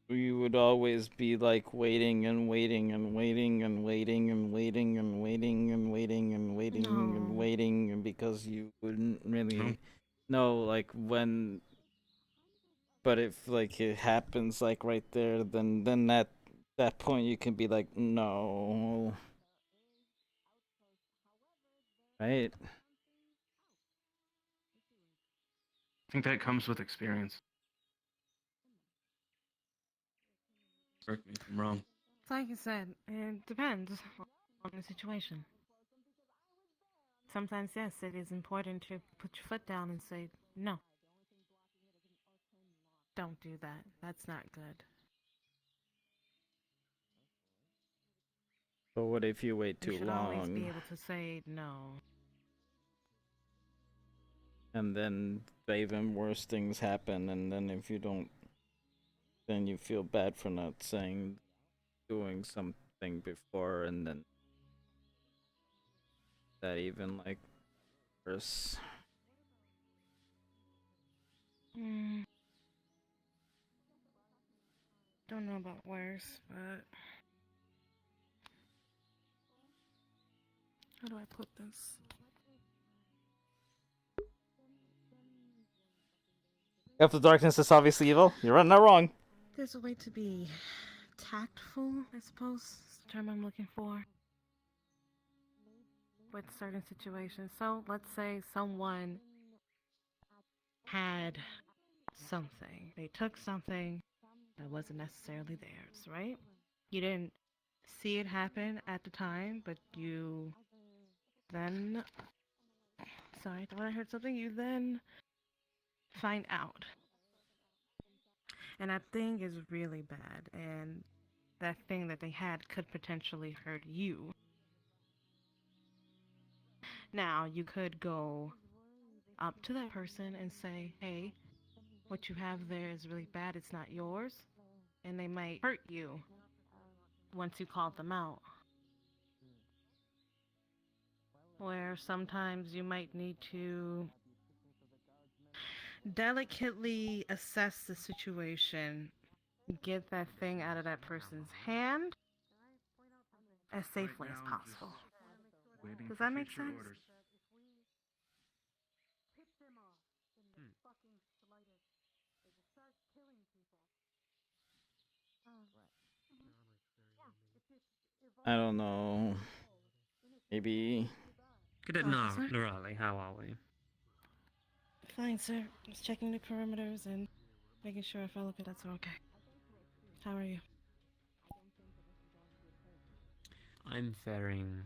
you would always be like waiting and waiting and waiting and waiting and waiting and waiting and waiting and waiting and waiting, and because you wouldn't really know like when. But if like it happens like right there, then that point you can be like, no, right? I think that comes with experience. Correct me if I'm wrong. It's like you said, it depends on the situation. Sometimes, yes, it is important to put your foot down and say, no. Don't do that. That's not good. But what if you wait too You should long? always be able to say no. And then even worse things happen, and then if you don't, then you feel bad for not doing something before, and then that even like worse. Don't know about worse, but how do I put this? If the darkness is obviously evil, you're not wrong. There's a way to be tactful, I suppose, is the term I'm looking for, with certain situations. So let's say someone had something. They took something that wasn't necessarily theirs, right? You didn't see it happen at the time, but you then... Sorry, I thought I heard something. You then find out. And that thing is really bad, and that thing that they had could potentially hurt you. Now, you could go up to that person and say, hey, what you have there is really bad, it's not yours. And they might hurt you once you call them out. Where sometimes you might need to delicately assess the situation get that thing out of that person's hand as safely as possible. Waiting Does for that make future sense? orders. I don't know. Maybe. Good at Officer? Nirali, how are we? Fine, sir. Just checking the perimeters and making sure if I look at that's okay. How are you? I'm faring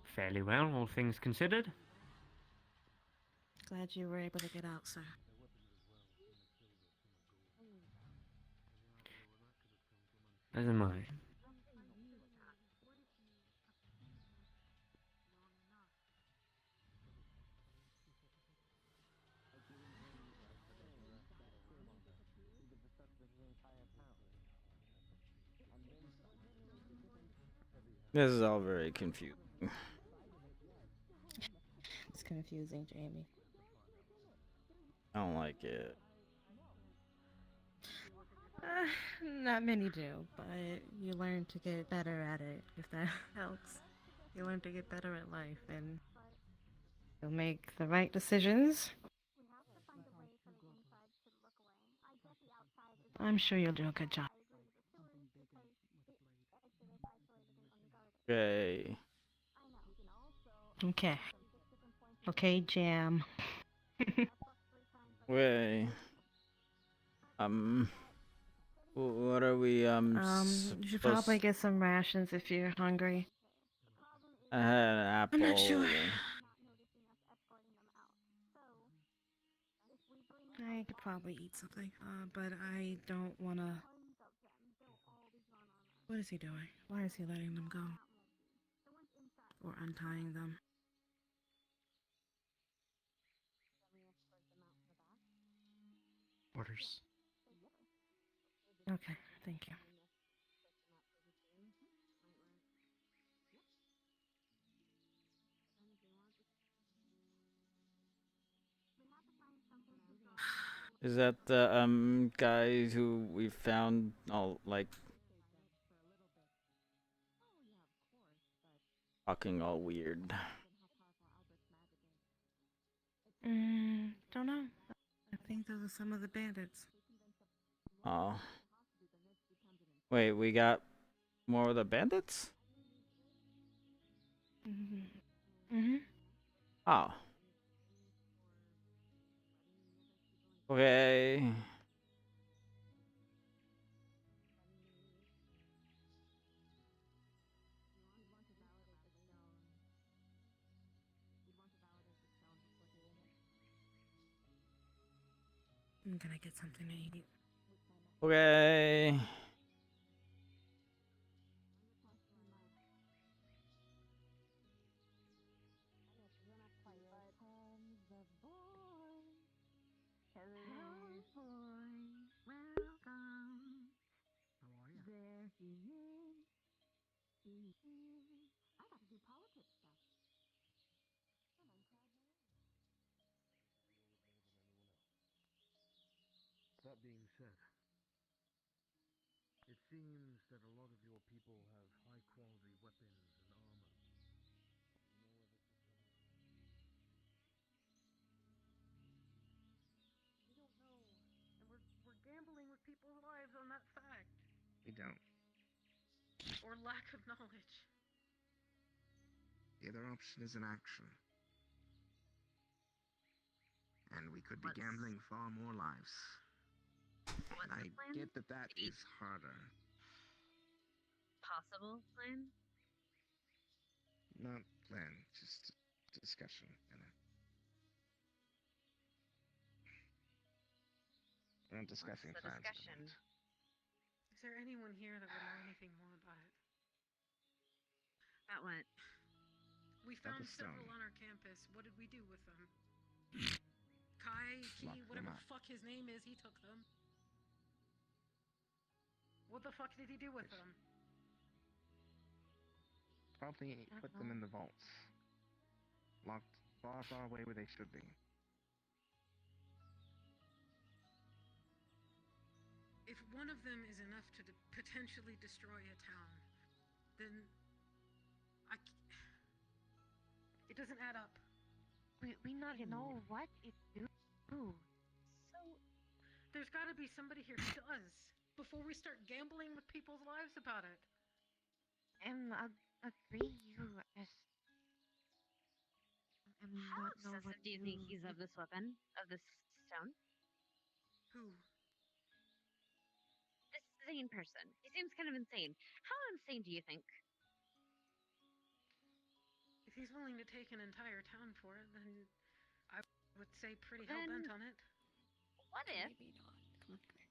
fairly well, all things considered. Glad you were able to get out, sir. As am I. This is all very confusing. It's confusing, Jamie. I don't like it. Not many do, but you learn to get better at it, if that helps. You learn to get better at life, and you'll make the right decisions. I'm sure you'll do a good job. Okay. Okay. Okay, Jam. Wait. What are we, You should probably get some rations if you're hungry. I had an apple. I'm not sure. I could probably eat something, but I don't wanna... What is he doing? Why is he letting them go? Or untying them? Orders. Okay, thank you. Is that the guys who we found all like talking all weird? Don't know. I think those are some of the bandits. Oh. Wait, we got more of the bandits? Oh. Okay. I'm gonna get something to eat. Okay. That being said, it seems that a lot of your people have high-quality weapons and armor. We don't know, and we're gambling with people's lives on that fact. We don't. Or lack of knowledge. The other option is inaction. And we could be gambling far more lives. And I get that that is harder. Possible plan? Not plan, just discussion. You know. We're not discussing What's the plans. at the discussion? moment. Is there anyone here that would know anything more about it? About what? We About found the stone. several on our campus. What did we do with them? Kai, Lock Key, them whatever up. the fuck his name is, he took them. What the fuck did he do with them? Probably put them in the vaults. Locked far, far away where they should be. If one of them is enough to potentially destroy a town, then it doesn't add up. We not know what it do. So there's got to be somebody here who does before we start gambling with people's lives about it. Agree. You How obsessive do you think he's of this weapon, of this stone? Who? This insane person. He seems kind of insane. How insane do you think? If he's willing to take an entire town for it, then I would say pretty hell-bent on it. What if... Maybe not. Come on, come here.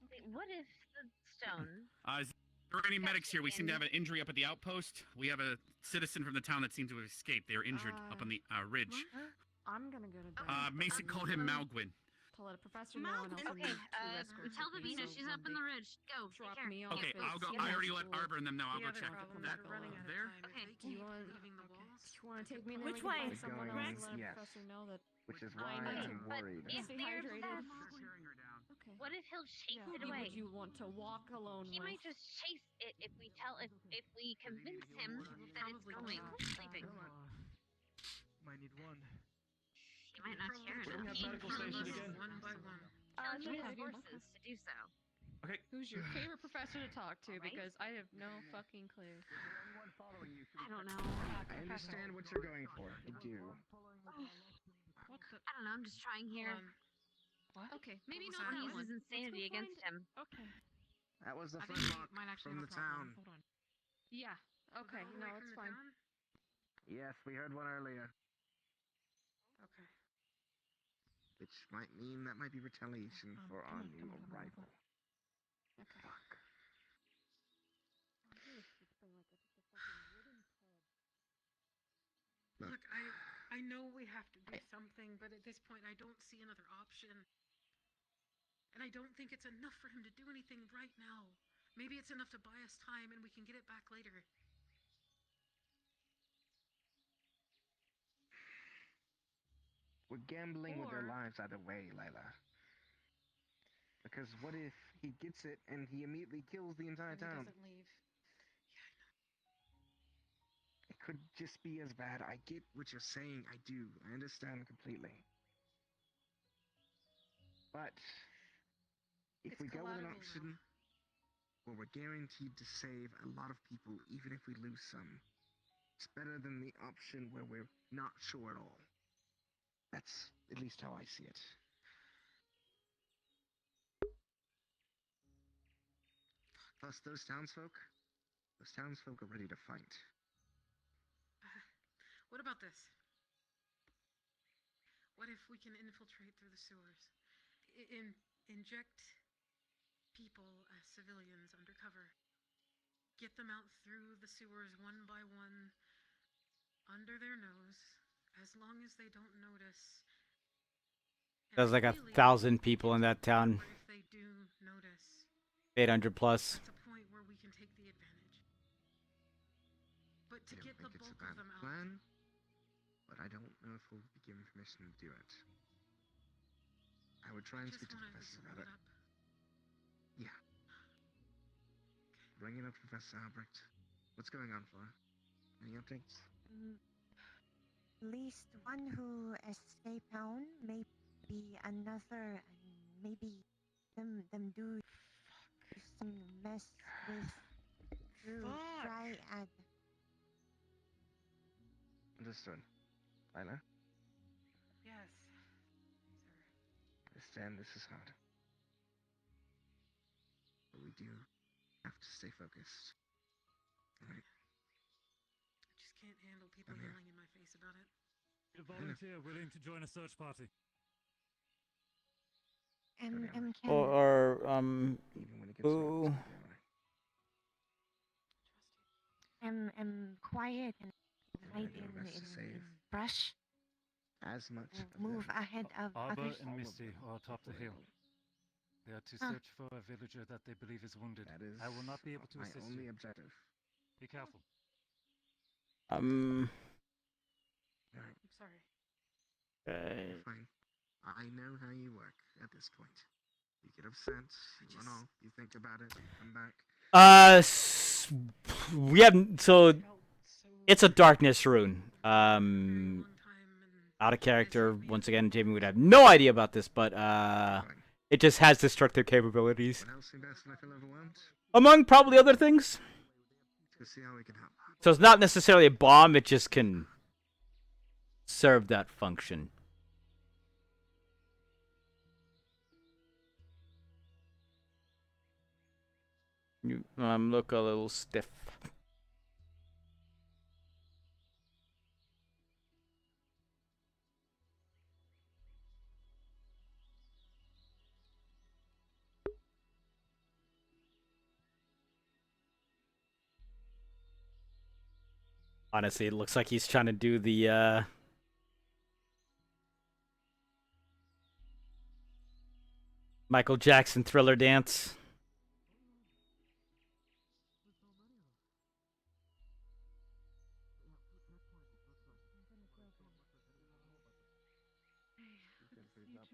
Wait, what if the stone... Is there any medics here? We seem to have an injury up at the outpost. We have a citizen from the town that seemed to have escaped. They are injured up on the ridge. I'm gonna go to Mason called him Malguin. to let a professor know and also Okay, tell the Venus she's up in the ridge. Go, drop take care. me off. Okay, I'll go. I already let Arbor and them know. I'll go check that. There? Okay. Do you want to take me in there? Which We can way? find someone Going else and let yes. a professor know that Which is I why need I'm to worried. If stay they're hydrated. obsessed, Okay. what if he'll chase it Who away? would you want to walk alone He with? might just chase it if we convince him that it's going sleeping. Might need one. He might not hear it. Where do we have medical station again? One by one. Tell yeah. his horses to do so. Okay. Who's your favorite professor to talk to? Because I have no fucking clue. I don't know. I understand what you're going for. I do. What the? I don't know. I'm just trying here. What? Okay, maybe What not was that that? one. Use his insanity Let's go against him. Okay. That was the I front think lock we might actually from have the a problem. town. Hold on. Yeah. Okay. All the No, way it's from the fine. town? Yes, we heard one earlier. Okay. Which might mean that might be retaliation for our new arrival. Okay. Fuck. Look, I know we have to do something, but at this point I don't see another option. And I don't think it's enough for him to do anything right now. Maybe it's enough to buy us time and we can get it back later. We're gambling with their Or- lives either way, Layla. Because what if he gets it and he immediately kills the entire And he town? doesn't leave. It could just be as bad. I get what you're saying. I do. I understand completely. But if It's we go with an collateral option where we're guaranteed to save a lot of people, even if we lose some, it's better than the option where we're not sure at all. That's at least how I see it. Plus, those townsfolk are ready to fight. What about this? What if we can infiltrate through the sewers? Inject people as civilians undercover. Get them out through the sewers one by one, under their nose, as long as they don't notice. There's like 1,000 people in that town. But if they do notice, 800 plus. that's a point where we can take the advantage. But to I don't get the think it's a bulk bad of them out. plan, but I don't know if we'll be given permission to do it. I would try and Just speak to the wanna professor sum about it it. up. Yeah. Bring it up, Professor Albrecht. What's going on, Flora? Any updates? At least one who escaped town, maybe another, and maybe them do some mess with Drew Dryad. Understood. Lila? Yes. I understand this is hard. But we do have to stay focused. Alright. I just can't handle people yelling in my face about it. A volunteer willing to join a search party. Can Or Even when it gets who? quiet and hide do our best to in save brush. as much of Move them. ahead of Arbor others. and Misty are atop the hill. They are to Huh. search for a villager that they believe is wounded. That is I will not be able to my assist only you. objective. Be careful. Alright. I'm sorry. Okay. Fine. I know how you work at this point. You get upset. You run off. You think about it. You come back. We have so it's a darkness rune. Out of character once again. Jamie would have no idea about this, but it just has destructive capabilities. What else invest and I feel overwhelmed? Among probably other things. Let's see how we can help. So it's not necessarily a bomb. It just can serve that function. You look a little stiff. Honestly, it looks like he's trying to do the Michael Jackson Thriller dance.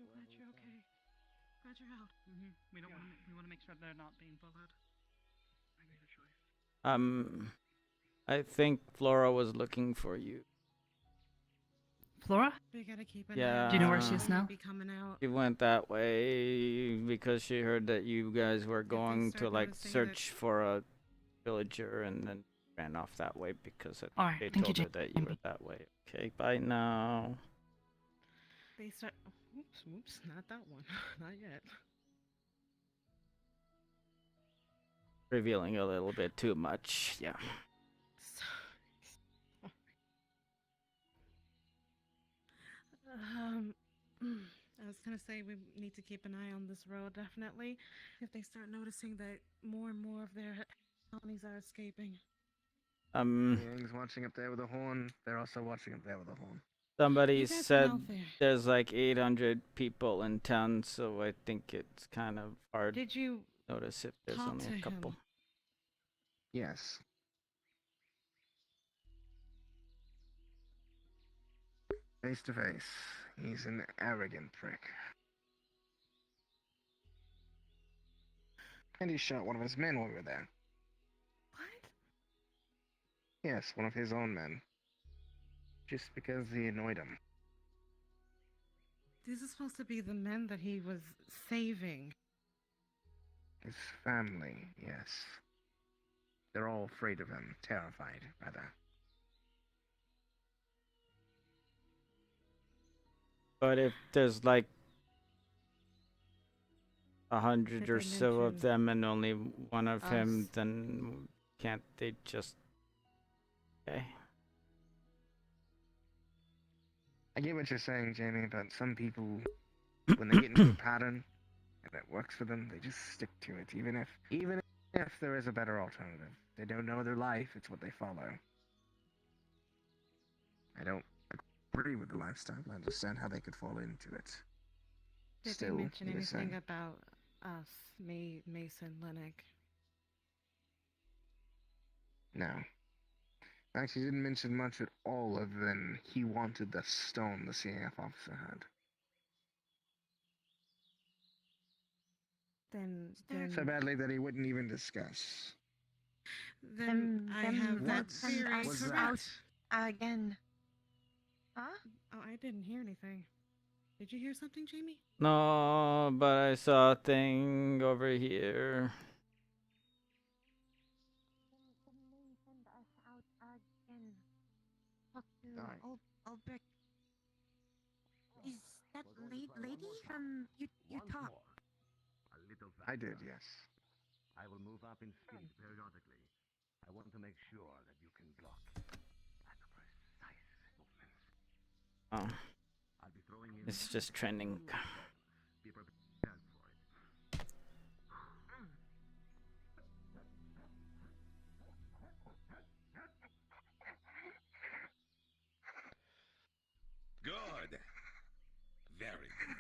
Glad you're okay. Glad you're out. We don't want to. We want to make sure they're not being followed. I made a choice. I think Flora was looking for you. Flora? We gotta keep an Yeah. eye. Do you know where she is now? Be coming out. She went that way because she heard that you guys were going to start like noticing search for a villager and then ran off that way because All right, they thank you, told her that you were that way. Okay, bye now. They start. Oops, not that one. Not yet. Revealing a little bit too much. Yeah. I was gonna say we need to keep an eye on this road, definitely. If they start noticing that more and more of their colonies are escaping. Yang's watching up there with a horn. They're also watching up there with a horn. Somebody You guys went said out there. there's like 800 people in town, so I think it's kind of hard Did you to notice if there's talk only to a couple. him? Yes. Face to face. He's an arrogant prick. And he shot one of his men while we were there. What? Yes, one of his own men. Just because he annoyed him. These are supposed to be the men that he was saving. His family, yes. They're all afraid of him, terrified, rather. But if there's like 100 Did or they so of mention them and only one of him, us? then can't they just... Okay. I get what you're saying, Jamie, but some people, when they get into a pattern and it works for them, they just stick to it, even if there is a better alternative. They don't know their life, it's what they follow. I don't agree with the lifestyle. I understand how they could fall into it. Did Still, they mention innocent. anything about us, Mason, Lennox? No. Actually, didn't mention much at all other than he wanted the stone the CAF officer had. Then So badly that he wouldn't even discuss. Then I have that What's theory. that? Again. Huh? Oh, I didn't hear anything. Did you hear something, Jamie? No, but I saw a thing over here. Albrecht. Is that lady from Utah? I did, yes. I will move up in speed periodically. I want to make sure that you can block at precise movements. Oh, I'll be throwing in it's just trending. Be prepared for it. Good. Very good.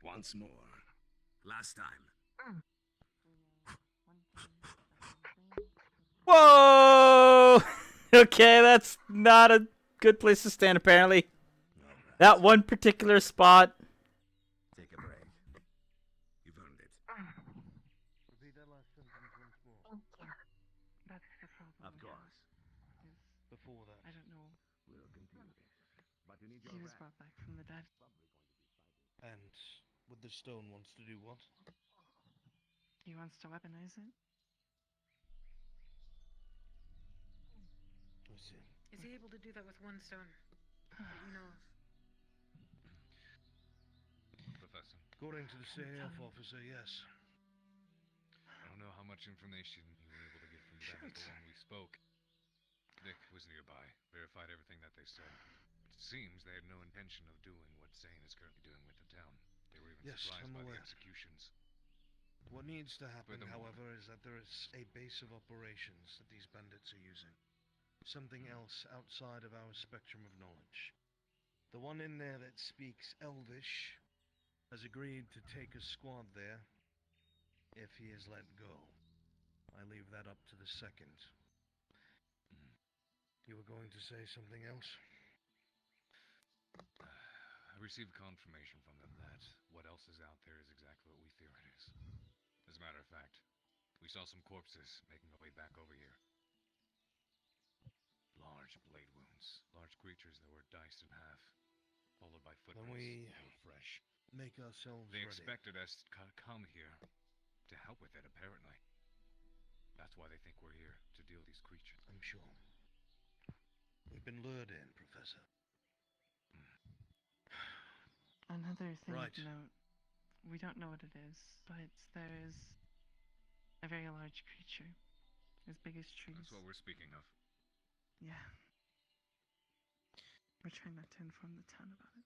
Once more. Last time. Whoa! Okay, that's not a good place to stand, apparently. That one particular spot. before that? I don't know. We'll continue this. But you need your He was rest. brought back from the dead. And with the stone wants to do what? He wants to weaponize it. I see. Is he able to do that with one stone? That you know of? Professor. According to the CAF officer, yes. I don't know how much information you were able to get from them, but when we spoke, Nick was nearby, verified everything that they said. It seems they had no intention of doing what Zane is currently doing with the town. They were even Yes, surprised I'm by the aware. executions. What needs to happen, Furthermore- however, is that there is a base of operations that these bandits are using. Something else outside of our spectrum of knowledge. The one in there that speaks Elvish has agreed to take a squad there if he is let go. I leave that up to the second. You were going to say something else? I received confirmation from them that what else is out there is exactly what we fear it is. As a matter of fact, we saw some corpses making their way back over here. Large blade wounds, large creatures that were diced in half, followed by footprints we that were fresh. Make ourselves They ready. expected us to come here to help with it, apparently. That's why they think we're here, to deal with these creatures. I'm sure. We've been lured in, Professor. Another thing Right. of note. We don't know what it is, but there is a very large creature. As big as trees. That's what we're speaking of. Yeah. We're trying not to inform the town about it.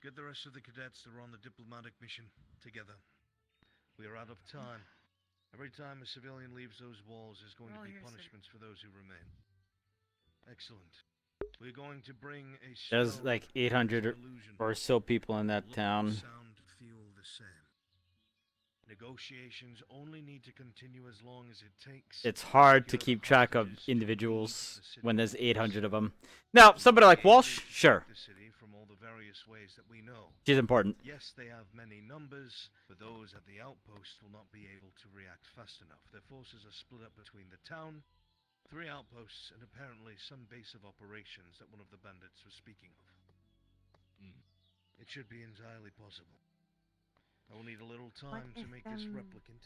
Get the rest of the cadets that are on the diplomatic mission together. We are out of time. Every time a civilian leaves those walls, there's going We're to all be here, sir. punishments for those who remain. Excellent. We're going to bring a There's spell like to 800 illusion. or so people in that Look, town. sound, feel the same. Negotiations only need to continue as long as it takes. It's hard to keep track of individuals when there's 800 of them. Now, somebody like Walsh, sure. The city from all the various ways that we know. She's important. Yes, they have many numbers, but those at the outposts will not be able to react fast enough. Their forces are split up between the town, 3 outposts, and apparently some base of operations that one of the bandits was speaking of. It should be entirely possible. I will need a little time to make this replicant.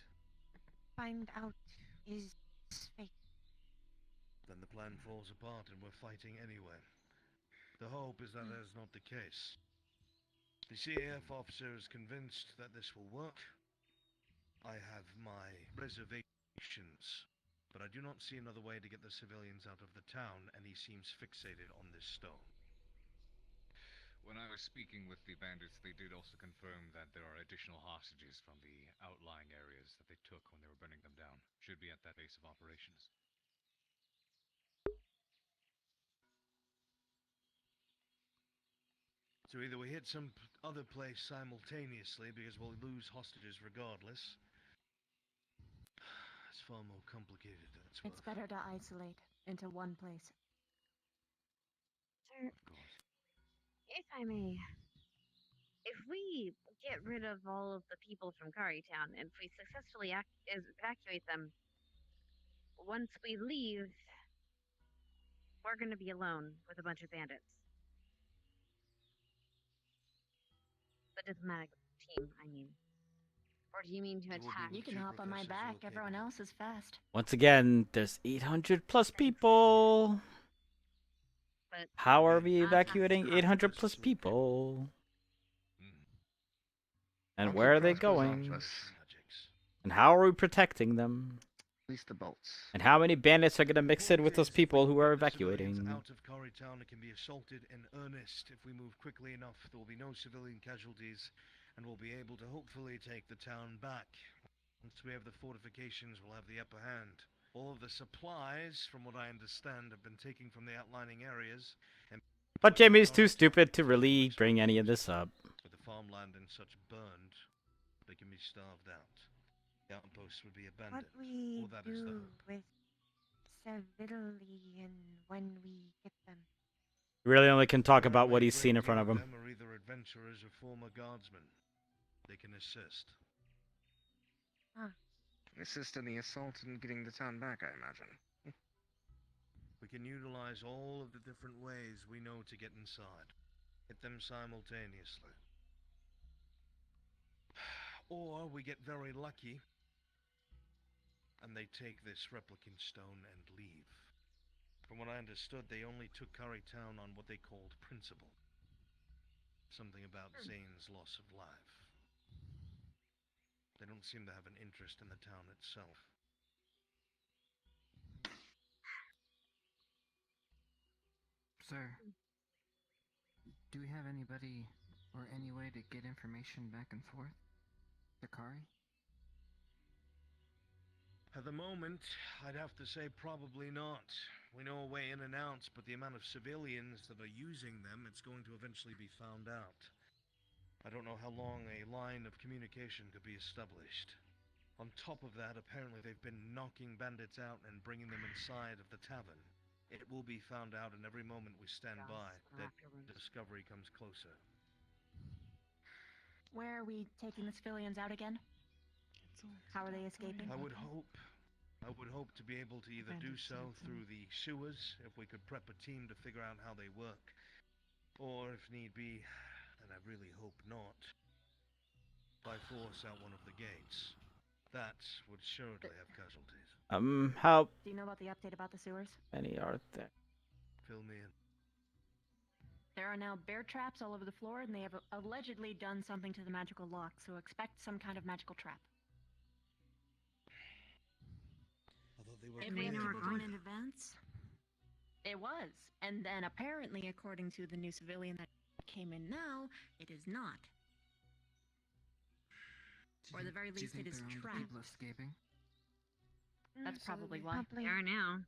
Find out is fake. Then the plan falls apart and we're fighting anyway. The hope is that that is not the case. The CAF officer is convinced that this will work. I have my reservations, but I do not see another way to get the civilians out of the town, and he seems fixated on this stone. When I was speaking with the bandits, they did also confirm that there are additional hostages from the outlying areas that they took when they were burning them down. Should be at that base of operations. So either we hit some other place simultaneously, because we'll lose hostages regardless. It's far more complicated than it's worth. It's better to isolate into one place. Sir, if I may, if we get rid of all of the people from Cari Town, and if we successfully evacuate them, once we leave, we're going to be alone with a bunch of bandits. The diplomatic team, I mean. Or do you mean to attack? You can hop on my back. Everyone else is fast. Once again, there's 800 plus people. But How are we evacuating 800 plus people? And where are they going? And how are we protecting them? At least the bolts. And how many bandits are going to mix in with those people who are evacuating? Out of Cari Town, it can be assaulted in earnest. If we move quickly enough, there will be no civilian casualties, and we'll be able to hopefully take the town back. Once we have the fortifications, we'll have the upper hand. All of the supplies, from what I understand, have been taken from the outlining areas. And But Jamie's too stupid to really bring any of this up. with the farmland and such burned, they can be starved out. The outposts would be abandoned. What we Or that is the do hope. with civilian when we get them. He really only can talk about what he's seen in front of him. Them are either adventurers or former guardsmen. They can assist. Assist in the assault and getting the town back, I imagine. We can utilize all of the different ways we know to get inside. Hit them simultaneously. Or we get very lucky and they take this replicant stone and leave. From what I understood, they only took Cari Town on what they called principle. Something about Zane's loss of life. They don't seem to have an interest in the town itself. Sir, do we have anybody or any way to get information back and forth to Cari? At the moment, I'd have to say probably not. We know a way in and out, but the amount of civilians that are using them, it's going to eventually be found out. I don't know how long a line of communication could be established. On top of that, apparently they've been knocking bandits out and bringing them inside of the tavern. It will be found out, and every moment we stand by, that discovery comes closer. Where are we taking the civilians out again? How are they escaping? I would hope to be able to either do so through the sewers, if we could prep a team to figure out how they work, or if need be, and I really hope not, by force out one of the gates. That would surely have casualties. How Do you know about the update about the sewers? many are there? Fill me in. There are now bear traps all over the floor, and they have allegedly done something to the magical lock, so expect some kind of magical trap. If we know we're going in advance? It was. And then apparently, according to the new civilian that came in now, it is not. Or at the very least, it is trapped. People escaping? That's probably why. They are now.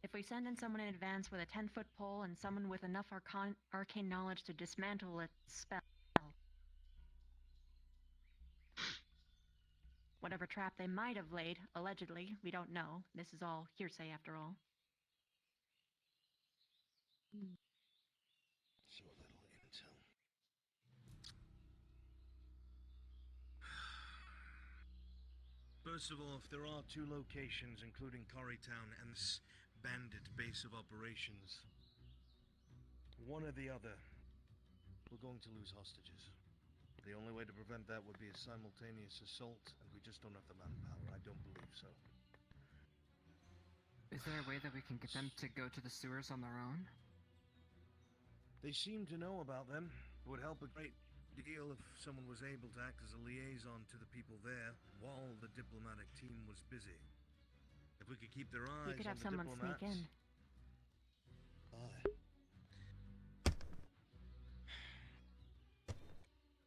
If we send in someone in advance with a 10-foot pole and someone with enough arcane knowledge to dismantle its spell, whatever trap they might have laid, allegedly, we don't know. This is all hearsay after all. So little intel. First of all, if there are two locations, including Cari Town and this bandit base of operations, one or the other, we're going to lose hostages. The only way to prevent that would be a simultaneous assault, and we just don't have the manpower. I don't believe so. Is there a way that we can get them to go to the sewers on their own? They seem to know about them. It would help a great deal if someone was able to act as a liaison to the people there while the diplomatic team was busy. If we could keep their eyes You could on have the someone diplomats. sneak in. Aye.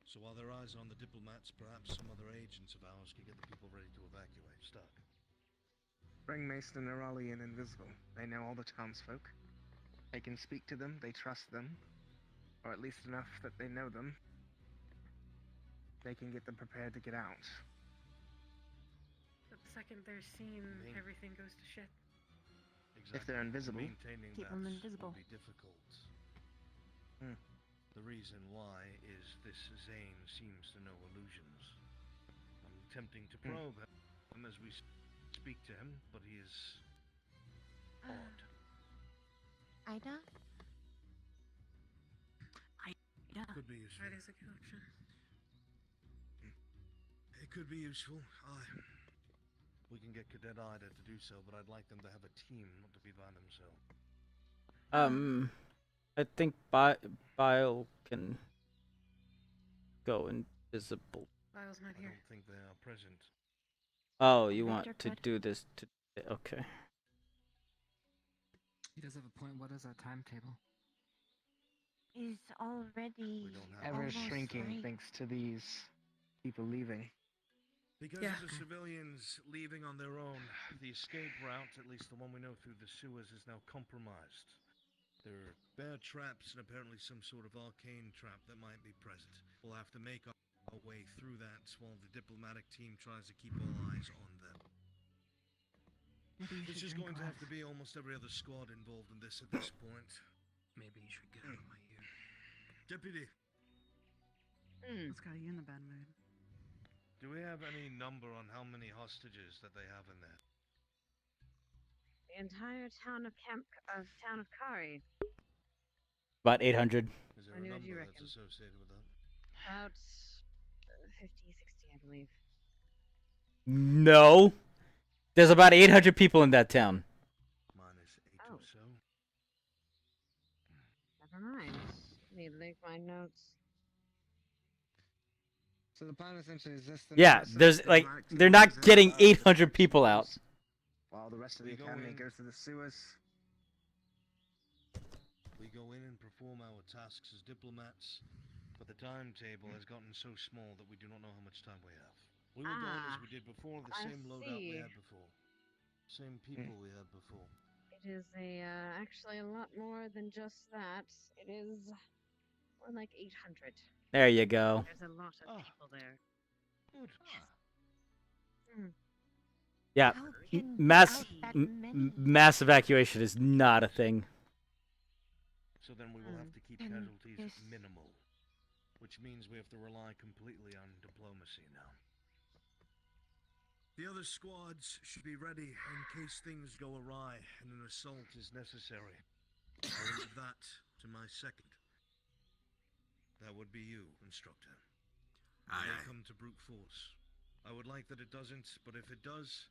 So while their eyes are on the diplomats, perhaps some other agents of ours could get the people ready to evacuate. Stuck. Bring Mason and Raleigh in invisible. They know all the townsfolk. They can speak to them, they trust them. Or at least enough that they know them. They can get them prepared to get out. But the second they're seen, everything goes to shit. Exactly. If they're invisible, Maintaining keep that them invisible. will be difficult. The reason why is this Zane seems to know illusions. I'm attempting to probe him as we speak to him, but he is odd. Ida? Could be useful. That is a good option. It could be useful. We can get Cadet Ida to do so, but I'd like them to have a team, not to be by themselves. I think Bile can go invisible. Lyle's not I here. don't think they are present. Oh, you want Victor to could. do this to... Okay. He does have a point. What is our timetable? Is already ever almost shrinking right. thanks to these people leaving. Because of the civilians leaving on their own, the escape route, at least the one we know through the sewers, is now compromised. There are bear traps and apparently some sort of arcane trap that might be present. We'll have to make our way through that while the diplomatic team tries to keep all eyes on them. This is going to have to be almost every other squad involved in this at this point. Maybe you should get out of my ear. Deputy. What's got you in a bad mood? Do we have any number on how many hostages that they have in there? The entire town of Cari. About 800. Is there How many a would you number reckon? that's associated with that? About 50, 60, I believe. No. There's about 800 people in that town. Minus 8 Oh. or so. Never mind. Need to leave my notes. So the plan essentially is this. Yeah, there's like they're not getting 800 people out. While the rest of the We go academy in. goes to the sewers. We go in and perform our tasks as diplomats, but the timetable has gotten so small that we do not know how much time we have. We will go in as we did before, the I same loadout we see. had before. Same people we had before. It is actually a lot more than just that. It is more like 800. There you go. There's a lot of people there. Good. Yeah, mass evacuation is not a thing. So then we will have to keep casualties minimal, which means we have to rely completely on diplomacy now. The other squads should be ready in case things go awry and an assault is necessary. I'll leave that to my second. That would be you, Instructor. It may come to brute force. I would like that it doesn't, but if it does,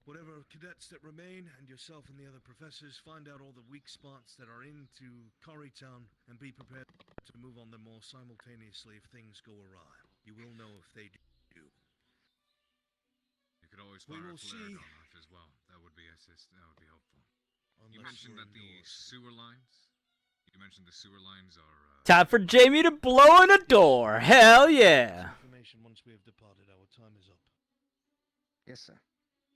whatever cadets that remain and yourself and the other professors, find out all the weak spots that are into Cari Town and be prepared to move on them all simultaneously if things go awry. You will know if they do. You could always We fire a will flare see. gun off as well. That would be That would be helpful. You Unless mentioned we're that the indoors. sewer lines. You mentioned the sewer lines are. Time for Jamie to blow in a door. Hell yeah. Information once we have departed. Our time is up. Yes, sir.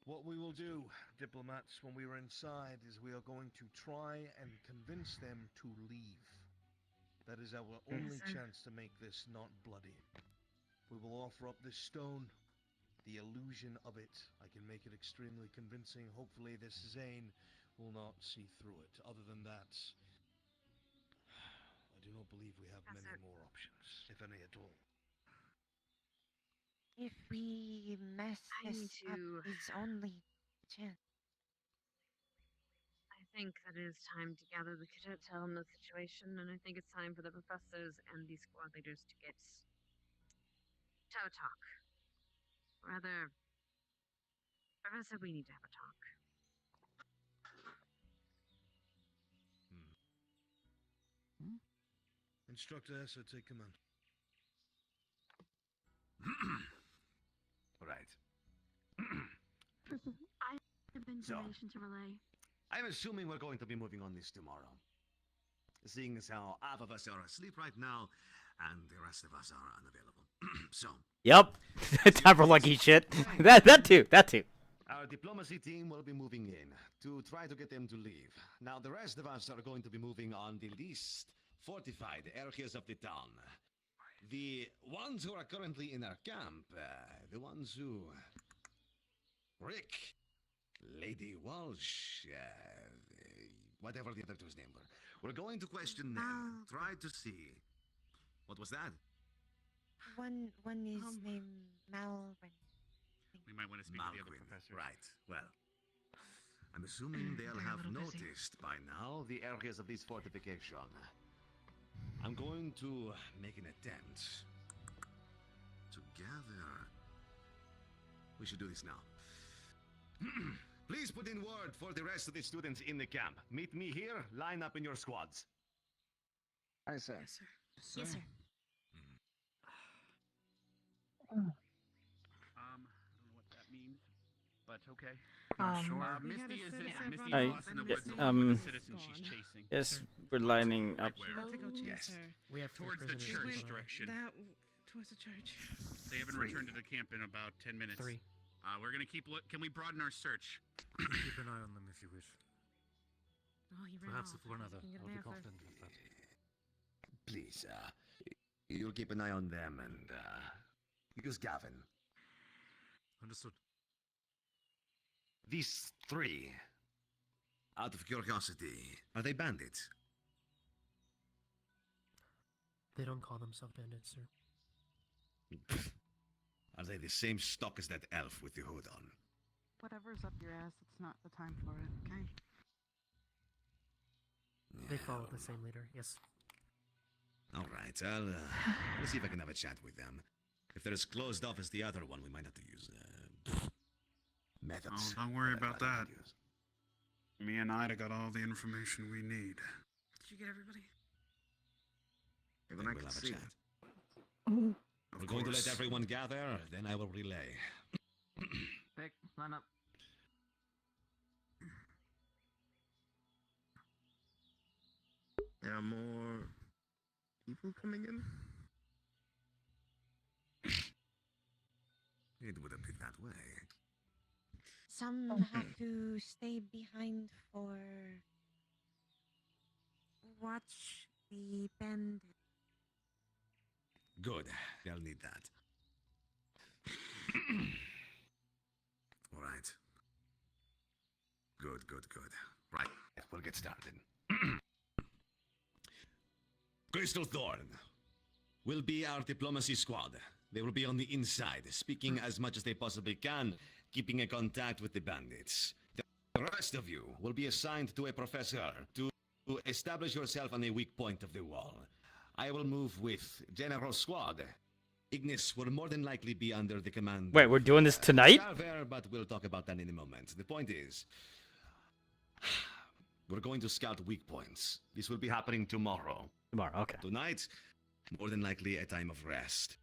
What we will do, diplomats, when we are inside, is we are going to try and convince them to leave. That is our only sir. chance to make this not bloody. We will offer up this stone, the illusion of it. I can make it extremely convincing. Hopefully this Zane will not see through it. Other than that, I do not believe we have many more options, if any at all. If we mess I this need up, to- it's only chance. I think that it is time to gather the cadet, tell them the situation, and I think it's time for the professors and the squad leaders to have a talk. Rather, Professor, we need to have a talk. Instructor Essa, take command. Right. I have information to relay. I'm assuming we're going to be moving on this tomorrow. Seeing as how half of us are asleep right now, and the rest of us are unavailable. So. Yep. Time for lucky shit. That too. Our diplomacy team will be moving in to try to get them to leave. Now, the rest of us are going to be moving on the least fortified areas of the town. The ones who are currently in our camp, the ones who... Rick, Lady Walsh, whatever the other two's name were. We're going to question them, try to see... What was that? One is named Malvin. We might want to speak to the other professors. Right, well. I'm assuming they'll They're a have little busy. noticed by now the areas of this fortification. I'm going to make an attempt to gather. We should do this now. Please put in word for the rest of the students in the camp. Meet me here, line up in your squads. Aye, sir. Yes, sir. Yes, sir. I don't know what that means, but okay. Misty is Misty I- lost in the yeah, woods along with um, the citizen she's chasing. Yes, we're lining up. Yes. We have towards the church direction. Towards the church. They haven't returned to the camp in about 10 minutes. 3. We're gonna keep. Can we broaden our search? Keep an eye on them if you wish. Oh, he ran Perhaps off. for another. Can get I'll an be answer. confident of that. Please, you'll keep an eye on them and, use Gavin. Understood. These 3, out of curiosity, are they bandits? They don't call themselves bandits, sir. Are they the same stock as that elf with the hood on? Whatever's up your ass, it's not the time for it, okay? They follow the same leader, yes. All right, I'll see if I can have a chat with them. If they're as closed off as the other one, we might have to use methods. Oh, don't worry about that. Me and Ida got all the information we need. Did you get everybody? Then we'll have a chat. Oh. We're going to let everyone gather, then I will relay. Vic, line up. There are more people coming in? It would appear that way. Some have to stay behind for watch the bandit. Good, they'll need that. All right. Good. Right, we'll get started. Crystal Thorn will be our diplomacy squad. They will be on the inside, speaking as much as they possibly can, keeping in contact with the bandits. The rest of you will be assigned to a professor to establish yourself on a weak point of the wall. I will move with General Squad. Ignis will more than likely be under the command. Wait, we're doing this tonight? But we'll talk about that in a moment. The point is, we're going to scout weak points. This will be happening tomorrow. Tomorrow, okay. Tonight, more than likely a time of rest.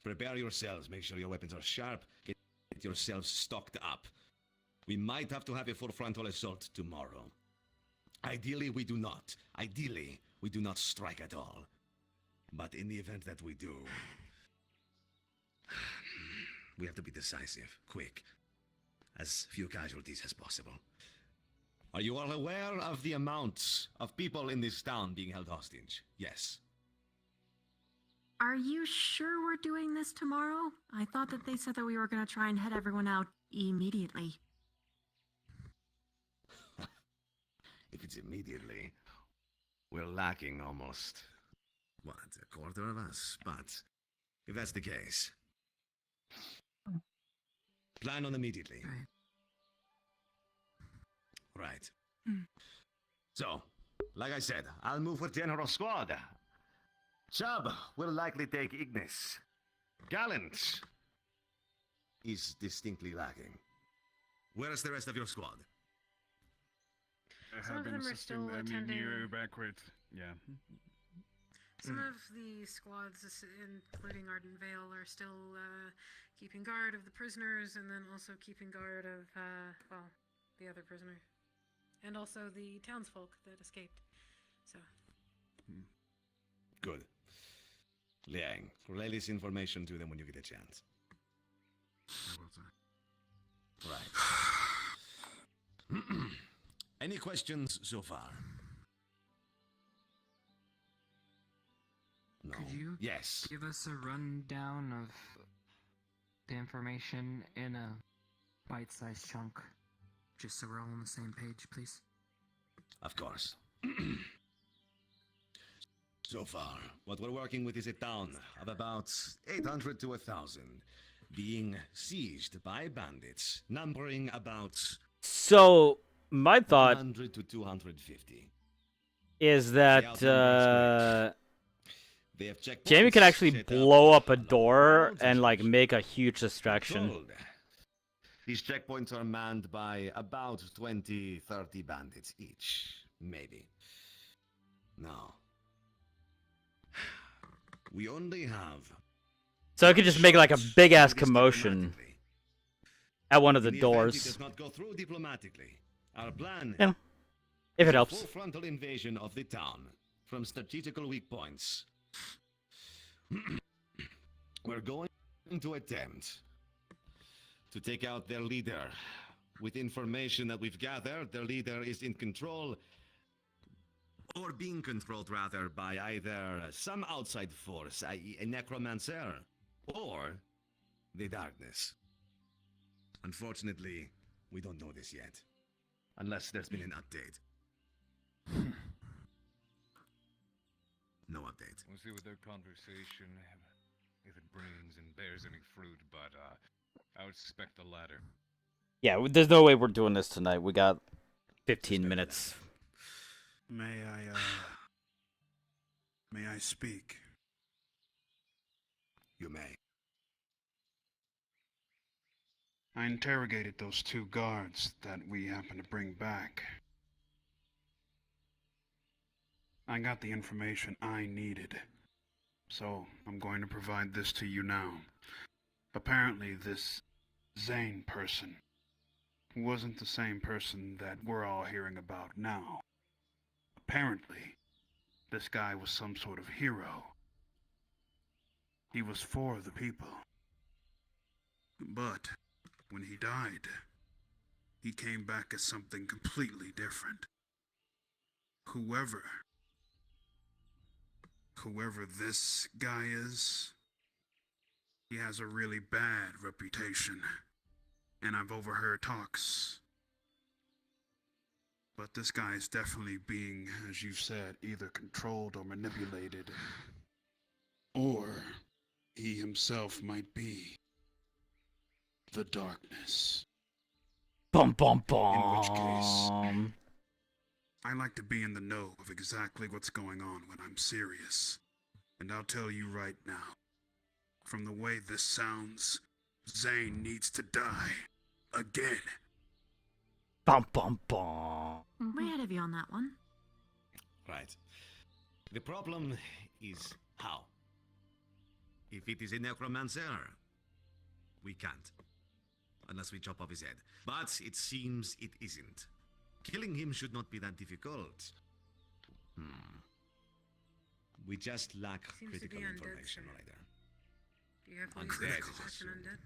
Prepare yourselves, make sure your weapons are sharp, get yourselves stocked up. We might have to have a full frontal assault tomorrow. Ideally, we do not. Ideally, we do not strike at all. But in the event that we do, we have to be decisive, quick, as few casualties as possible. Are you all aware of the amounts of people in this town being held hostage? Yes. Are you sure we're doing this tomorrow? I thought that they said that we were going to try and head everyone out immediately. If it's immediately, we're lacking almost, what, a quarter of us? But if that's the case, plan on immediately. Right. So, like I said, I'll move with General Squad. Chubb will likely take Ignis. Gallant is distinctly lacking. Where is the rest of your squad? Some of them are still attending. You're backward. Yeah. Some of the squads, including Arden Vale, are still keeping guard of the prisoners, and then also keeping guard of, the other prisoner. And also the townsfolk that escaped. So. Good. Liang, relay this information to them when you get a chance. I will, sir. Right. Any questions so far? No. Could you Yes. give us a rundown of the information in a bite-sized chunk? Just so we're all on the same page, please. Of course. So far, what we're working with is a town of about 800 to 1,000, being seized by bandits, numbering about... So, my thought 100 to 250. is that Jamie could actually blow up a door and like make a huge distraction. These checkpoints are manned by about 20, 30 bandits each, maybe. No. We only have... So I could just make like a big ass commotion at one of the It doors. does not go through diplomatically. Our plan Yeah. If it is a helps. full frontal invasion of the town from strategical weak points. We're going to attempt to take out their leader. With information that we've gathered, their leader is in control, or being controlled rather, by either some outside force, i.e. a necromancer, or the darkness. Unfortunately, we don't know this yet, unless there's been an update. No update. We'll see what their conversation if it brings and bears any fruit, but I would suspect the latter. Yeah, there's no way we're doing this tonight. We got 15 minutes. May I speak? You may. I interrogated those 2 guards that we happened to bring back. I got the information I needed, so I'm going to provide this to you now. Apparently this Zane person wasn't the same person that we're all hearing about now. Apparently, this guy was some sort of hero. He was for the people. But when he died, he came back as something completely different. Whoever this guy is, he has a really bad reputation, and I've overheard talks. But this guy is definitely being, as you said, either controlled or manipulated, or he himself might be the darkness. Bum bum bum. In which case, I like to be in the know of exactly what's going on when I'm serious. And I'll tell you right now, from the way this sounds, Zane needs to die. Again. Bum bum bum. Way ahead of you on that one. Right. The problem is how. If it is a necromancer, we can't. Unless we chop off his head. But it seems it isn't. Killing him should not be that difficult. We just lack Seems to critical be undead, information sir. right there. Do you have police Undead. protection undead?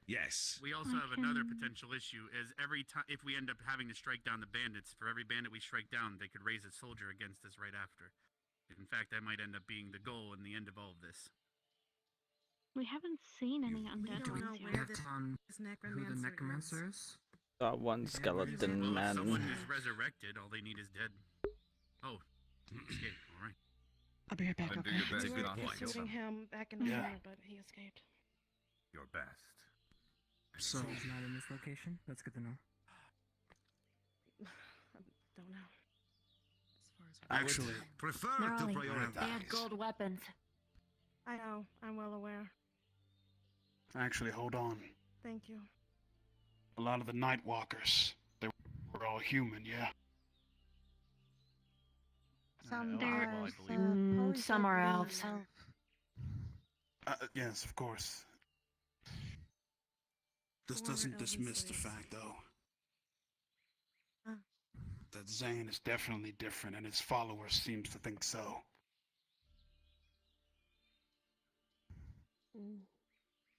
Yes. We also have another potential issue, is every time, if we end up having to strike down the bandits, for every bandit we strike down, they could raise a soldier against us right after. In fact, that might end up being the goal in the end of all of this. We haven't seen any undead don't ones know yet. where On this who the necromancer necromancer is? One skeleton Well, man. someone who's resurrected, all they need is dead. Oh, he escaped, alright. I'll be right back. Then do Okay. your best We to were not kill shooting them. him back in the Yeah. corner, but he escaped. Your best. So, he's not in this location? That's good to know. Don't know. actually, Prefer Gnarly. to They prioritize. had gold weapons. I know. I'm well aware. hold on. Thank you. A lot of the Night Walkers, they were all human, yeah? Some They're- are well, I believe- supposedly some are elves. Yes, of course. This Former doesn't elven dismiss the slaves. fact, though, Huh. that Zane is definitely different, and his followers seems to think so.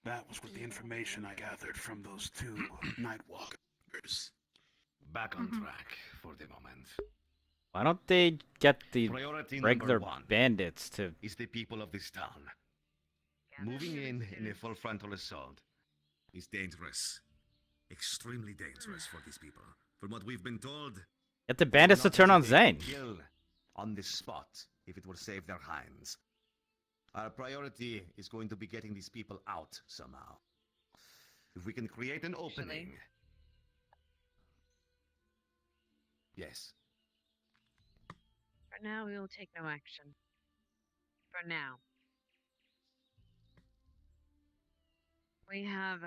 That was with the information I gathered from those 2 Night Walkers. Back on track for the moment. Why don't they get the Priority regular number 1 bandits to... is the people of this town. Moving in a full frontal assault is dangerous. Extremely dangerous for these people. From what we've been told, Get the bandits to turn on Zane. kill on the spot if it will save their hinds. Our priority is going to be getting these people out somehow. If we can create an opening. Yes. For now, we will take no action. For now. We have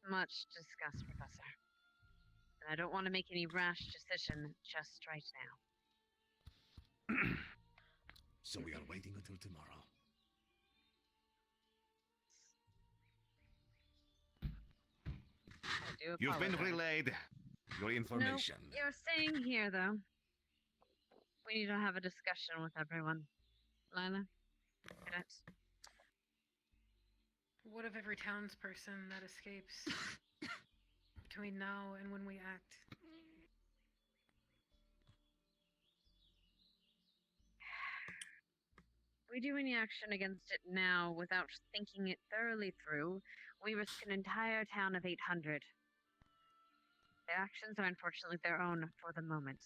much to discuss, Professor. And I don't want to make any rash decision just right now. So we are waiting until tomorrow. I do You've been apologize. relayed your information. No, you're staying here, though. We need to have a discussion with everyone. Lila? Cadet? What of every townsperson that escapes between now and when we act? If we do any action against it now without thinking it thoroughly through, we risk an entire town of 800. Their actions are unfortunately their own for the moment.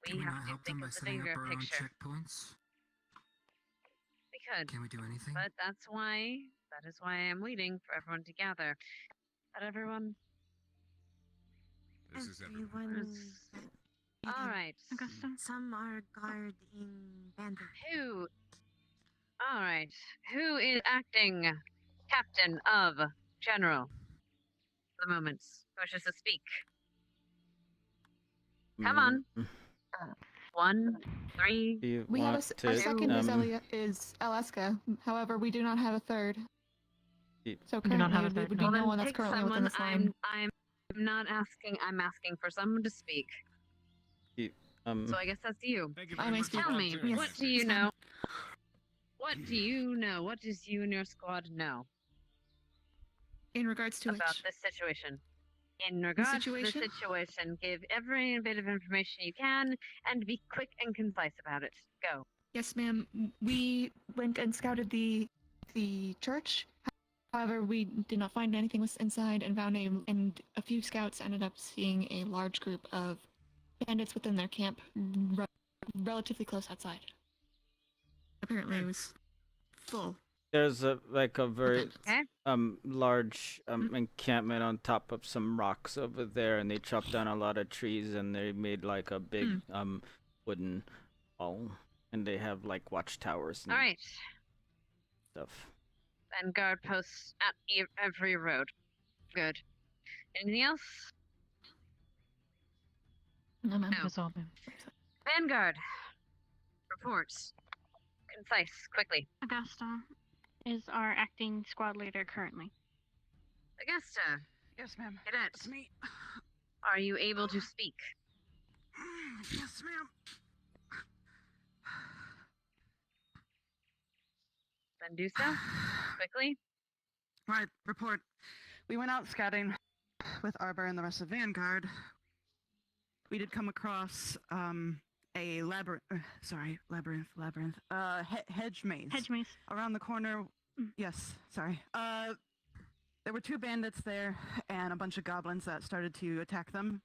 Can We we have not to help them think by of the setting up bigger our own picture. checkpoints? could. Can we do anything? But that is why I'm waiting for everyone to gather. But everyone. This is everyone. All right. Augusta. Some are guarding bandits. Who? All right. Who is acting captain of general? At the moment, wishes to speak. Come on. 1, 3. We have our second is Alaska. However, we do not have a third. So We do not have currently, a we would third. be Well, no then one that's pick currently within someone. this line. I'm not asking. I'm asking for someone to speak. So I guess that's you. I may speak. Tell me, Yes. what do you know? What do you know? What does you and your squad know In regards to about which? this situation? In regards to situation? the situation, give every bit of information you can and be quick and concise about it. Go. Yes, ma'am. We went and scouted the church. However, we did not find anything was inside and and a few scouts ended up seeing a large group of bandits within their camp relatively close outside. Apparently it was full. There's a very Okay. large encampment on top of some rocks over there, and they chopped down a lot of trees, and they made like a big wooden wall, and they have like watchtowers and All right. stuff. And guard posts at every road. Good. Anything else? No, ma'am. No. Vanguard. Reports. Concise, quickly. Augusta is our acting squad leader currently. Augusta. Yes, ma'am. Cadet. It's me. Are you able to speak? Yes, ma'am. Then do so. Quickly. Right, report. We went out scouting with Arbor and the rest of Vanguard. We did come across a labyrinth. Hedge maze. Hedge maze. Around the corner. Yes, sorry. There were 2 bandits there and a bunch of goblins that started to attack them.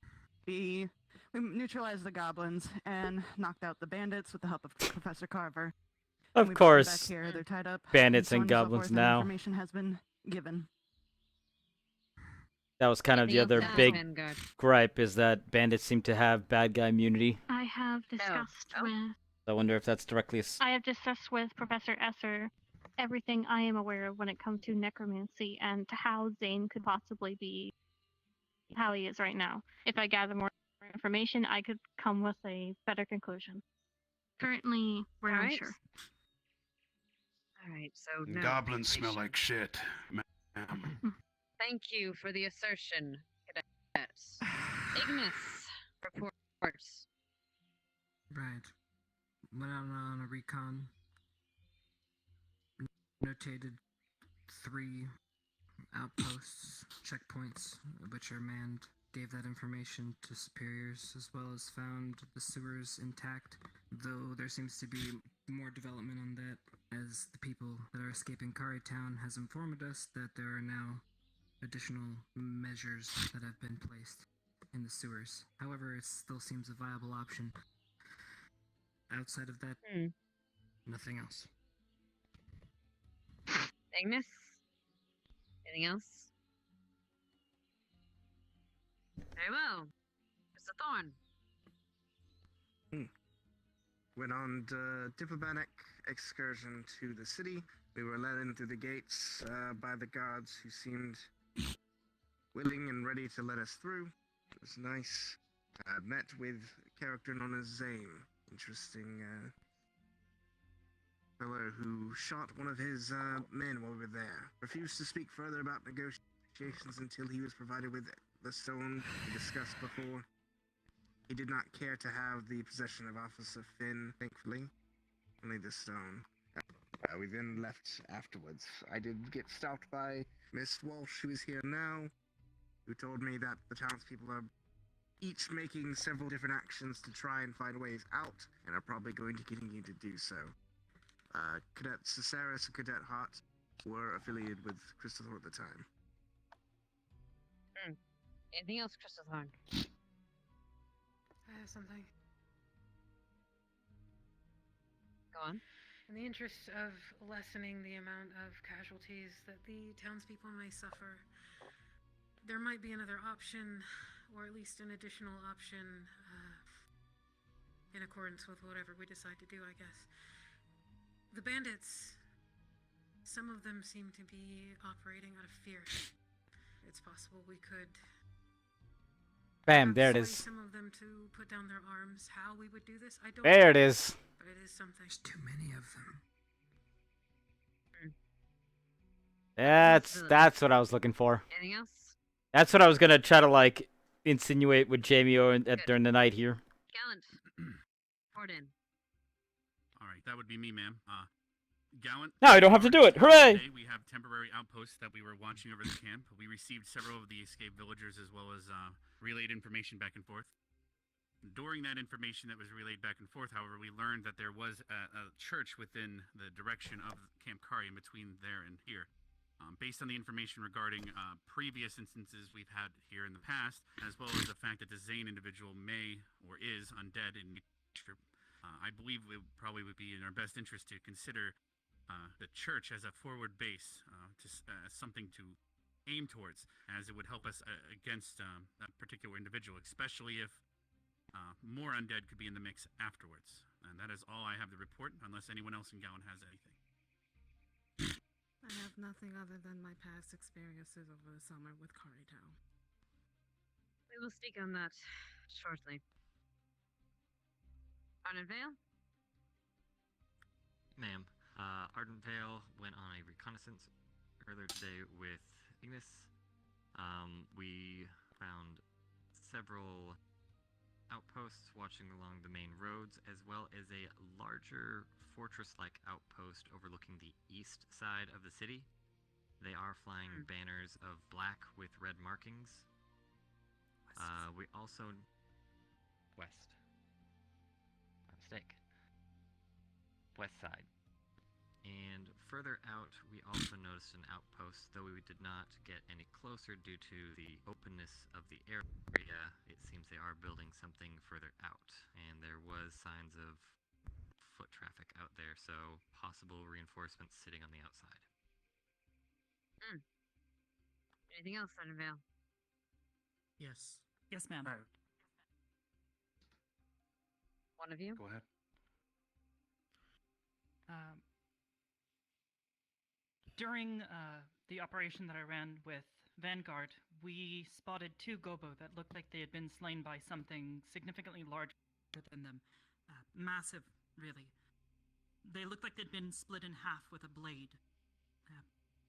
We neutralized the goblins and knocked out the bandits with the help of Professor Carver. And Of we brought them course, back here. They're tied up. bandits so on and so goblins forth, and now. Information has been given. That was kind of the Anything other else, big Vanguard? gripe, is that bandits seem to have bad guy immunity. I have discussed with I wonder if that's directly. I have discussed with Professor Esser everything I am aware of when it comes to necromancy and to how Zane could possibly be how he is right now. If I gather more information, I could come with a better conclusion. Currently, we're All right. unsure. All right, so no Goblins smell information. like shit, ma'am. Thank you for the assertion, cadets. Ignis, reports. Right. Went out on a recon. Notated 3 outposts, checkpoints, which are manned. Gave that information to superiors, as well as found the sewers intact, though there seems to be more development on that, as the people that are escaping Cari Town has informed us that there are now additional measures that have been placed in the sewers. However, it still seems a viable option. Outside of that, nothing else. Ignis? Anything else? Very well. Mr. Thorne. Went on a diplomatic excursion to the city. We were let in through the gates by the guards who seemed willing and ready to let us through. It was nice. Met with a character known as Zane. Interesting fellow who shot one of his men while we were there. Refused to speak further about negotiations until he was provided with the stone we discussed before. He did not care to have the possession of Officer Finn, thankfully. Only the stone. We then left afterwards. I did get stopped by Miss Walsh, who is here now, who told me that the townspeople are each making several different actions to try and find ways out, and are probably going to continue to do so. Cadet Cesaris and Cadet Hart were affiliated with Crystal Thorn at the time. Anything else, Crystal Thorn? I have something. Go on. In the interest of lessening the amount of casualties that the townspeople may suffer, there might be another option, or at least an additional option, in accordance with whatever we decide to do, I guess. The bandits, some of them seem to be operating out of fear. It's possible we could Bam, there it perhaps is. sway some of them to put down their arms. How we would do this, I don't There it know, is. but it is something. There's too many of them. That's what I was looking for. Anything else? That's what I was gonna try to like insinuate with Jamie during the night here. Gallant. Report in. All right, that would be me, ma'am. Gallant. Now I don't have to do it. Hooray! Today we have temporary outposts that we were watching over the camp. We received several of the escaped villagers as well as relayed information back and forth. During that information that was relayed back and forth, however, we learned that there was a church within the direction of Camp Cari in between there and here. Based on the information regarding previous instances we've had here in the past, as well as the fact that the Zane individual may or is undead in nature, I believe it probably would be in our best interest to consider the church as a forward base, something to aim towards, as it would help us against that particular individual, especially if more undead could be in the mix afterwards. And that is all I have to report, unless anyone else in Gowan has anything. I have nothing other than my past experiences over the summer with Cari Town. We will speak on that shortly. Arden Vale? Ma'am, Arden Vale went on a reconnaissance earlier today with Ignis. We found several outposts watching along the main roads, as well as a larger fortress-like outpost overlooking the east side of the city. They are flying banners of black with red markings. We also... West. My mistake. West side. And further out, we also noticed an outpost, though we did not get any closer due to the openness of the area. It seems they are building something further out, and there was signs of foot traffic out there, so possible reinforcements sitting on the outside. Anything else, Arden Vale? Yes. Yes, ma'am. One of you? Go ahead. During the operation that I ran with Vanguard, we spotted two gobo that looked like they had been slain by something significantly larger than them. Massive, really. They looked like they'd been split in half with a blade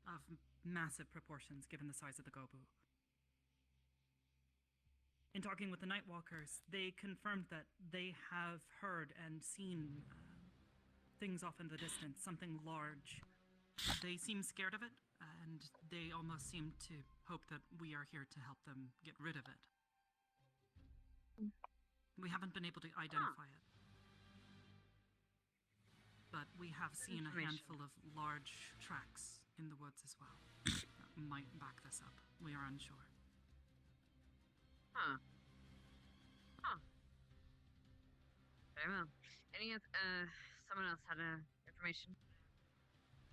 of massive proportions given the size of the gobo. In talking with the Nightwalkers, they confirmed that they have heard and seen things off in the distance, something large. They seem scared of it, and they almost seem to hope that we are here to help them get rid of it. We haven't been able to identify it. But we have seen a handful of large tracks in the woods as well. That might back this up. We are unsure. Very well. Someone else had information?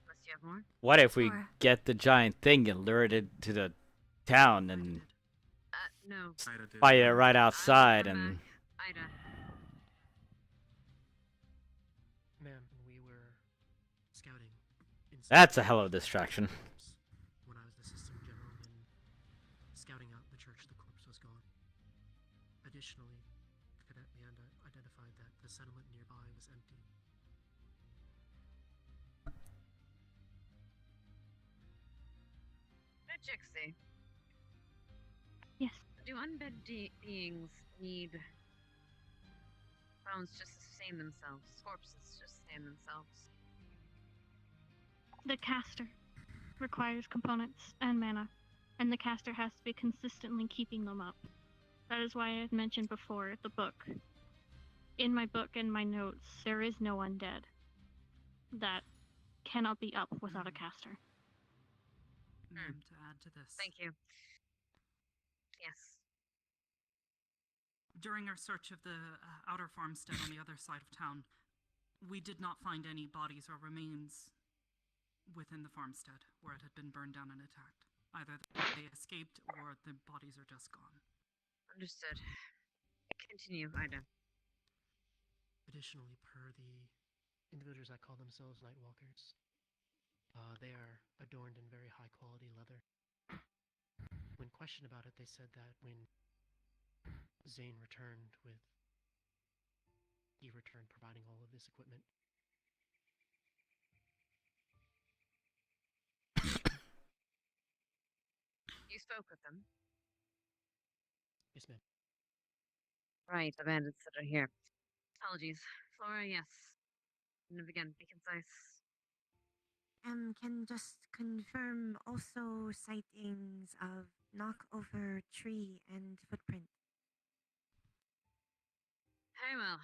Unless you have more? What if we get the giant thing and lure it to the town and No. fight it right outside and... Ida. Ma'am, we were scouting. That's a hell of a distraction. When I was the assistant general and scouting out the church, the corpse was gone. Additionally, Cadet Leanda identified that the settlement nearby was empty. Jixie. Yes. Do undead beings need bones just to sustain themselves? Corpses just sustain themselves? The caster requires components and mana, and the caster has to be consistently keeping them up. That is why I had mentioned before the book. In my book and my notes, there is no undead that cannot be up without a caster. To add to this. Thank you. Yes. During our search of the outer farmstead on the other side of town, we did not find any bodies or remains within the farmstead where it had been burned down and attacked. Either they escaped or the bodies are just gone. Understood. Continue, Ida. Additionally, per the individuals that call themselves Nightwalkers, they are adorned in very high quality leather. When questioned about it, they said that when Zane returned he returned providing all of this equipment. You spoke with them? Yes, ma'am. Right, the bandits that are here. Apologies. Flora, yes. And again, be concise. Can just confirm also sightings of knockover tree and footprint. Very well.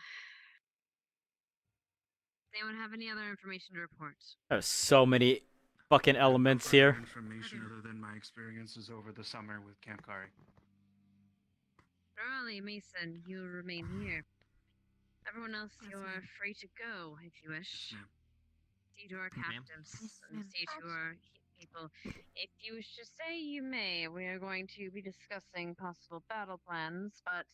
Does anyone have any other information to report? There's so many fucking elements here. Information other than my experiences over the summer with Camp Cari. Raleigh, Mason, you remain here. Everyone else, you are free to go if you wish. See to our captives and see to our people. If you wish to stay, you may. We are going to be discussing possible battle plans, but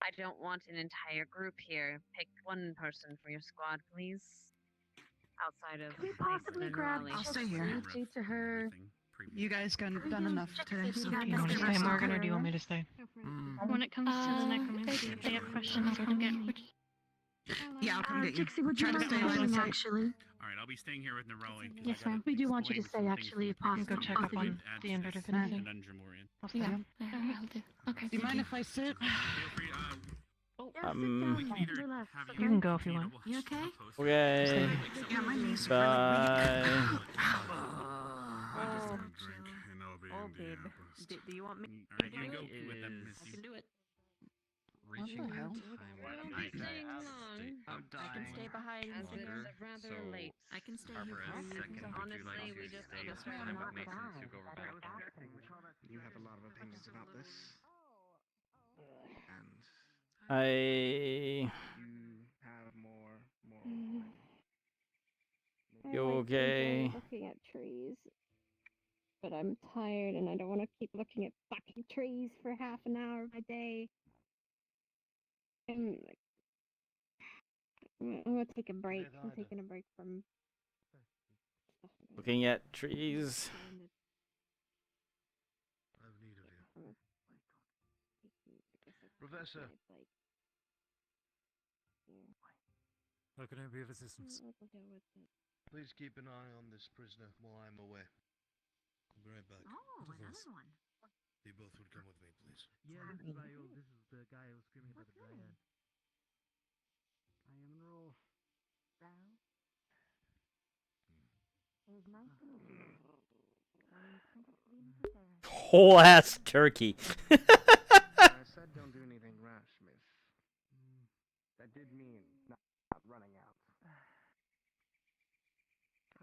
I don't want an entire group here. Pick one person for your squad, please. Outside of Can we possibly grab Raleigh. I'll stay here. To her. You guys done enough today. So Do you want to stay, Morgan, or do you want me to stay? When it comes to the necromancy, if they have questions, come get me. Yeah, I'll come get you. Trixie, would you Try to mind stay line of staying sight. actually? All right, I'll be staying here with Neroli. Yes, ma'am. We do want you to stay actually, if possible. Go check up on the interdivinity. Conundrum we're in. I'll stay. Yeah, I'll do. Okay. Do you mind if I sit? Feel free. You can go if you want. You okay? Okay. Yeah, my knees are Bye. Oh, babe. Do you want me All right, you can go It with them. is- Miss. I can do it. Reaching What the hell? time Why when don't I we stay have long? state I can stay behind As in it's here. rather So, late. I can stay Barbara, here. second, would you like Honestly, we to just stay need with to time not with Mason die. to go over back? You have a lot of opinions about this. And I. you have more You okay? Looking at trees, but I'm tired and I don't want to keep looking at fucking trees for half an hour of my day. I'm gonna take a break. I'm taking a break from. Looking at trees. I've need of you. Professor. How can I be of assistance? Please keep an eye on this prisoner while I'm away. I'll be right back. Oh, another one. You both would come with me, please. Yeah, this is Raul. This is the guy who was screaming about the dryad. I am Raul. It is nice to meet you. Whole ass turkey. I said don't do anything rash, miss. That did mean not running out.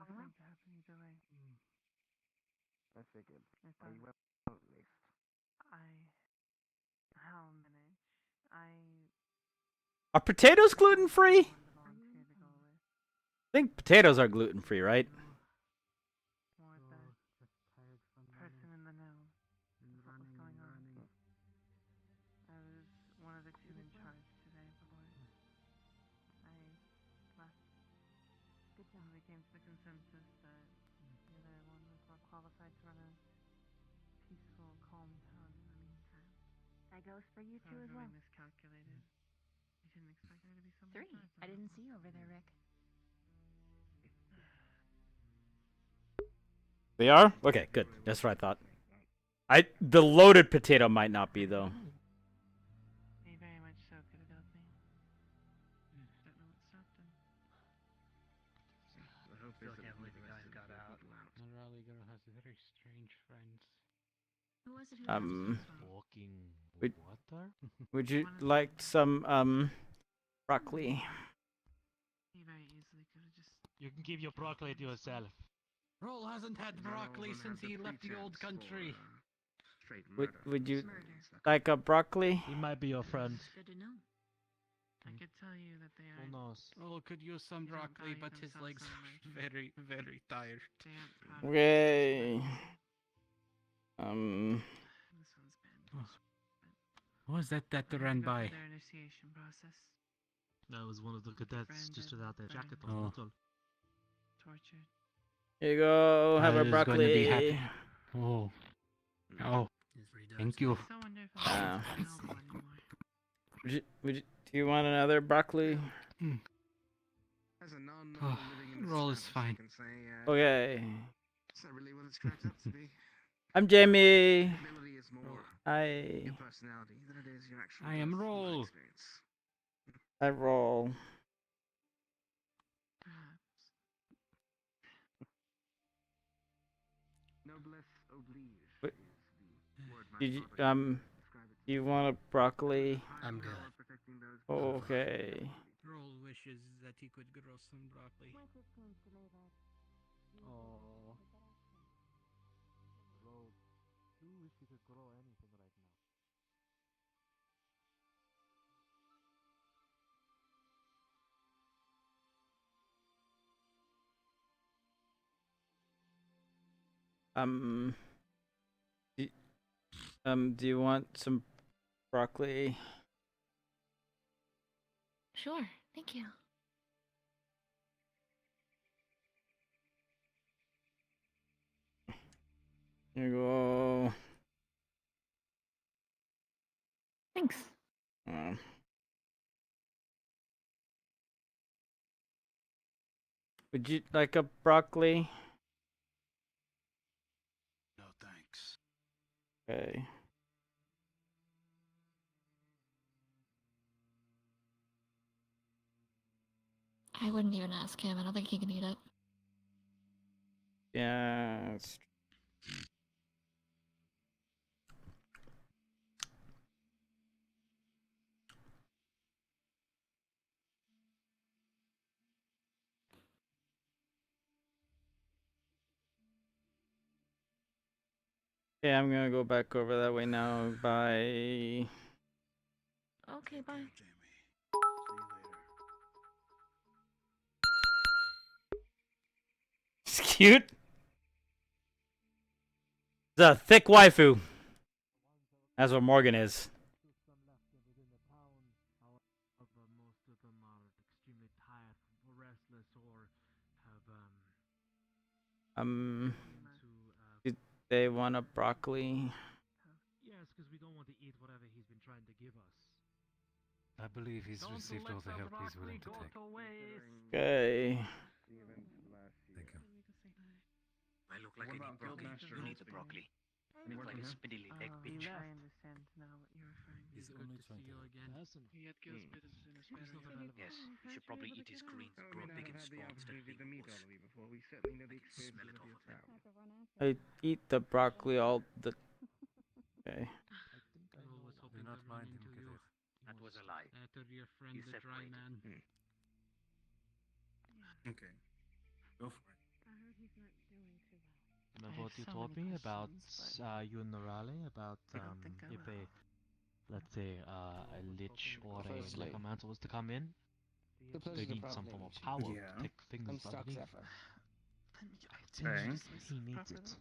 Things happen either way. I figured. Yes, Are you well, at least? I'll manage. Are potatoes gluten free? Volunteer to go with. I think potatoes are gluten free, right? More the person in the know. What was going on. I was one of the two in charge today, boys. I left. Good job. We came to the consensus that the other one was more qualified to run a peaceful, calm town in the meantime. That goes for you I too was as well. really miscalculated. I didn't expect there to be so many 3. guards I on didn't the see you over there, Rick. They are? Okay, good. That's what I thought. The loaded potato might not be though. He very much so could have helped me. Don't know what stopped him. I hope Still there's can't believe the the guys rest got of out. people out. And Raleigh girl has very strange friends. Who was it who Walking Would, water? would you like some broccoli? He very easily could have just. You can keep your broccoli to yourself. Roll hasn't had broccoli since he left the old country. Would you like a broccoli? He might be your friend. Good to know. I could tell you that they Who aren't. knows? Oh, could use some They don't broccoli, value but his themselves legs so are much. very, very tired. They aren't proud of Okay. This one's been. What was that I to had run to go by? through their initiation process. That was one of the cadets just Branded, without their jacket on. Oh. That's all. Tortured. Here you go. Have a Is going to be broccoli. happy. Oh. Oh. Thank you. So wonder if I'm available anymore. Do you want another broccoli? As a non living in this Roll is establishment, I fine. can say, Okay. it's not really what it's cracked up to be. I'm Jamie. Ability is more I your personality than it is your actual I am life Roll. experience. I roll. Noblesse oblige But- is the word my Did you, father used to describe it. do you want a broccoli? I'm good. Protecting those Okay. Roll wishes that he could grow some broccoli. Oh. Bro, you wish you could grow anything right now. Do you want some broccoli? Sure, thank you. Here you go. Thanks. Would you like a broccoli? No thanks. Okay. I wouldn't even ask him. I don't think he can eat it. Yeah. Yeah, I'm gonna go back over that way now. Bye. Okay, bye. It's cute. It's a thick waifu. That's what Morgan is. Most of them are extremely tired, or restless, or have Did they want a broccoli? Yes, because we don't want to eat whatever he's been trying to give us. I believe he's received all the help he's willing to take. Okay. Thank you. I look like I need broccoli. You need the broccoli. I look like a spindly leg bitch. I understand now what you're referring to. He's only trying to again. He had gills bit as soon as Yes, you should probably eat his greens. I Grow mean, big I've and had the strong instead of opportunity big to meet wuss. all of you before. We certainly know the I can experience smell it of off your of them. town. I eat the broccoli all the. Okay. Do not mind him, cadet. That was a lie. After your friend You the dry separated. man. Okay. Go for it. I heard he's not doing too well. Remember what you told me about you and Norale about if a let's say a lich or a Firstly, necromancer was to come in, the they pleasure to need some properly form of meet you. power Yeah. to take things I'm stuck, underneath. Zephyr. Okay. He needs it.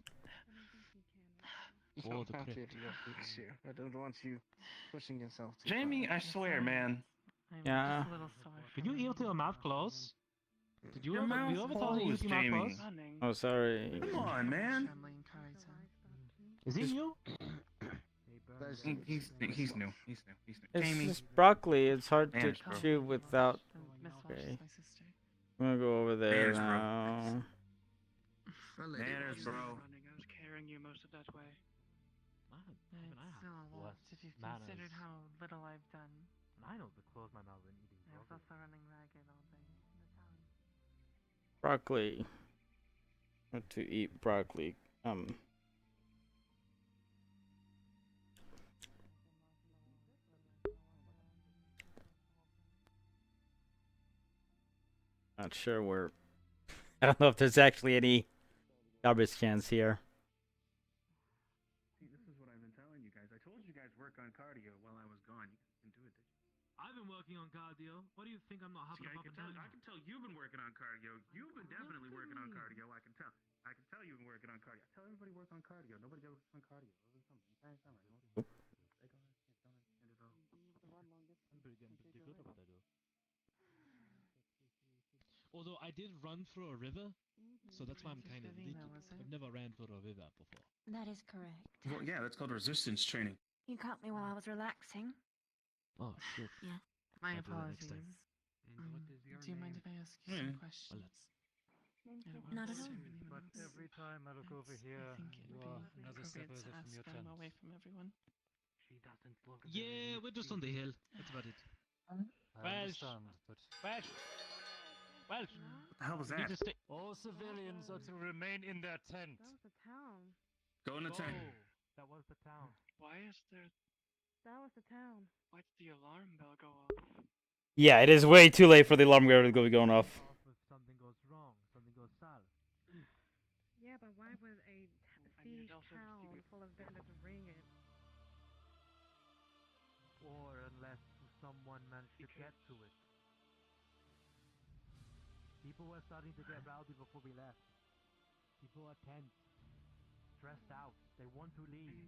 You For don't the have to crypt. if you don't need to. I don't want you pushing yourself too Jamie, far. I swear, man. Yeah. just a little sore. Can you eat with your mouth closed? Did you Your ever, mouth you ever told you closed, eat your mouth Jamie. closed? Oh, sorry. Come on, man. Is he new? He's new. He's new. He's new. It's Jamie. just broccoli. It's hard to Manners, bro. chew without. Okay. I'm gonna go over there Manners, bro. now. Manners, bro. I was carrying you most of that way. It's still a lot if you've considered how little I've done. I know to close my mouth when eating I was also running ragged all day in the town. Broccoli. What to eat broccoli? Not sure where. I don't know if there's actually any garbage cans here. See, this is what I've been telling you guys. I told you guys work on cardio while I was gone. You can do it. I've been working on cardio. What do you think? I'm not having a proper time? I can tell you've been working on cardio. You've been definitely working on cardio. I can tell. I can tell you've been working on cardio. Tell everybody work on cardio. Nobody works on cardio. I'm getting pretty good at what I do. Although I did run through a river, so that's why I'm kind of elite. I've never ran through a river before. That is correct. Well, yeah, that's called resistance training. You caught me while I was relaxing. Oh, shit. Yeah. My I'll do that next apologies. time. Do you mind if I ask you some questions? Not at all. But every time I look over here, you are another step further from your tent. Away from everyone. She doesn't look. Yeah, we're just on the hill. That's about it. I understand, but Welsh! What the hell was that? all civilians are to remain in their tent. That was the town. Go in the tent. That was the town. Why is there? That was the town. Why'd the alarm bell go off? Yeah, it is way too late for the alarm to be going off. If something goes wrong, something goes south. Yeah, but why would a siege town full of bandits ring it? Or unless someone managed to get to it. People were starting to get rowdy before we left. People are tense, stressed out. They want to leave.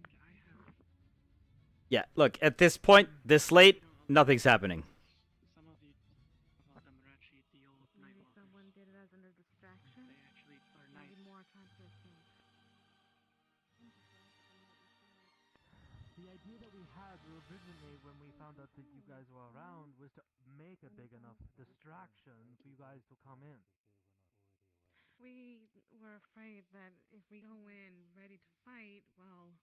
Yeah, look, at this point, this late, nothing's happening. Some of them are actually the old night Maybe someone did it as a distraction. They actually are Maybe nice. more trying to escape. The idea that we had originally when we found out that you guys were around was to make a big enough distraction for you guys to come in. We were afraid that if we go in ready to fight, well,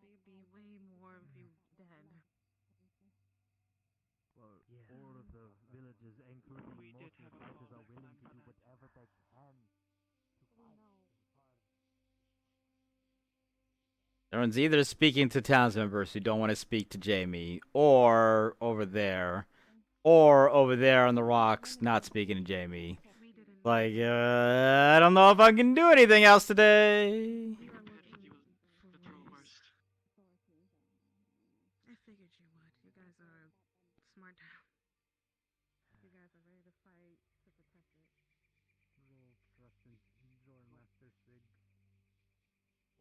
there'd be way more of you dead. Well, all of the villagers, including most fighters, are willing to do whatever they can to fight. Everyone's either speaking to towns members who don't want to speak to Jamie, or over there on the rocks, not speaking to Jamie. Like, I don't know if I can do anything else today. I figured you would. You guys are smart town. You guys are ready to fight to protect it. Roll trust in your master Sig.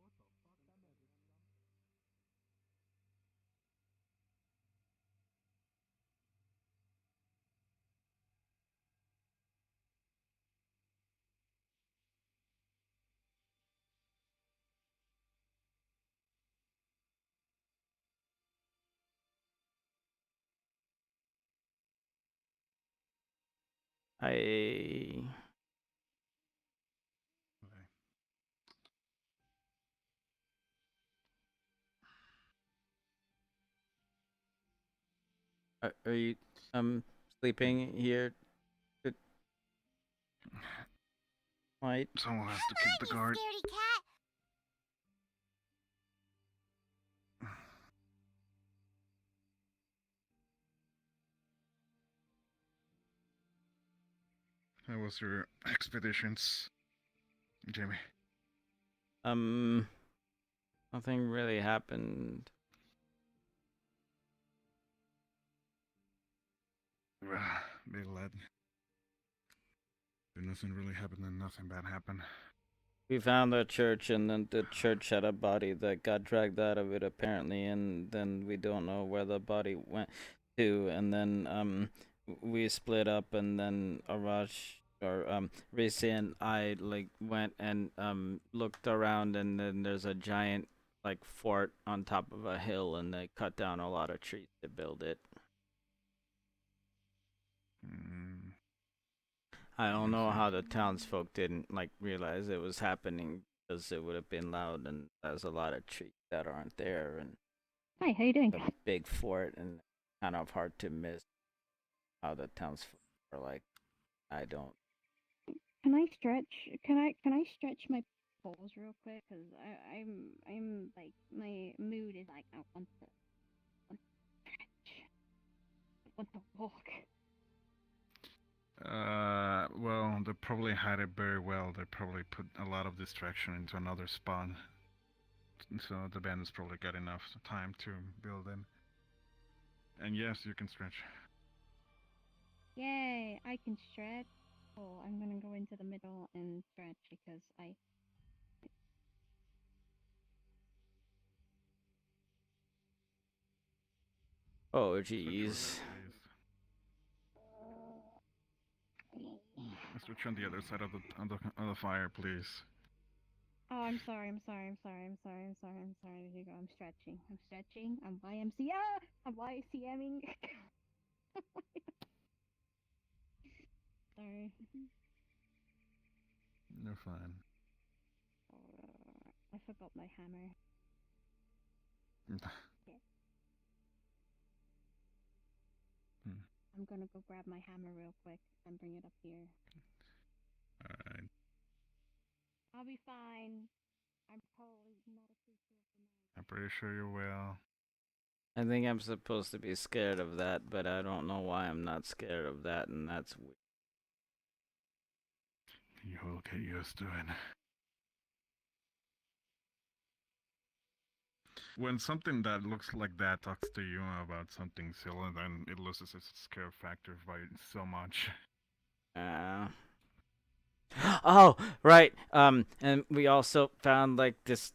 What the fuck? Are you sleeping here? Might. Someone has to keep the guard. How was your expeditions, Jamie? Nothing really happened. Big lad. Nothing really happened and nothing bad happened. We found the church, and then the church had a body that got dragged out of it, apparently, and then we don't know where the body went to, and then, we split up, and then Arash, or, Reese and I, like, went and, looked around, and then there's a giant, like, fort on top of a hill, and they cut down a lot of trees to build it. I don't know how the townsfolk didn't, like, realize it was happening, because it would have been loud, and there's a lot of trees that aren't there, and Hi, how you doing? a big fort, and kind of hard to miss how the townsfolk are like. I don't. Can I stretch? Can I stretch my balls real quick? Cause I'm like my mood is like I want to stretch. I want to walk. Well, they probably had it very well. They probably put a lot of distraction into another spawn. So the bandits probably got enough time to build in. And yes, you can stretch. Yay, I can stretch. Oh, I'm gonna go into the middle and stretch because I. Oh, jeez. Stretch on the other side of the fire, please. Oh, I'm sorry. There you go. I'm stretching. I'm YMCA. I'm YCMing. Sorry. You're fine. I forgot my hammer. Yeah. I'm gonna go grab my hammer real quick and bring it up here. Alright. I'll be fine. I'm probably not a creature of the night. I'm pretty sure you will. I think I'm supposed to be scared of that, but I don't know why I'm not scared of that, and that's weird. You will get used to it. When something that looks like that talks to you about something silly, then it loses its scare factor by so much. Oh, right. And we also found like this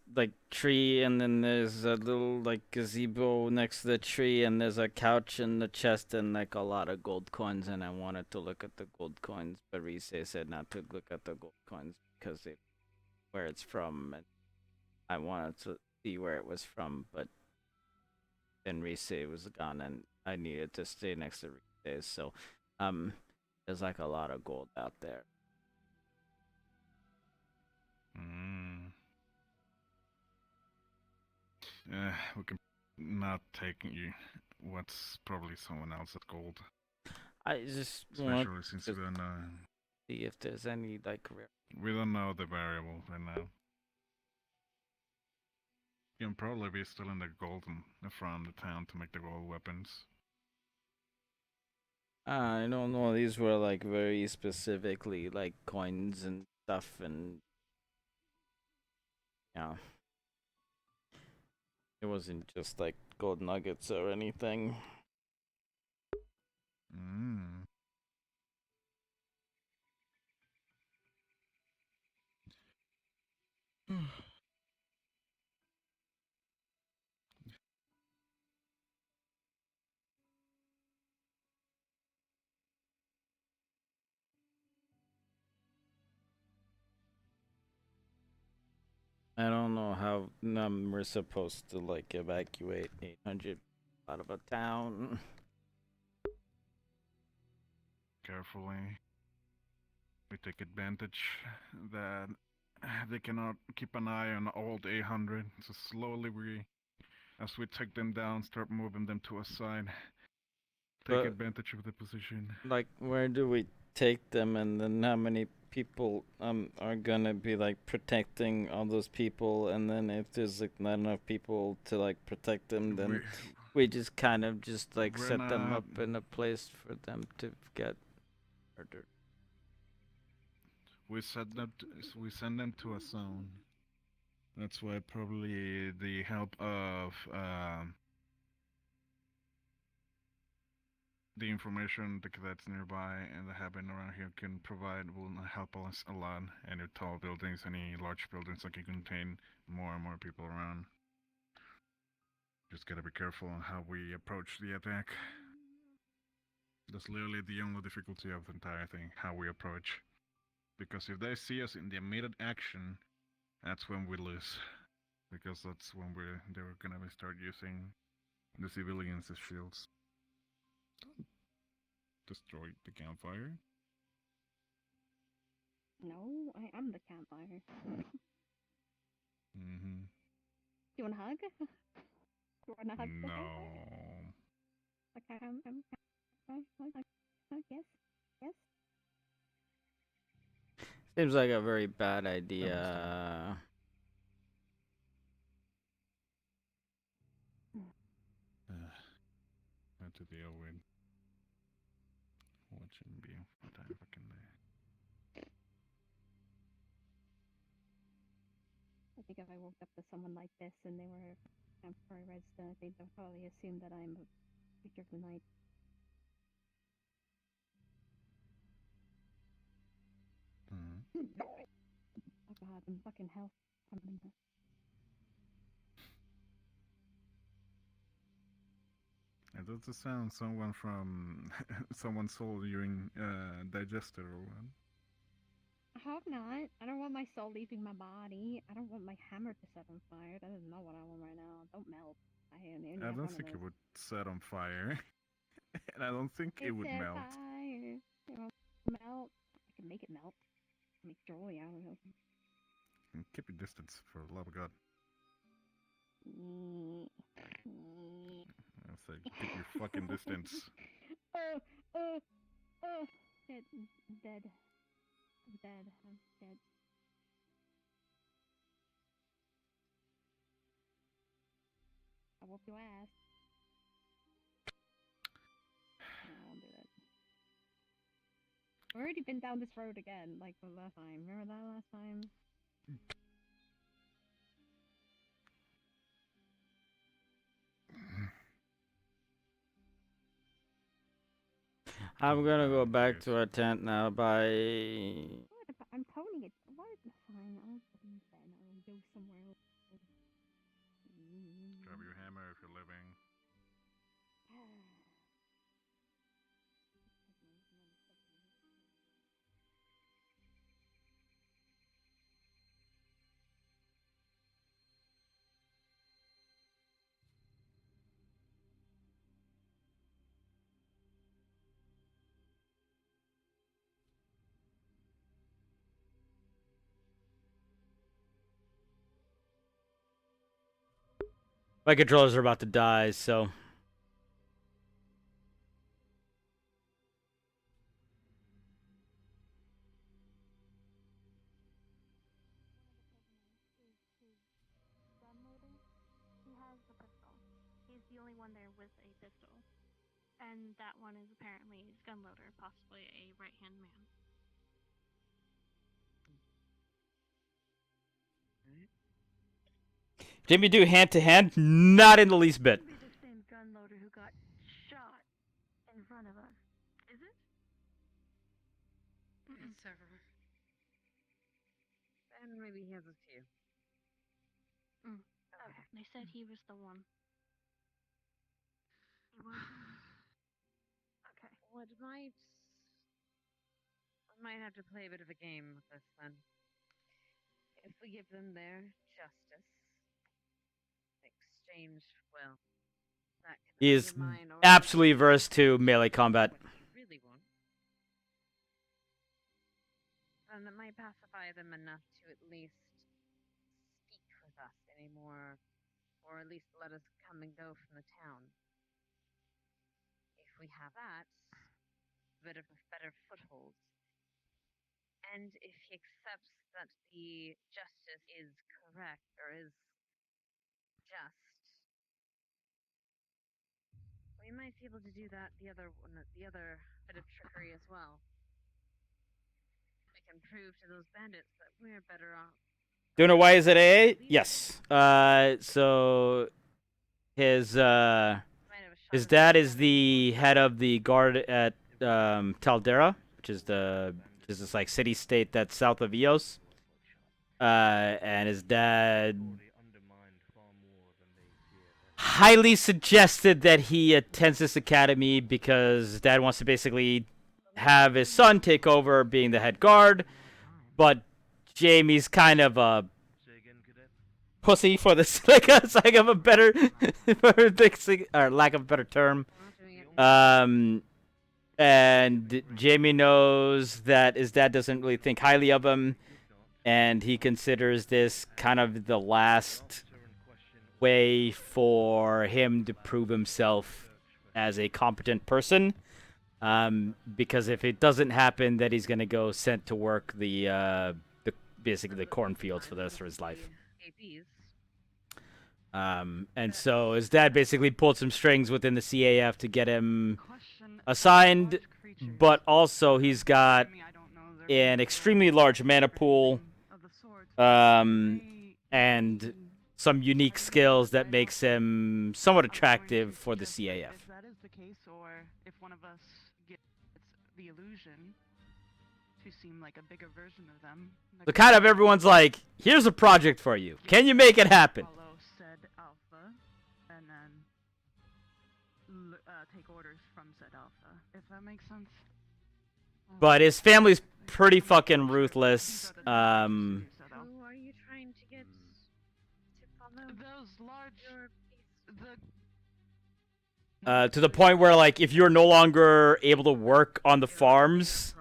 tree, and then there's a little like gazebo next to the tree, and there's a couch in the chest, and like a lot of gold coins. And I wanted to look at the gold coins, but Rise said not to look at the gold coins because where it's from, and I wanted to see where it was from, but then Rise was gone, and I needed to stay next to Rise. So, there's like a lot of gold out there. We can not take you what's probably someone else's gold. I just especially want since to we don't know. see if there's any like rare. We don't know the variable right now. You can probably be still in the gold from the town to make the gold weapons. I don't know. These were like very specifically like coins and stuff, and yeah, it wasn't just like gold nuggets or anything. I don't know how we're supposed to like evacuate 800 out of a town. Carefully. We take advantage that they cannot keep an eye on old 800, so slowly as we take them down, start moving them to a side. Take advantage of the position. Like, where do we take them, and then how many people are gonna be like protecting all those people, and then if there's like not enough people to like protect them, then we just kind of just like set them up in a place for them to get murdered. We send them to a zone. That's why probably the help of the information the cadets nearby and the happen around here will help us a lot. Any tall buildings, any large buildings that can contain more and more people around. Just gotta be careful on how we approach the attack. That's literally the only difficulty of the entire thing, how we approach. Because if they see us in the immediate action, that's when we lose. Because that's when they're gonna start using the civilians as shields. Destroy the campfire? No, I am the campfire. Mm-hmm. You want a hug? You want a hug? No. Okay, yes, yes. Seems like a very bad idea. Had to deal with watching be for time fucking day. I think if I woke up to someone like this and they were a temporary resident, I think they'll probably assume that I'm Creature of the night. Oh god, I'm fucking hell. It doesn't sound someone from someone sold you in digester or one. I hope not. I don't want my soul leaving my body. I don't want my hammer to set on fire. That is not what I want right now. Don't melt. I don't think it would set on fire. And I don't think it would melt. Fire. It won't melt. I can make it melt. Make joy out of it. And keep your distance, for the love of God. I said, keep your fucking distance. Oh. Dead. I'm dead. I'm dead. I'm dead. I whoop your ass. No, I won't do that. I've already been down this road again, like the last time. Remember that last time? I'm gonna go back to our tent now. Bye. I'm toning it. What? Fine. I'll go somewhere else. Grab your hammer if you're living. My controllers are about to die, so. He has a pistol. He's the only one there with a pistol. And that one is apparently his gun loader, possibly a right-hand man. Jimmy do hand to hand? Not in the least bit. Maybe the same gun loader who got shot in front of us. Is it? It's several. And maybe he has a few. Okay. They said he was the one. He was. Okay. What might... We might have to play a bit of a game with this then. If we give them their justice, exchange, well, that can He is undermine or absolutely versed to melee combat. what we really want. Then that might pacify them enough to at least speak with us anymore, or at least let us come and go from the town. If we have that, a bit of a better foothold. And if he accepts that the justice is correct, or is just, we might be able to do that the other bit of trickery as well. We can prove to those bandits that we're better off. Do you know why is it AA? Yes. So his dad is the head of the guard at Taldera, which is this like city state that's south of Eos. And his dad highly suggested that he attends this academy because his dad wants to basically have his son take over being the head guard, but Jamie's kind of a pussy for the lack of a better or lack of a better term. And Jamie knows that his dad doesn't really think highly of him, and he considers this kind of the last way for him to prove himself as a competent person. Because if it doesn't happen, then he's gonna go sent to work basically the cornfields for the rest of his life. And so his dad basically pulled some strings within the CAF to get him assigned, but also he's got an extremely large mana pool, and some unique skills that makes him somewhat attractive for the CAF. the case, or if one of us gets the illusion to seem like a bigger version of them. So kind of everyone's like, here's a project for you. Can you make it happen? Follow said alpha, and then take orders from said alpha, if that makes sense. But his family's pretty fucking ruthless. Who are you trying to get to follow? Those large, To the point where, like, if you're no longer able to work on the farms,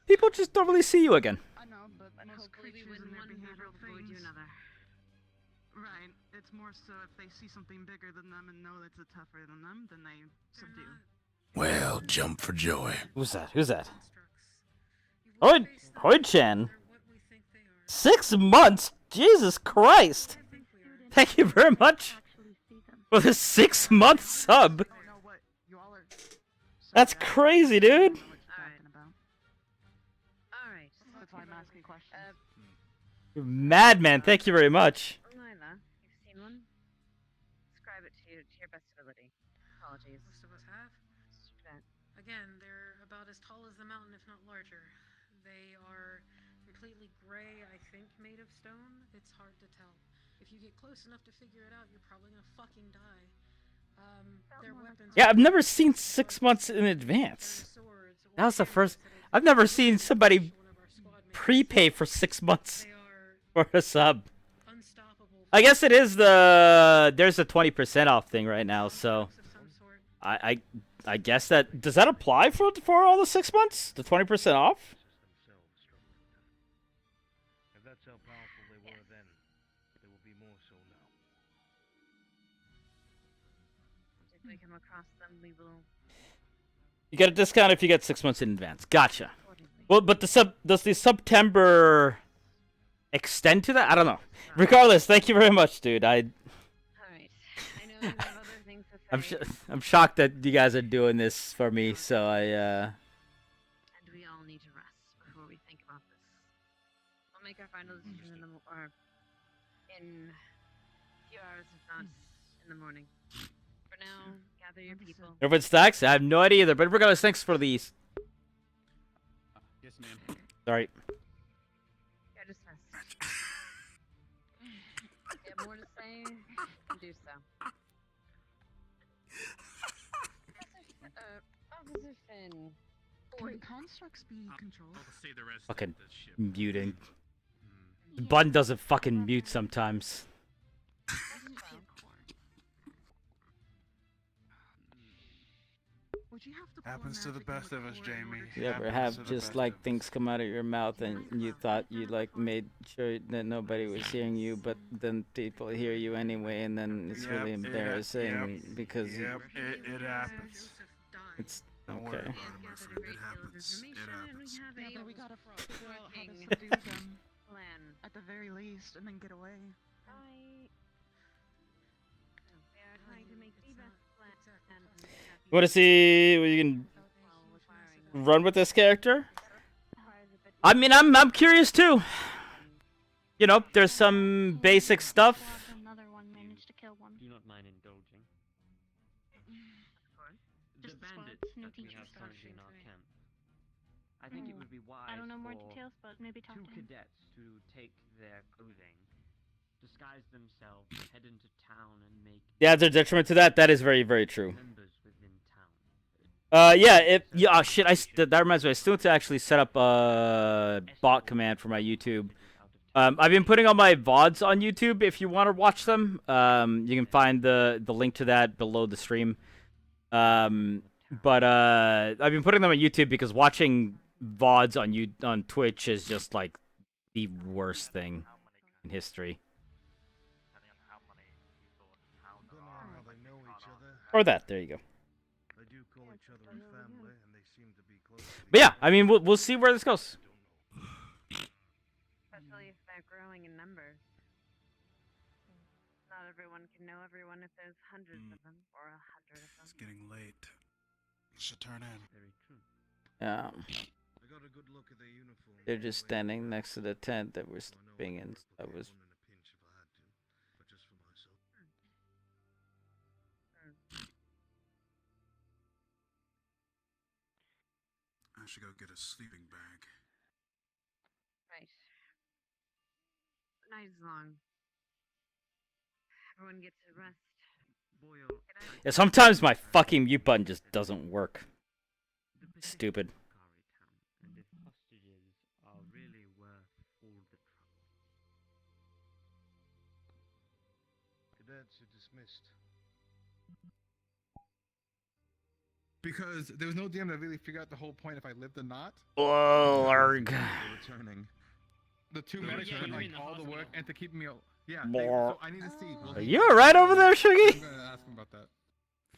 people just don't really see you again. I know, but most creatures and their behavioral things. Right. It's more so if they see something bigger than them and know that's tougher than them, then they subdue. Well, jump for joy. Who's that? Who's that? Hoid-chan. 6 months? Jesus Christ! Thank you very much for the 6-month sub. That's crazy, dude. Alright. That's why I'm asking questions. Madman, thank you very much. Lila, you've seen one? Describe it to your best ability. Apologies. Most of us have. Again, they're about as tall as the mountain, if not larger. They are completely gray, I think, made of stone. It's hard to tell. If you get close enough to figure it out, you're probably gonna fucking die. Their weapons. Yeah, I've never seen 6 months in advance. That was the first. I've never seen somebody prepay for 6 months for a sub. I guess it is there's a 20% off thing right now, so I guess that does that apply for all the 6 months? The 20% off? If that's how powerful they were then, they will be more so now. If we come across them, we will. You get a discount if you get 6 months in advance. Gotcha. Well, but does the September extend to that? I don't know. Regardless, thank you very much, dude. Alright. I know you have other things to say. I'm shocked that you guys are doing this for me. So And we all need to rest before we think about this. We'll make our final decision in a few hours, if not in the morning. For now, gather your people. Everyone stacks? I have no idea either. But regardless, thanks for these. Yes, ma'am. Sorry. Yeah, dismissed. If you have more to say, do so. Officer Finn. Can constructs be controlled? I'll say the rest Fucking of the ship. muting. The button doesn't fucking mute sometimes. Happens to the best of us, Jamie. You ever have just like things come out of your mouth and you thought you like made sure that nobody was hearing you, but then people hear you anyway, and then it's really embarrassing because it happens. it's Don't worry okay. about it, my friend. It happens. It happens. Yeah, we gotta figure out how to subdue them. At the very least, and then get away. We are trying to make the best plan. You want to see what you can run with this character? I mean, I'm curious too. You know, there's some basic stuff. Another one managed to kill one. Do not mind indulging. The Just bandits squads, no that we teachers. have currently in our camp. I think it would be wise I don't know more for details, but maybe talk two to him. cadets to take their clothing, disguise themselves, head into town, and make Yeah, there's a detriment to that. That is very, very true. members within town. Yeah, oh shit, that reminds me, I still need to actually set up a bot command for my YouTube. I've been putting on my VODs on YouTube if you want to watch them. You can find the link to that below the stream. But I've been putting them on YouTube because watching VODs on Twitch is just like the worst thing in history. Or that, there you go. They do call each other a family, and they seem to be close. But yeah, I mean, we'll see where this goes. Especially if they're growing in numbers. Not everyone can know everyone if there's hundreds of them, or 100 of them. It's getting late. Should turn in. Very true. Yeah. I got a good look at their uniform. They're just standing next to the tent that we're sleeping in. I was. I should go get a sleeping bag. Right. Night is long. Everyone gets to rest. Yeah, sometimes my fucking mute button just doesn't work. Stupid. And if hostages are really worth all the trouble. Cadets are dismissed. Because there was no DM that really figured out the whole point if I lived or not. Oh, arg. Returning. The two Yeah, medics yeah, put you're like in the all the work and to keep me. Yeah. More. So I need to see. Are you alright over there, Shuggy? I'm gonna ask him about that.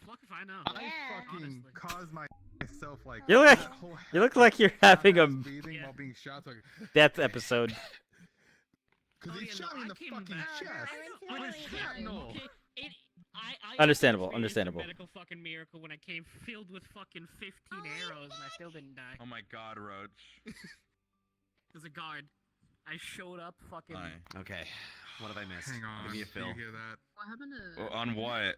Fuck if I know. I fucking caused myself like. You look, that whole you look like you're having a breathing while being shot. Like, death episode. Because he shot me in the fucking chest. With shrapnel. Understandable, It's understandable. a medical fucking miracle when I came filled with fucking 15 arrows and I still didn't die. Oh my god, Roach. There's a guard. I showed up fucking. Okay, what have I missed? Hang on. Give me a fill. You hear that? What happened to? On what?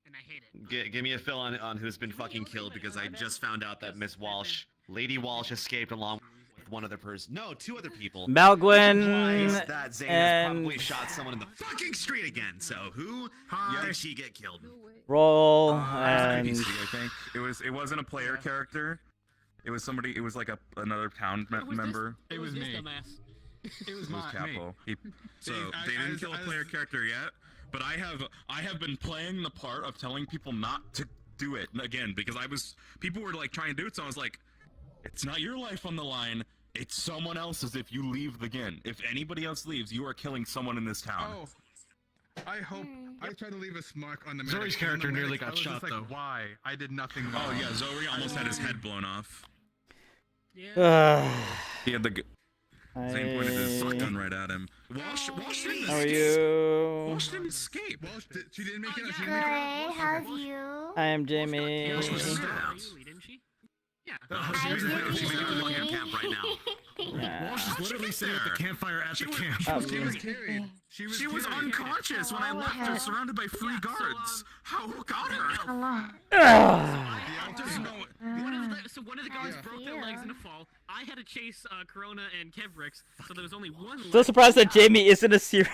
And I hate it. Give me a fill on who's been fucking killed because I just found out that Miss Walsh, Lady Walsh, escaped along with one other person. No, two other people. Malgwyn Which implies that Zane has and probably shot someone in the fucking street again. So who did she get killed? Roll It was an and NPC, I think. It wasn't a player character. It was somebody. It was like another town member. It was me. It was Capo. So I- they didn't I- kill a I- player character yet, but I have been playing the part of telling people not to do it again because people were like trying to do it, so I was like, it's not your life on the line. It's someone else's if you leave again. If anybody else leaves, you are killing someone in this town. Oh. I hope I tried to leave a mark on the Zoe's medics, character and the nearly medics, I got was shot, just like, though. Why? I did nothing wrong. Oh yeah, Zoe almost had his head blown off. Yeah. He had the. Zane pointed his gun right at him. Walsh didn't How are escape. you? Walsh didn't escape. She didn't make it. She Good, how's you? I am Jamie. Walsh was stabbed. She made it to the camp right now. Walsh is literally sitting at the campfire at the camp. She was carried. She was unconscious when I left her, surrounded by 3 guards. Who got her? One of the guards broke their legs in a fall. I had to chase Corona and Kevrix, so there was only one left. So surprised that Jamie isn't a serious.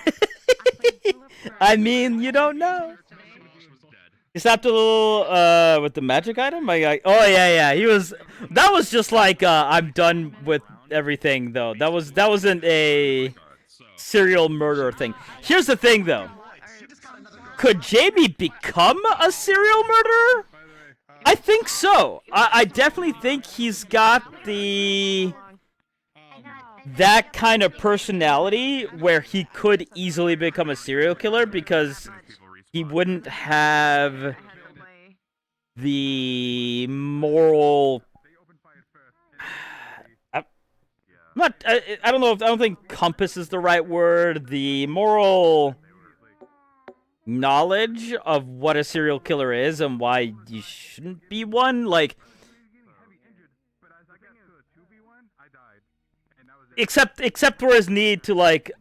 I mean, you don't know. He slapped a little with the magic item. Oh yeah. He was. That was just like I'm done with everything though. That wasn't a serial murder thing. Here's the thing though. Could Jamie become a serial murderer? I think so. I definitely think he's got that kind of personality where he could easily become a serial killer because he wouldn't have the moral. I don't think compass is the right word. The moral knowledge of what a serial killer is and why you shouldn't be one. Like, except for his need to like.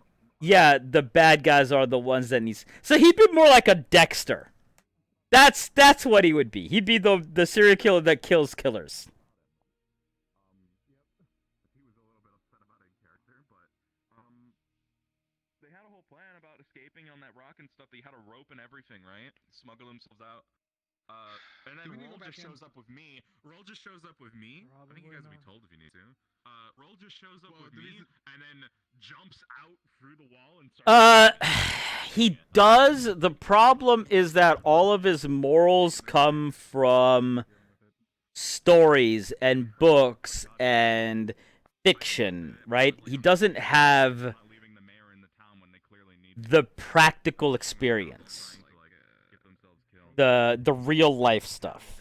Yeah, the bad guys are the ones that needs. So he'd be more like a Dexter. That's what he would be. He'd be the serial killer that kills killers. They had a whole plan about escaping on that rock and stuff. They had a rope and everything, right? Smuggle themselves out. And then Roll just shows up with me. Roll just shows up with me. I think you guys will be told if you need to. Roll just shows up with me and then jumps out through the wall and starts. He does. The problem is that all of his morals come from stories and books and fiction, right? He doesn't have the practical experience. The real life stuff.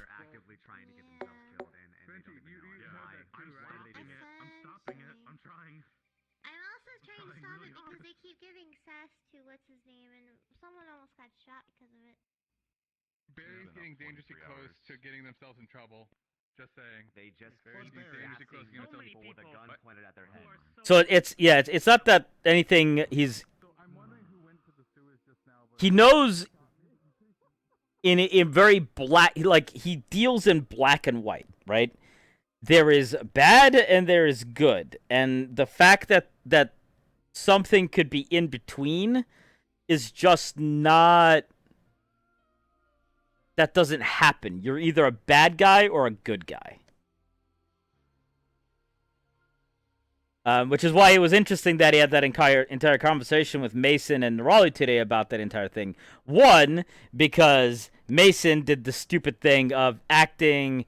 Barry's getting dangerously close to getting themselves in trouble. Just saying. They just dangerously close to getting themselves in trouble. with a gun pointed at their head. So it's not that anything he knows in very black, like he deals in black and white, right? there is bad and there is good, and the fact that something could be in between is just not. That doesn't happen. You're either a bad guy or a good guy. Which is why it was interesting that he had that entire conversation with Mason and Raleigh today about that entire thing. One, because Mason did the stupid thing of acting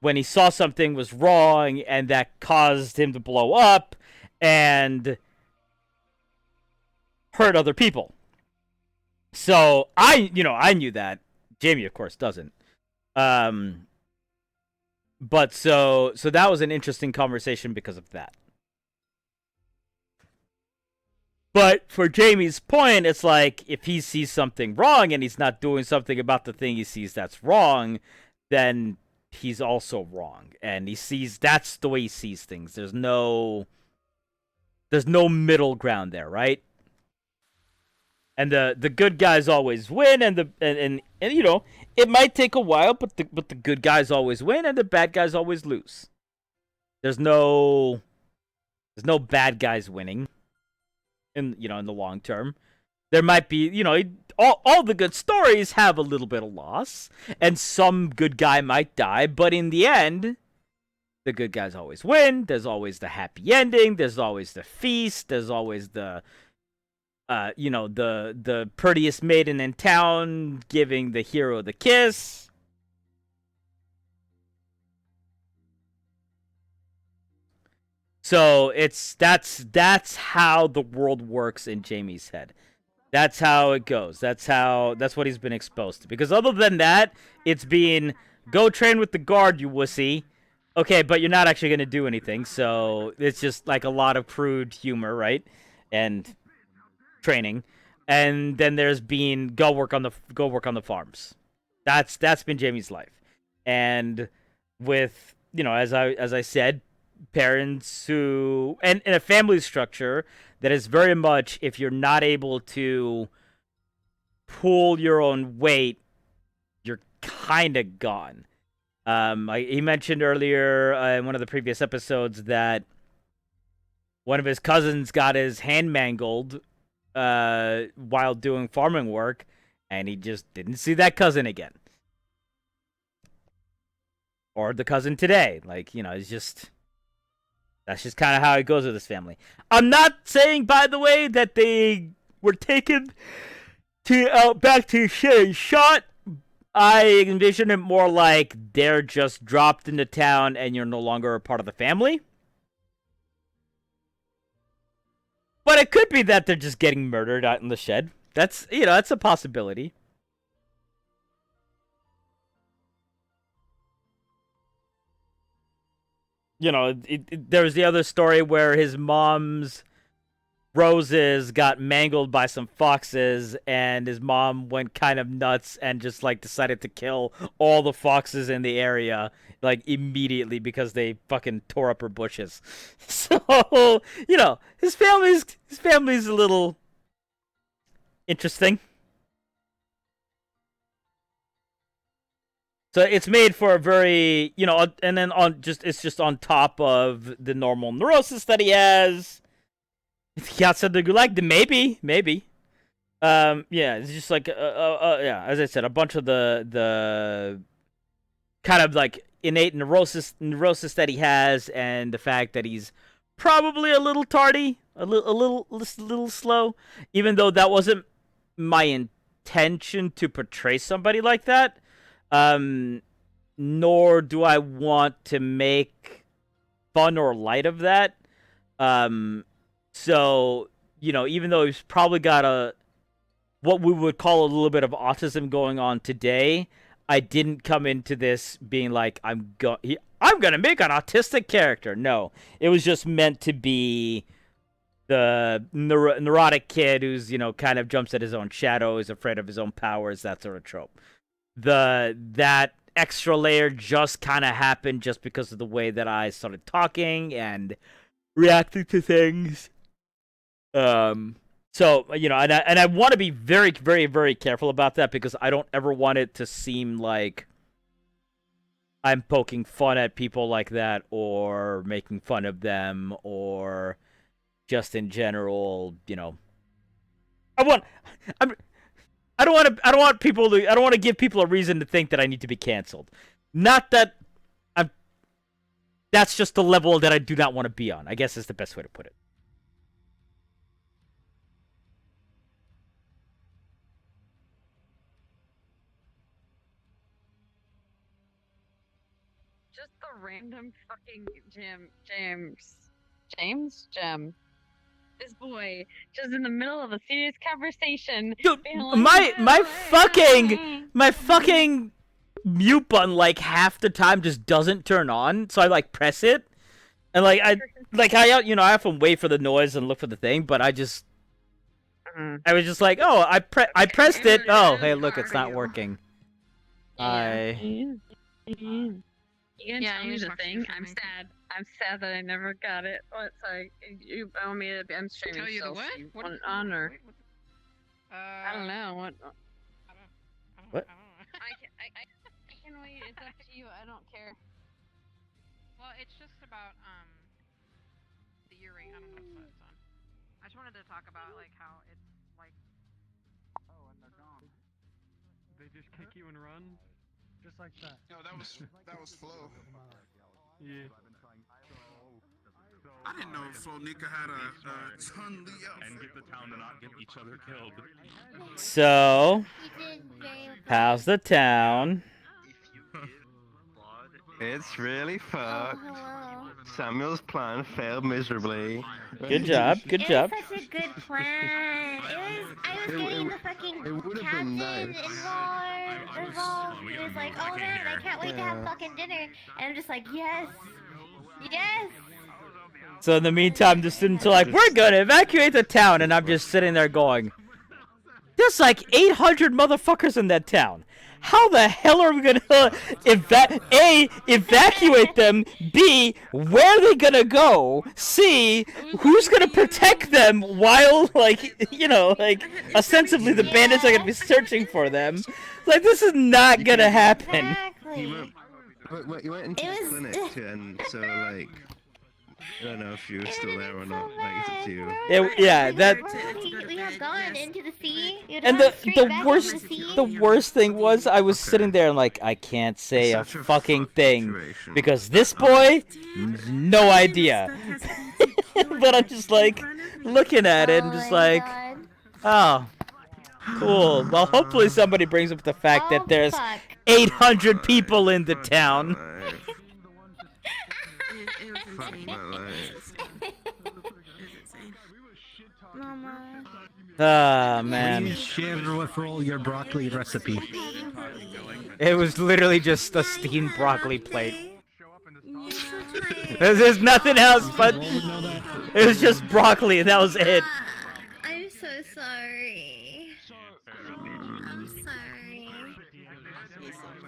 when he saw something was wrong, and that caused him to blow up and hurt other people. So I knew that. Jamie, of course, doesn't. But so that was an interesting conversation because of that. But for Jamie's point, it's like, if he sees something wrong and he's not doing something about the thing he sees that's wrong, then he's also wrong. And he sees, that's the way he sees things. There's no middle ground there, right? And the good guys always win, and you know, it might take a while, but the good guys always win, and the bad guys always lose. There's no bad guys winning in the long term. There might be, all the good stories have a little bit of loss, and some good guy might die, but in the end, the good guys always win. There's always the happy ending. There's always the feast. There's always the prettiest maiden in town giving the hero the kiss. So that's how the world works in Jamie's head. That's how it goes. That's what he's been exposed to. Because other than that, it's being, go train with the guard, you wussy. Okay, but you're not actually gonna do anything, so it's just like a lot of crude humor, right? And training. And then there's being, go work on the farms. That's been Jamie's life. And with, as I said, parents who, and in a family structure that is very much, if you're not able to pull your own weight, you're kind of gone. He mentioned earlier in one of the previous episodes that one of his cousins got his hand mangled while doing farming work, and he just didn't see that cousin again. Or the cousin today. It's just, that's just kind of how it goes with this family. I'm not saying, by the way, that they were taken to back to shit and shot. I envision it more like they're just dropped into town and you're no longer a part of the family. But it could be that they're just getting murdered out in the shed. That's a possibility. There was the other story where his mom's roses got mangled by some foxes, and his mom went kind of nuts and just decided to kill all the foxes in the area immediately because they fucking tore up her bushes. So his family's a little interesting. So it's made for a very, and then it's just on top of the normal neurosis that he has. He got something like maybe. Yeah, it's just yeah, as I said, a bunch of the kind of innate neurosis that he has, and the fact that he's probably a little tardy, a little slow, even though that wasn't my intention to portray somebody like that. Nor do I want to make fun or light of that. So, even though he's probably got what we would call a little bit of autism going on today, I didn't come into this being like, I'm gonna make an autistic character. No, it was just meant to be the neurotic kid who's, kind of jumps at his own shadow, is afraid of his own powers, that sort of trope. That extra layer just kind of happened just because of the way that I started talking and reacting to things. So, and I want to be very, very, very careful about that, because I don't ever want it to seem like I'm poking fun at people like that, or making fun of them, or just in general, you know. I don't want to give people a reason to think that I need to be canceled. Not that that's just the level that I do not want to be on, I guess is the best way to put it. Just the random fucking James. This boy, just in the middle of a serious conversation. Dude, being like, my fucking mute button like half the time just doesn't turn on, so I like press it, and I often wait for the noise and look for the thing, but I was just like, oh, I pressed it. Oh, hey, look, it's not working. You gonna tell me the thing? I'm sad. I'm sad that I never got it. What's like you want me to? I'm streaming. Tell you the still, what? so you What want is- it on or? I don't know. What? What? I can wait. It's up to you. I don't care. Well, it's just about the earring. I don't know what it's on. I just wanted to talk about like how it's like. Oh, and they're gone. They just kick you and run, just like that. No, that was Flo. Yeah. I didn't know Flo Nika had a Chun Li And get the town to not get each other killed. So, how's the town? It's really fucked. Samuel's plan failed miserably. Good job, good job. It was such a good plan. I was getting the fucking captain involved. He was like, oh man, I can't wait to have fucking dinner. And I'm just like, yes. Yes. So in the meantime, the students are like, we're gonna evacuate the town, and I'm just sitting there going, there's like 800 motherfuckers in that town. How the hell are we gonna evacuate them? B, where are they gonna go? C, who's gonna protect them while, ostensibly the bandits are gonna be searching for them? Like, this is not gonna happen. You went into the clinic, and so, like, I don't know if you're still there or not. Like, it's up to you. We have gone into the sea. And the worst thing was I was sitting there and like, I can't say a fucking thing because this boy, no idea. But I'm just like looking at it and just like, oh, cool. Well, hopefully somebody brings up the fact that there's 800 people in the town. Ah, man. Please share with all your broccoli recipe. It was literally just a steamed broccoli plate. There's nothing else, but it was just broccoli and that was it. I'm so sorry. I'm sorry.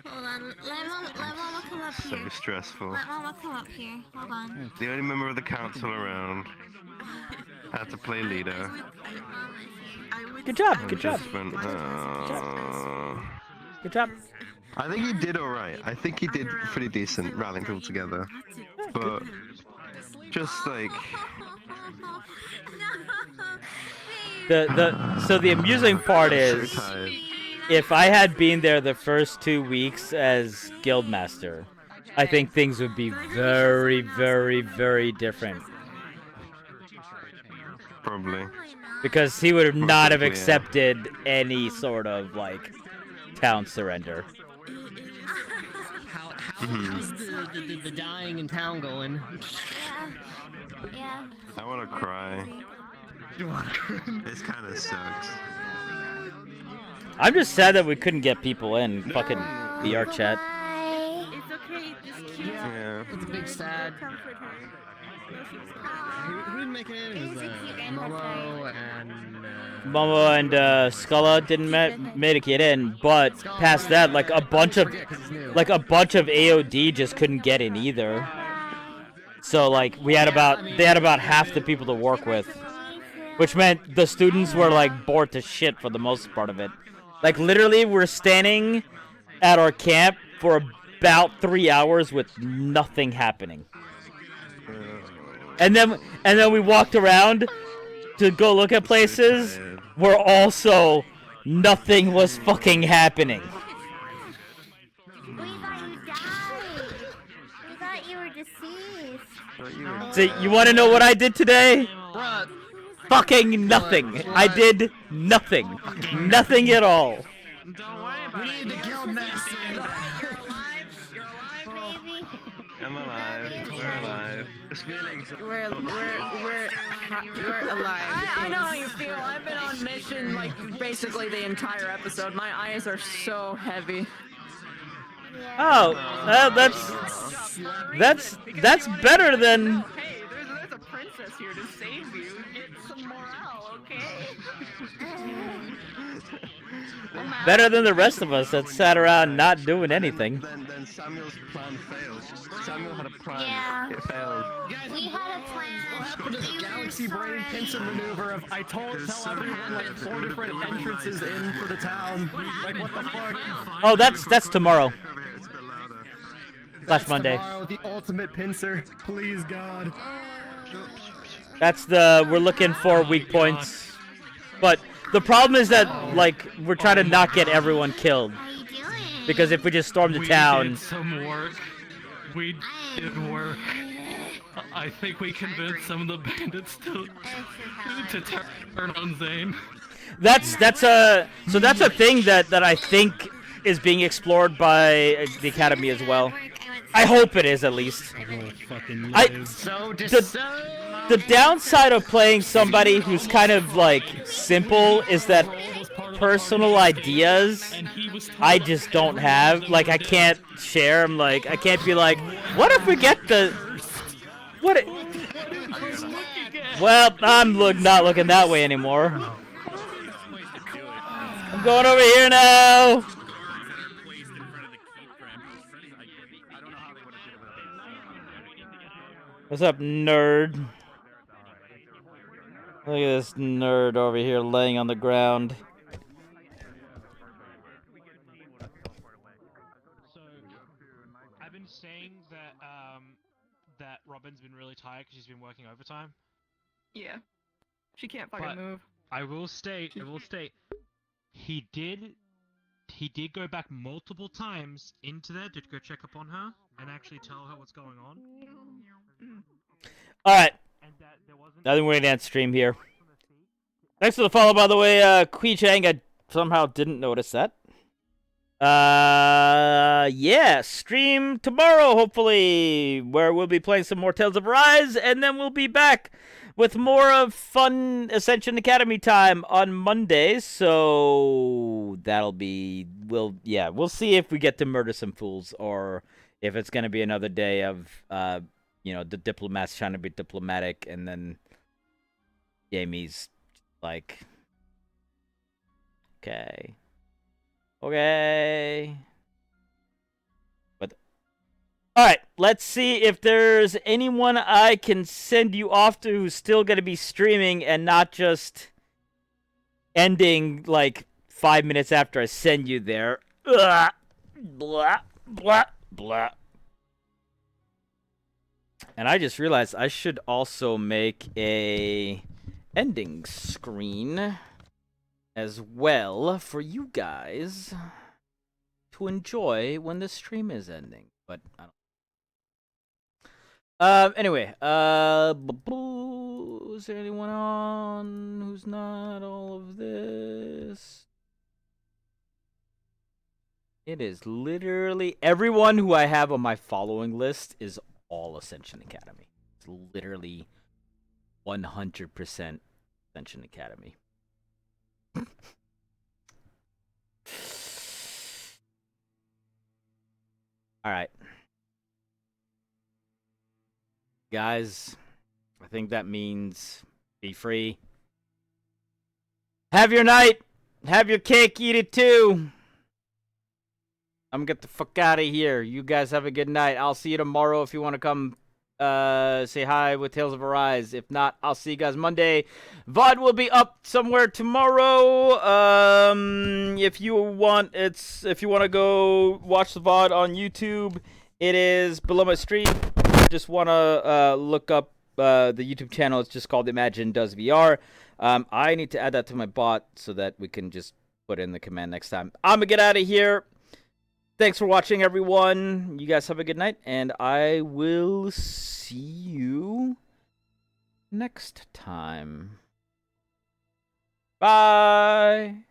Hold on. Let Mama come up here. So stressful. Let Mama come up here. Hold on. The only member of the council around had to play leader. Good job, good job. Good job. I think he did alright. I think he did pretty decent rallying people together. But just like so the amusing part is if I had been there the first 2 weeks as guildmaster, I think things would be very, very, very different. Probably. Because he would have not have accepted any sort of, like, town surrender. How's the dying in town going? Yeah. I want to cry. This kind of sucks. I'm just sad that we couldn't get people in fucking VRChat. It's okay, just keep Yeah. It's a big sad. comfort her. Who didn't make it in? It was Momo and Momo and Sculla didn't make it in, but past that, like a bunch of AOD just couldn't get in either. So like they had about half the people to work with, which meant the students were like bored to shit for the most part of it. Like literally, we're standing at our camp for about 3 hours with nothing happening. And then we walked around to go look at places where also nothing was fucking happening. We thought you died. We thought you were deceased. See, you want to know what I did today? Fucking nothing. I did nothing. Nothing at all. Don't worry about We it. need to kill Nessie. I'm alive. We're alive. This feeling. We're alive. I know how you feel. I've been on mission like basically the entire episode. My eyes are so heavy. Oh, that's better than. Hey, there's a princess here to save you. Get some morale, okay? Better than the rest of us that sat around not doing anything. Then Samuel's plan fails. Samuel had a plan. Yeah. It failed. We had a plan. Galaxy brain pincer maneuver of tell everyone like 4 different entrances in for the town. Like what the fuck? Oh, that's tomorrow. Slash Monday. Tomorrow, the ultimate pincer. Please God. That's we're looking for weak points. But the problem is that like we're trying to not get everyone killed. Because if we just storm the town. We did some work. We did work. I think we convinced some of the bandits to turn on Zane. That's a thing that I think is being explored by the Academy as well. I hope it is at least. The downside of playing somebody who's kind of like simple is that personal ideas I just don't have. Like I can't share them. Like I can't be like, what if we get the what? Well, I'm not looking that way anymore. I'm going over here now. What's up, nerd? Look at this nerd over here laying on the ground. So, I've been saying that Robin's been really tired because she's been working overtime. Yeah. She can't fucking But move. I will state, he did go back multiple times into there to go check up on her and actually tell her what's going on. Alright. Nothing waiting to stream here. Thanks for the follow, by the way, Kui Chang. I somehow didn't notice that. Yeah, stream tomorrow, hopefully, where we'll be playing some more Tales of Arise, and then we'll be back with more of fun Ascension Academy time on Monday, so that'll be, we'll see if we get to murder some fools, or if it's gonna be another day of, you know, the diplomats trying to be diplomatic, and then Jamie's like, okay. But alright, let's see if there's anyone I can send you off to who's still gonna be streaming and not just ending like 5 minutes after I send you there. Ugh. Blah, blah, blah. And I just realized I should also make a ending screen as well for you guys to enjoy when the stream is ending. But I don't. Anyway, is there anyone on who's not all of this? It is literally everyone who I have on my following list is all Ascension Academy. It's literally 100% Ascension Academy. Alright. Guys, I think that means be free. Have your night! Have your cake, eat it too! I'm gonna get the fuck out of here. You guys have a good night. I'll see you tomorrow if you want to come say hi with Tales of Arise. If not, I'll see you guys Monday. VOD will be up somewhere tomorrow. If you want to go watch the VOD on YouTube, it is below my stream. Just want to look up the YouTube channel. It's just called Imagine Does VR. I need to add that to my bot so that we can just put in the command next time. I'm gonna get out of here. Thanks for watching, everyone. You guys have a good night, and I will see you next time. Bye.